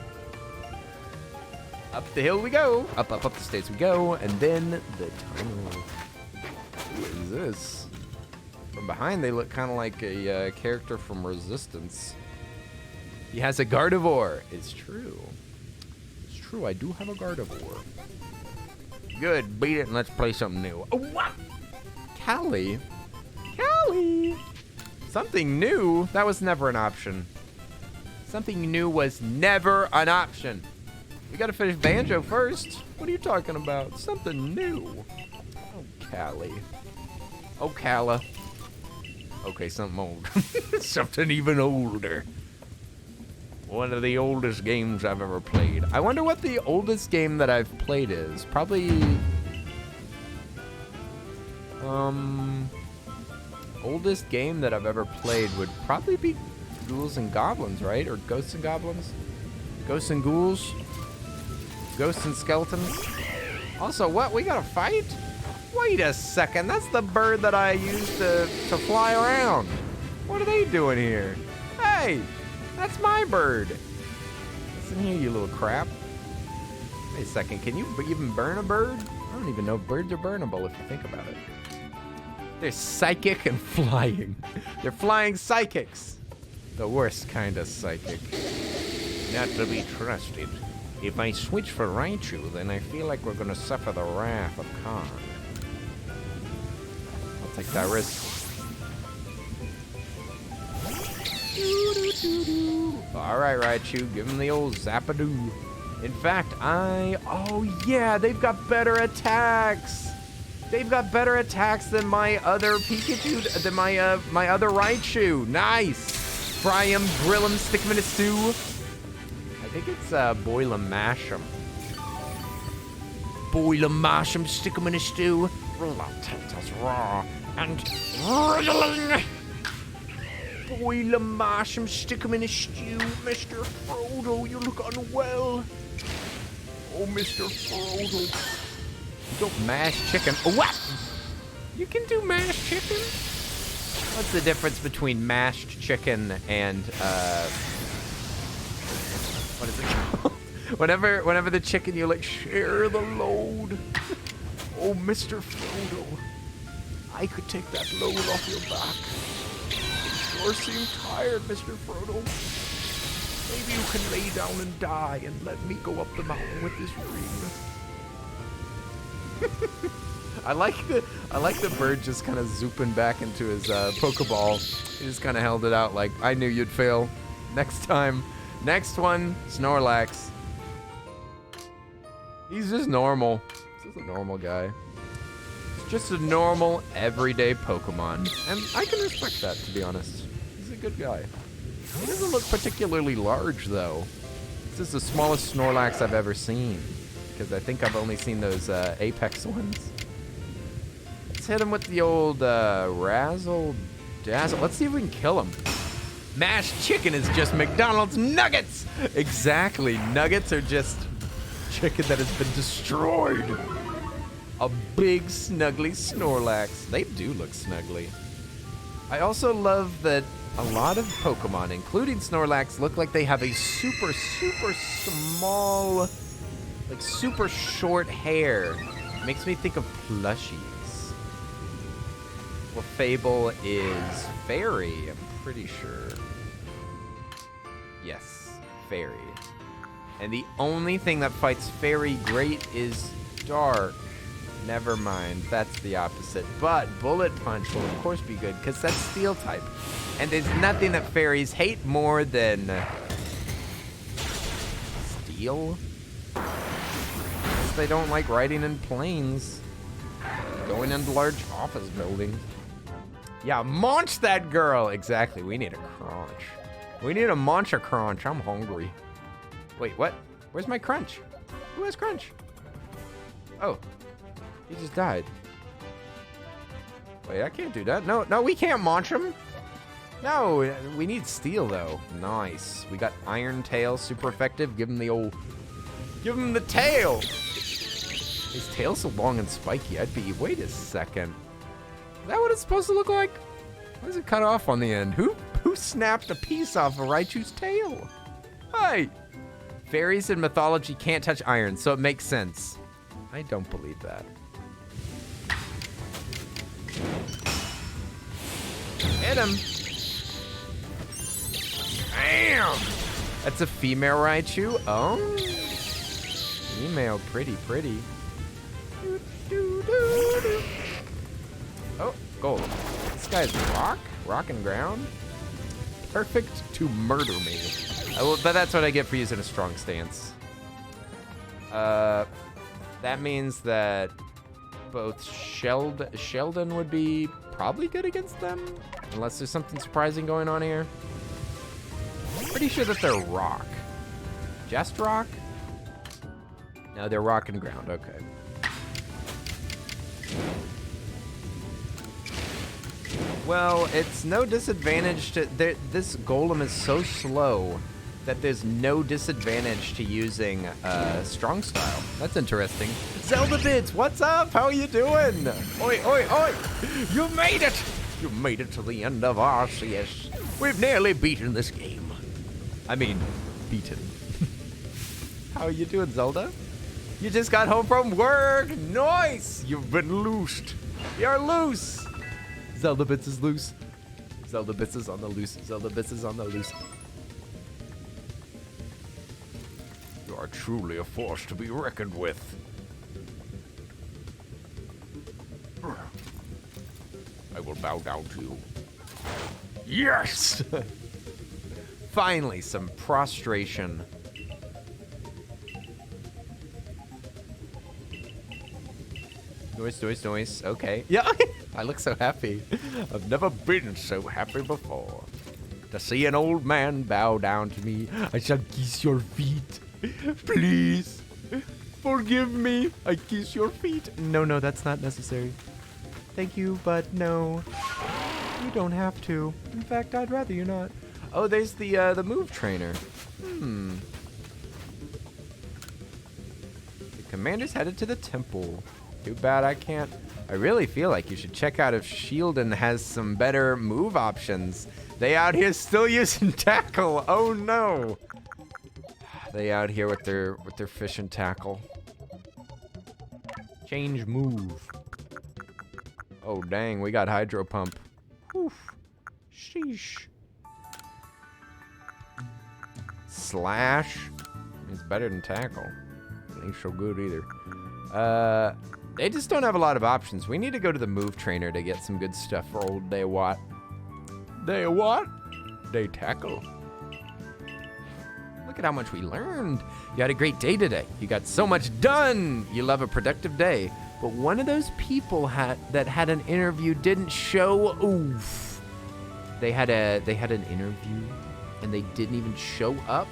Up the hill we go. Up the stairs we go. And then the tunnel. Who is this? From behind, they look kind of like a character from Resistance. He has a Gardevoir. It's true. It's true, I do have a Gardevoir. Good, beat it and let's play something new. Oh, what? Callie? Callie? Something new? That was never an option. Something new was never an option. We gotta finish Banjo first. What are you talking about? Something new. Oh, Callie. Oh, Calla. Okay, something old. Something even older. One of the oldest games I've ever played. I wonder what the oldest game that I've played is. Probably... oldest game that I've ever played would probably be Ghouls and Goblins, right? Or Ghosts and Goblins? Ghosts and Ghouls? Ghosts and Skeletons? Also, what? We gotta fight? Wait a second. That's the bird that I used to fly around. What are they doing here? Hey! That's my bird. Listen here, you little crap. Wait a second. Can you even burn a bird? I don't even know if birds are burnable if you think about it. They're psychic and flying. They're flying psychics. The worst kind of psychic. Not to be trusted. If I switch for Raichu, then I feel like we're gonna suffer the wrath of Khan. I'll take that risk. Alright, Raichu, give him the old Zapadoo. In fact, oh yeah, they've got better attacks. They've got better attacks than my other Pikachu, than my other Raichu. Nice. Fry him, grill him, stick him in a stew. I think it's boil 'em, mash 'em. Boil 'em, mash 'em, stick 'em in a stew. Roll out potatoes raw and wriggling. Boil 'em, mash 'em, stick 'em in a stew. Mr. Frodo, you look unwell. Oh, Mr. Frodo. Mashed chicken. Oh, what? You can do mashed chicken? What's the difference between mashed chicken and, what is it called? Whenever the chicken, you like, share the load. Oh, Mr. Frodo. I could take that load off your back. You sure seem tired, Mr. Frodo. Maybe you can lay down and die and let me go up the mountain with this ring. I like the bird just kind of zooping back into his Pokeball. He just kind of held it out like, I knew you'd fail. Next time. Next one, Snorlax. He's just normal. He's just a normal guy. He's just a normal, everyday Pokemon. And I can respect that, to be honest. He's a good guy. He doesn't look particularly large, though. This is the smallest Snorlax I've ever seen. Because I think I've only seen those Apex ones. Let's hit him with the old Razzle Dazzle. Let's see if we can kill him. Mashed chicken is just McDonald's nuggets! Exactly. Nuggets are just chicken that has been destroyed. A big, snuggly Snorlax. They do look snuggly. I also love that a lot of Pokemon, including Snorlax, look like they have a super, super small, like super short hair. Makes me think of plushies. Well, Fable is fairy, I'm pretty sure. Yes, fairy. And the only thing that fights fairy great is dark. Never mind, that's the opposite. But Bullet Punch will of course be good, because that's steel type. And there's nothing that fairies hate more than steel. Because they don't like riding in planes. Going into large office buildings. Yeah, munch that girl! Exactly, we need a crunch. We need a munch a crunch, I'm hungry. Wait, what? Where's my crunch? Who has crunch? Oh, he just died. Wait, I can't do that. No, we can't munch him. No, we need steel though. Nice. We got Iron Tail, super effective. Give him the old, give him the tail. His tail's so long and spiky. I'd be, wait a second. Is that what it's supposed to look like? Why is it cut off on the end? Who snapped a piece off of Raichu's tail? Hey! Fairies in mythology can't touch iron, so it makes sense. I don't believe that. Hit him! Bam! That's a female Raichu? Oh! Female, pretty. Oh, gold. This guy's rock and ground. Perfect to murder me. But that's what I get for using a strong stance. That means that both Sheldon would be probably good against them, unless there's something surprising going on here. Pretty sure that they're rock. Just rock? No, they're rock and ground. Okay. Well, it's no disadvantage to... This golem is so slow that there's no disadvantage to using strong style. That's interesting. Zelda Bits, what's up? How are you doing? Oi, oi, oi! You made it! You made it to the end of Arceus. We've nearly beaten this game. I mean, beaten. How are you doing, Zelda? You just got home from work. Nice! You've been loosed. You're loose. Zelda Bits is loose. Zelda Bits is on the loose. Zelda Bits is on the loose. You are truly a force to be reckoned with. I will bow down to you. Yes! Finally, some prostration. Noise. Okay. Yeah, I look so happy. I've never been so happy before. To see an old man bow down to me, I shall kiss your feet. Please, forgive me. I kiss your feet. No, that's not necessary. Thank you, but no. You don't have to. In fact, I'd rather you not. Oh, there's the move trainer. Commander's headed to the temple. Too bad I can't. I really feel like you should check out if Shieldon has some better move options. They out here still using tackle. Oh no. They out here with their fish and tackle. Change move. Oh dang, we got hydro pump. Oof. Sheesh. Slash. It's better than tackle. It ain't so good either. They just don't have a lot of options. We need to go to the move trainer to get some good stuff for old Day what? Day what? Day tackle. Look at how much we learned. You had a great day today. You got so much done. You love a productive day. But one of those people that had an interview didn't show. Oof. They had an interview and they didn't even show up.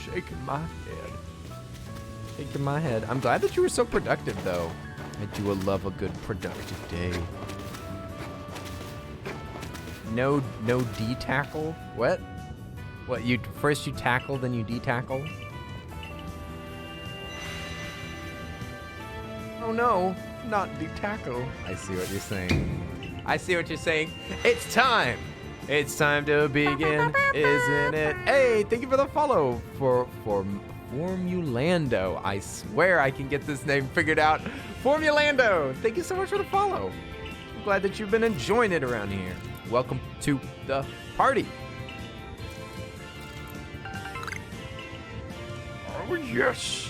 Shaking my head. Shaking my head. I'm glad that you were so productive, though. I do love a good productive day. No D-tackle? What? What, first you tackle, then you D-tackle? Oh no, not D-tackle. I see what you're saying. I see what you're saying. It's time! It's time to begin, isn't it? Hey, thank you for the follow for Formulando. I swear I can get this name figured out. Formulando, thank you so much for the follow. I'm glad that you've been enjoying it around here. Welcome to the party. Oh, yes.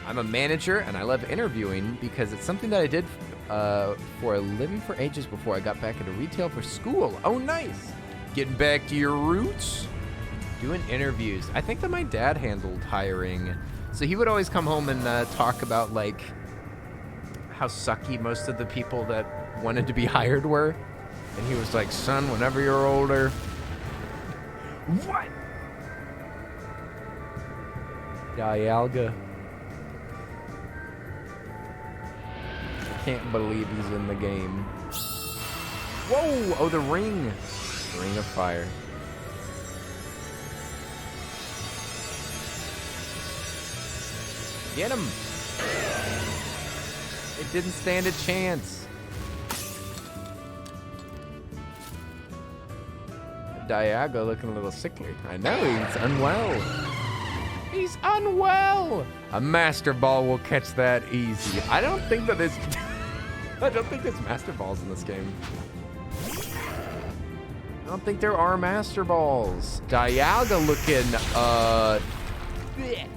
I'm a manager and I love interviewing because it's something that I did for a living for ages before I got back into retail for school. Oh, nice. Getting back to your roots. Doing interviews. I think that my dad handled hiring. So he would always come home and talk about like how sucky most of the people that wanted to be hired were. And he was like, son, whenever you're older. What? Dialga. Can't believe he's in the game. Whoa! Oh, the ring. Ring of fire. Get him! It didn't stand a chance. Dialga looking a little sickly. I know, he's unwell. He's unwell! A Master Ball will catch that easy. I don't think that this... I don't think there's Master Balls in this game. I don't think there are Master Balls. Dialga looking, thick.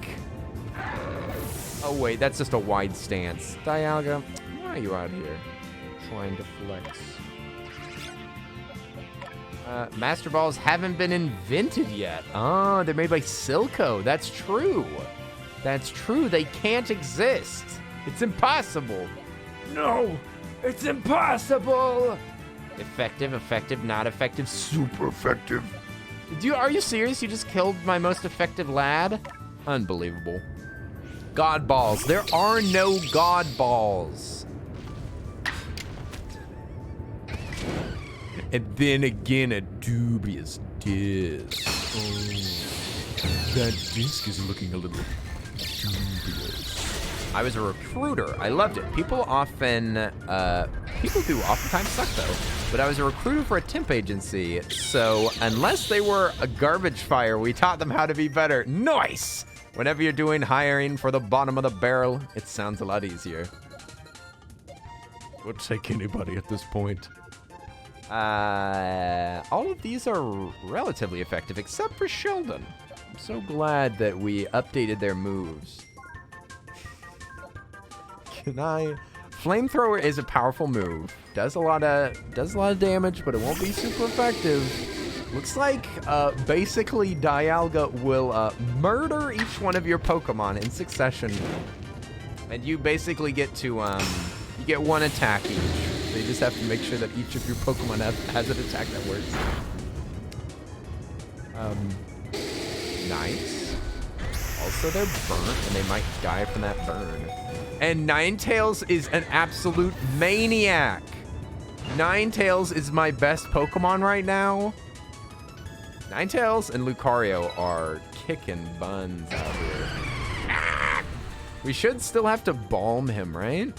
Oh, wait, that's just a wide stance. Dialga, why are you out here trying to flex? Master Balls haven't been invented yet. Oh, they're made by Silco. That's true. That's true. They can't exist. It's impossible. No, it's impossible. Effective, not effective, super effective. effective. Are you serious? You just killed my most effective lad? Unbelievable. God balls. There are no God balls. And then again, a dubious disc. Oh, that disc is looking a little dubious. I was a recruiter. I loved it. People do oftentimes suck though. But I was a recruiter for a temp agency. So unless they were a garbage fire, we taught them how to be better. Nice! Whenever you're doing hiring for the bottom of the barrel, it sounds a lot easier. Would take anybody at this point. All of these are relatively effective, except for Sheldon. I'm so glad that we updated their moves. Flamethrower is a powerful move. Does a lot of damage, but it won't be super effective. Looks like basically Dialga will murder each one of your Pokemon in succession, and you basically get to you get one attack each. So you just have to make sure that each of your Pokemon has an attack that works. Nice. Also, they're burnt, and they might die from that burn. And Ninetales is an absolute maniac. Ninetales is my best Pokemon right now. Ninetales and Lucario are kicking buns out here. We should still have to balm him, right?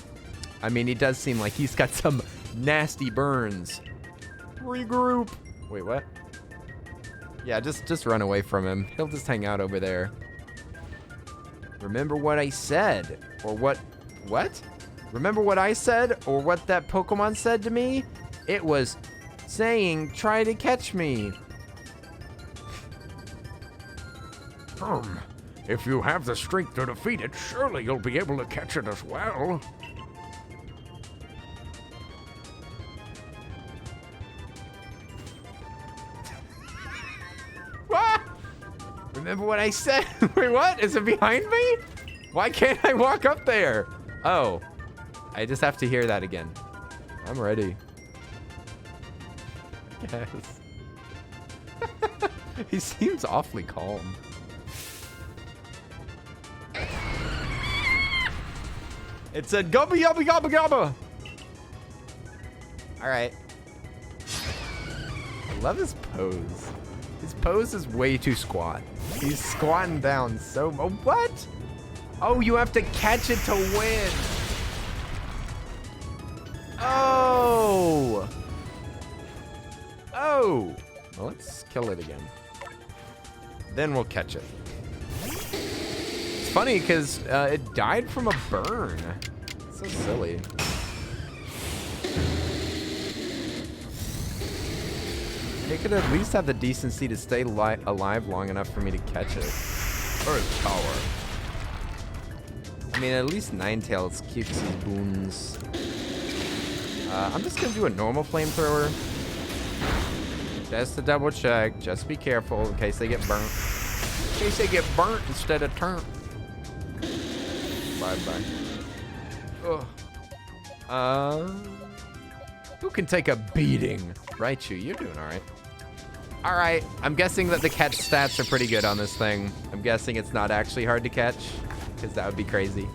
I mean, he does seem like he's got some nasty burns. Regroup. Wait, what? Yeah, just run away from him. He'll just hang out over there. Remember what I said? Or what? Remember what I said? Or what that Pokemon said to me? It was saying, try to catch me. If you have the strength to defeat it, surely you'll be able to catch it as well. What? Remember what I said? Wait, what? Is it behind me? Why can't I walk up there? Oh, I just have to hear that again. I'm ready. Yes. He seems awfully calm. It said gubba yubba gubba gubba. All right. I love his pose. His pose is way too squat. He's squatting down so much. What? Oh, you have to catch it to win. Oh. Oh. Well, let's kill it again. Then we'll catch it. It's funny because it died from a burn. It's so silly. It could at least have the decency to stay alive long enough for me to catch it. Earth power. I mean, at least Ninetales keeps his boons. I'm just gonna do a normal flamethrower. Just to double check. Just be careful in case they get burnt. In case they get burnt instead of turned. Bye-bye. Who can take a beating? Raichu, you're doing all right. All right, I'm guessing that the catch stats are pretty good on this thing. I'm guessing it's not actually hard to catch, because that would be crazy.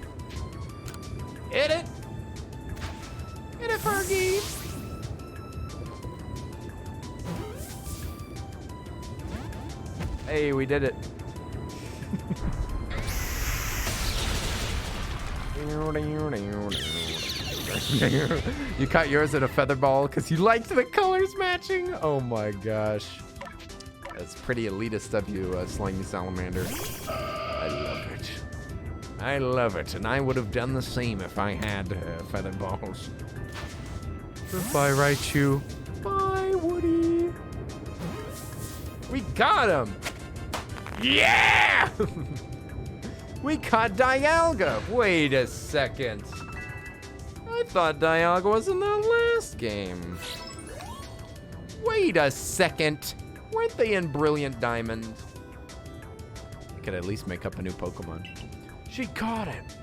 Hit it! Hit it, Fergie! Hey, we did it. You caught yours at a feather ball because you liked the colors matching? Oh my gosh. That's pretty elitist of you, Slimy Salamander. I love it. I love it, and I would have done the same if I had feather balls. Goodbye, Raichu. Bye, Woody. We got him! Yeah! We caught Dialga. Wait a second. I thought Dialga was in the last game. Wait a second. Weren't they in Brilliant Diamond? I could at least make up a new Pokemon. She caught it.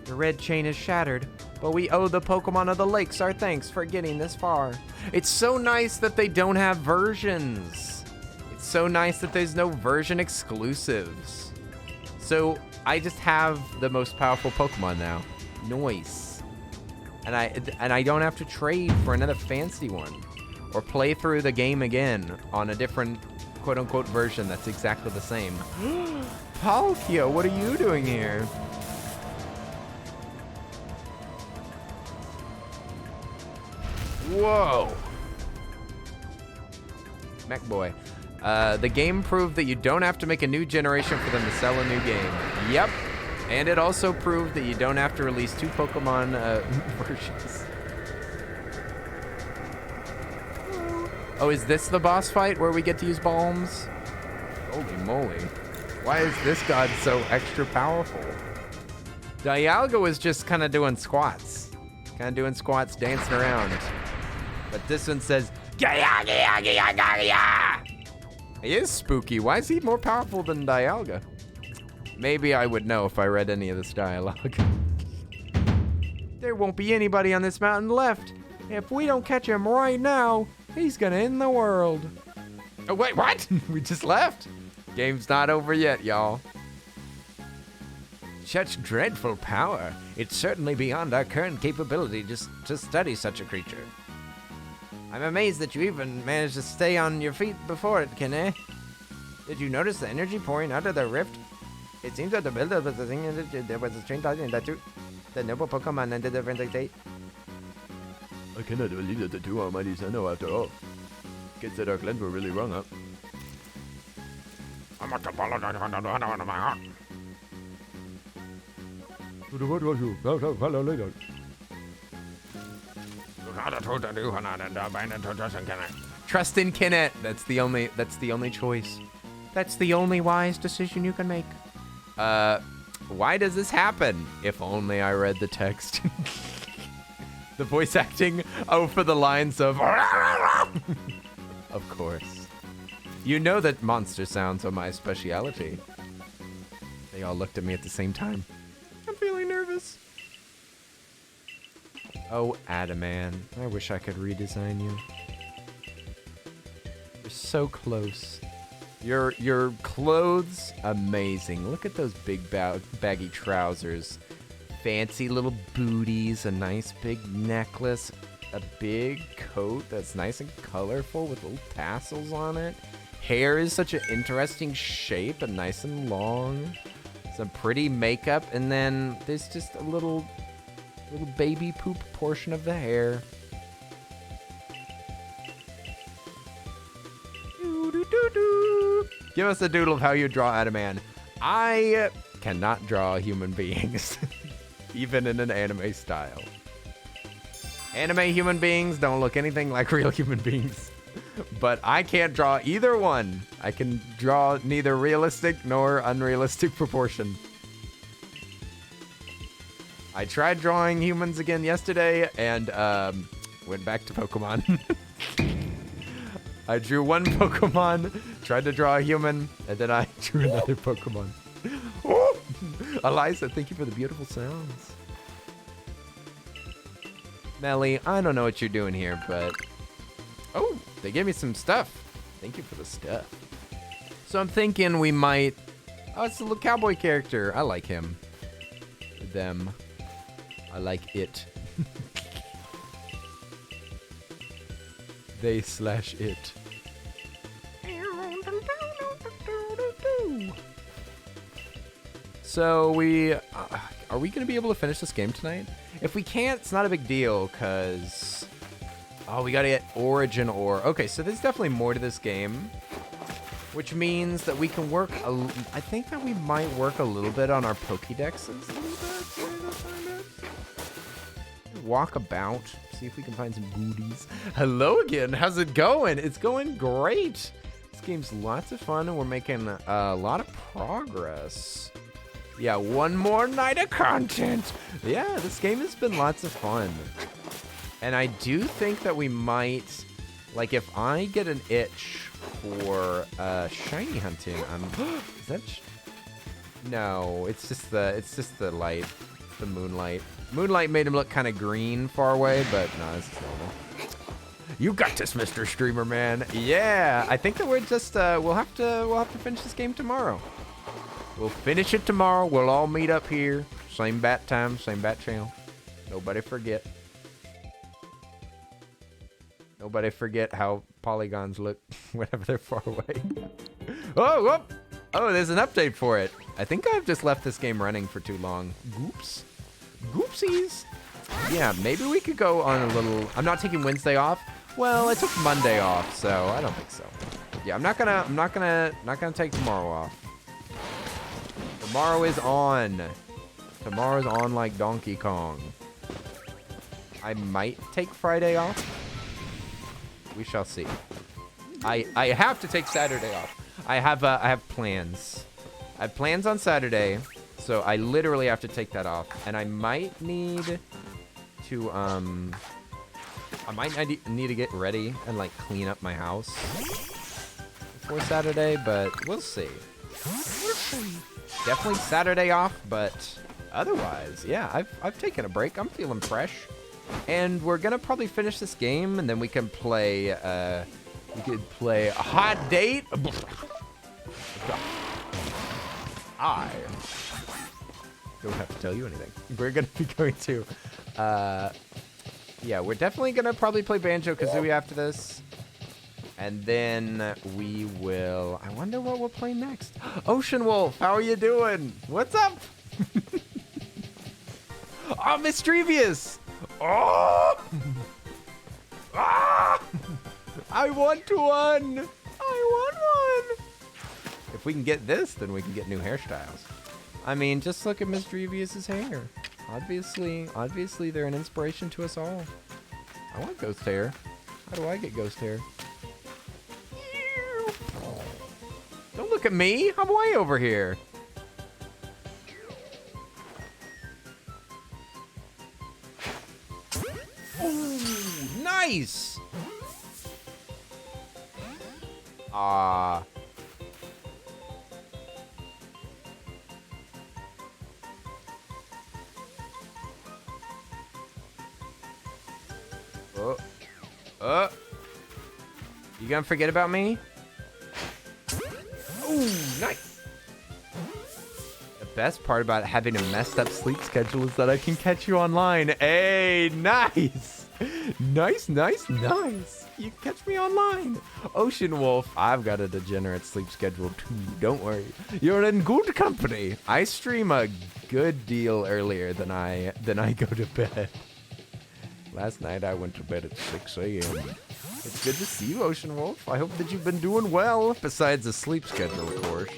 The red chain is shattered, but we owe the Pokemon of the Lakes our thanks for getting this far. It's so nice that they don't have versions. It's so nice that there's no version exclusives. So I just have the most powerful Pokemon now. Nice. And I don't have to trade for another fancy one or play through the game again on a different quote-unquote version that's exactly the same. Palkia, what are you doing here? Whoa. Mech Boy. The game proved that you don't have to make a new generation for them to sell a new game. Yep. And it also proved that you don't have to release 2 Pokemon versions. Oh, is this the boss fight where we get to use bombs? Holy moly. Why is this god so extra powerful? Dialga was just kind of doing squats. Dancing around. But this one says, he is spooky. Why is he more powerful than Dialga? Maybe I would know if I read any of this dialogue. There won't be anybody on this mountain left. If we don't catch him right now, he's gonna end the world. Oh, wait, what? We just left? Game's not over yet, y'all. Such dreadful power. It's certainly beyond our current capability just to study such a creature. I'm amazed that you even managed to stay on your feet before it, Kine. Did you notice the energy pouring out of the rift? It seems that the builder was the thing there was a strange thought in that too. The noble Pokemon and the different state. I cannot believe that the two are mighty Sinnoh after all. Kids at our Glen were really wrong, huh? I must apologize for the one of my heart. What was you? Follow later. You gotta trust the new one and abandon to trust in Kenneth. Trust in Kinnet. That's the only choice. That's the only wise decision you can make. Why does this happen? If only I read the text. The voice acting, for the lines of... Of course. You know that monster sounds are my speciality. They all looked at me at the same time. I'm feeling nervous. Oh, Adaman. I wish I could redesign you. You're so close. Your clothes, amazing. Look at those big baggy trousers. Fancy little booties, a nice big necklace, a big coat that's nice and colorful with little tassels on it. Hair is such an interesting shape and nice and long. Some pretty makeup, and then there's just a little baby poop portion of the hair. Give us a doodle of how you draw Adaman. I cannot draw human beings, even in an anime style. Anime human beings don't look anything like real human beings, but I can't draw either one. I can draw neither realistic nor unrealistic proportion. I tried drawing humans again yesterday and went back to Pokemon. I drew one Pokemon, tried to draw a human, and then I drew another Pokemon. Oh! Eliza, thank you for the beautiful sounds. Melly, I don't know what you're doing here, but... Oh, they gave me some stuff. Thank you for the stuff. So I'm thinking we might... Oh, it's a little cowboy character. I like him. Them. I like it. They/it. So we... are we going to be able to finish this game tonight? If we can't, it's not a big deal, because... Oh, we got to get Origin Ore. Okay, so there's definitely more to this game. Which means that we can work... I think that we might work a little bit on our Pokédexes. A little bit. Walk about. See if we can find some goodies. Hello again. How's it going? It's going great. This game's lots of fun, and we're making a lot of progress. Yeah, one more night of content. Yeah, this game has been lots of fun. And I do think that we might... Like, if I get an itch for shiny hunting, is that... No, it's just the light. The moonlight. Moonlight made him look kind of green far away, but no, this is normal. You got this, Mr. Streamer Man. Yeah, I think that we're just we'll have to finish this game tomorrow. We'll finish it tomorrow. We'll all meet up here. Same bat time, same bat channel. Nobody forget. Nobody forget how polygons look whenever they're far away. Oh, whoop. Oh, there's an update for it. I think I've just left this game running for too long. Oops. Goopsies. Yeah, maybe we could go on a little... I'm not taking Wednesday off. Well, I took Monday off, so I don't think so. Yeah, I'm not gonna take tomorrow off. Tomorrow is on. Tomorrow's on like Donkey Kong. I might take Friday off. We shall see. I have to take Saturday off. I have plans. I have plans on Saturday, so I literally have to take that off. And I might need to need to get ready and like clean up my house before Saturday, but we'll see. Definitely Saturday off, but otherwise, yeah, I've taken a break. I'm feeling fresh. And we're gonna probably finish this game, and then we can play a hot date. I don't have to tell you anything. We're gonna be going to yeah, we're definitely gonna probably play Banjo-Kazooie after this. And then we will... I wonder what we'll play next. Ocean Wolf, how are you doing? What's up? Oh, Mischievous! Oh! Ah! I want one! I want one! If we can get this, then we can get new hairstyles. I mean, just look at Mischievous' hair. Obviously, they're an inspiration to us all. I want ghost hair. How do I get ghost hair? Don't look at me. I'm way over here. Ooh, nice. Ah. You gonna forget about me? Ooh, nice. The best part about having a messed up sleep schedule is that I can catch you online. Hey, nice. Nice. You can catch me online. Ocean Wolf, I've got a degenerate sleep schedule too. Don't worry. You're in good company. I stream a good deal earlier than I go to bed. Last night I went to bed at 6 a.m. It's good to see you, Ocean Wolf. I hope that you've been doing well, besides the sleep schedule, of course.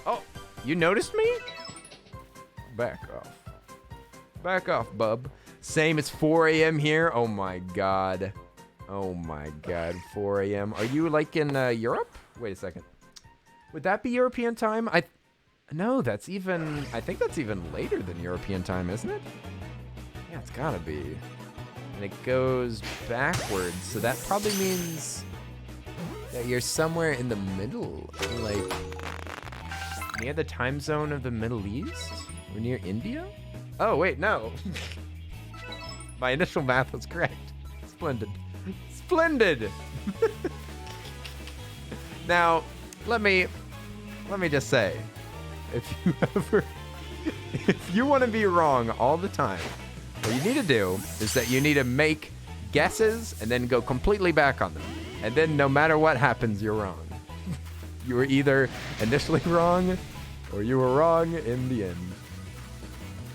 Oh, you noticed me? Back off. Back off, bub. Same, it's 4 a.m. here. Oh my god. Oh my god, 4 a.m. Are you like in Europe? Wait a second. Would that be European time? No, that's even... I think that's even later than European time, isn't it? Yeah, it's gotta be. And it goes backwards, so that probably means that you're somewhere in the middle. Like, near the time zone of the Middle East? Or near India? Oh, wait, no. My initial math was correct. Splendid. Splendid! Now, let me just say, if you want to be wrong all the time, what you need to do is that you need to make guesses and then go completely back on them. And then no matter what happens, you're wrong. You were either initially wrong or you were wrong in the end.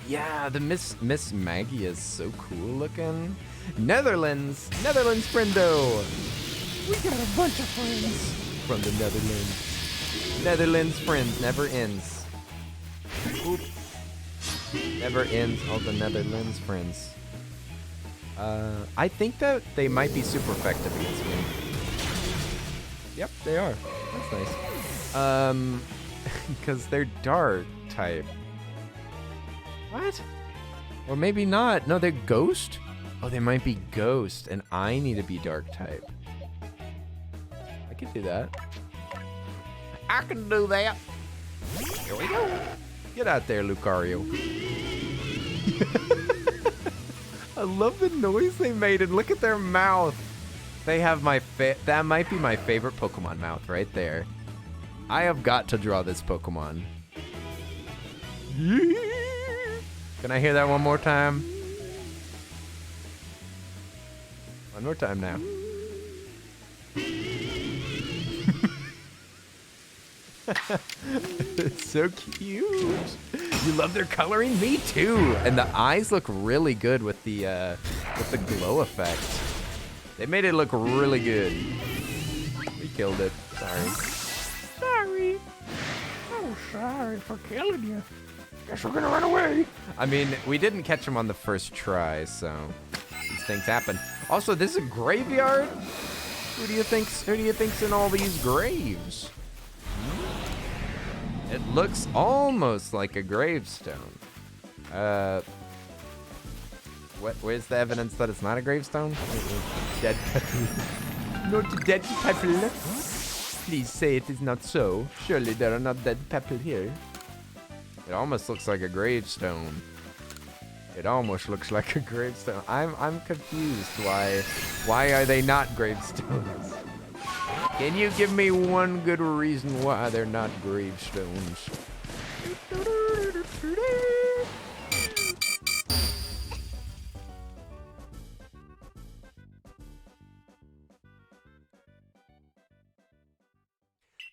Yeah, the Miss Maggie is so cool looking. Netherlands friendo. We got a bunch of friends from the Netherlands. Netherlands friends never ends. Oop. Never ends all the Netherlands friends. I think that they might be super effective against me. Yep, they are. That's nice. Because they're dark type. What? Or maybe not. No, they're ghost? Oh, they might be ghost, and I need to be dark type. I could do that. I can do that. Here we go. Get out there, Lucario. I love the noise they made, and look at their mouth. They have that might be my favorite Pokemon mouth right there. I have got to draw this Pokemon. Can I hear that one more time? One more time now. It's so cute. You love their coloring? Me too. And the eyes look really good with the glow effect. They made it look really good. We killed it. Sorry. Oh, sorry for killing you. Guess we're gonna run away. I mean, we didn't catch him on the first try, so these things happen. Also, this is a graveyard. Who do you think's in all these graves? It looks almost like a gravestone. Where's the evidence that it's not a gravestone? Dead people. Not dead people. Please say it is not so. Surely there are not dead people here. It almost looks like a gravestone. It almost looks like a gravestone. I'm confused. Why are they not gravestones? Can you give me one good reason why they're not gravestones?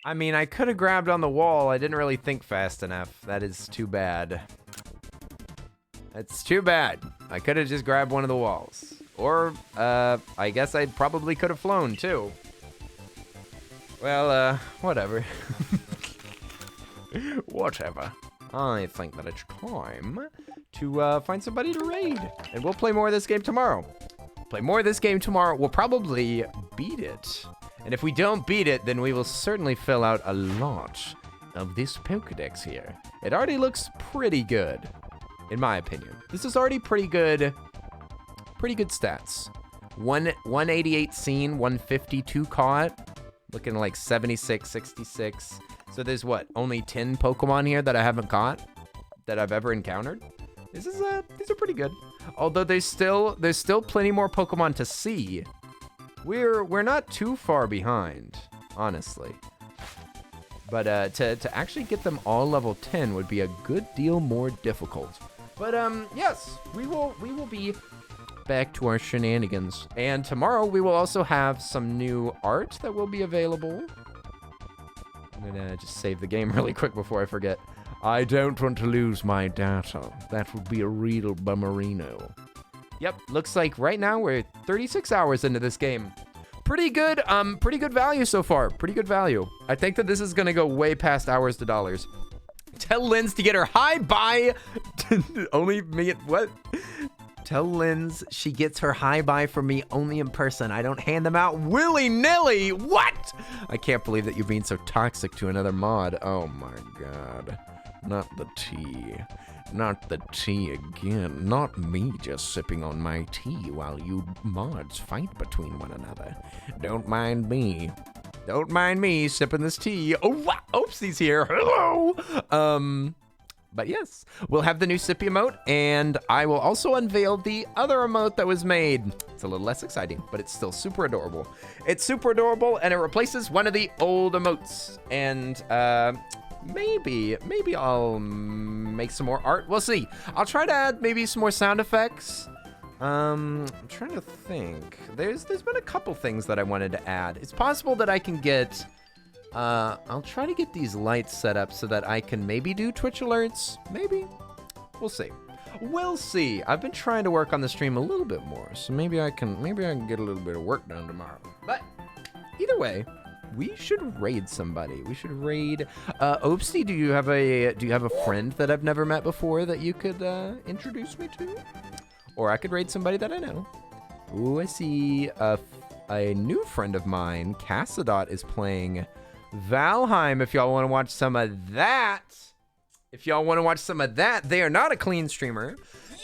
I mean, I could have grabbed on the wall. I didn't really think fast enough. That is too bad. That's too bad. I could have just grabbed one of the walls. Or, I guess I probably could have flown, too. Well, whatever. Whatever. I think that it's time to find somebody to raid. And we'll play more of this game tomorrow. We'll probably beat it. And if we don't beat it, then we will certainly fill out a lot of this Pokedex here. It already looks pretty good, in my opinion. This is already pretty good stats. 188 seen, 152 caught. Looking like 76, 66. So there's what, only 10 Pokemon here that I haven't caught? That I've ever encountered? These are pretty good. Although there's still plenty more Pokemon to see. We're not too far behind, honestly. But to actually get them all level 10 would be a good deal more difficult. But yes, we will be back to our shenanigans. And tomorrow we will also have some new art that will be available. I'm gonna just save the game really quick before I forget. I don't want to lose my data. That would be a real bummerino. Yep, looks like right now we're 36 hours into this game. Pretty good value so far. Pretty good value. I think that this is gonna go way past hours to dollars. Tell Linz to get her high buy. Only me at what? Tell Linz she gets her high buy from me only in person. I don't hand them out willy-nilly. What? I can't believe that you're being so toxic to another mod. Oh my god. Not the tea. Not the tea again. Not me just sipping on my tea while you mods fight between one another. Don't mind me. Don't mind me sipping this tea. Oh, wow. Oopsie's here. Hello. But yes, we'll have the new Sippy emote, and I will also unveil the other emote that was made. It's a little less exciting, but it's still super adorable. It's super adorable, and it replaces one of the old emotes. And maybe I'll make some more art. We'll see. I'll try to add maybe some more sound effects. I'm trying to think. There's been a couple things that I wanted to add. It's possible that I can get... I'll try to get these lights set up so that I can maybe do Twitch alerts. Maybe. We'll see. We'll see. I've been trying to work on the stream a little bit more, so maybe I can get a little bit of work done tomorrow. But either way, we should raid somebody. We should raid. Oopsie, do you have a friend that I've never met before that you could introduce me to? Or I could raid somebody that I know. Ooh, I see a new friend of mine, Cassadot, is playing Valheim. If y'all want to watch some of that. They are not a clean streamer,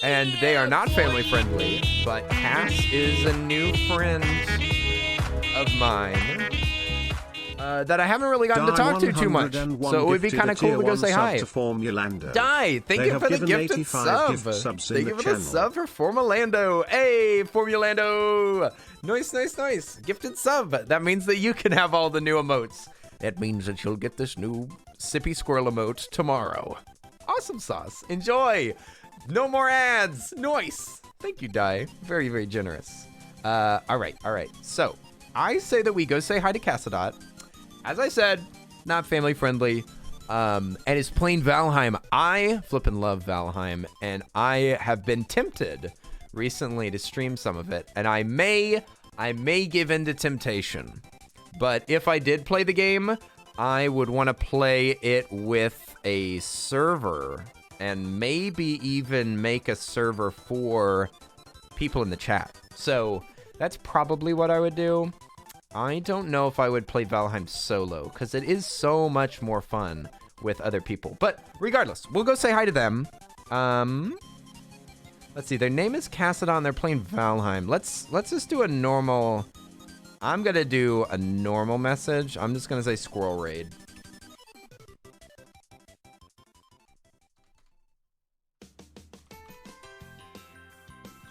and they are not family friendly, but Cass is a new friend of mine that I haven't really gotten to talk to too much. So it would be kind of cool to go say hi. Die, thank you for the gifted sub. Thank you for the sub for Formulando. Hey, Formulando. Nice. Gifted sub. That means that you can have all the new emotes. That means that you'll get this new Sippy Squirrel emote tomorrow. Awesome sauce. Enjoy. No more ads. Nice. Thank you, Dai. Very, very generous. All right. So, I say that we go say hi to Cassadot. As I said, not family friendly. And is playing Valheim. I flippin' love Valheim, and I have been tempted recently to stream some of it, and I may give in to temptation. But if I did play the game, I would want to play it with a server, and maybe even make a server for people in the chat. So that's probably what I would do. I don't know if I would play Valheim solo, because it is so much more fun with other people. But regardless, we'll go say hi to them. Let's see, their name is Cassadon, they're playing Valheim. Let's just do a normal... I'm gonna do a normal message. I'm just gonna say Squirrel Raid.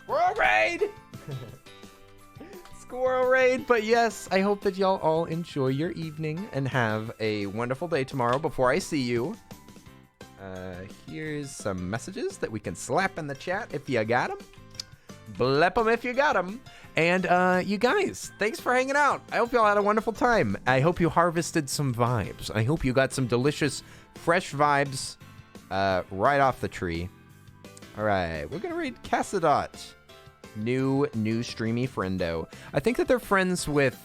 Squirrel Raid! Squirrel Raid, but yes, I hope that y'all all enjoy your evening and have a wonderful day tomorrow before I see you. Here's some messages that we can slap in the chat if you got them. Blep them if you got them. And you guys, thanks for hanging out. I hope y'all had a wonderful time. I hope you harvested some vibes. I hope you got some delicious, fresh vibes right off the tree. All right, we're going to read Cassadot. New streamy friendo. I think that they're friends with...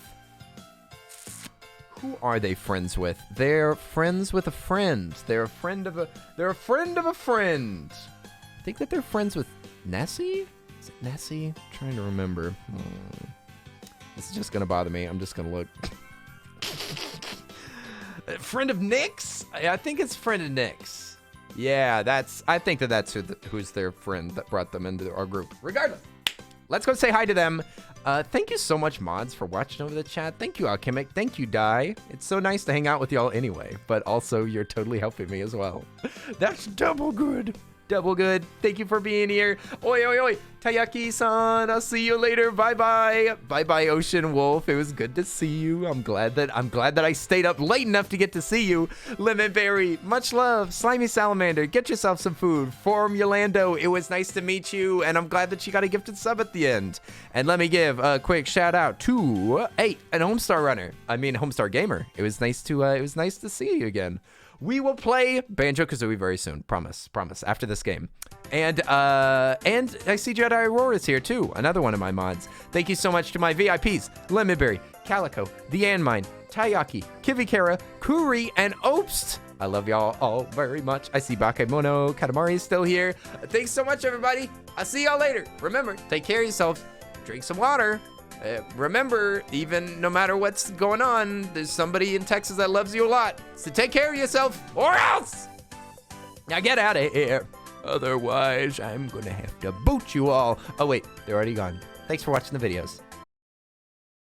Who are they friends with? They're friends with a friend. They're a friend of a friend. I think that they're friends with Nessie? Is it Nessie? I'm trying to remember. This is just gonna bother me. I'm just gonna look. Friend of Nick's? I think it's friend of Nick's. Yeah, I think that that's who's their friend that brought them into our group. Regardless, let's go say hi to them. Thank you so much, mods, for watching over the chat. Thank you, Alchemic. Thank you, Dai. It's so nice to hang out with y'all anyway, but also you're totally helping me as well. That's double good. Double good. Thank you for being here. Oi, oi, oi. Tayaki-san, I'll see you later. Bye-bye. Bye-bye, Ocean Wolf. It was good to see you. I'm glad that I stayed up late enough to get to see you. Lemon Berry, much love. Slimy Salamander, get yourself some food. Forum Yolando, it was nice to meet you, and I'm glad that you got a gifted sub at the end. And let me give a quick shout out to an Homestar Gamer. It was nice to see you again. We will play Banjo-Kazooie very soon. Promise. After this game. And I see Jedi Aurora's here too. Another one of my mods. Thank you so much to my VIPs. Lemonberry, Calico, The Anmine, Tayaki, Kivikara, Kuri, and Obst. I love y'all all very much. I see Bakemono Katamari is still here. Thanks so much, everybody. I'll see y'all later. Remember, take care of yourselves. Drink some water. Remember, even no matter what's going on, there's somebody in Texas that loves you a lot. So take care of yourself, or else! Now get out of here. Otherwise, I'm gonna have to boot you all. Oh wait, they're already gone. Thanks for watching the videos.